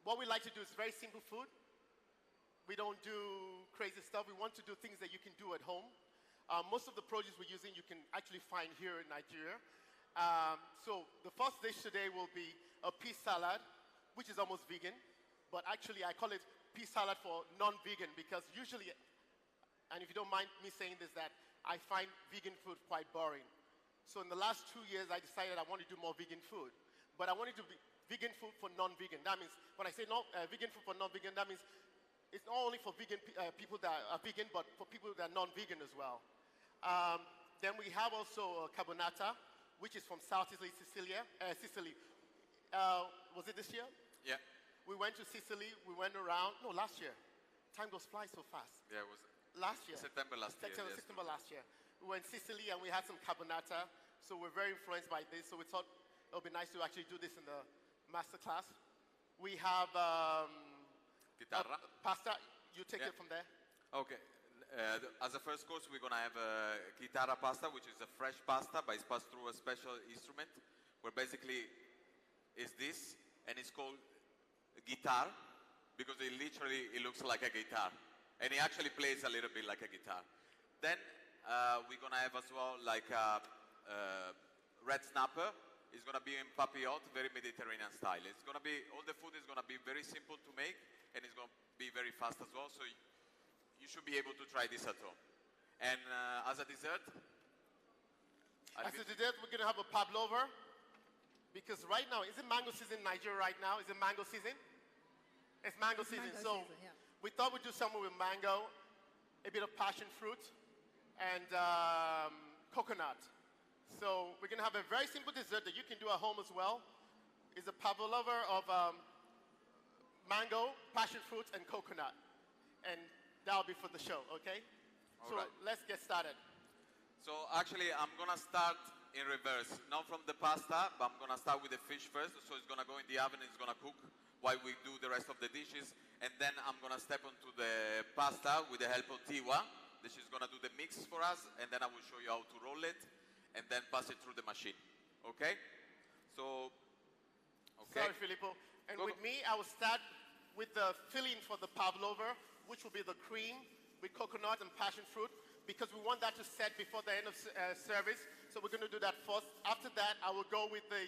What we like to do is very simple food. We don't do crazy stuff. We want to do things that you can do at home. Most of the produce we're using, you can actually find here in Nigeria. So the first dish today will be a pea salad, which is almost vegan. But actually, I call it pea salad for non-vegan because usually, and if you don't mind me saying this, that I find vegan food quite boring. So in the last 2 years, I decided I want to do more vegan food. But I wanted to be vegan food for non-vegan. That means, when I say vegan food for non-vegan, that means it's not only for vegan people that are vegan, but for people that are non-vegan as well. Then we have also carbonata, which is from South Italy, Sicily. Was it this year? Yeah. We went to Sicily, we went around, no, last year. Time goes fly so fast. Yeah, it was last year. September last year. September last year. We went to Sicily and we had some carbonata, so we're very influenced by this, so we thought it would be nice to actually do this in the masterclass. We have pasta, you take it from there. Okay. As a first course, we're going to have chitarra pasta, which is a fresh pasta, but it's passed through a special instrument, where basically it's this, and it's called guitar, because it looks like a guitar, and it actually plays a little bit like a guitar. Then we're gonna have as well like a red snapper. It's gonna be in papillote, very Mediterranean style. It's gonna be, all the food is gonna be very simple to make, and it's gonna be very fast as well. So you should be able to try this at home. And as a dessert, we're gonna have a pavlova, because right now, is it mango season in Nigeria right now? Is it mango season? It's mango season, so yeah. We thought we'd do something with mango, a bit of passion fruit, and coconut. So we're going to have a very simple dessert that you can do at home as well. It's a pavlova of mango, passion fruit, and coconut. and that'll be for the show, okay? All So right. let's get started. So actually, I'm gonna start in reverse. Not from the pasta, but I'm gonna start with the fish first. So it's gonna go in the oven, it's gonna cook while we do the rest of the dishes. And then I'm gonna step onto the pasta with the help of Tiwa. She's gonna do the mix for us, and then I will show you how to roll it, and then pass it through the machine. Okay? So, okay. Sorry, Filippo. And with me, I will start with the filling for the pavlova, which will be the cream with coconut and passion fruit, because we want that to set before the end of service. So we're going to do that first. After that, I will go with the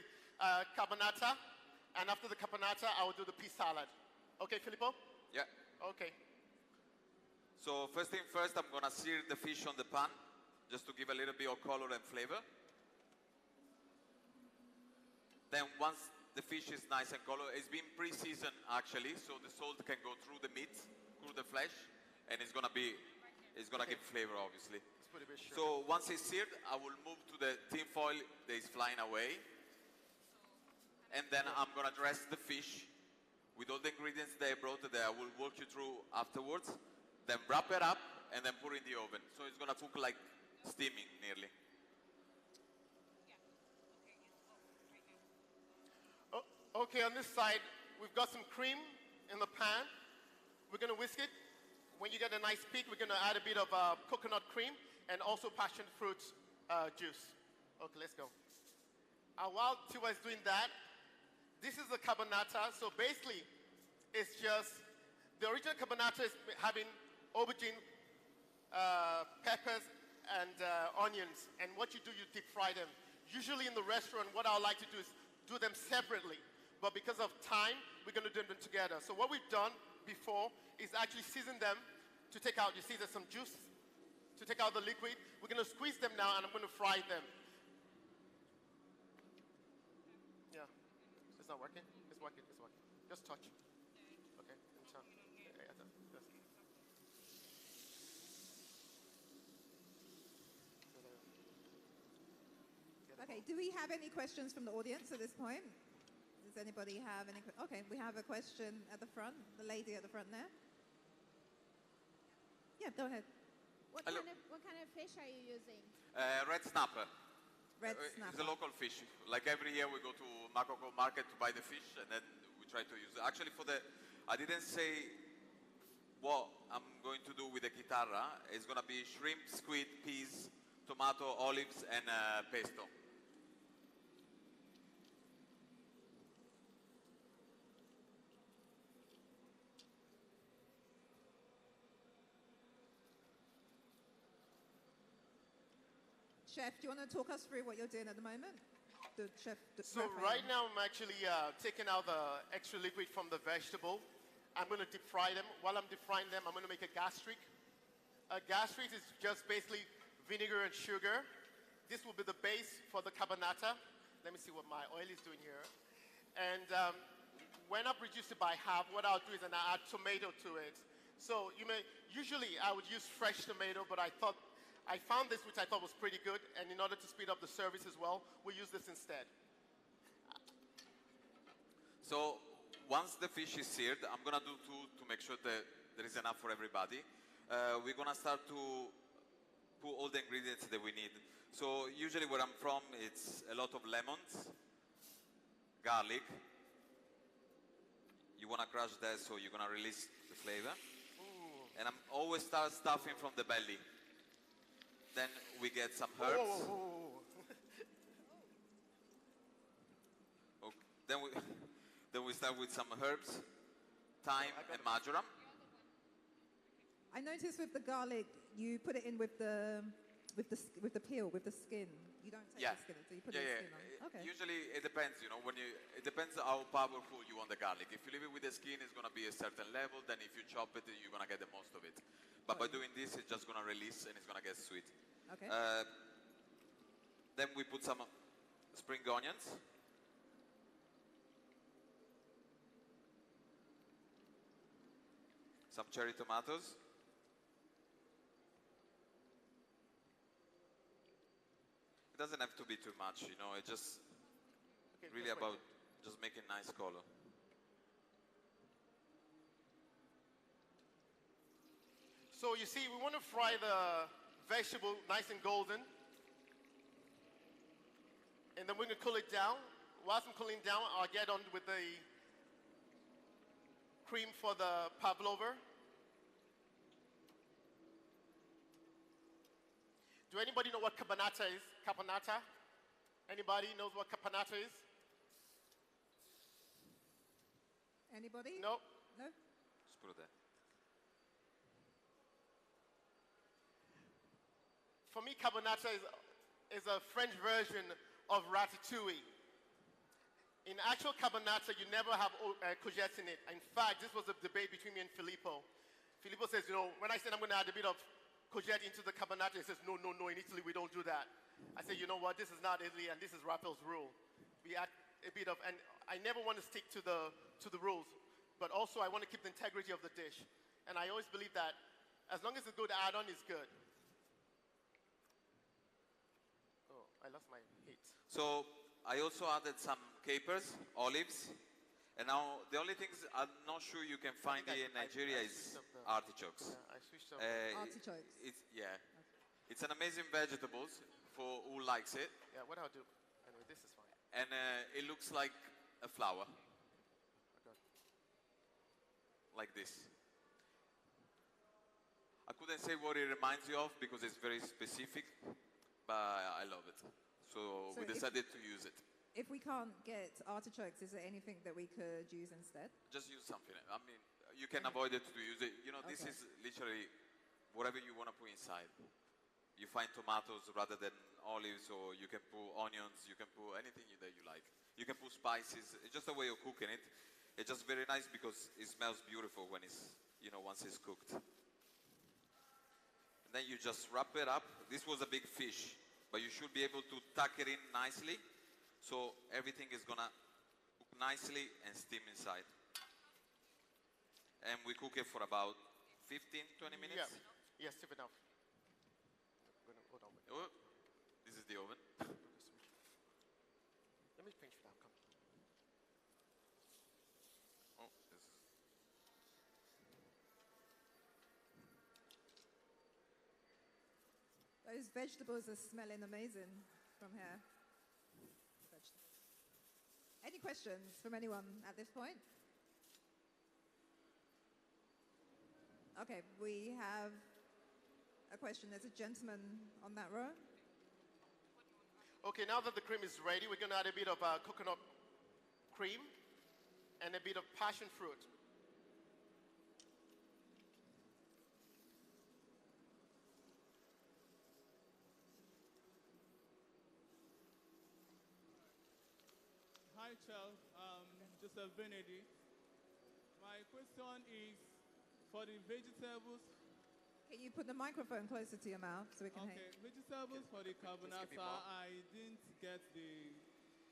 carbonata, and after the carbonata, I will do the pea salad. Okay, Filippo? Yeah. Okay. So first thing first, I'm gonna sear the fish on the pan, just to give a little bit of color and flavor. Then once the fish is nice and color, it's been pre-seasoned actually, so the salt can go through the meat, through the flesh, and it's gonna give flavor obviously. Let's put a bit of sugar. So once it's seared, I will move to the tin foil that is flying away. And then I'm gonna dress the fish with all the ingredients that I brought that I will walk you through afterwards. Then wrap it up and then put it in the oven. So it's gonna cook like steaming nearly. Okay, on this side, we've got some cream in the pan. We're going to whisk it. When you get a nice peak, we're going to add a bit of coconut cream and also passion fruit juice. Okay, let's go. While Tiwa is doing that, this is the carbonata. So basically, it's just, the original carbonata is having aubergine, peppers, and onions. And what you do, you deep fry them. Usually in the restaurant, what I like to do is do them separately. But because of time, we're going to do them together. So what we've done before is actually season them to take out, you see there's some juice, to take out the liquid. We're going to squeeze them now, and I'm going to fry them. Yeah. It's not working? It's working, it's working. Just touch. Okay, in time. Okay, do we have any questions from the audience at this point? Does anybody have any? Okay, we have a question at the front, the lady at the front there. Yeah, go ahead. What kind of fish are you using? Red snapper. Red It's snapper. a local fish. Like every year we go to Makoko market to buy the fish, and then we try to use it. Actually I didn't say what I'm going to do with the chitarra. It's going to be shrimp, squid, peas, tomato, olives, and pesto. Chef, do you want to talk us through what you're doing at the moment? So right now I'm actually taking out the extra liquid from the vegetable. I'm going to deep fry them. While I'm deep frying them, I'm going to make a gastric. A gastric is just basically vinegar and sugar. This will be the base for the carbonata. Let me see what my oil is doing here. And when I've reduced it by half, what I'll do is I add tomato to it. So usually I would use fresh tomato, but I found this, which I thought was pretty good, and in order to speed up the service as well, we use this instead. So once the fish is seared, I'm gonna do two to make sure that there is enough for everybody. We're gonna start to put all the ingredients that we need. So usually where I'm from, it's a lot of lemons, garlic. You wanna crush that so you're gonna release the flavor. Ooh. And I'm always start stuffing from the belly. Then we get some herbs. Okay. Then we start with some herbs, thyme and marjoram. I noticed with the garlic, you put it in with the peel, with the skin. You don't take the skin, so you put the skin on. Okay. Usually it depends, it depends how powerful you want the garlic. If you leave it with the skin, it's going to be a certain level. Then if you chop it, you're going to get the most of it. But by doing this, it's just going to release and it's going to get sweet. Okay. Then we put some spring onions. Some cherry tomatoes. It doesn't have to be too much, it's just really about just making nice color. So you see, we want to fry the vegetable nice and golden. And then we're going to cool it down. Whilst I'm cooling down, I'll get on with the cream for the pavlova. Do anybody know what caponata is? Caponata? Anybody knows what caponata is? Anybody? No? No? Just put it there. For me, caponata is a French version of ratatouille. In actual caponata, you never have courgettes in it. In fact, this was a debate between me and Filippo. Filippo says, you know, when I said I'm going to add a bit of courgette into the caponata, he says, no, no, no, in Italy we don't do that. I said, you know what, this is not Italy and this is Raphael's rule. We add a bit of, and I never want to stick to the rules, but also I want to keep the integrity of the dish. And I always believe that as long as the good add-on is good. Oh, I lost my heat. So I also added some capers, olives, and now the only things I'm not sure you can find here in Nigeria is artichokes. Yeah, I switched up. Artichokes. It's an amazing vegetables for who likes it. Yeah, what I'll do, anyway, this is fine. And it looks like a flower. Okay. Like this. I couldn't say what it reminds you of because it's very specific, but I love it. So we decided to use it. If we can't get artichokes, is there anything that we could use instead? Just use something. I mean, you can avoid it to use it. You know, this is literally whatever you want to put inside. You find tomatoes rather than olives, or you can put onions, you can put anything that you like. You can put spices. It's just a way of cooking it. It's just very nice because it smells beautiful when it's, you know, once it's cooked. And then you just wrap it up. This was a big fish, but you should be able to tuck it in nicely. So everything is gonna cook nicely and steam inside. And we cook it for about 15, 20 minutes. Yeah, yes, tip it enough. Hold on. Oh, this is the oven. Let me pinch it down, come. Oh, this is... Those vegetables are smelling amazing from here. Any questions from anyone at this point? Okay, we have a question. There's a gentleman on that row. Okay, now that the cream is ready, we're going to add a bit of coconut cream and a bit of passion fruit. Hi, Chef. Joseph Benedict. My question is for the vegetables. Can you put the microphone closer to your mouth so we can hear? Okay, vegetables for the carbonara, I didn't get the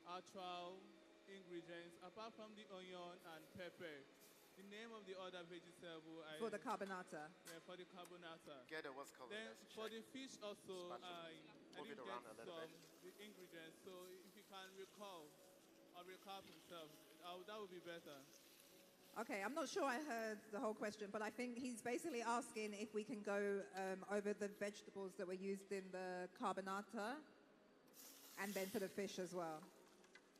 actual ingredients apart from the onion and pepper. The name of the other vegetable For the carbonata. Yeah, for the carbonata. Get it, what's called. Then for the fish also, I Move it didn't around get a little bit. the ingredients. So if you can recall or recap himself, that would be better. Okay, I'm not sure I heard the whole question, but I think he's basically asking if we can go over the vegetables that were used in the carbonata and then for the fish as well.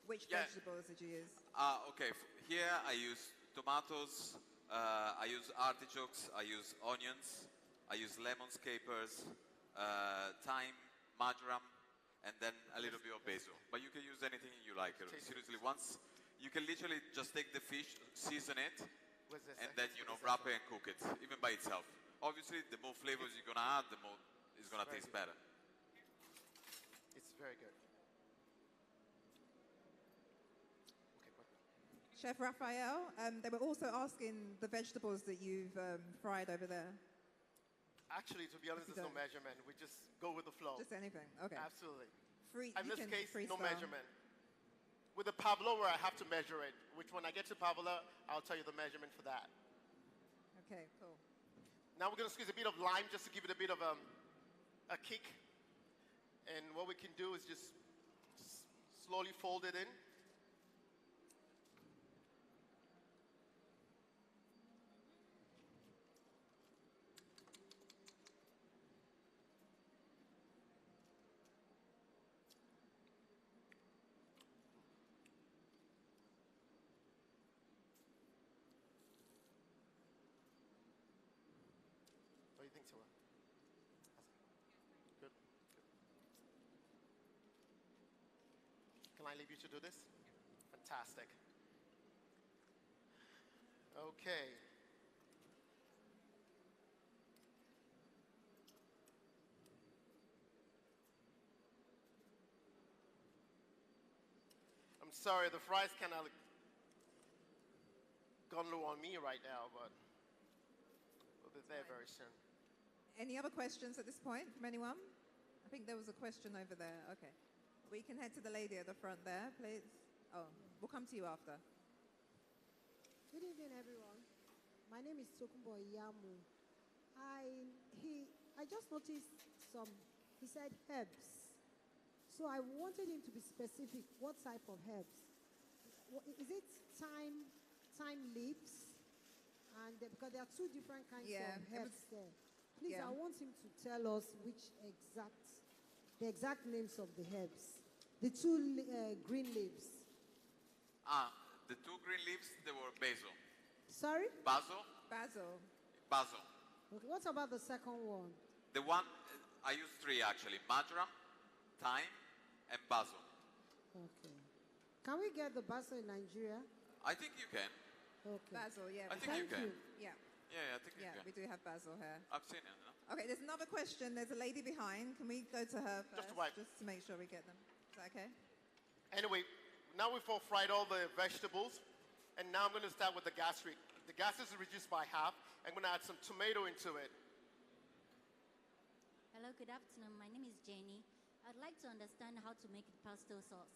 Which vegetables did you use? Okay, here I use tomatoes, I use artichokes, I use onions, I use lemons, capers, thyme, marjoram, and then a little bit of basil. But you can use anything you like. Seriously, once you can literally just take the fish, season it, and then wrap it and cook it, even by itself. Obviously, the more flavors you're gonna add, the more it's gonna taste better. It's very good. Chef Raphael, they were also asking the vegetables that you've fried over there. Actually, to be honest, there's no measurement. We just go with the flow. Just anything, okay. Absolutely. In this case, no freestyle. measurement. With the pavlova, I have to measure it, which when I get to pavlova, I'll tell you the measurement for that. Okay, cool. Now we're going to squeeze a bit of lime just to give it a bit of a kick. And what we can do is just slowly fold it in. to her. Good. Can I leave you to do this? Fantastic. Okay. I'm sorry, the fries kind of gone low on me right now, but we'll be there very soon. Any other questions at this point from anyone? I think there was a question over there. Okay. We can head to the lady at the front there, please. Oh, we'll come to you after. Good evening, everyone. My name is Tokumbo Yamu. I just noticed he said herbs. So I wanted him to be specific. What type of herbs? Is it thyme leaves? And because there are two different kinds of herbs there. Please, I want him to tell us the exact names of the herbs. The two green leaves. The two green leaves, they were basil. Sorry? Basil. Basil. Basil. Okay, what about the second one? The one, I use three actually. Marjoram, thyme, and basil. Okay. Can we get the basil in Nigeria? I think you can. Okay. Basil, yeah. I think you can. Yeah. Yeah, I think you can. We do have basil here. I've seen it. No? Okay, there's another question. There's a lady behind. Can we go to her first? Just to make sure we get them. Is that okay? Anyway, now we've all fried all the vegetables, and now I'm going to start with the gastric. The gastric is reduced by half. I'm going to add some tomato into it. Hello, good afternoon. My name is Jenny. I'd like to understand how to make pesto sauce.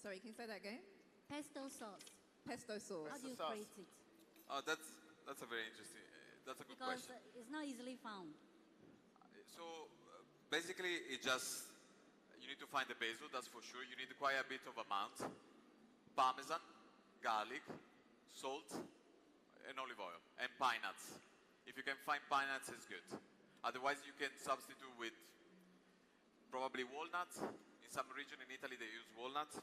Sorry, can you say that again? Pesto sauce. Pesto sauce. How do you create it? Oh, that's a very interesting. That's a good Because question. it's not easily found. So basically, you need to find the basil. That's for sure. You need quite a bit of amount. Parmesan, garlic, salt, and olive oil, and pine nuts. If you can find pine nuts, it's good. Otherwise, you can substitute with probably walnuts. In some region in Italy, they use walnuts.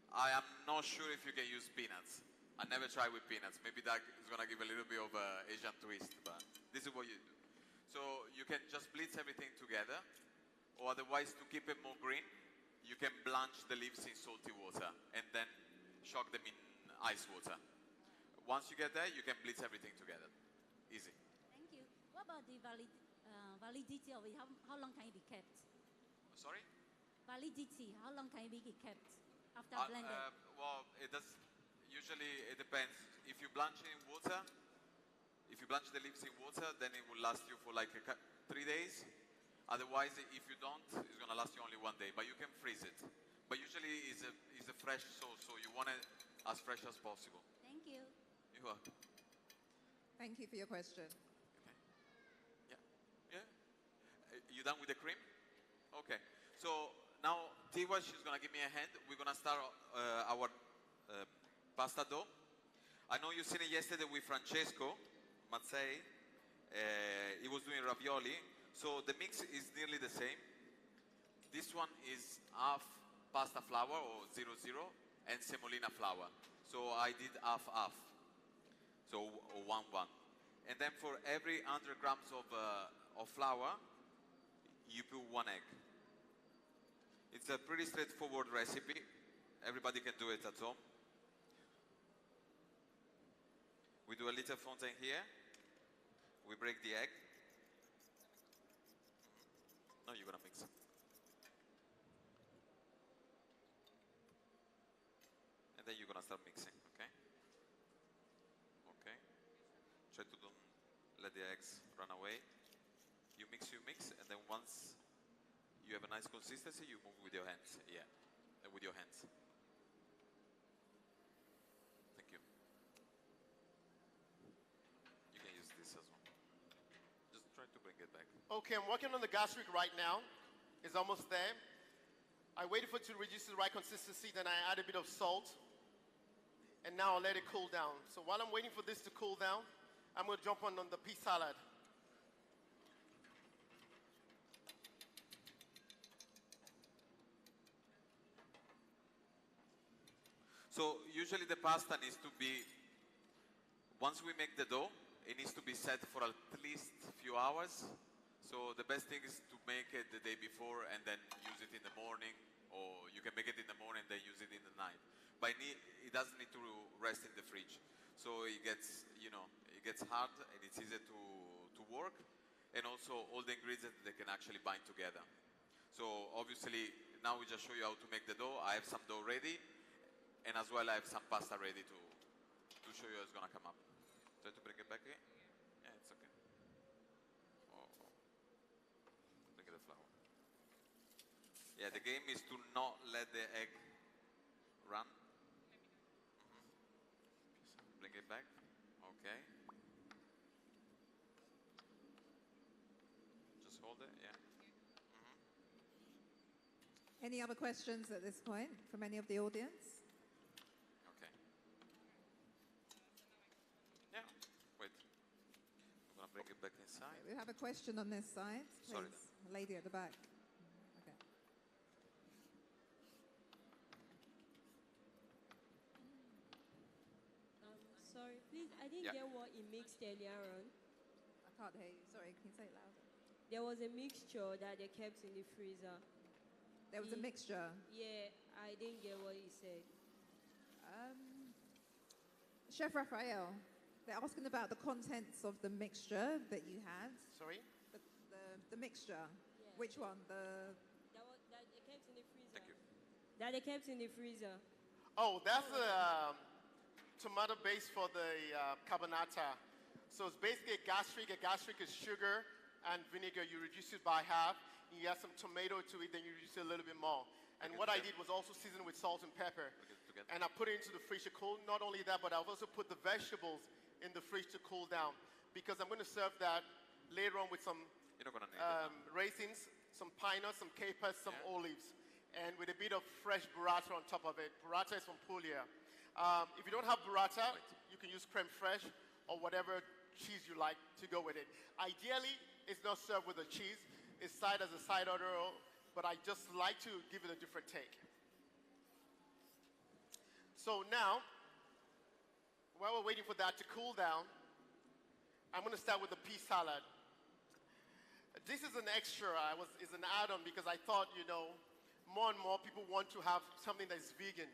I am not sure if you can use peanuts. I never tried with peanuts. Maybe that is going to give a little bit of an Asian twist, but this is what you do. So you can just blitz everything together, or otherwise, to keep it more green, you can blanch the leaves in salty water and then shock them in ice water. Once you get there, you can blitz everything together. Easy. Thank you. What about the validity of it? How long can it be kept? Sorry? Validity. How long can it be kept after blended? Well, it does. Usually, it depends. If you blanch it in water, if you blanch the leaves in water, then it will last you for like 3 days. Otherwise, if you don't, it's going to last you only 1 day. But you can freeze it. But usually, it's a fresh sauce, so you want it as fresh as possible. Thank you. You're welcome. Thank you for your question. Yeah. You done with the cream? Okay. So now Tiwa, she's gonna give me a hand. We're gonna start our pasta dough. I know you seen it yesterday with Francesco Mazzei. He was doing ravioli. So the mix is nearly the same. This one is half pasta flour or 00 and semolina flour. So I did half. So 1-1. And then for every 100 grams of flour, you put 1 egg. It's a pretty straightforward recipe. Everybody can do it at home. We do a little fontaine here. We break the egg. No, you're gonna mix it. And then you're gonna start mixing, okay? Okay. Try to don't let the eggs run away. You mix, and then once you have a nice consistency, you move with your hands. Yeah, with your hands. Thank you. You can use this as well. Just try to bring it back. Okay, I'm working on the gastric right now. It's almost there. I waited for it to reduce to the right consistency, then I add a bit of salt. And now I'll let it cool down. So while I'm waiting for this to cool down, I'm going to jump on the pea salad. So usually the pasta needs to be, once we make the dough, it needs to be set for at least a few hours. So the best thing is to make it the day before and then use it in the morning, or you can make it in the morning and then use it in the night. But it doesn't need to rest in the fridge. So it gets, it gets hard and it's easier to work. And also all the ingredients, they can actually bind together. So obviously, now we just show you how to make the dough. I have some dough ready, and as well I have some pasta ready to show you how it's gonna come up. Try to bring it back here. Yeah, it's okay. Oh. Look at the flour. Yeah, the game is to not let the egg run. Bring it back. Okay. Just hold it, yeah. Any other questions at this point from any of the audience? Okay. Yeah, wait. I'm gonna bring it back inside. We have a question on this side, please. Sorry. A lady at the back. Okay. Sorry, please, I didn't get what you mixed earlier on. I can't hear you. Sorry, can you say it louder? There was a mixture that they kept in the freezer. There was a mixture? Yeah, I didn't get what you said. Chef Raphael, they're asking about the contents of the mixture that you had. Sorry? The mixture. Yeah. Which one? That they kept in the freezer. Thank you. That they kept in the freezer. Oh, that's the tomato base for the carbonata. So it's basically a gastric. A gastric is sugar and vinegar. You reduce it by half. You add some tomato to it, then you reduce it a little bit more. And what I did was also season with salt and pepper. And I put it into the fridge to cool. Not only that, but I've also put the vegetables in the fridge to cool down. Because I'm going to serve that later on with some raisins, some pine nuts, some capers, some olives. And with a bit of fresh burrata on top of it. Burrata is from Puglia. If you don't have burrata, you can use creme fraiche or whatever cheese you like to go with it. Ideally, it's not served with the cheese. It's side as a side order, but I just like to give it a different take. So now, while we're waiting for that to cool down, I'm going to start with the pea salad. This is an extra, it's an add-on because I thought, more and more people want to have something that's vegan.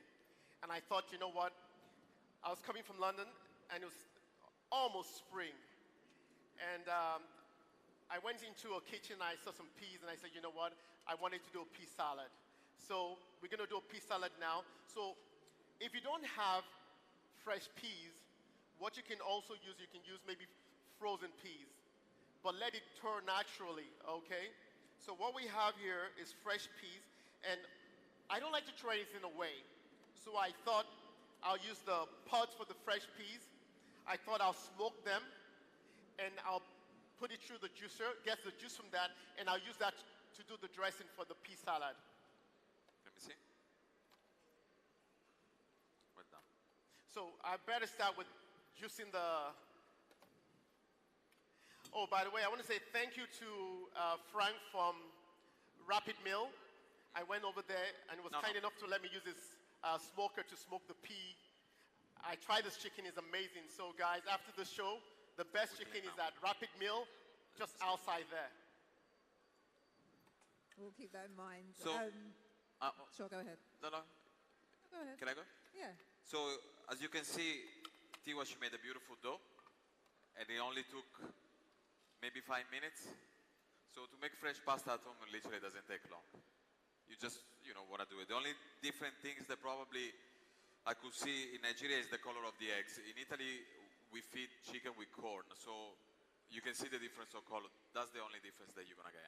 And I thought, you know what, I was coming from London and it was almost spring. And I went into a kitchen, I saw some peas, and I said, you know what? I wanted to do a pea salad. So we're going to do a pea salad now. So if you don't have fresh peas, what you can also use, you can use maybe frozen peas. But let it turn naturally, okay? So what we have here is fresh peas, and I don't like to throw anything away. So I thought I'll use the pods for the fresh peas. I thought I'll smoke them, and I'll put it through the juicer, get the juice from that, and I'll use that to do the dressing for the pea salad. Let me see. Well done. So I better start with juicing the... Oh, by the way, I want to say thank you to Frank from Rapid Mill. I went over there, and he was kind enough to let me use his smoker to smoke the pea. I tried this chicken, it's amazing. So guys, after the show, the best chicken is at Rapid Mill, just outside there. We'll keep that in mind. So, sure, go ahead. No. Go ahead. Can I go? Yeah. So, as you can see, Tiwa, she made a beautiful dough, and it only took maybe 5 minutes. So to make fresh pasta at home literally doesn't take long. You just, want to do it. The only different things that probably I could see in Nigeria is the color of the eggs. In Italy, we feed chicken with corn, so you can see the difference of color. That's the only difference that you're gonna get.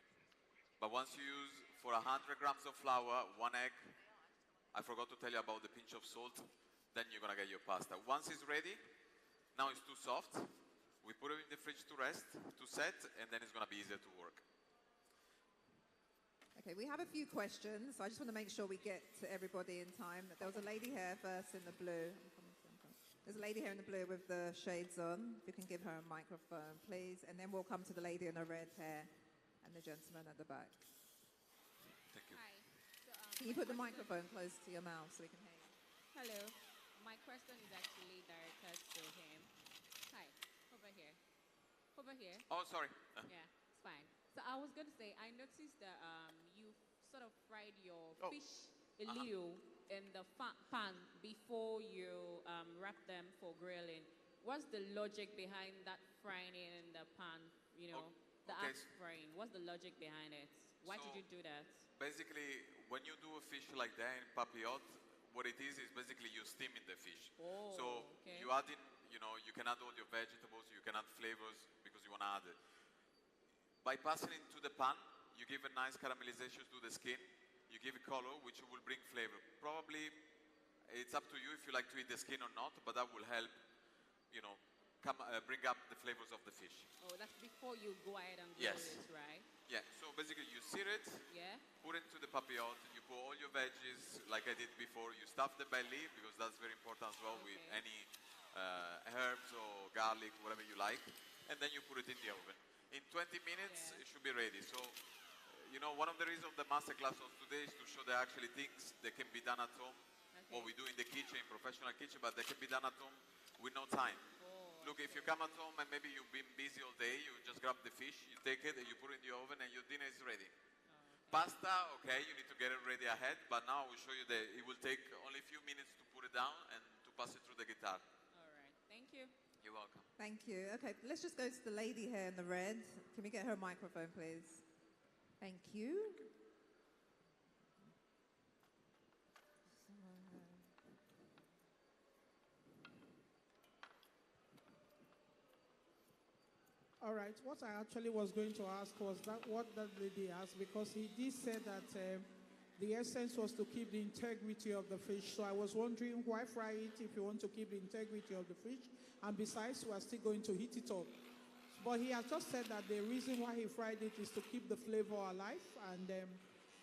But once you use, for 100 grams of flour, 1 egg, I forgot to tell you about the pinch of salt, then you're gonna get your pasta. Once it's ready, now it's too soft, we put it in the fridge to rest, to set, and then it's gonna be easier to work. Okay, we have a few questions, so I just want to make sure we get to everybody in time. There was a lady here first in the blue. There's a lady here in the blue with the shades on. If you can give her a microphone, please. And then we'll come to the lady in the red hair and the gentleman at the back. Thank you. Hi. So, Can you put the microphone close to your mouth so we can hear you? Hello. My question is actually directed to him. Hi, over here. Over here. Oh, sorry. Yeah, it's fine. So I was going to say, I noticed that you sort of fried your fish a little in the pan before you wrap them for grilling. What's the logic behind that frying in the pan? You know, the axe frying. What's the logic behind it? Why did you do that? Basically, when you do a fish like that in papillote, what it is basically you steaming the fish. Oh, so you add in, you know, you can add all your vegetables, you can add flavors because you want to add it. By passing it into the pan, you give a nice caramelization to the skin, you give it color, which will bring flavor. Probably, it's up to you if you like to eat the skin or not, but that will help, you know, bring up the flavors of the fish. Oh, that's before you go ahead and grill it, right? Yeah, so basically you sear it, put it into the papillote, you put all your veggies like I did before, you stuff the belly because that's very important as well with any herbs or garlic, whatever you like, and then you put it in the oven. In 20 minutes, it should be ready. So, you know, one of the reasons of the masterclass of today is to show that actually things that can be done at home, what we do in the kitchen, professional kitchen, but they can be done at home with no time. Look, if you come at home and maybe you've been busy all day, you just grab the fish, you take it, and you put it in the oven, and your dinner is ready. Pasta, okay, you need to get it ready ahead, but now I will show you that it will take only a few minutes to put it down and to pass it through the guitar. All right, thank you. You're welcome. Thank you. Okay, let's just go to the lady here in the red. Can we get her microphone, please? Thank you. All right, what I actually was going to ask was that what that lady asked, because he did say that the essence was to keep the integrity of the fish. So I was wondering why fry it if you want to keep the integrity of the fish, and besides, we are still going to heat it up. But he has just said that the reason why he fried it is to keep the flavor alive, and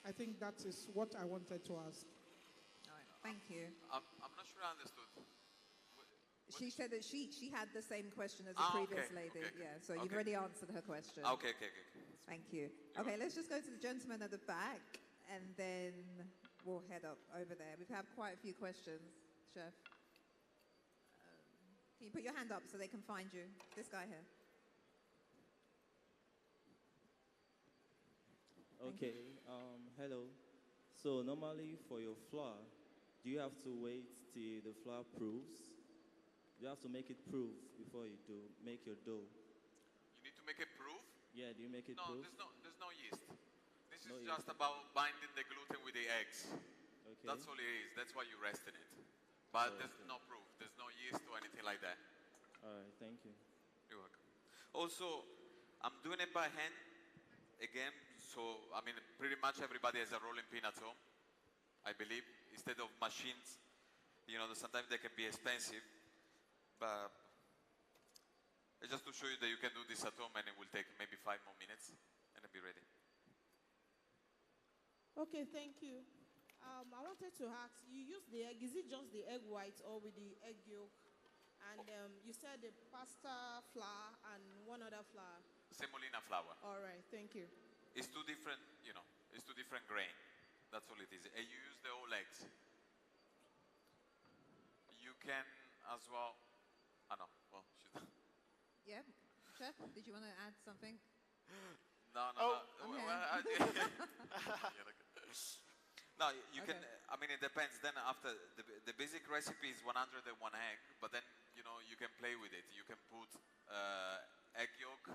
I think that is what I wanted to ask. All right, thank you. I'm not sure I understood. She said that she had the same question as the previous lady. Yeah, so you've already answered her question. Okay. Thank you. Okay, let's just go to the gentleman at the back, and then we'll head up over there. We've had quite a few questions, Chef. Can you put your hand up so they can find you? This guy here. Okay, hello. So normally for your flour, do you have to wait till the flour proves? You have to make it proof before you do make your dough. You need to make it proof? Yeah, do you make it proof? proof? There's no yeast. This is just about binding the gluten with the eggs. Okay. That's all it is. That's why you rest in it. But there's no proof. There's no yeast or anything like that. All right, thank you. You're welcome. Also, I'm doing it by hand again. So, I mean, pretty much everybody has a rolling pin at home, I believe, instead of machines. You know, sometimes they can be expensive. But just to show you that you can do this at home, and it will take maybe 5 more minutes, and it'll be ready. Okay, thank you. I wanted to ask, you use the egg, is it just the egg white or with the egg yolk? And you said the pasta flour and one other flour. Semolina flour. All right, thank you. It's two different, you know, it's two different grain. That's all it is. And you use the whole eggs. You can as well. I know. Well, she's done. Yeah, Chef, did you want to add something? No. No, you can. I mean, it depends. Then after the basic recipe is 101 egg, but then you know you can play with it. You can put egg yolk,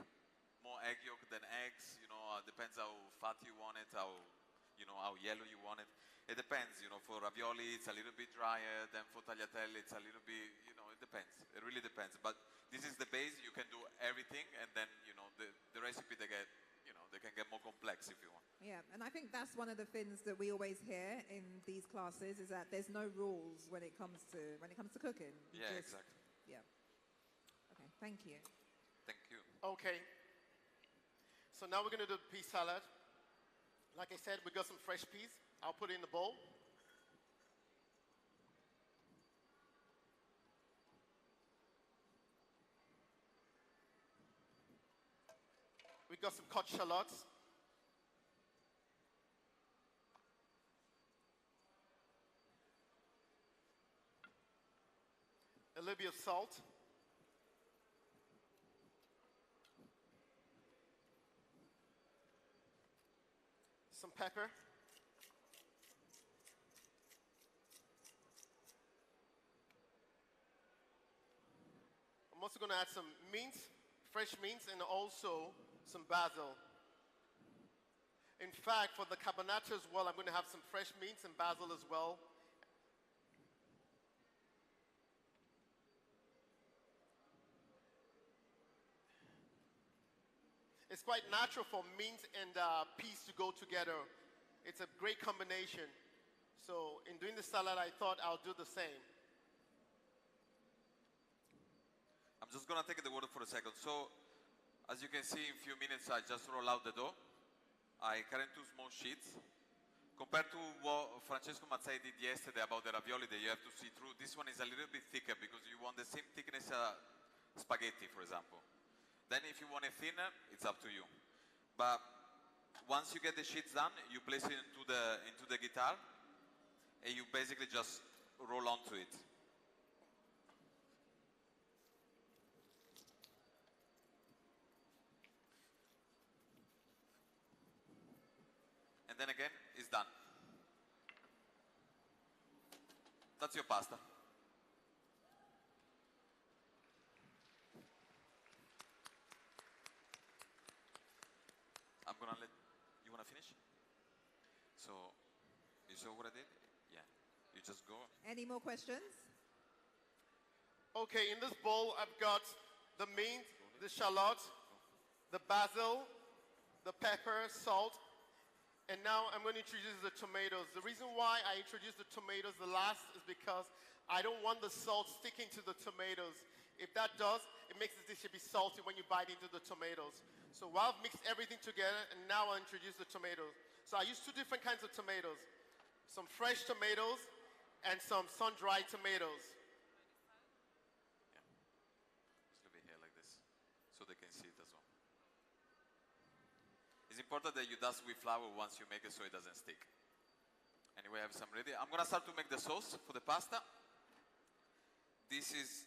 more egg yolk than eggs. You know, depends how fatty you want it, how yellow you want it. It depends. You know, for ravioli it's a little bit drier. Then for tagliatelle it's a little bit. You know, it depends. It really depends. But this is the base. You can do everything, and then you know the recipe they get. You know, they can get more complex if you want. Yeah, and I think that's one of the things that we always hear in these classes is that there's no rules when it comes to cooking. Exactly. Yeah. Okay, thank you. Thank you. Okay. So now we're going to do the pea salad. Like I said, we got some fresh peas. I'll put it in the bowl. We got some cut shallots. A little bit of salt. some pepper. I'm also going to add some mint, fresh mint, and also some basil. In fact, for the carbonara as well, I'm going to have some fresh mint and basil as well. It's quite natural for mint and peas to go together. It's a great combination. So in doing the salad, I thought I'll do the same. I'm just gonna take the water for a second. So, as you can see, in a few minutes I just roll out the dough. I cut into small sheets. Compared to what Francesco Mazzei did yesterday about the ravioli that you have to see through, this one is a little bit thicker because you want the same thickness spaghetti, for example. Then if you want it thinner, it's up to you. But once you get the sheets done, you place it into the guitar, and you basically just roll onto it. And then again, it's done. That's your pasta. I'm gonna let, you wanna finish? So, you saw what I did? Yeah, you just go. Any more questions? Okay, in this bowl, I've got the mint, the shallot, the basil, the pepper, salt, and now I'm going to introduce the tomatoes. The reason why I introduced the tomatoes the last is because I don't want the salt sticking to the tomatoes. If that does, it makes the dish a bit salty when you bite into the tomatoes. So while I've mixed everything together, and now I'll introduce the tomatoes. So I use two different kinds of tomatoes. Some fresh tomatoes and some sun-dried tomatoes. Yeah. Just leave it here like this, so they can see it as well. It's important that you dust with flour once you make it so it doesn't stick. Anyway, I have some ready. I'm gonna start to make the sauce for the pasta. This is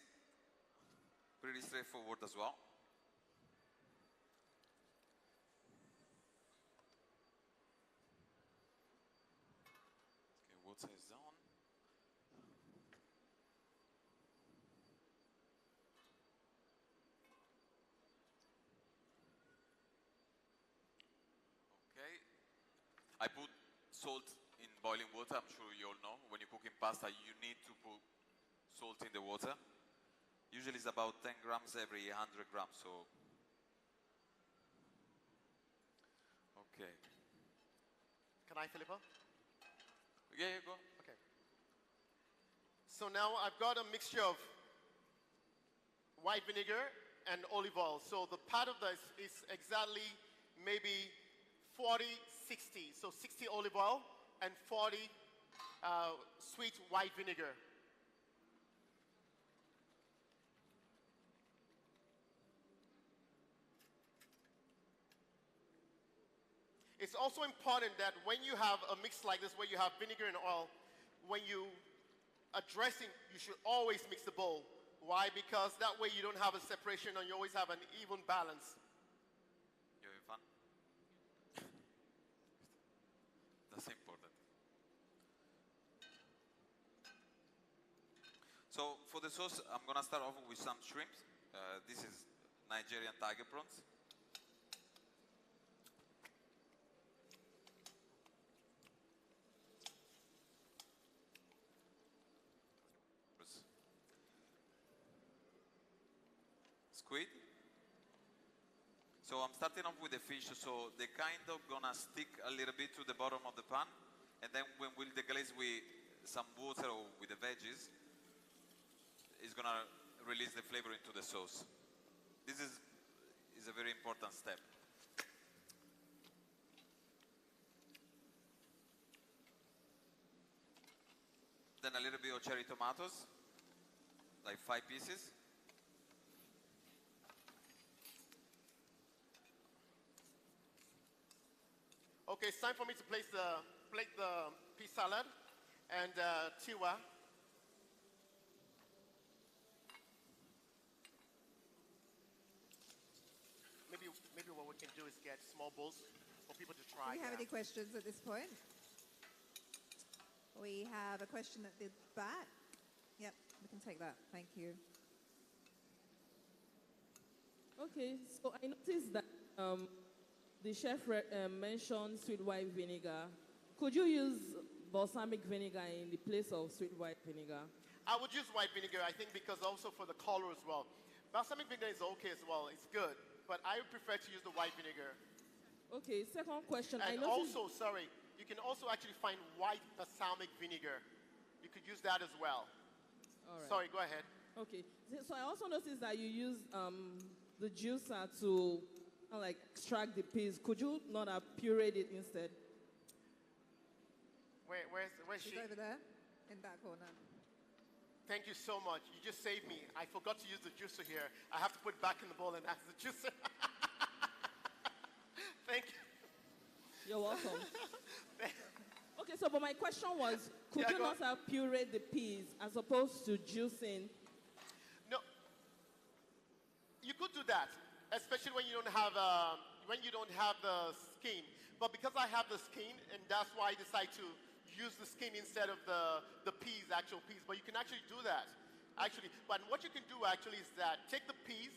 pretty straightforward as well. Okay, water is on. Okay, I put salt in boiling water. I'm sure you all know when you're cooking pasta, you need to put salt in the water. Usually it's about 10 grams every 100 grams, so. Okay. Can I, Filippo? Yeah, go. Okay. So now I've got a mixture of white vinegar and olive oil. So the part of this is exactly maybe 40-60. So 60 olive oil and 40 sweet white vinegar. It's also important that when you have a mix like this where you have vinegar and oil, when you are dressing, you should always mix the bowl. Why? Because that way you don't have a separation and you always have an even balance. You having fun? That's important. So for the sauce, I'm gonna start off with some shrimp. This is Nigerian tiger prawns. Squid. So I'm starting off with the fish, so they kind of gonna stick a little bit to the bottom of the pan, and then when we'll deglaze with some water or with the veggies, it's gonna release the flavor into the sauce. This is a very important step. Then a little bit of cherry tomatoes, like 5 pieces. Okay, it's time for me to plate the pea salad and tiwa. Maybe what would we can do is get small bowls for people to Do try. we have yeah. any questions at this point? We have a question at the back. Yep, we can take that. Thank you. Okay, so I noticed that the chef mentioned sweet white vinegar. Could you use balsamic vinegar in the place of sweet white vinegar? I would use white vinegar, I think, because also for the color as well. Balsamic vinegar is okay as well. It's good, but I would prefer to use the white vinegar. Okay, second question. And I noticed also, sorry, you can also actually find white balsamic vinegar. You could use that as well. All right. Sorry, go ahead. Okay, so I also noticed that you use the juicer to like extract the peas. Could you not have pureed it instead? Where's She's she? over there, in that corner. Thank you so much. You just saved me. I forgot to use the juicer here. I have to put it back in the bowl and ask the juicer. Thank you. You're welcome. Okay, so but my question was, could you not have pureed the peas as opposed to juicing? No, you could do that, especially when you don't have the skin. But because I have the skin, and that's why I decide to use the skin instead of the peas, actual peas. But you can actually do that, actually. But what you can do actually is that take the peas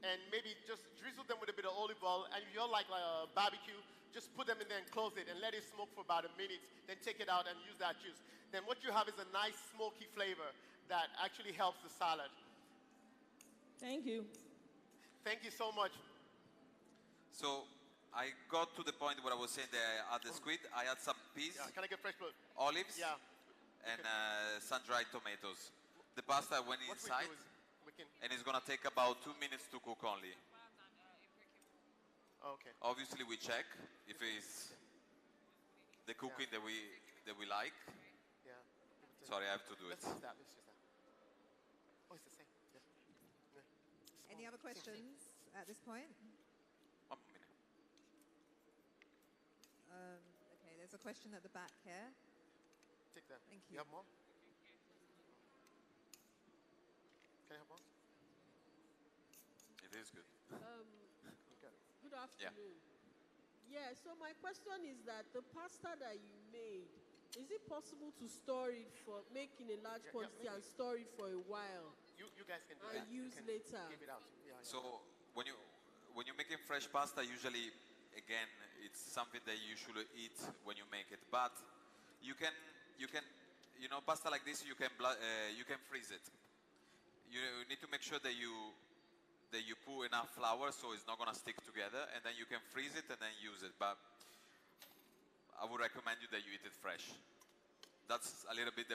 and maybe just drizzle them with a bit of olive oil, and if you're like a barbecue, just put them in there and close it and let it smoke for about a minute, then take it out and use that juice. Then what you have is a nice smoky flavor that actually helps the salad. Thank you. Thank you so much. So I got to the point where I was saying that I add the squid, I add some peas, Yeah, can I get fresh food? olives, Yeah. and sun-dried tomatoes. The pasta went What we inside, do is we can. and it's gonna take about 2 minutes to cook only. Okay. Obviously, we check if it's the cooking that we like. Yeah. Sorry, I have to do it. Let's use that. Let's use that. Oh, it's the same. Yeah. Yeah. Any other questions at this point? 1 minute. Okay, there's a question at the back here. Take that. Thank You you. have more? Can I have more? It is good. Good afternoon. Yeah, so my question is that the pasta that you made, is it possible to store it make in a large quantity and store it for a while? You guys can do and that. use You can later. Give it out. Yeah, yeah. So when you're making fresh pasta, usually, again, it's something that you should eat when you make it. But you can, pasta like this, you can freeze it. You need to make sure that you put enough flour so it's not gonna stick together, and then you can freeze it and then use it. But I would recommend you that you eat it fresh. That's a little bit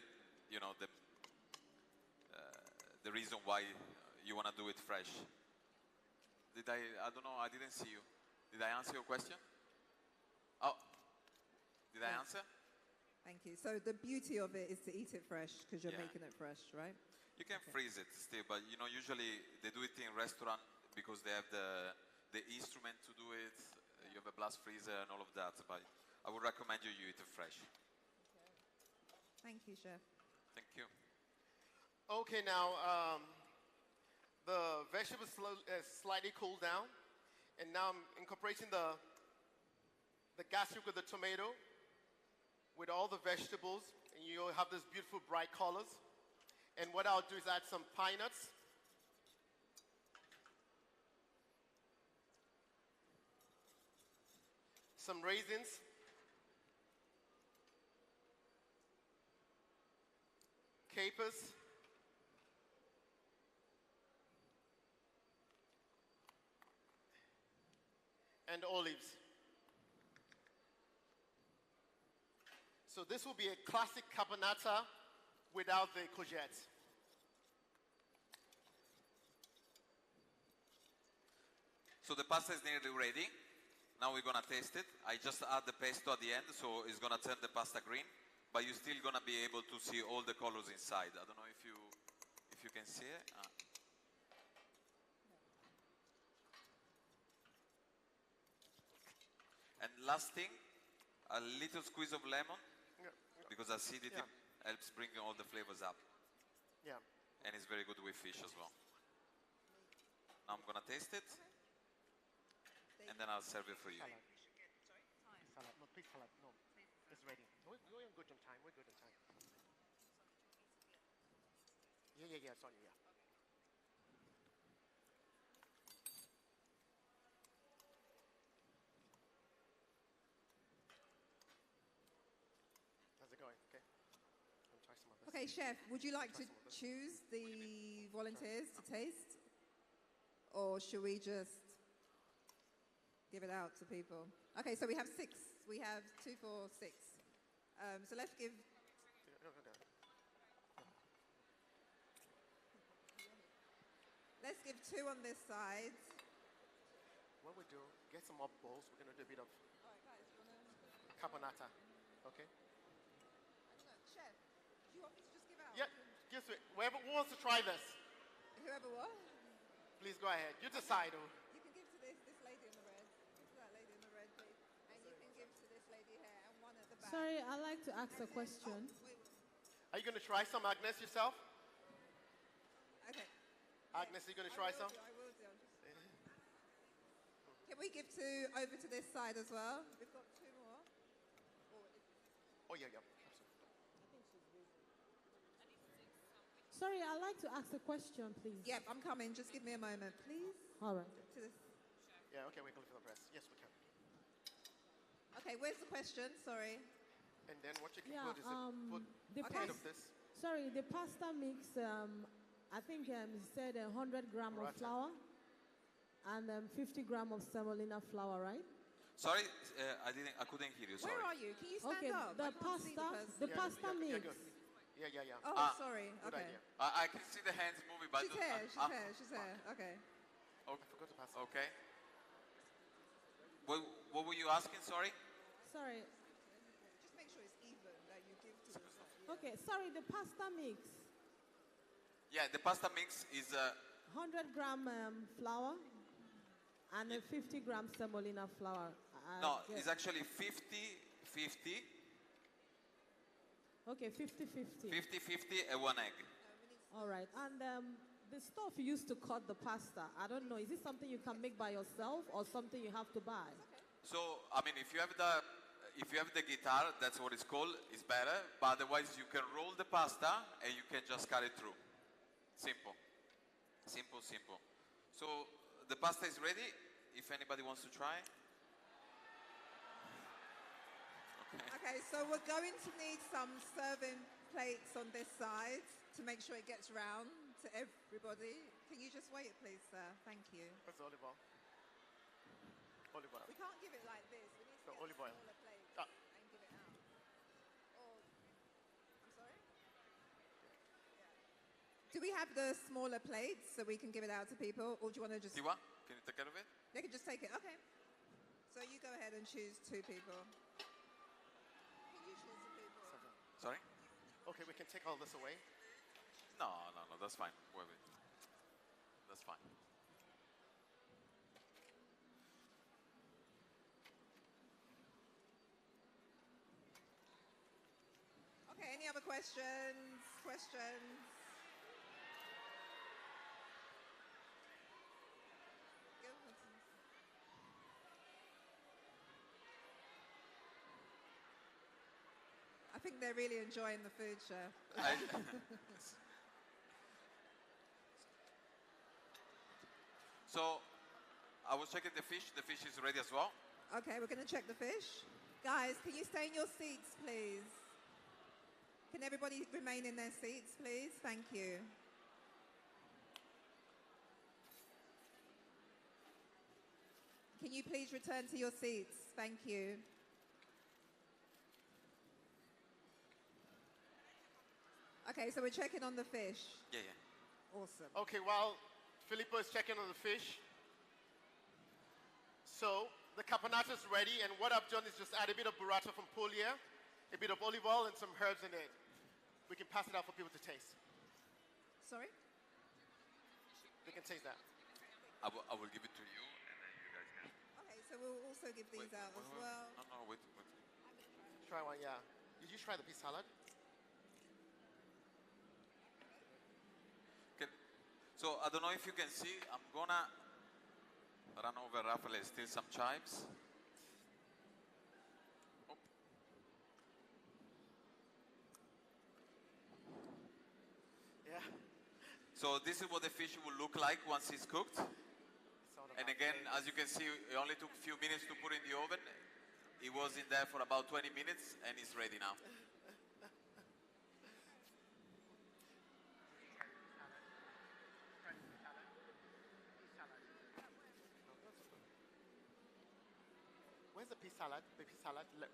the reason why you wanna do it fresh. I don't know, I didn't see you. Did I answer your question? Oh, did I answer? Thank you. So the beauty of it is to eat it fresh because you're Yeah. making it fresh, right? You can freeze it still, but usually they do it in restaurant because they have the instrument to do it. You have a blast freezer and all of that. But I would recommend you eat it fresh. Thank you, Chef. Thank you. Okay, now the vegetables slightly cooled down, and now I'm incorporating the gastric with the tomato with all the vegetables, and you'll have this beautiful bright colors. And what I'll do is add some pine nuts. Some raisins. Capers. And olives. So this will be a classic caponata without the courgettes. So the pasta is nearly ready. Now we're gonna taste it. I just add the pesto at the end, so it's gonna turn the pasta green, but you're still gonna be able to see all the colors inside. I don't know if you can see it. And last thing, a little squeeze of lemon, because acidity helps bring all the flavors up. Yeah. And it's very good with fish as well. Now I'm gonna taste it. and then I'll serve it for you. Salad. Salad. No, please salad. No, it's ready. We're good on time. We're good on time. Yeah. Sorry, yeah. How's it going? Okay. I'll try some of this. Okay, chef, would you like to Try some of this. choose the volunteers to taste? Or should we just give it out to people? Okay, so we have 6. We have 2, 4, 6. So let's give... Let's give 2 on this side. What we do, get some more bowls. We're going to do a bit of carbonata. Okay? Chef, do you want me to just give out? Yeah, guess what? Who wants to try this? Whoever what? Please go ahead. You decide. You can give to this lady in the red. Give to that lady in the red, please. And you can give to this lady here and one at the back. Sorry, I'd like to ask a question. Are you going to try some, Agnes, yourself? Okay. Agnes, are you going to try some? I will do. Can we give 2 over to this side as well? We've got 2 more. Oh, yeah. Sorry, I'd like to ask a question, please. Yep, I'm coming. Just give me a moment, please. All right. To this. Yeah, okay, we can lift the press. Yes, we can. Okay, where's the question? Sorry. And then what you can Yeah, put is put the a bit of this. Sorry, the pasta mix, I think you said 100 gram of Burrata. flour and 50 gram of semolina flour, right? Sorry, I couldn't hear you. Sorry. Where are you? Can you stand Okay, up? the I can't see pasta, person. the pasta mix. Yeah. Oh, sorry. Good Okay. idea. I can see the hands moving, but She's here. She's here. Okay. I forgot to pass. Okay. What were you asking? Sorry. Sorry. Just make sure it's even that you give to this. Okay, sorry, the pasta mix. Yeah, the pasta mix is 100 gram flour and 50 gram semolina flour. no, it's actually 50-50. Okay, 50-50. 50-50 and 1 egg. All right, and the stuff you used to cut the pasta, I don't know, is it something you can make by yourself or something you have to buy? So, I mean, if you have the guitar, that's what it's called, it's better. But otherwise, you can roll the pasta and you can just cut it through. Simple. Simple. So, the pasta is ready. If anybody wants to try. Okay, so we're going to need some serving plates on this side to make sure it gets round to everybody. Can you just wait, please, sir? Thank you. Where's the olive oil? Olive oil. We can't give it like this. We need to No, get olive oil. smaller plates Ah. and give it out. Or, I'm sorry? Yeah. Do we have the smaller plates so we can give it out to people, or do you want to just... Tiwa, can you take care of it? They can just take it. Okay. So you go ahead and choose 2 people. Can you choose the people? Sorry? Okay, we can take all this away. No, that's fine. Wait. That's fine. Okay, any other questions? Gill? I think they're really enjoying the food, chef. So, I was checking the fish. The fish is ready as well. Okay, we're going to check the fish. Guys, can you stay in your seats, please? Can everybody remain in their seats, please? Thank you. Can you please return to your seats? Thank you. Okay, so we're checking on the fish. Yeah. Awesome. Okay, while Filippo is checking on the fish, so the caponata is ready, and what I've done is just add a bit of burrata from Puglia, a bit of olive oil, and some herbs in it. We can pass it out for people to taste. Sorry? They can taste that. I will give it to you, and then you guys can. Okay, so we'll also give these out as well. No, wait. Try one, yeah. Did you try the beef salad? So I don't know if you can see. I'm gonna. run over Rafael, still some chives. Oh. Yeah. So this is what the fish will look like once it's cooked. And again, as you can see, it only took a few minutes to put in the oven. It was in there for about 20 minutes and it's ready now. Where's the pea salad? The pea salad. The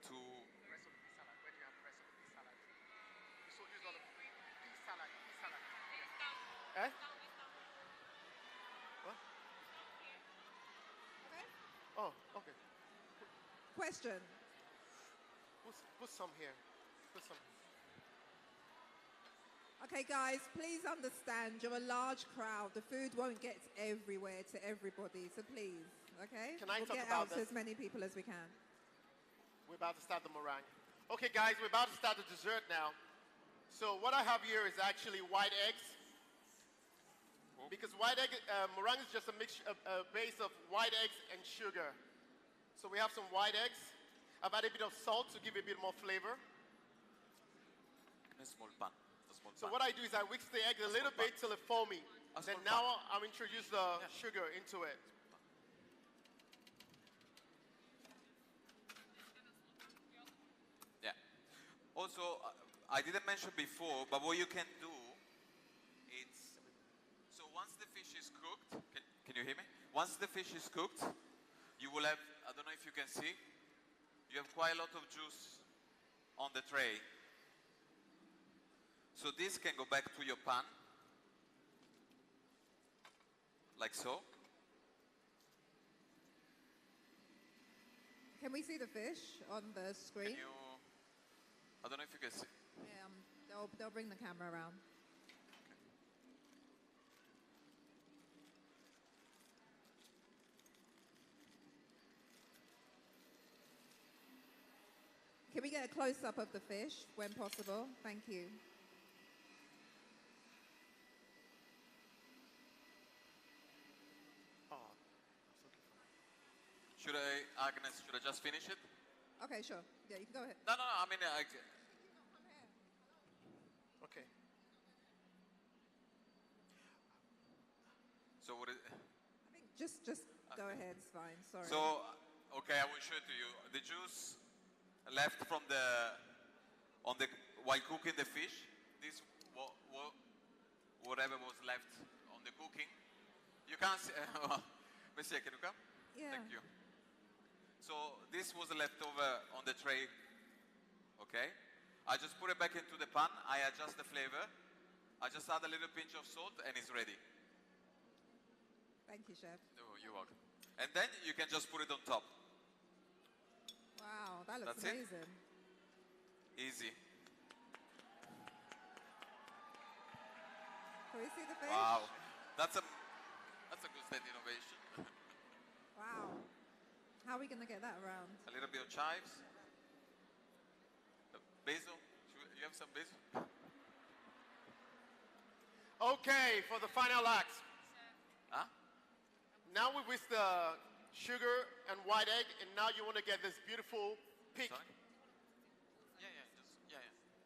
two. The rest of the pea salad. Where do you have the rest of the pea salad? You so use all the pea salad. Pea salad. Yeah. Eh? What? Okay. Oh, okay. Question. Put some here. Put some. Okay, guys, please understand you're a large crowd. The food won't get everywhere to everybody, so please, okay? Can I we'll talk get about out to this? as many people as we can. We're about to start the meringue. Okay, guys, we're about to start the dessert now. So what I have here is actually white eggs. Because white egg, meringue is just a mixture, a base of white eggs and sugar. So we have some white eggs. I've added a bit of salt to give it a bit more flavor. A small pan. So what I do is I whisk the egg a little bit till it's foamy. Then now I'll introduce the sugar into it. Yeah. Also, I didn't mention before, but what you can do, it's, so once the fish is cooked, can you hear me? Once the fish is cooked, you will have, I don't know if you can see, you have quite a lot of juice on the tray. So this can go back to your pan, like so. Can we see the fish on the screen? Can you, I don't know if you can see. Yeah, they'll bring the camera around. Can we get a close-up of the fish when possible? Thank you. Should I, Agnes, should I just finish it? Okay, sure. Yeah, you can go ahead. No, I mean, Okay. So what is, Just go ahead. It's fine. Sorry. so, okay, I will show it to you. The juice left from while cooking the fish, this, whatever was left on the cooking, you can't see, Monsieur, can you come? Yeah. Thank you. So this was left over on the tray, okay? I just put it back into the pan, I adjust the flavor, I just add a little pinch of salt and it's ready. Thank you, Chef. Oh, you're welcome. And then you can just put it on top. Wow, that looks That's it. amazing. Easy. Can we see the fish? Wow. That's a good steady innovation. Wow. How are we going to get that around? A little bit of chives. Basil. You have some basil? Okay, for the final act. Huh? Now we whisk the sugar and white egg, and now you want to get this beautiful peak. Sorry? Yeah.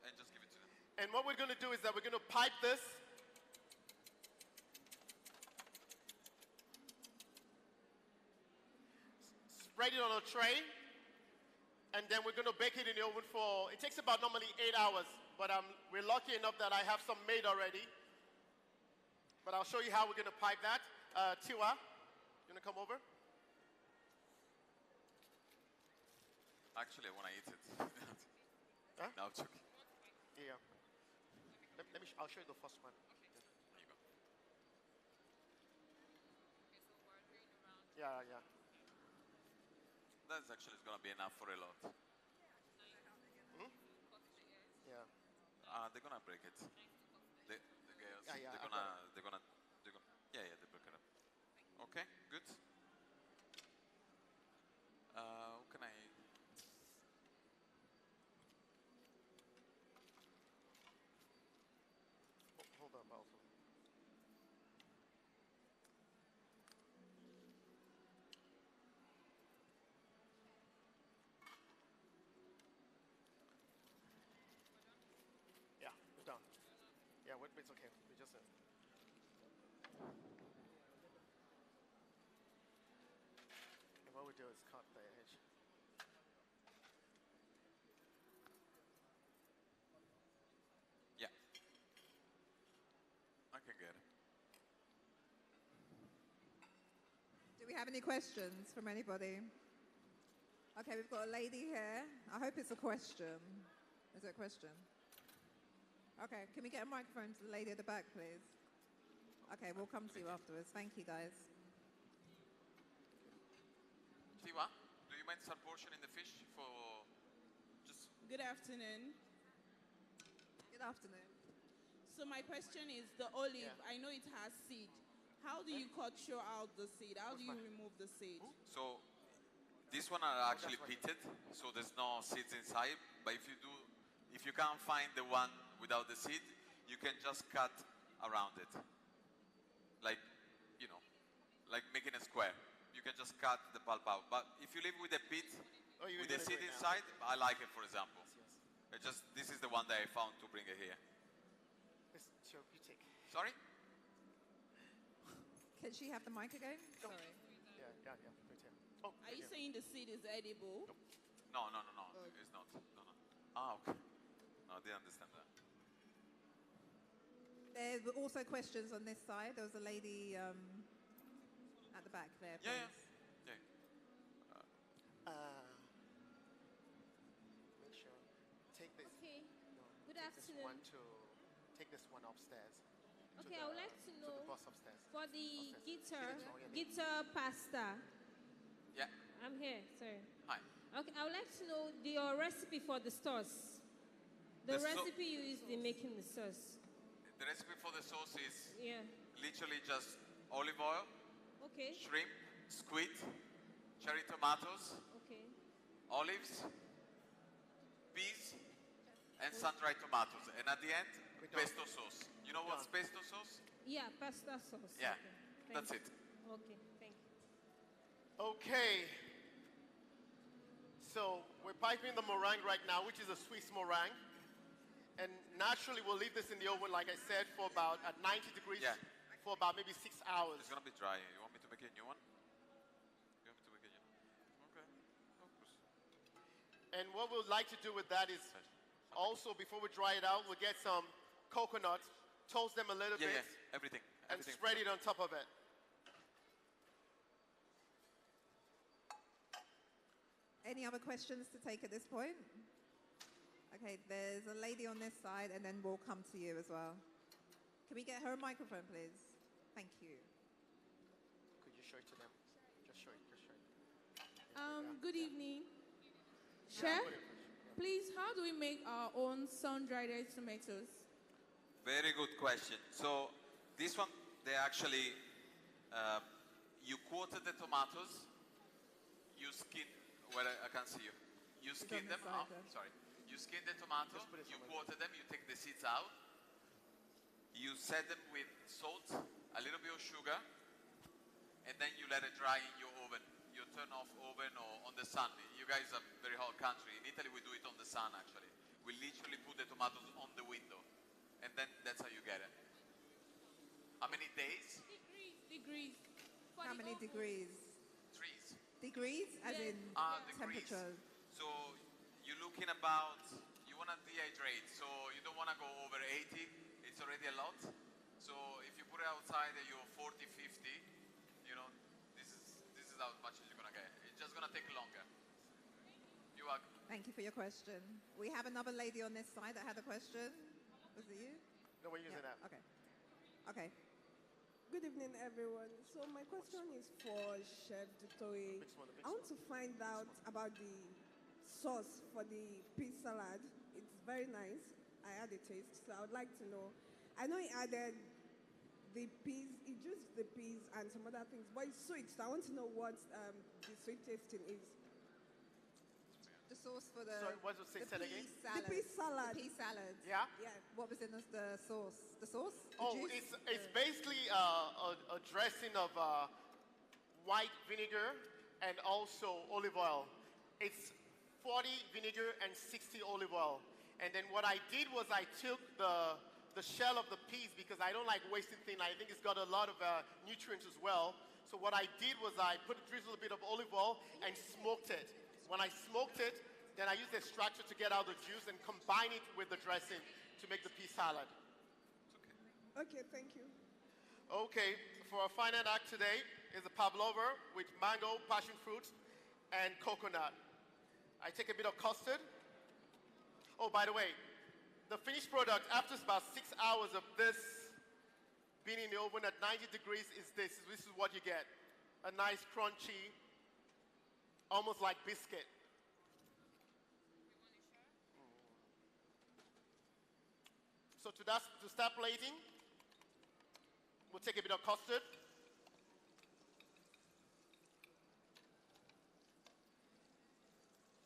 And just give it to them. And what we're going to do is that we're going to pipe this. Spread it on a tray, and then we're going to bake it in the oven for, it takes about normally 8 hours, but we're lucky enough that I have some made already. But I'll show you how we're going to pipe that. Tiwa, you want to come over? Actually, I want to eat it. Huh? No, it's okay. Yeah. I'll show you the first one. There you go. Yeah. That's actually going to be enough for a lot. Hmm? Yeah. They're going to break it. The girls. Yeah, They're gonna, yeah, they break it up. Okay, good. What can I? It's okay. We just. And what we do is cut the edge. Yeah. I can get it. Do we have any questions from anybody? Okay, we've got a lady here. I hope it's a question. Is it a question? Okay, can we get a microphone to the lady at the back, please? Okay, we'll come to you afterwards. Thank you, guys. Tiwa, do you mind start portioning the fish for just... Good afternoon. Good afternoon. So my question is the olive. I know it has seed. How do you cut out the seed? How do you remove the seed? So this one are actually pitted, so there's no seeds inside. But if you can't find the one without the seed, you can just cut around it, like like making a square. You can just cut the pulp out. But if you live with a pit with the seed inside, I like it. For example, this is the one that I found to bring it here. You take. Sorry. Can she have the mic again? Sorry. Yeah. Right here. Oh, Are you saying the seed is edible? No. It's not. No. Ah, okay. No, I didn't understand that. There were also questions on this side. There was a lady at the back there, please. Yeah. Make sure. Take this. Okay. Good take afternoon. Take this one upstairs. Okay, I would like to know the bus upstairs. for the Upstairs. guitar pasta. Yeah. I'm here, sorry. Hi. Okay, I would like to know your recipe for the sauce. The recipe you used in making the sauce. The recipe for the sauce is literally just olive oil, shrimp, squid, cherry tomatoes, olives, peas, and sun-dried tomatoes. And at the end, pesto sauce. You know what's pesto sauce? Yeah, pasta sauce. Yeah, Okay, that's thank it. you. Okay, thank you. Okay. So we're piping the meringue right now, which is a Swiss meringue. And naturally, we'll leave this in the oven, like I said, for about at 90 degrees for about maybe 6 hours. It's going to be dry. You want me to make a new one? You want me to make a new one? Okay. Of course. And what we'd like to do with that is also, before we dry it out, we'll get some coconut, toast them a little bit. Yeah, everything. And spread it on top of it. Any other questions to take at this point? Okay, there's a lady on this side, and then we'll come to you as well. Can we get her a microphone, please? Thank you. Could you show it to them? Just show it. Good evening. Chef, please, how do we make our own sun-dried tomatoes? Very good question. So this one, they actually, you quarter the tomatoes, you skin, well, I can't see you. You skin them, sorry. You skin the tomato, you quarter them, you take the seeds out, you set them with salt, a little bit of sugar, and then you let it dry in your oven. You turn off oven or on the sun. You guys are a very hot country. In Italy, we do it on the sun, actually. We literally put the tomatoes on the window, and then that's how you get it. How many days? Degrees. How many degrees? Trees. Degrees, as in degrees. temperature. So you're looking about, you want to dehydrate, so you don't want to go over 80. It's already a lot. So if you put it outside at your 40, 50, you know, this is how much you're going to get. It's just going to take longer. You are. Thank you for your question. We have another lady on this side that had a question. Was it you? No, we're using that. Okay. Okay. Good evening, everyone. So my question is for Chef Dutoye. I want to find out about the sauce for the pea salad. It's very nice. I had a taste, so I would like to know. I know he added the peas, he juiced the peas and some other things, but it's sweet, so I want to know what the sweet tasting is. The sauce for the, Sorry, what was it said again? salad. The pea salad. The pea salad. Yeah? Yeah. What was in the sauce? The sauce? The Oh, juice? it's basically a dressing of white vinegar and also olive oil. It's 40 vinegar and 60 olive oil. And then what I did was I took the the shell of the peas because I don't like wasting things. I think it's got a lot of nutrients as well. So what I did was I drizzled a bit of olive oil and smoked it. When I smoked it, then I used the extractor to get out the juice and combine it with the dressing to make the pea salad. Okay, thank you. Okay, for our final act today is a pavlova with mango, passion fruit, and coconut. I take a bit of custard. Oh, by the way, the finished product after about 6 hours of this being in the oven at 90 degrees is this. This is what you get. A nice crunchy, almost like biscuit. So to start plating, we'll take a bit of custard.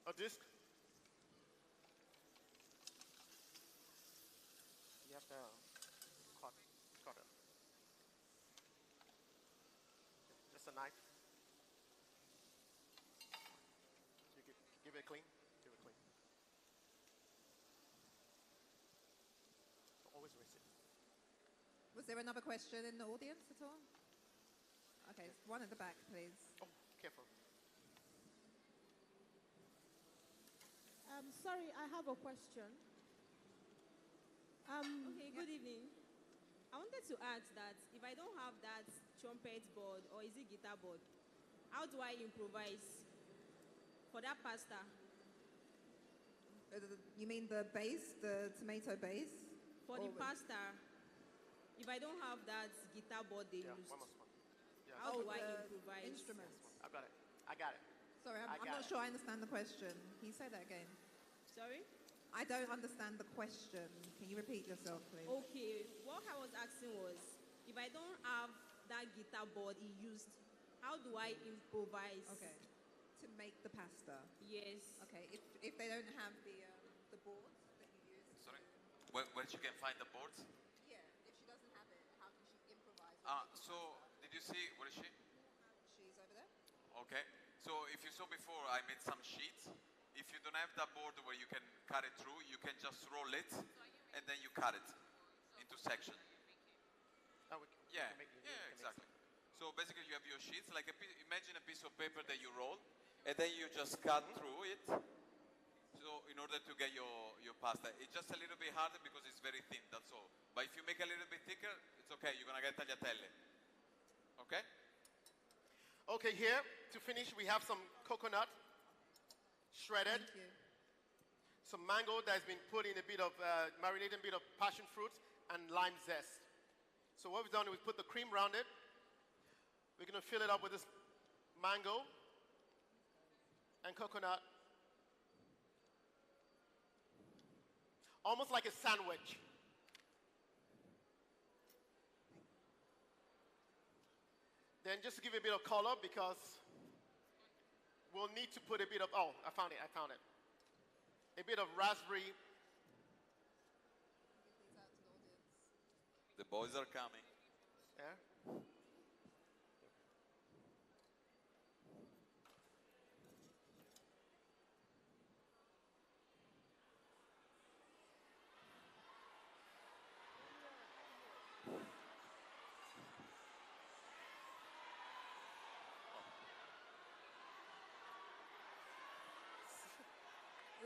A disc. You have to cut it. Just a knife. You give it clean. Give it clean. So always rinse it. Was there another question in the audience at all? Okay, one at the back, please. Oh, careful. Sorry, I have a question. Okay, good evening. I wanted to ask that if I don't have that trumpet board or is it guitar board, how do I improvise for that pasta? You mean the base, the tomato base? For the pasta, if I don't have that guitar board they used, how do I improvise? Instruments. I got it. I got it. Sorry, I'm not sure I understand the question. Can you say that again? Sorry? I don't understand the question. Can you repeat yourself, please? Okay, what I was asking was, if I don't have that guitar board he used, how do I improvise? Okay, to make the pasta. Yes. Okay, if they don't have the board that you use. Sorry? Where she can find the boards? Yeah, if she doesn't have it, how can she improvise? So, did you see, where is she? She's over there. Okay. So, if you saw before, I made some sheets. If you don't have that board where you can cut it through, you can just roll it and then you cut it into sections. Yeah, exactly. So basically you have your sheets, like imagine a piece of paper that you roll and then you just cut through it. So in order to get your pasta, it's just a little bit harder because it's very thin, that's all. But if you make a little bit thicker, it's okay, you're gonna get tagliatelle. Okay? Okay, here to finish we have some coconut. Shredded. Thank you. Some mango that's been put in a bit of, marinated a bit of passion fruit and lime zest. So what we've done is we put the cream around it. We're going to fill it up with this mango and coconut. Almost like a sandwich. Then just to give it a bit of color because we'll need to put a bit of, oh, I found it. A bit of raspberry. The boys are coming. Yeah.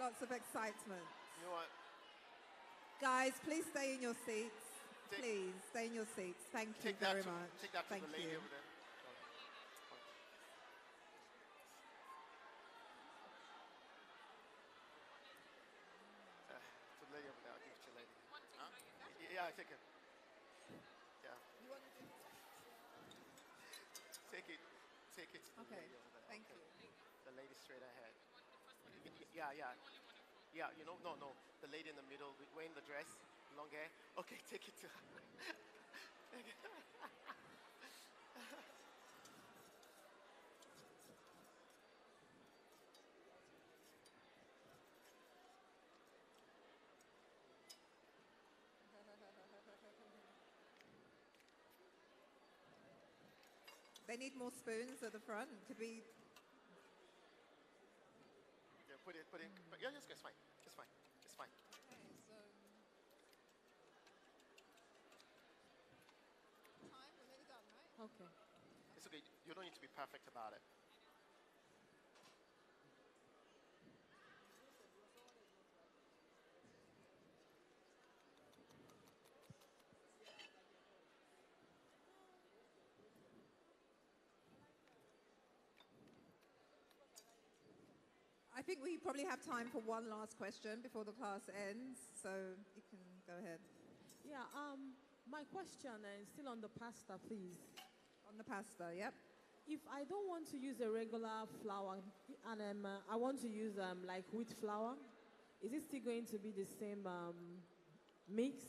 Lots of excitement. You know what? Guys, please stay in your seats. Please stay in your seats. Thank you very much. Take that to Thank the lady you. over there. To the lady over there. I'll give it to the lady. Yeah, take it. Yeah. Take it. Take it to the Okay, lady over there. thank you. The lady straight ahead. Yeah. Yeah, you know, no. The lady in the middle, wearing the dress, long hair. Okay, take it to her. They need more spoons at the front. Could we? Yeah, put it. Yeah, it's fine. It's fine. Okay, so Okay. It's okay. You don't need to be perfect about it. I think we probably have time for one last question before the class ends, so you can go ahead. Yeah, my question is still on the pasta, please. On the pasta, yep. If I don't want to use a regular flour and I want to use like wheat flour, is it still going to be the same mix?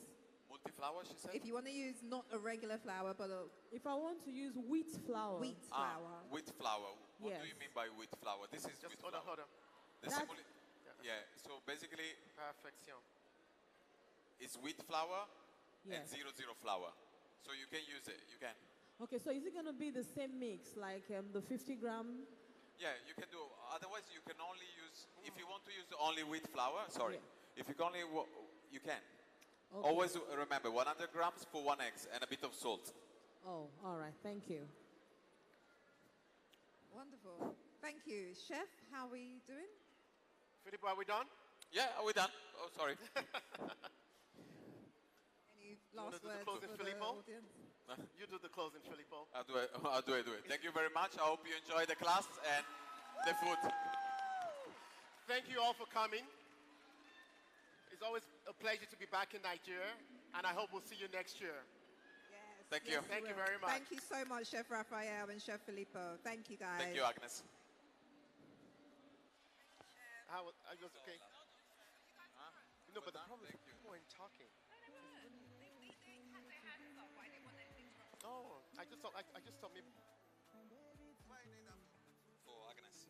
Multi-flour, she said? If you want to use not a regular flour, but if I want to use wheat flour. Wheat flour. Wheat flour. What do Yes. you mean by wheat flour? This is Just wheat hold on, flour. hold on. Yeah, so basically Perfection. it's wheat flour and Yes. 00 flour. So you can use it. You can. Okay, so is it going to be the same mix, like the 50 gram? Yeah, you can do. Otherwise, you can only use. If you want to use only wheat flour, sorry. If you can only, you can. Okay. Always remember 100 grams for 1 egg and a bit of salt. Oh, all right. Thank you. Wonderful. Thank you. Chef, how are we doing? Filippo, are we done? Yeah, are we done? Oh, sorry. Any You wanna last do the words closing, for the Filippo? audience? You do the closing, Filippo. I'll do it. I'll do it. Thank you very much. I hope you enjoy the class and the food. Thank you all for coming. It's always a pleasure to be back in Nigeria, and I hope we'll see you next year. Thank you. Thank you very much. Thank you so much, Chef Raphael and Chef Filippo. Thank you, guys. Thank you, Agnes. How are you okay? No, but the problem is people weren't talking. Oh, I just thought maybe. For Agnes.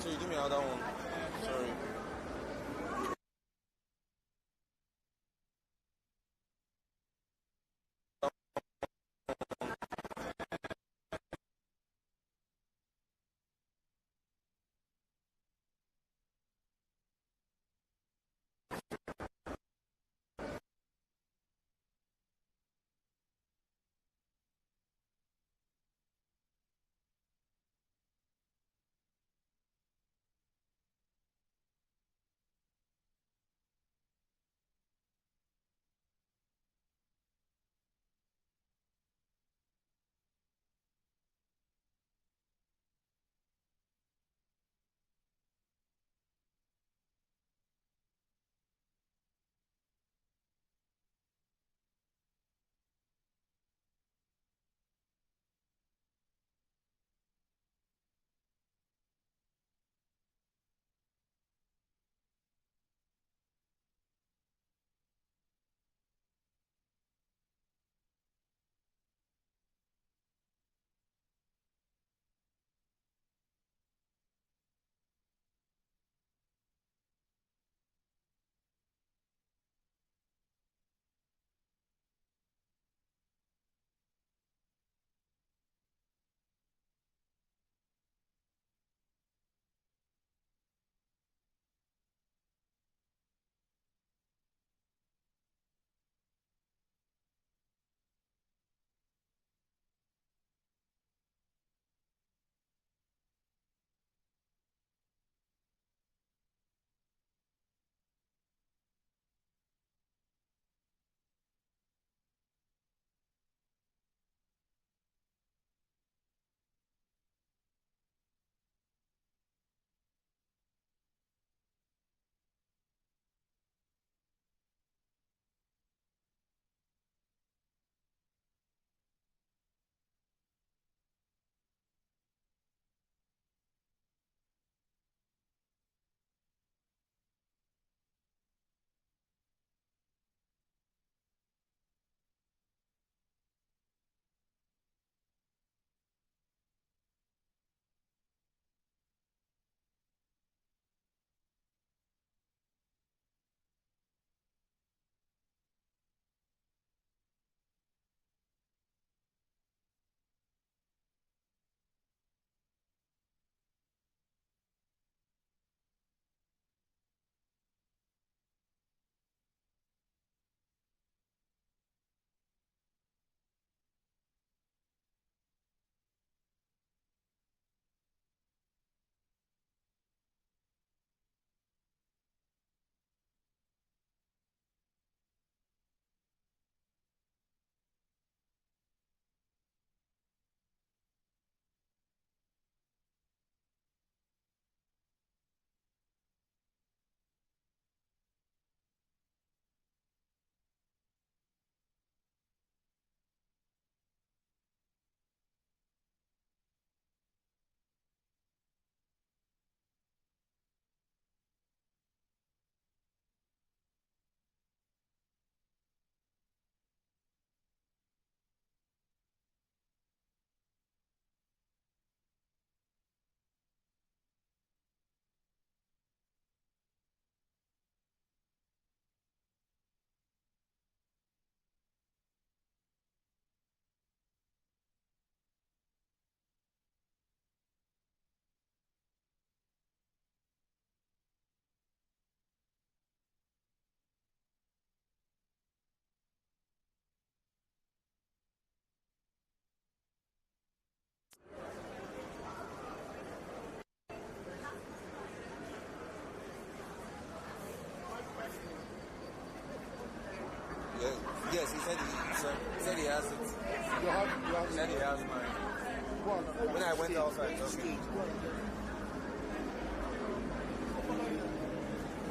So you give me another one. Sorry. When I went outside. Okay.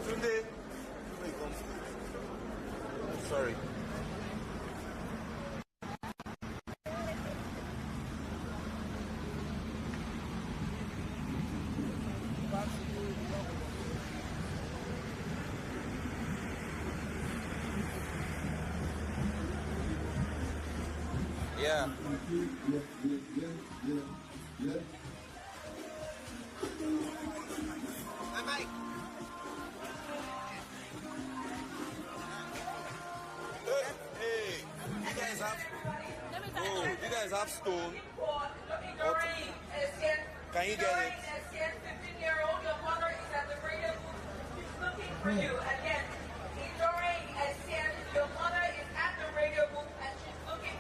Sunday. Sorry. Yeah. Hey, you guys have stone. Can you get it? 15-year-old, your mother is at the radio booth. She's looking for you. Again, your mother is at the radio booth and she's looking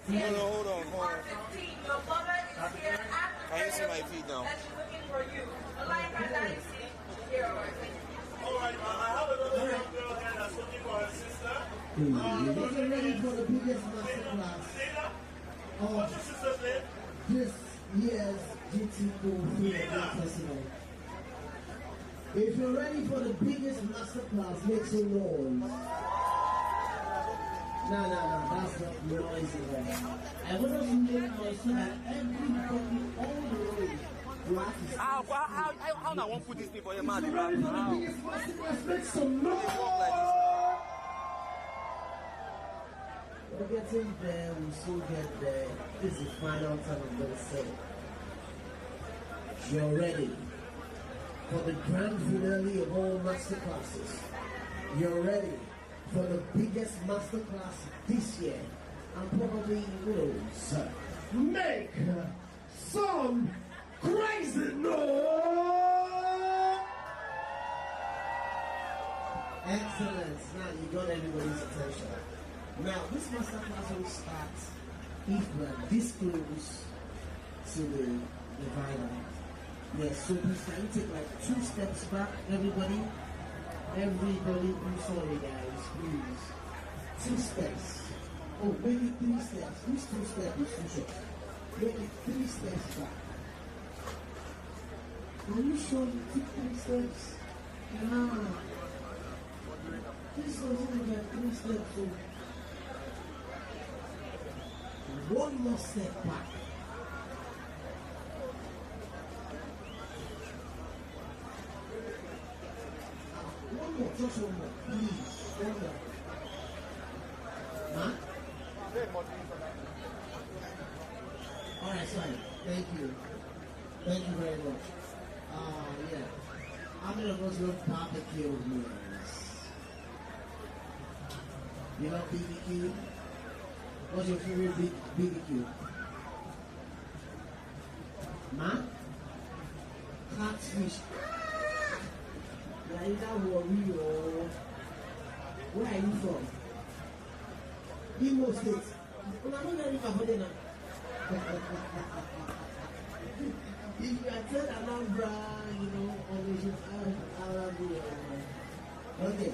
for you. Hold on. Your mother is here at the Can you see my feet now? and she's looking for you. Like I see here. All right, I have another young girl here that's looking for her sister. You're getting ready for the biggest masterclass of this year's GTCO Food Festival. If you're ready for the biggest masterclass, make some noise. No, that's not noisy. I want us to make noise so that everybody all the way practice. How now won't put this thing for your man? If you're ready for the biggest masterclass, make some noise. We're getting there, we'll soon get there. This is the final time I'm going to say it. You're ready for the grand finale of all masterclasses. You're ready for the biggest masterclass this year. And probably knows. Make some crazy noise! Excellent. Now you got everybody's attention. Now, this masterclass will start if we're this close to the divider. Yes, so please can you take like 2 steps back, everybody? Everybody, I'm sorry guys, please. 2 steps. Oh, maybe 3 steps. These 2 steps is too short. Maybe 3 steps back. Are you sure you took 3 steps? Yeah. This was only like 3 steps. So 1 more step back. One more, just 1 more, please. 1 more. Huh? Alright, sorry. Thank you. Thank you very much. Yeah. How many of us love barbecue meals? You love BBQ? What's your favorite BBQ? Man? Catfish. You're either worry or... Where are you from? Imo State. Well, I'm not very familiar now. If you attend Anambra, you know, always I'll be okay.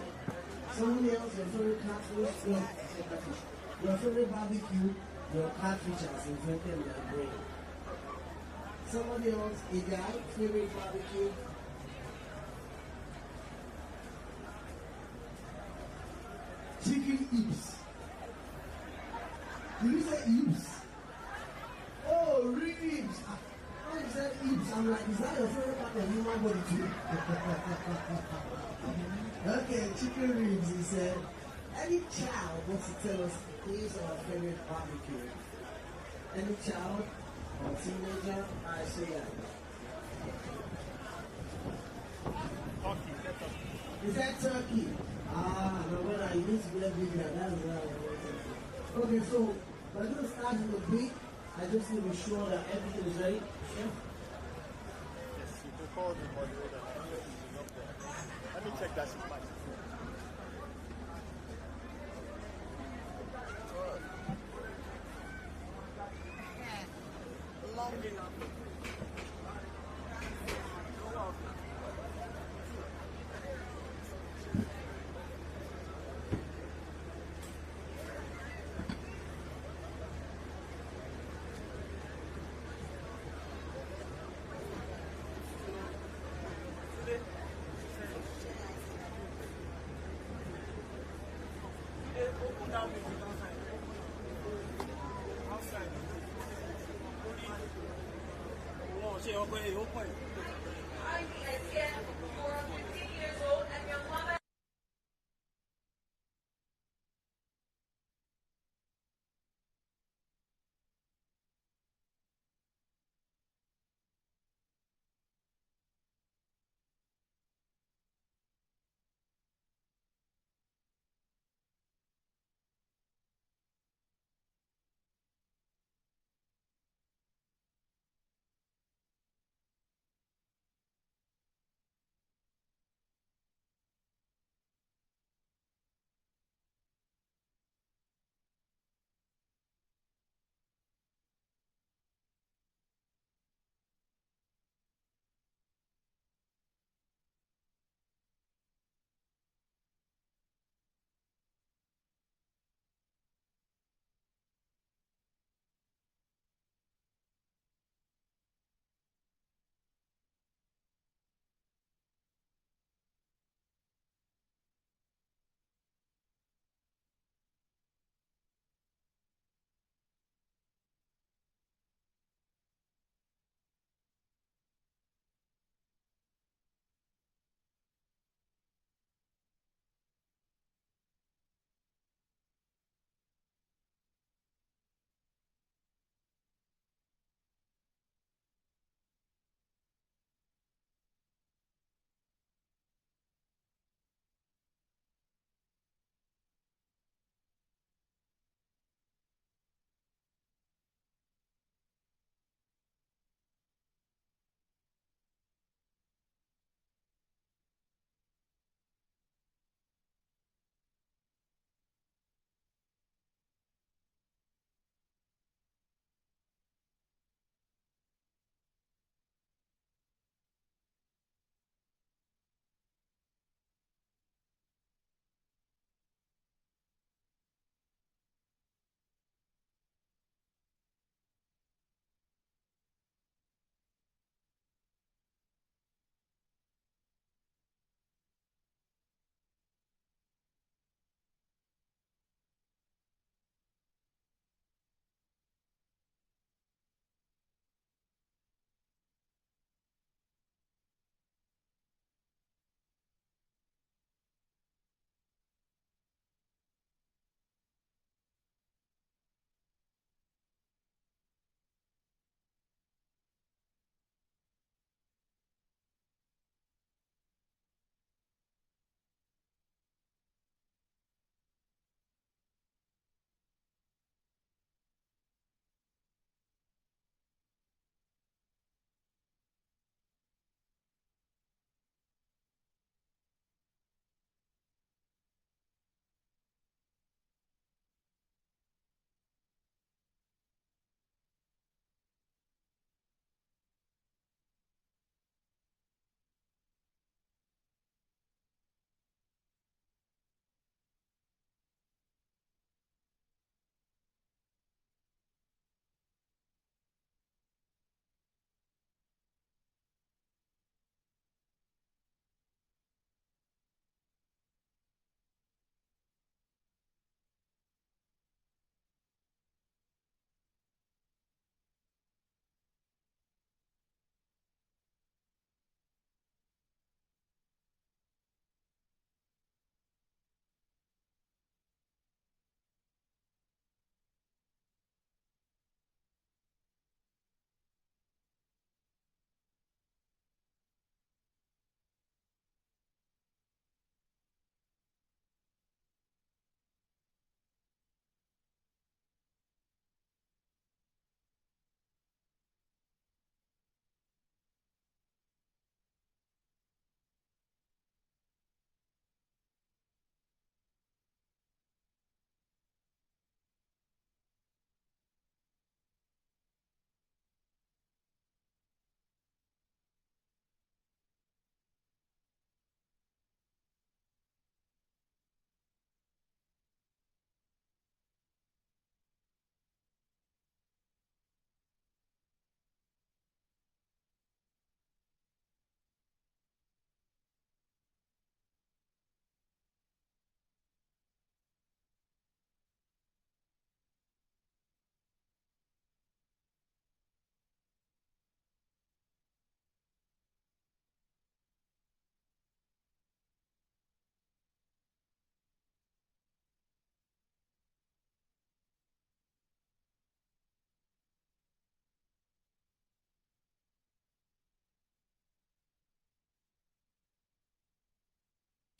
Somebody else, your favorite catfish, your favorite barbecue, your catfish has infected my brain. Somebody else, a guy, favorite barbecue. Chicken hips. Did you say hips? Oh, ribs. How is that hips? I'm like, is that your favorite part of human body too? Okay, chicken ribs. He said, any child wants to tell us is our favorite barbecue. Any child or teenager, I say that. Is that turkey? Ah, no, well, I need to get bigger. That's right. Okay, so we're going to start in the beat. I just need to be sure that everything is ready. Yeah. Yes, you can call the moderator. Let me check that she's mic. Long enough.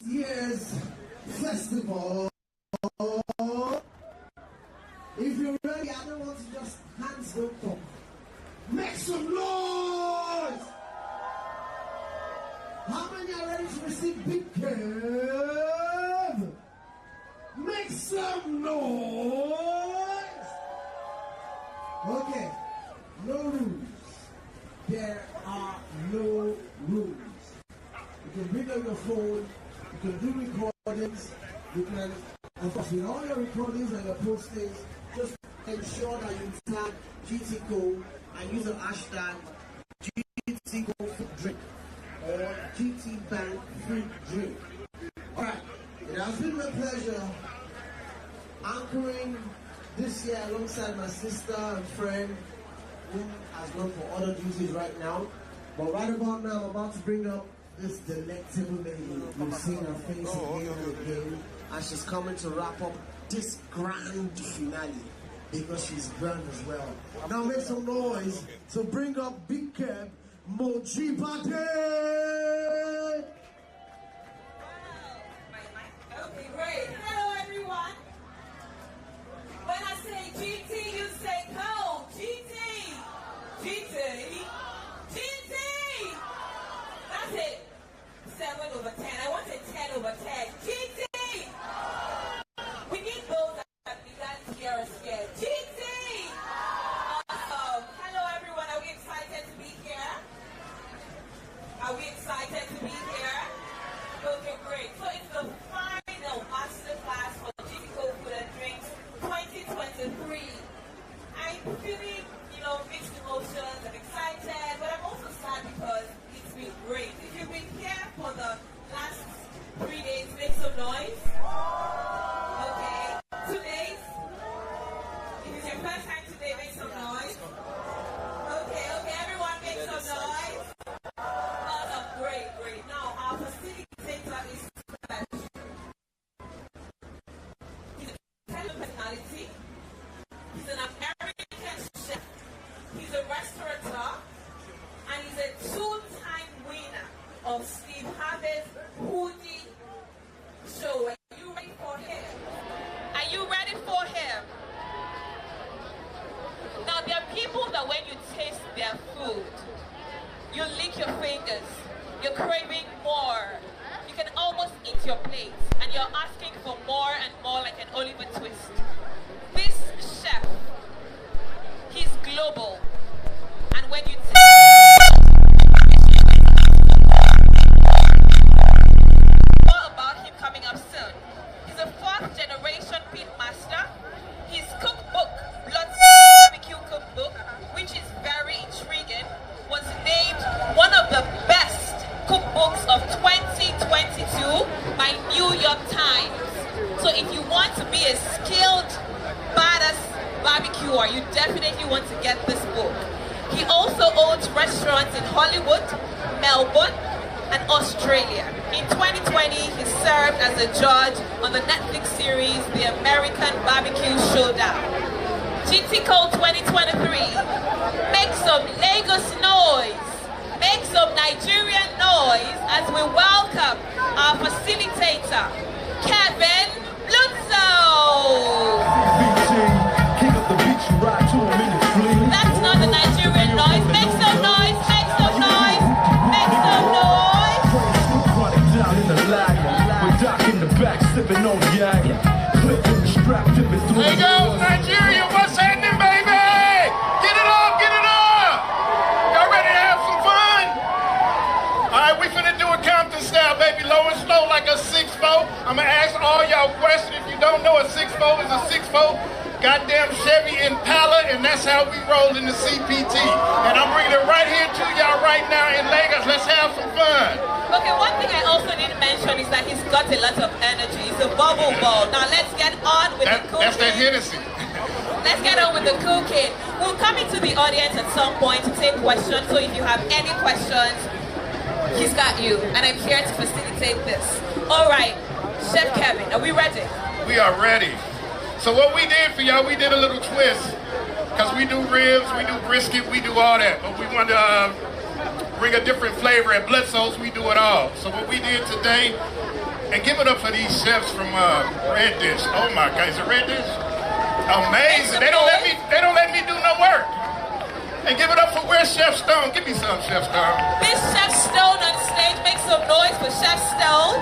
year's festival. If you're ready, I don't want to just hands don't talk. Make some noise! How many are ready to receive big Kev? Make some noise! Okay, no rules. There are no rules. You can bring up your phone, you can do recordings, you can, of course, with all your recordings and your postings, just ensure that you tag GTCO and use the hashtag GTCO Food Drink or GT Bank Food Drink. Alright, it has been my pleasure anchoring this year alongside my sister and friend who has gone for other duties right now. But right about now, I'm about to bring up this delectable lady. You've seen her face again and again, and she's coming to wrap up this grand finale because she's grand as well. Now make some noise to bring up Big Kev Mojibade. Okay, great. Hello, everyone. When I say GT, you say co. GT. GT. GT. That's it. 7/10. I want a 10/10. GT. We need those that began here are scared. GT. Awesome. Hello, everyone. Are we excited to be here? Are we excited to be here? Okay, great. So it's the final masterclass for GTCO Food and Drinks 2023. I'm feeling, mixed emotions. I'm excited, but I'm also sad because it's been great. If you've been here for the last 3 days, make some noise. Okay. 2 days. If it's your first time today, make some noise. Okay, everyone make some noise. Awesome, great. Now, our facilitator is special. He's a personality. He's an American chef. He's a restaurateur. And he's a 2-time winner of Steve Harvey's Foodie show. Are you ready for him? Are you ready for him? Now, there are people that when you taste their food, you lick your fingers. You're craving more. You can almost eat your plate. And you're asking for more and more like an Oliver Twist. This chef, he's global. And when you more about him coming up soon. He's a 4th-generation pit master. His cookbook, Blood Barbecue Cookbook, which is very intriguing, was named one of the best cookbooks of 2022 by New York Times. So if you want to be a skilled, badass barbecuer, you definitely want to get this book. He also owns restaurants in Hollywood, Melbourne, and Australia. In 2020, he served as a judge on the Netflix series The American Barbecue Showdown. GTCO 2023, make some Lagos noise, make some Nigerian noise as we welcome our facilitator, Kevin Blunzo. That's not the Nigerian noise. Make some noise, make some noise, make some noise. There you go, Nigeria, what's happening, baby? Get it up, get it up. Y'all ready to have some fun? All right, we finna do a Compton style, baby, low and slow like a 6-4. I'm gonna ask all y'all questions. If you don't know, a 6-4 is a 6-4. Goddamn Chevy Impala, and that's how we roll in the CPT. And I'm bringing it right here to y'all right now in Lagos. Let's have some fun. Okay, one thing I also didn't mention is that he's got a lot of energy. He's a bubble ball. Now let's get on with the cooking. That's that Hennessy. Let's get on with the cooking. We'll come into the audience at some point to take questions. So if you have any questions, he's got you. And I'm here to facilitate this. All right, Chef Kevin, are we ready? We are ready. So what we did for y'all, we did a little twist. Because we do ribs, we do brisket, we do all that. But we wanted to bring a different flavor. At Bledsoe's, we do it all. So what we did today And give it up for these chefs from Red Dish. Oh my God, is it Red Dish? Amazing. They don't let me do no work. And give it up for where's Chef Stone? Give me some, Chef Stone. This Chef Stone on stage. Make some noise for Chef Stone.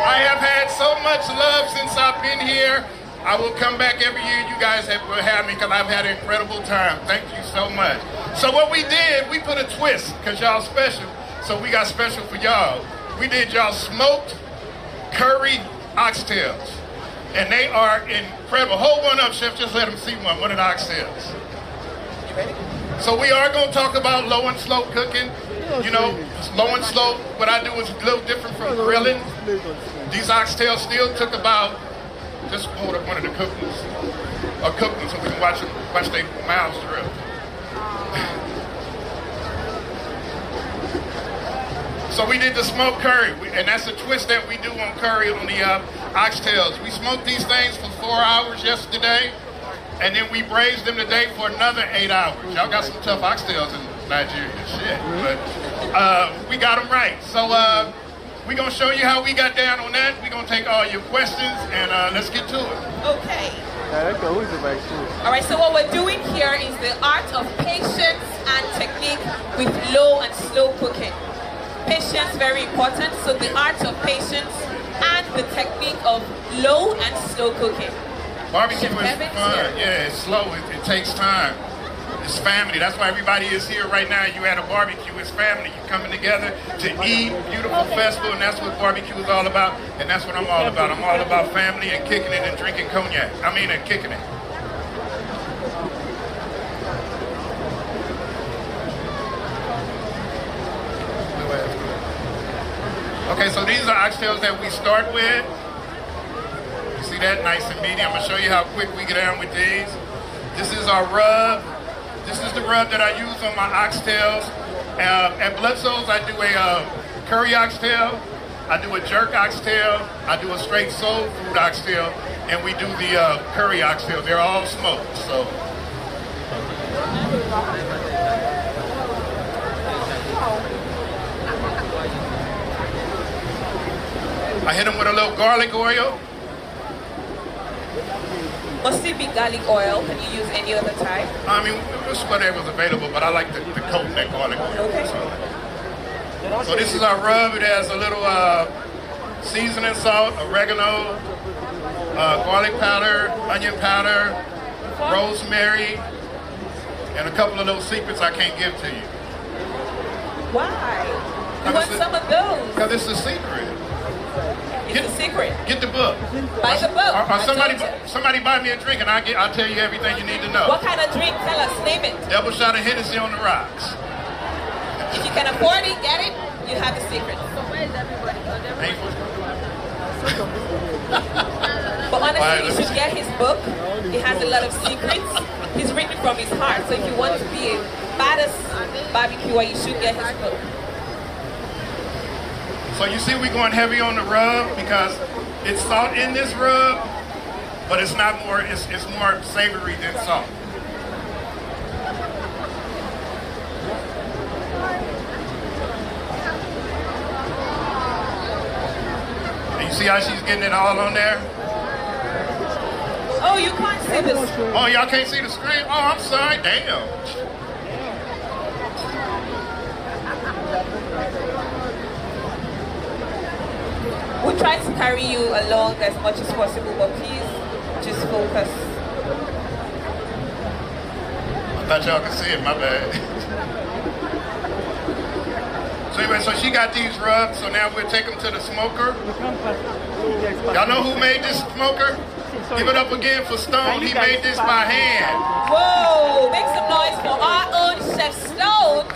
I have had so much love since I've been here. I will come back every year. You guys will have me because I've had an incredible time. Thank you so much. So what we did, we put a twist because y'all special. So we got special for y'all. We did y'all smoked curry oxtails. And they are incredible. Hold one up, Chef. Just let them see one of the oxtails. You ready? So we are going to talk about low and slow cooking. You know, low and slow, what I do is a little different from grilling. These oxtails still took about, just hold up one of the cookings, or cook them so we can watch their mouths drill. So we did the smoked curry, and that's a twist that we do on curry on the oxtails. We smoked these things for 4 hours yesterday, and then we braised them today for another 8 hours. Y'all got some tough oxtails in Nigeria, shit, but we got them right. So we're gonna show you how we got down on that. We're gonna take all your questions, and let's get to it. Okay. All right, so what we're doing here is the art of patience and technique with low and slow cooking. Patience, very important. So the art of patience and the technique of low and slow cooking. Barbecue is fun. Yeah, it's slow. It takes time. It's family. That's why everybody is here right now. You at a barbecue. It's family. You're coming together to eat. Beautiful festival, and that's what barbecue is all about. And that's what I'm all about. I'm all about family and kicking it and drinking cognac. And kicking it. Okay, so these are oxtails that we start with. You see that? Nice and medium. I'm going to show you how quick we get down with these. This is our rub. This is the rub that I use on my oxtails. At Bloodsoul's, I do a curry oxtail. I do a jerk oxtail. I do a straight soul food oxtail. And we do the curry oxtail. They're all smoked, so. I hit them with a little garlic oil. Must it be garlic oil? Can you use any other type? I mean, it's whatever's available, but I like the coat that garlic oil. Okay. So this is our rub. It has a little seasoning salt, oregano, garlic powder, onion powder, rosemary, and a couple of those secrets I can't give to you. Why? You want some of those? Because it's a secret. It's a secret. Get the book. Buy the book. Or somebody buy me a drink and I'll tell you everything you need to know. What kind of drink? Tell us. Name it. Double shot of Hennessy on the rocks. If you can afford it, get it. You have the secret. So where is everybody? But honestly, you should get his book. He has a lot of secrets. He's written from his heart. So if you want to be a baddest barbecuer, you should get his book. So you see we're going heavy on the rub because it's salt in this rub, but it's not more, it's more savory than salt. And you see how she's getting it all on there? Oh, you can't see the screen. Oh, y'all can't see the screen? Oh, I'm sorry, damn. We try to carry you along as much as possible, but please just focus. I thought y'all could see it, my bad. So anyway, so she got these rubs, so now we'll take them to the smoker. Y'all know who made this smoker? Give it up again for Stone. He made this by hand. Whoa! Make some noise for our own Chef Stone.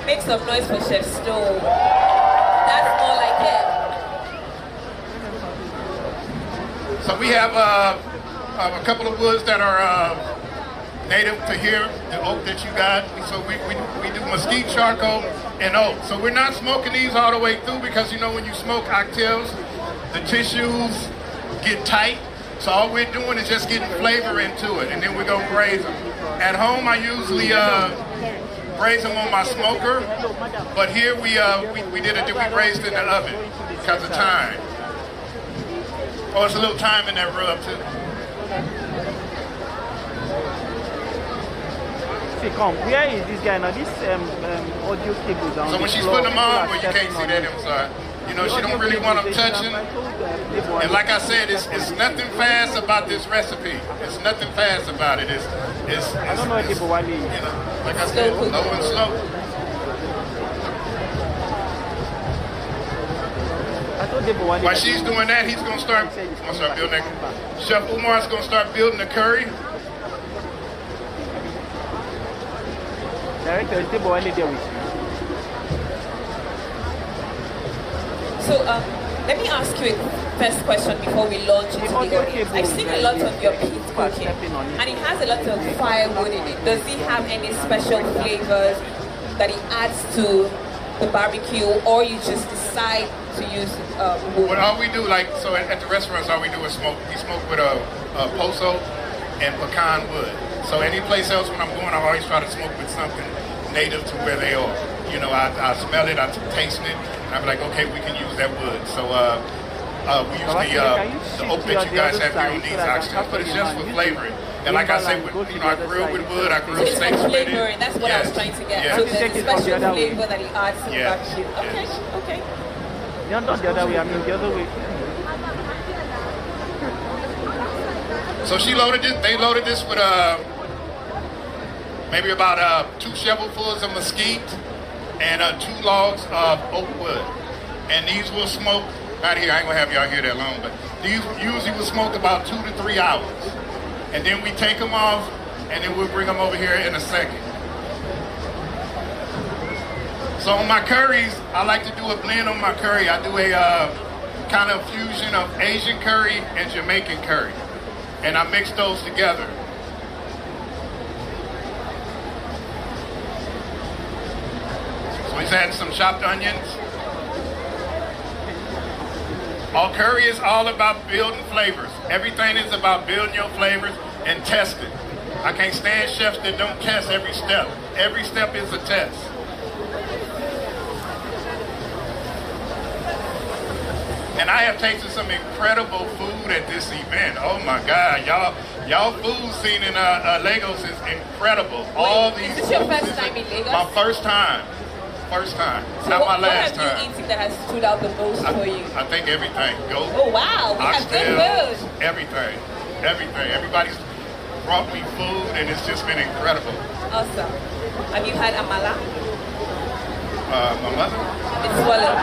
Make some noise for Chef Stone. That's more like it. So we have a couple of woods that are native to here, the oak that you got. So we do mesquite, charcoal, and oak. So we're not smoking these all the way through because you know when you smoke oxtails, the tissues get tight. So all we're doing is just getting flavor into it, and then we're gonna braise them. At home, I usually braise them on my smoker, but here we braised in the oven. because of time. Oh, it's a little time in that rub too. See, come. Where is this guy now? This audio cable down. So when she's putting them on, well, you can't see that inside. You know, she don't really want them touching. And like I said, it's nothing fast about this recipe. It's nothing fast about it. I don't know if people want me. You know, like I said, low and slow. While she's doing that, he's gonna start building that. Chef Umar's gonna start building the curry. Director, is table only there with you? So let me ask you a first question before we launch into the audience. I've seen a lot of your peat cooking, and it has a lot of firewood in it. Does it have any special flavors that it adds to the barbecue, or you just decide to use wood? Well, all we do, like, so at the restaurants, all we do is smoke. We smoke with a poso and pecan wood. So any place else when I'm going, I always try to smoke with something native to where they are. You know, I smell it, I taste it, and I'm like, okay, we can use that wood. So we use the oak that you guys have here on these oxtails, but it's just for flavoring. And like I said, you know, I grill with wood, I grill steaks with it. Flavoring, that's what I was trying to get. Yes. So there's a special flavor that it adds to the barbecue. Okay, okay. No, not the other way, I mean the other way. So she loaded this, they loaded this with maybe about 2 shovelfuls of mesquite and 2 logs of oak wood. And these will smoke, out here, I ain't gonna have y'all here that long, but these usually will smoke about 2 to 3 hours. And then we take them off, and then we'll bring them over here in a second. So on my curries, I like to do a blend on my curry. I do a kind of fusion of Asian curry and Jamaican curry. And I mix those together. So he's adding some chopped onions. All curry is all about building flavors. Everything is about building your flavors and testing. I can't stand chefs that don't test every step. Every step is a test. And I have tasted some incredible food at this event. Oh my God, y'all food scene in Lagos is incredible. All these. Is this your first time in Lagos? My first time. First time. So Not my last what have you eaten that has stood out the most for you? I think everything. Goat. Oh wow, we have good food. Everything. Everybody's brought me food and it's just been incredible. Awesome. Have you had amala? My mother? It's swallowed.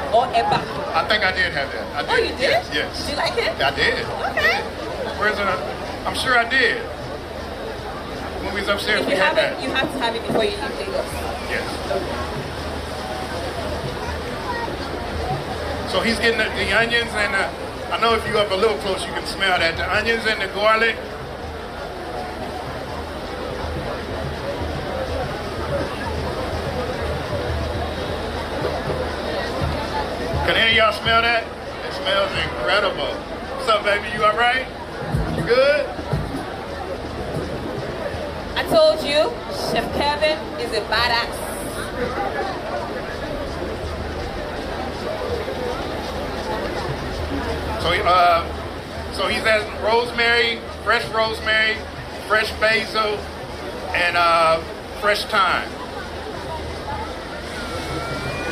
Or eba? I think I did have that. I did. Oh, you did? Yes. Did you like it? I did. Okay. Where's it? I'm sure I did. When we was upstairs, If we you had haven't, that. you have to have it before you leave Lagos. Yes. So he's getting the onions and I know if you're up a little close, you can smell that. The onions and the garlic. Can any of y'all smell that? It smells incredible. What's up, baby? You all right? You good? I told you, Chef Kevin is a badass. So he's adding rosemary, fresh basil, and fresh thyme.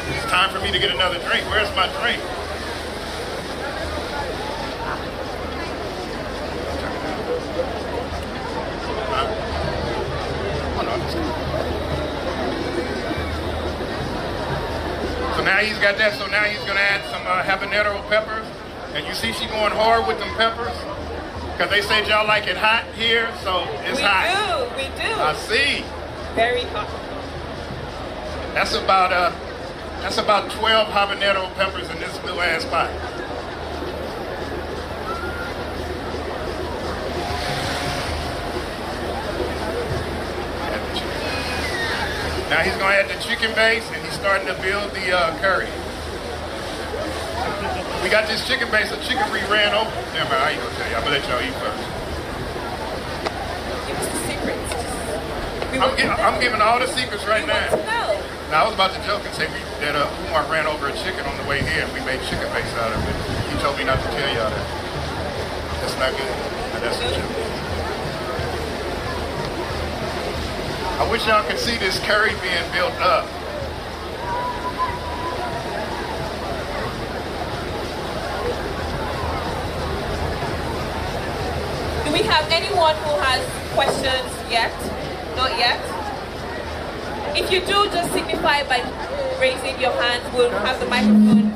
It's time for me to get another drink. Where's my drink? So now he's got that. So now he's gonna add some habanero peppers. And you see she going hard with them peppers? Because they said y'all like it hot here, so it's hot. We do. I see. Very hot. That's about 12 habanero peppers in this little ass pot. Now he's gonna add the chicken base and he's starting to build the curry. We got this chicken base, the chicken ran over. Never mind, I ain't gonna tell you. I'm gonna let y'all eat first. Give us the secrets. I'm giving all the secrets right now. Now, I was about to joke and say that Umar ran over a chicken on the way here and we made chicken base out of it. He told me not to tell y'all that. That's not good. And that's the joke. I wish y'all could see this curry being built up. Do we have anyone who has questions yet? Not yet? If you do, just signify by raising your hand. We'll have the microphone.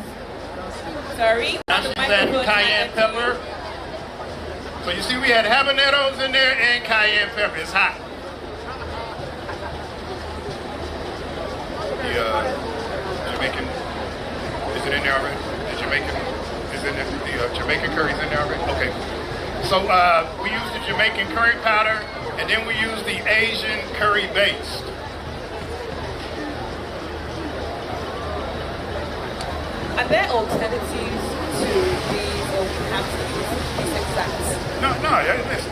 Sorry. Now she's adding cayenne pepper. So you see we had habaneros in there and cayenne pepper. It's hot. The Jamaican, is it in there already? The Jamaican, is in there, the Jamaican curry's in there already? Okay. So we use the Jamaican curry powder, and then we use the Asian curry base. Are there alternatives to these, or have to use these exacts? No,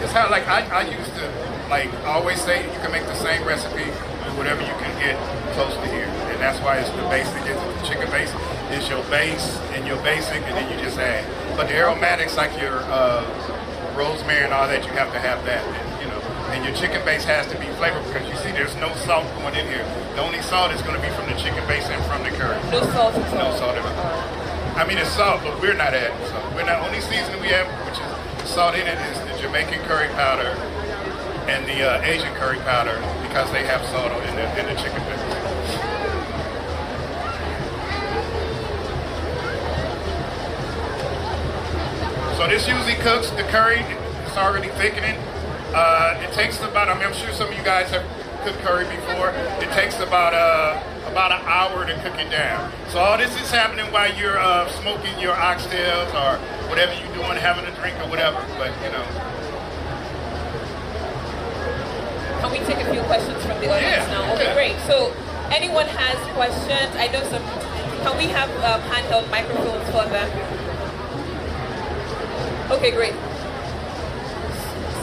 it's how, like, I used to, like, always say you can make the same recipe with whatever you can get close to here. And that's why it's the basic, it's the chicken base is your base and your basic, and then you just add. But the aromatics, like your rosemary and all that, you have to have that, you know. And your chicken base has to be flavored because you see there's no salt going in here. The only salt is going to be from the chicken base and from the curry. No salt at all. No salt at all. I mean, it's salt, but we're not adding salt. We're not, only seasoning we have, which is salt in it, is the Jamaican curry powder and the Asian curry powder because they have salt in the chicken base. So this usually cooks the curry. It's already thickening. It takes about, I'm sure some of you guys have cooked curry before. It takes about an hour to cook it down. So all this is happening while you're smoking your oxtails or whatever you're doing, having a drink or whatever. But you know. Can we take a few questions from the audience now? Okay, great. So anyone has questions? I know some. Can we have handheld microphones for them? Okay, great.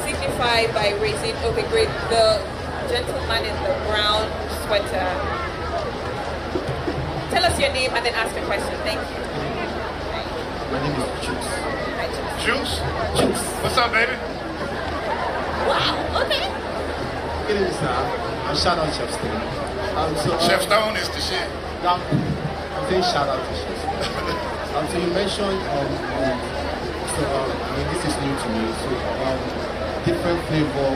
Signify by raising. Okay, great. The gentleman in the brown sweater. Tell us your name and then ask a question. Thank you. My name is Juice. Hi, Juice? Juice. What's up, baby? Wow, okay. Good evening, sir. I'm shout out Chef Stone. Chef Stone is the shit. I'm saying shout out to Chef Stone. So you mentioned, I mean, this is new to me. So, different flavor.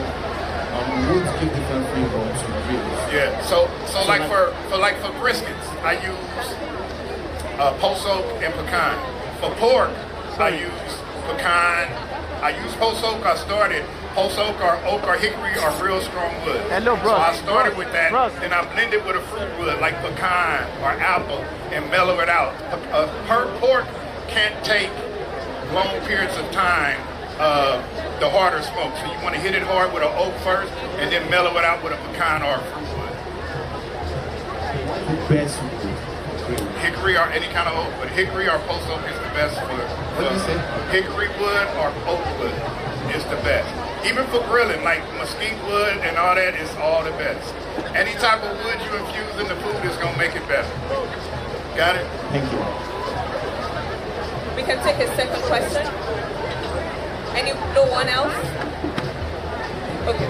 We would give different flavor to grills. Yeah. So like for briskets, I use post oak and pecan. For pork, I use pecan. I use post oak. I started post oak or hickory or real strong wood. Hello, bro. So I started with that, then I blended with a fruit wood like pecan or apple and mellow it out. Pork can't take long periods of time the harder smoke. So you want to hit it hard with an oak first and then mellow it out with a pecan or a fruit wood. What's the best wood? Hickory or any kind of oak, but hickory or post oak is the best for what do you say? Hickory wood or oak wood is the best. Even for grilling, like mesquite wood and all that is all the best. Any type of wood you infuse in the food is gonna make it better. Got it? Thank you. We can take a second question. No one else? Okay.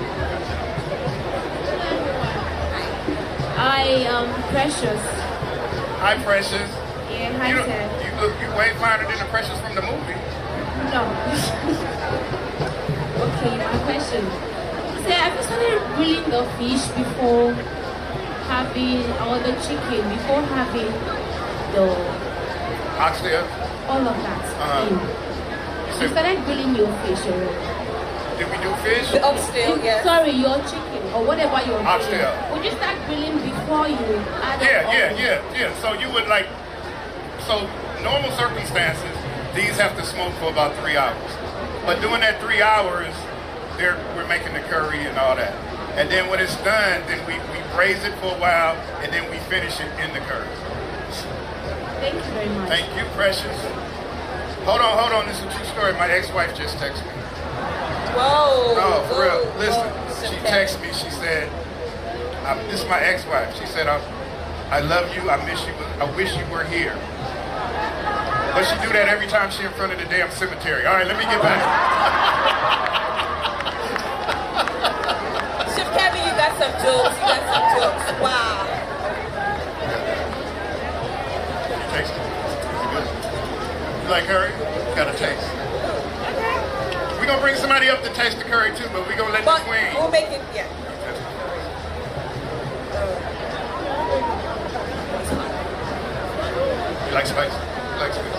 I am Precious. Hi, Precious. Yeah, hi, sir. You way finer than the Precious from the movie. No. Okay, my question. So have you started grilling the fish before having, or the chicken before having the oxtail? All of that. You started grilling your fish already. Did we do fish? The oxtail, yes. Sorry, your chicken or whatever you're oxtail. Grilling. Would you start grilling before you add Yeah. So you would like, so normal circumstances, these have to smoke for about 3 hours. But during that 3 hours, we're making the curry and all that. And then when it's done, then we braise it for a while, and then we finish it in the curry. Thank you very much. Thank you, Precious. Hold on. This is a true story. My ex-wife just texted me. Whoa. No, for real. Listen, she texted me. She said, this is my ex-wife. She said, I love you. I miss you. I wish you were here. But she do that every time she in front of the damn cemetery. All right, let me get back. Chef Kevin, you got some jokes. You got some jokes. Wow. Taste it. Good. You like curry? Got a taste. We're going to bring somebody up to taste the curry too, but we're going to let the queen. We'll make it, yeah. You like spicy? You like spicy?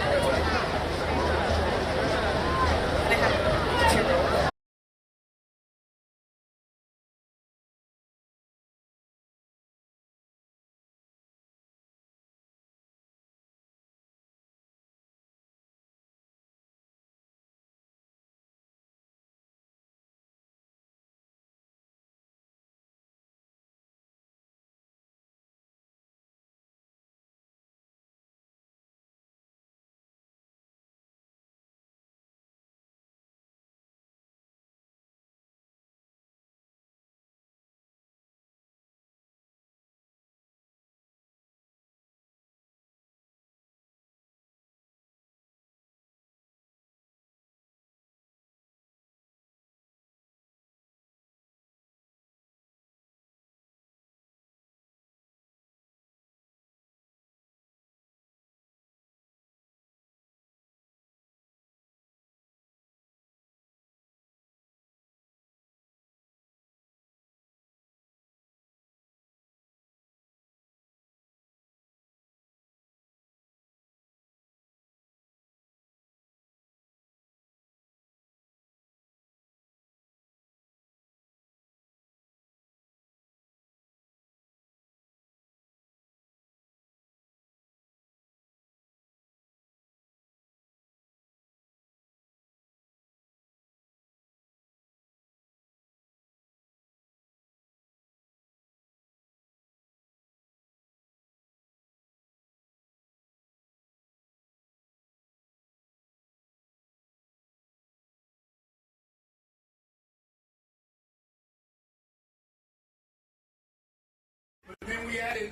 But then we added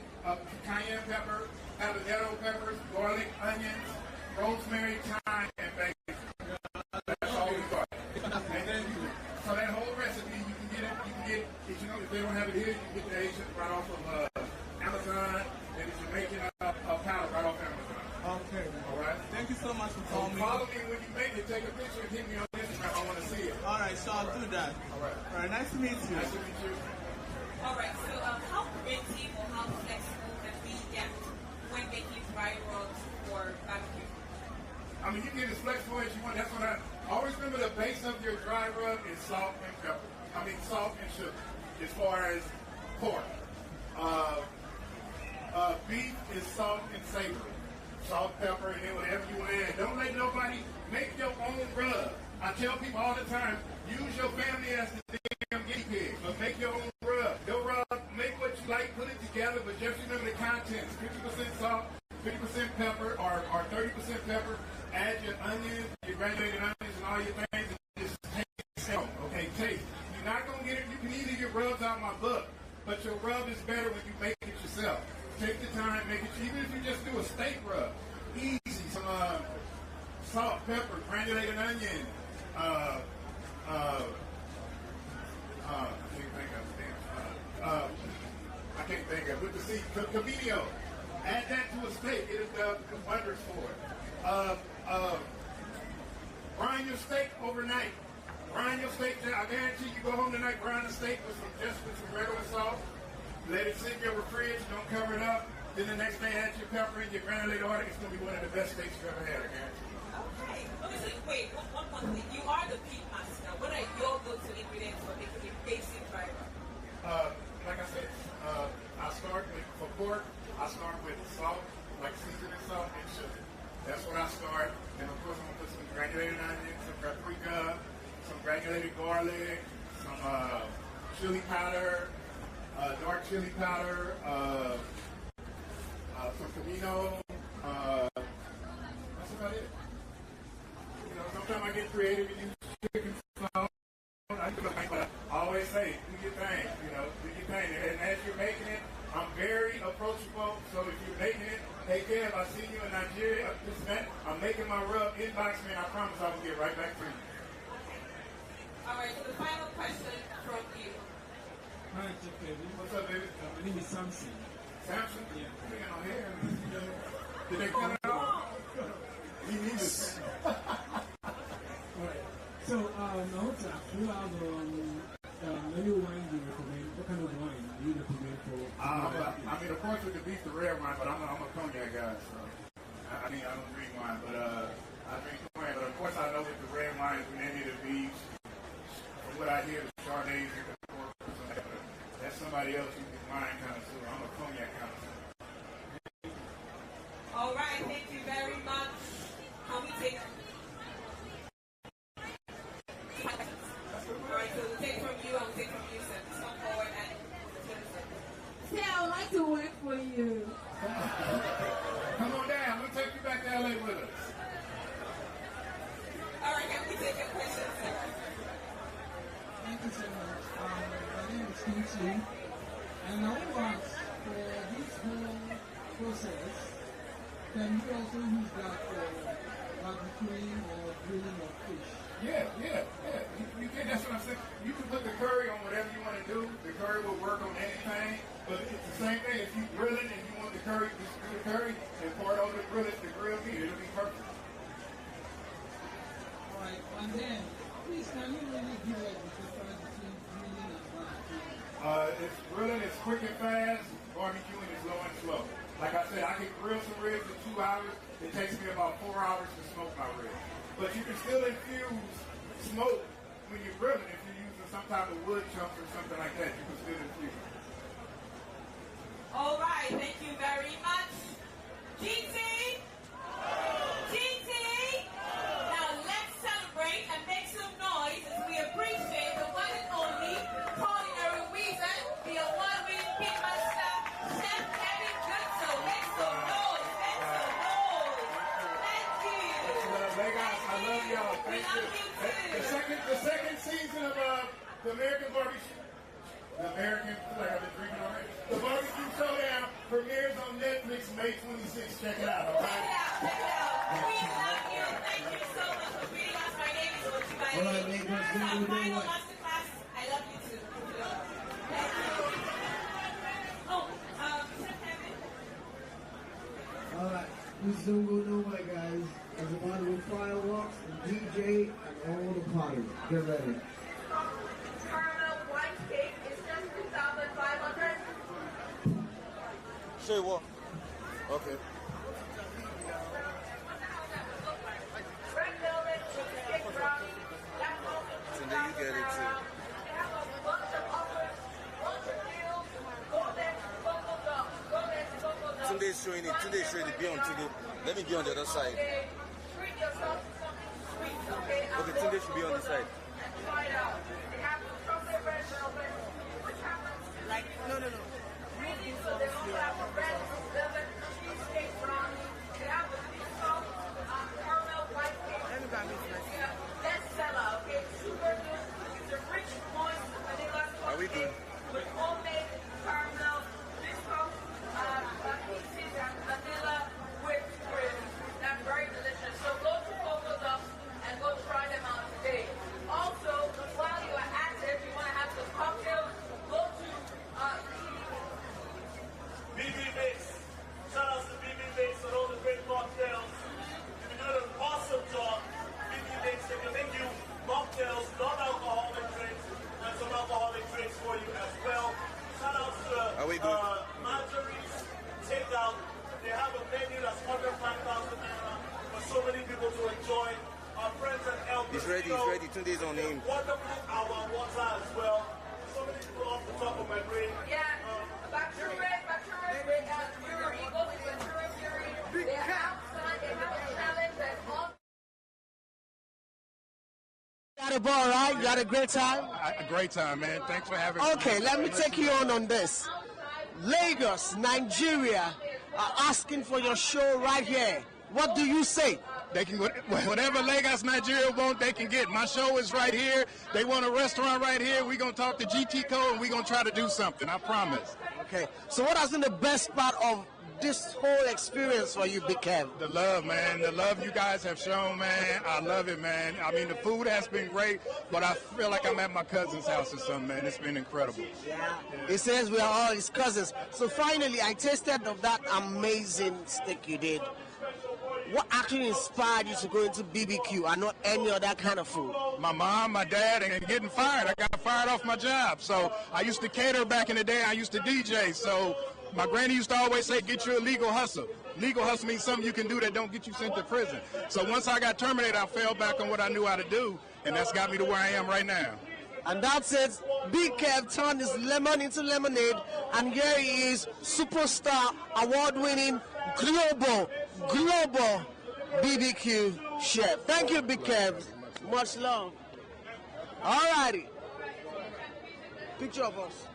cayenne pepper, habanero peppers, garlic, onions, rosemary, thyme, and bacon. That's all we got. And then, so that whole recipe, you can get, if you know, if they don't have it here, you can get the Asian right off of Amazon, and if you're making a powder right off Amazon. Okay. All right? Thank you so much for calling me. Follow me when you make it, take a picture and hit me on Instagram. I want to see it. All right, so I'll do that. All right. All right, nice to meet you. Nice to meet you. All right, so how creative or how flexible can we get when making dry rubs for barbecue? I mean, you can get as flexible as you want. That's what I always remember. The base of your dry rub is salt and pepper. I mean, salt and sugar. As far as pork, beef is salt and savory. Salt, pepper, and then whatever you want to add. Don't let nobody make your own rub. I tell people all the time, use your family as the damn guinea pig, but make your own rub. Your rub, make what you like, put it together, but just remember the contents. 50% salt, 50% pepper, or 30% pepper. Add your onions, your granulated onions, and all your things, and just taste it. Okay, taste. You're not going to get it. You can easily get rubs out of my book, but your rub is better when you make it yourself. Take the time, make it, even if you just do a steak rub. Easy, some salt, pepper, granulated onion, I can't think of with the seed. Camino. Add that to a steak. It does wonders for it. Brine your steak overnight. Brine your steak. I guarantee you go home tonight, brine the steak with some regular salt. Let it sit in your fridge. Don't cover it up. Then the next day, add your pepper and your granulated oil. It's going to be one of the best steaks you've ever had. I guarantee you. Okay. Listen, wait, one more thing. You are the pig master. What are your go-to ingredients for making a basic dry rub? Like I said, I start with, for pork, I start with salt, like seasoning salt and sugar. That's what I start. And of course, I'm going to put some granulated onions, some paprika, some granulated garlic, some chili powder, dark chili powder, some Camino. That's about it. You know, sometimes I get creative and use chicken salt. I always say, do your thing, you know, do your thing. And as you're making it, I'm very approachable, so see you in Nigeria. I'm making my rub. Inbox me, and I promise I will get right back to you. All right, so the final question from you. Hi, Chef Kevin. What's up, baby? My name is Samson. Samson? Yeah. They got no hair. Did they cut it off? He needs it. Alright. So, I want to ask you have any wine you recommend? What kind of wine do you recommend for? I mean, of course, we could beat the red wine, but I'm a cognac guy, so I don't drink wine, but I drink wine. But of course, I know with the red wines, when they need to be, from what I hear, the Chardonnays, that's somebody else who's wine connoisseur. I'm a cognac connoisseur. All right, thank you very much. Can we take? All right, so we'll take from you and we'll take from you, sir. Just come forward and say I would like to work for you. Come on down. We'll take you back to LA with us. All right, can we take your question, sir? Thank you so much. My name is Gill, and I want to ask for this whole process, can you also use that for barbecuing or grilling of fish? Yeah. You can, that's what I'm saying. You can put the curry on whatever you want to do. The curry will work on anything, but it's the same thing. If you grill it and you want the curry, just do the curry and pour it over the grill, the grilled meat. It'll be perfect. All right, and then, please, can you really give us the difference between grilling and barbecuing? It's grilling is quick and fast. Barbecuing is low and slow. Like I said, I can grill some ribs in 2 hours. It takes me about 4 hours to smoke my ribs. But you can still infuse smoke when you're grilling. If you're using some type of wood chunks or something like that, you can still infuse. All right, thank you very much. GT! Now let's celebrate and make some noise as we appreciate the one and only culinary wizard, the award-winning Pit Master, Chef Kevin Goodson. Make some noise, make some noise. Thank you. I love y'all. Thank you. The second season of the American Barbecue, like I've been drinking already. The Barbecue Showdown premieres on Netflix May 26th. Check it out, all right? Check it out. We love you. Thank you so much for being us. My name is Mochi. All right, neighbors, Final masterclass. I love you too. Thank you. Oh, Chef Kevin. All right, this don't go nowhere, guys. There's a lot of fireworks, the DJ, and all the party. Get ready. Caramel white cake is just 2,500. Say what? Okay. Red velvet, cheesecake brownie, black mocha, So then you get it too. They have a bunch of offers, bunch of deals, golden cocoa dogs. Today's showing it. Today's showing it. Be on today. Let me be on the other side. Treat yourself to something sweet, okay? Okay, today should be on the side. And try it out. They have the chocolate red velvet, which happens to Like, no. really, so they also have a red velvet cheesecake brownie. They have a peacock caramel white cake. Bestseller, okay? Super good. It's a rich, moist vanilla Are we good? with homemade caramel peacock pieces and vanilla whipped cream. That's very delicious. So go to Cocoa Ducks and go try them out today. Also, while you are at it, you want to have some cocktails, go to BB Mix. Shout out to BB Mix and all the great cocktails. You've been doing an awesome job. BB Mix, they can make you mocktails, non-alcoholic drinks, and some alcoholic drinks for you as well. Shout out to Marjorie's Takeout. They have a menu that's under 5,000 naira for so many people to enjoy. Our friends at El He's ready. Today's on him. Wonderful our water as well. So many people off the top of my brain. yeah, Bachelorette, Fury, go to Bachelorette Fury. They're outside, they have a challenge that's on. Got a ball, right? You had a great time? A great time, man. Thanks for having me. Okay, let me take you on this. Lagos, Nigeria are asking for your show right here. What do you say? They can whatever Lagos, Nigeria want, they can get. My show is right here. They want a restaurant right here. We're going to talk to GTCO and we're going to try to do something. I promise. Okay. So what has been the best part of this whole experience for you, Big Kev? The love, man. The love you guys have shown, man. I love it, man. I mean, the food has been great, but I feel like I'm at my cousin's house or something, man. It's been incredible. Yeah. He says we are all his cousins. So finally, I tasted of that amazing steak you did. What actually inspired you to go into BBQ and not any other kind of food? My mom, my dad, and getting fired. I got fired off my job. So I used to cater back in the day. I used to DJ. So my granny used to always say, get you a legal hustle. Legal hustle means something you can do that don't get you sent to prison. So once I got terminated, I fell back on what I knew how to do, and that's got me to where I am right now. And that's it. Big Kev turned his lemon into lemonade, and here he is, superstar, award-winning, global BBQ chef. Thank you, Big Kev. Much love. All righty. Picture of us.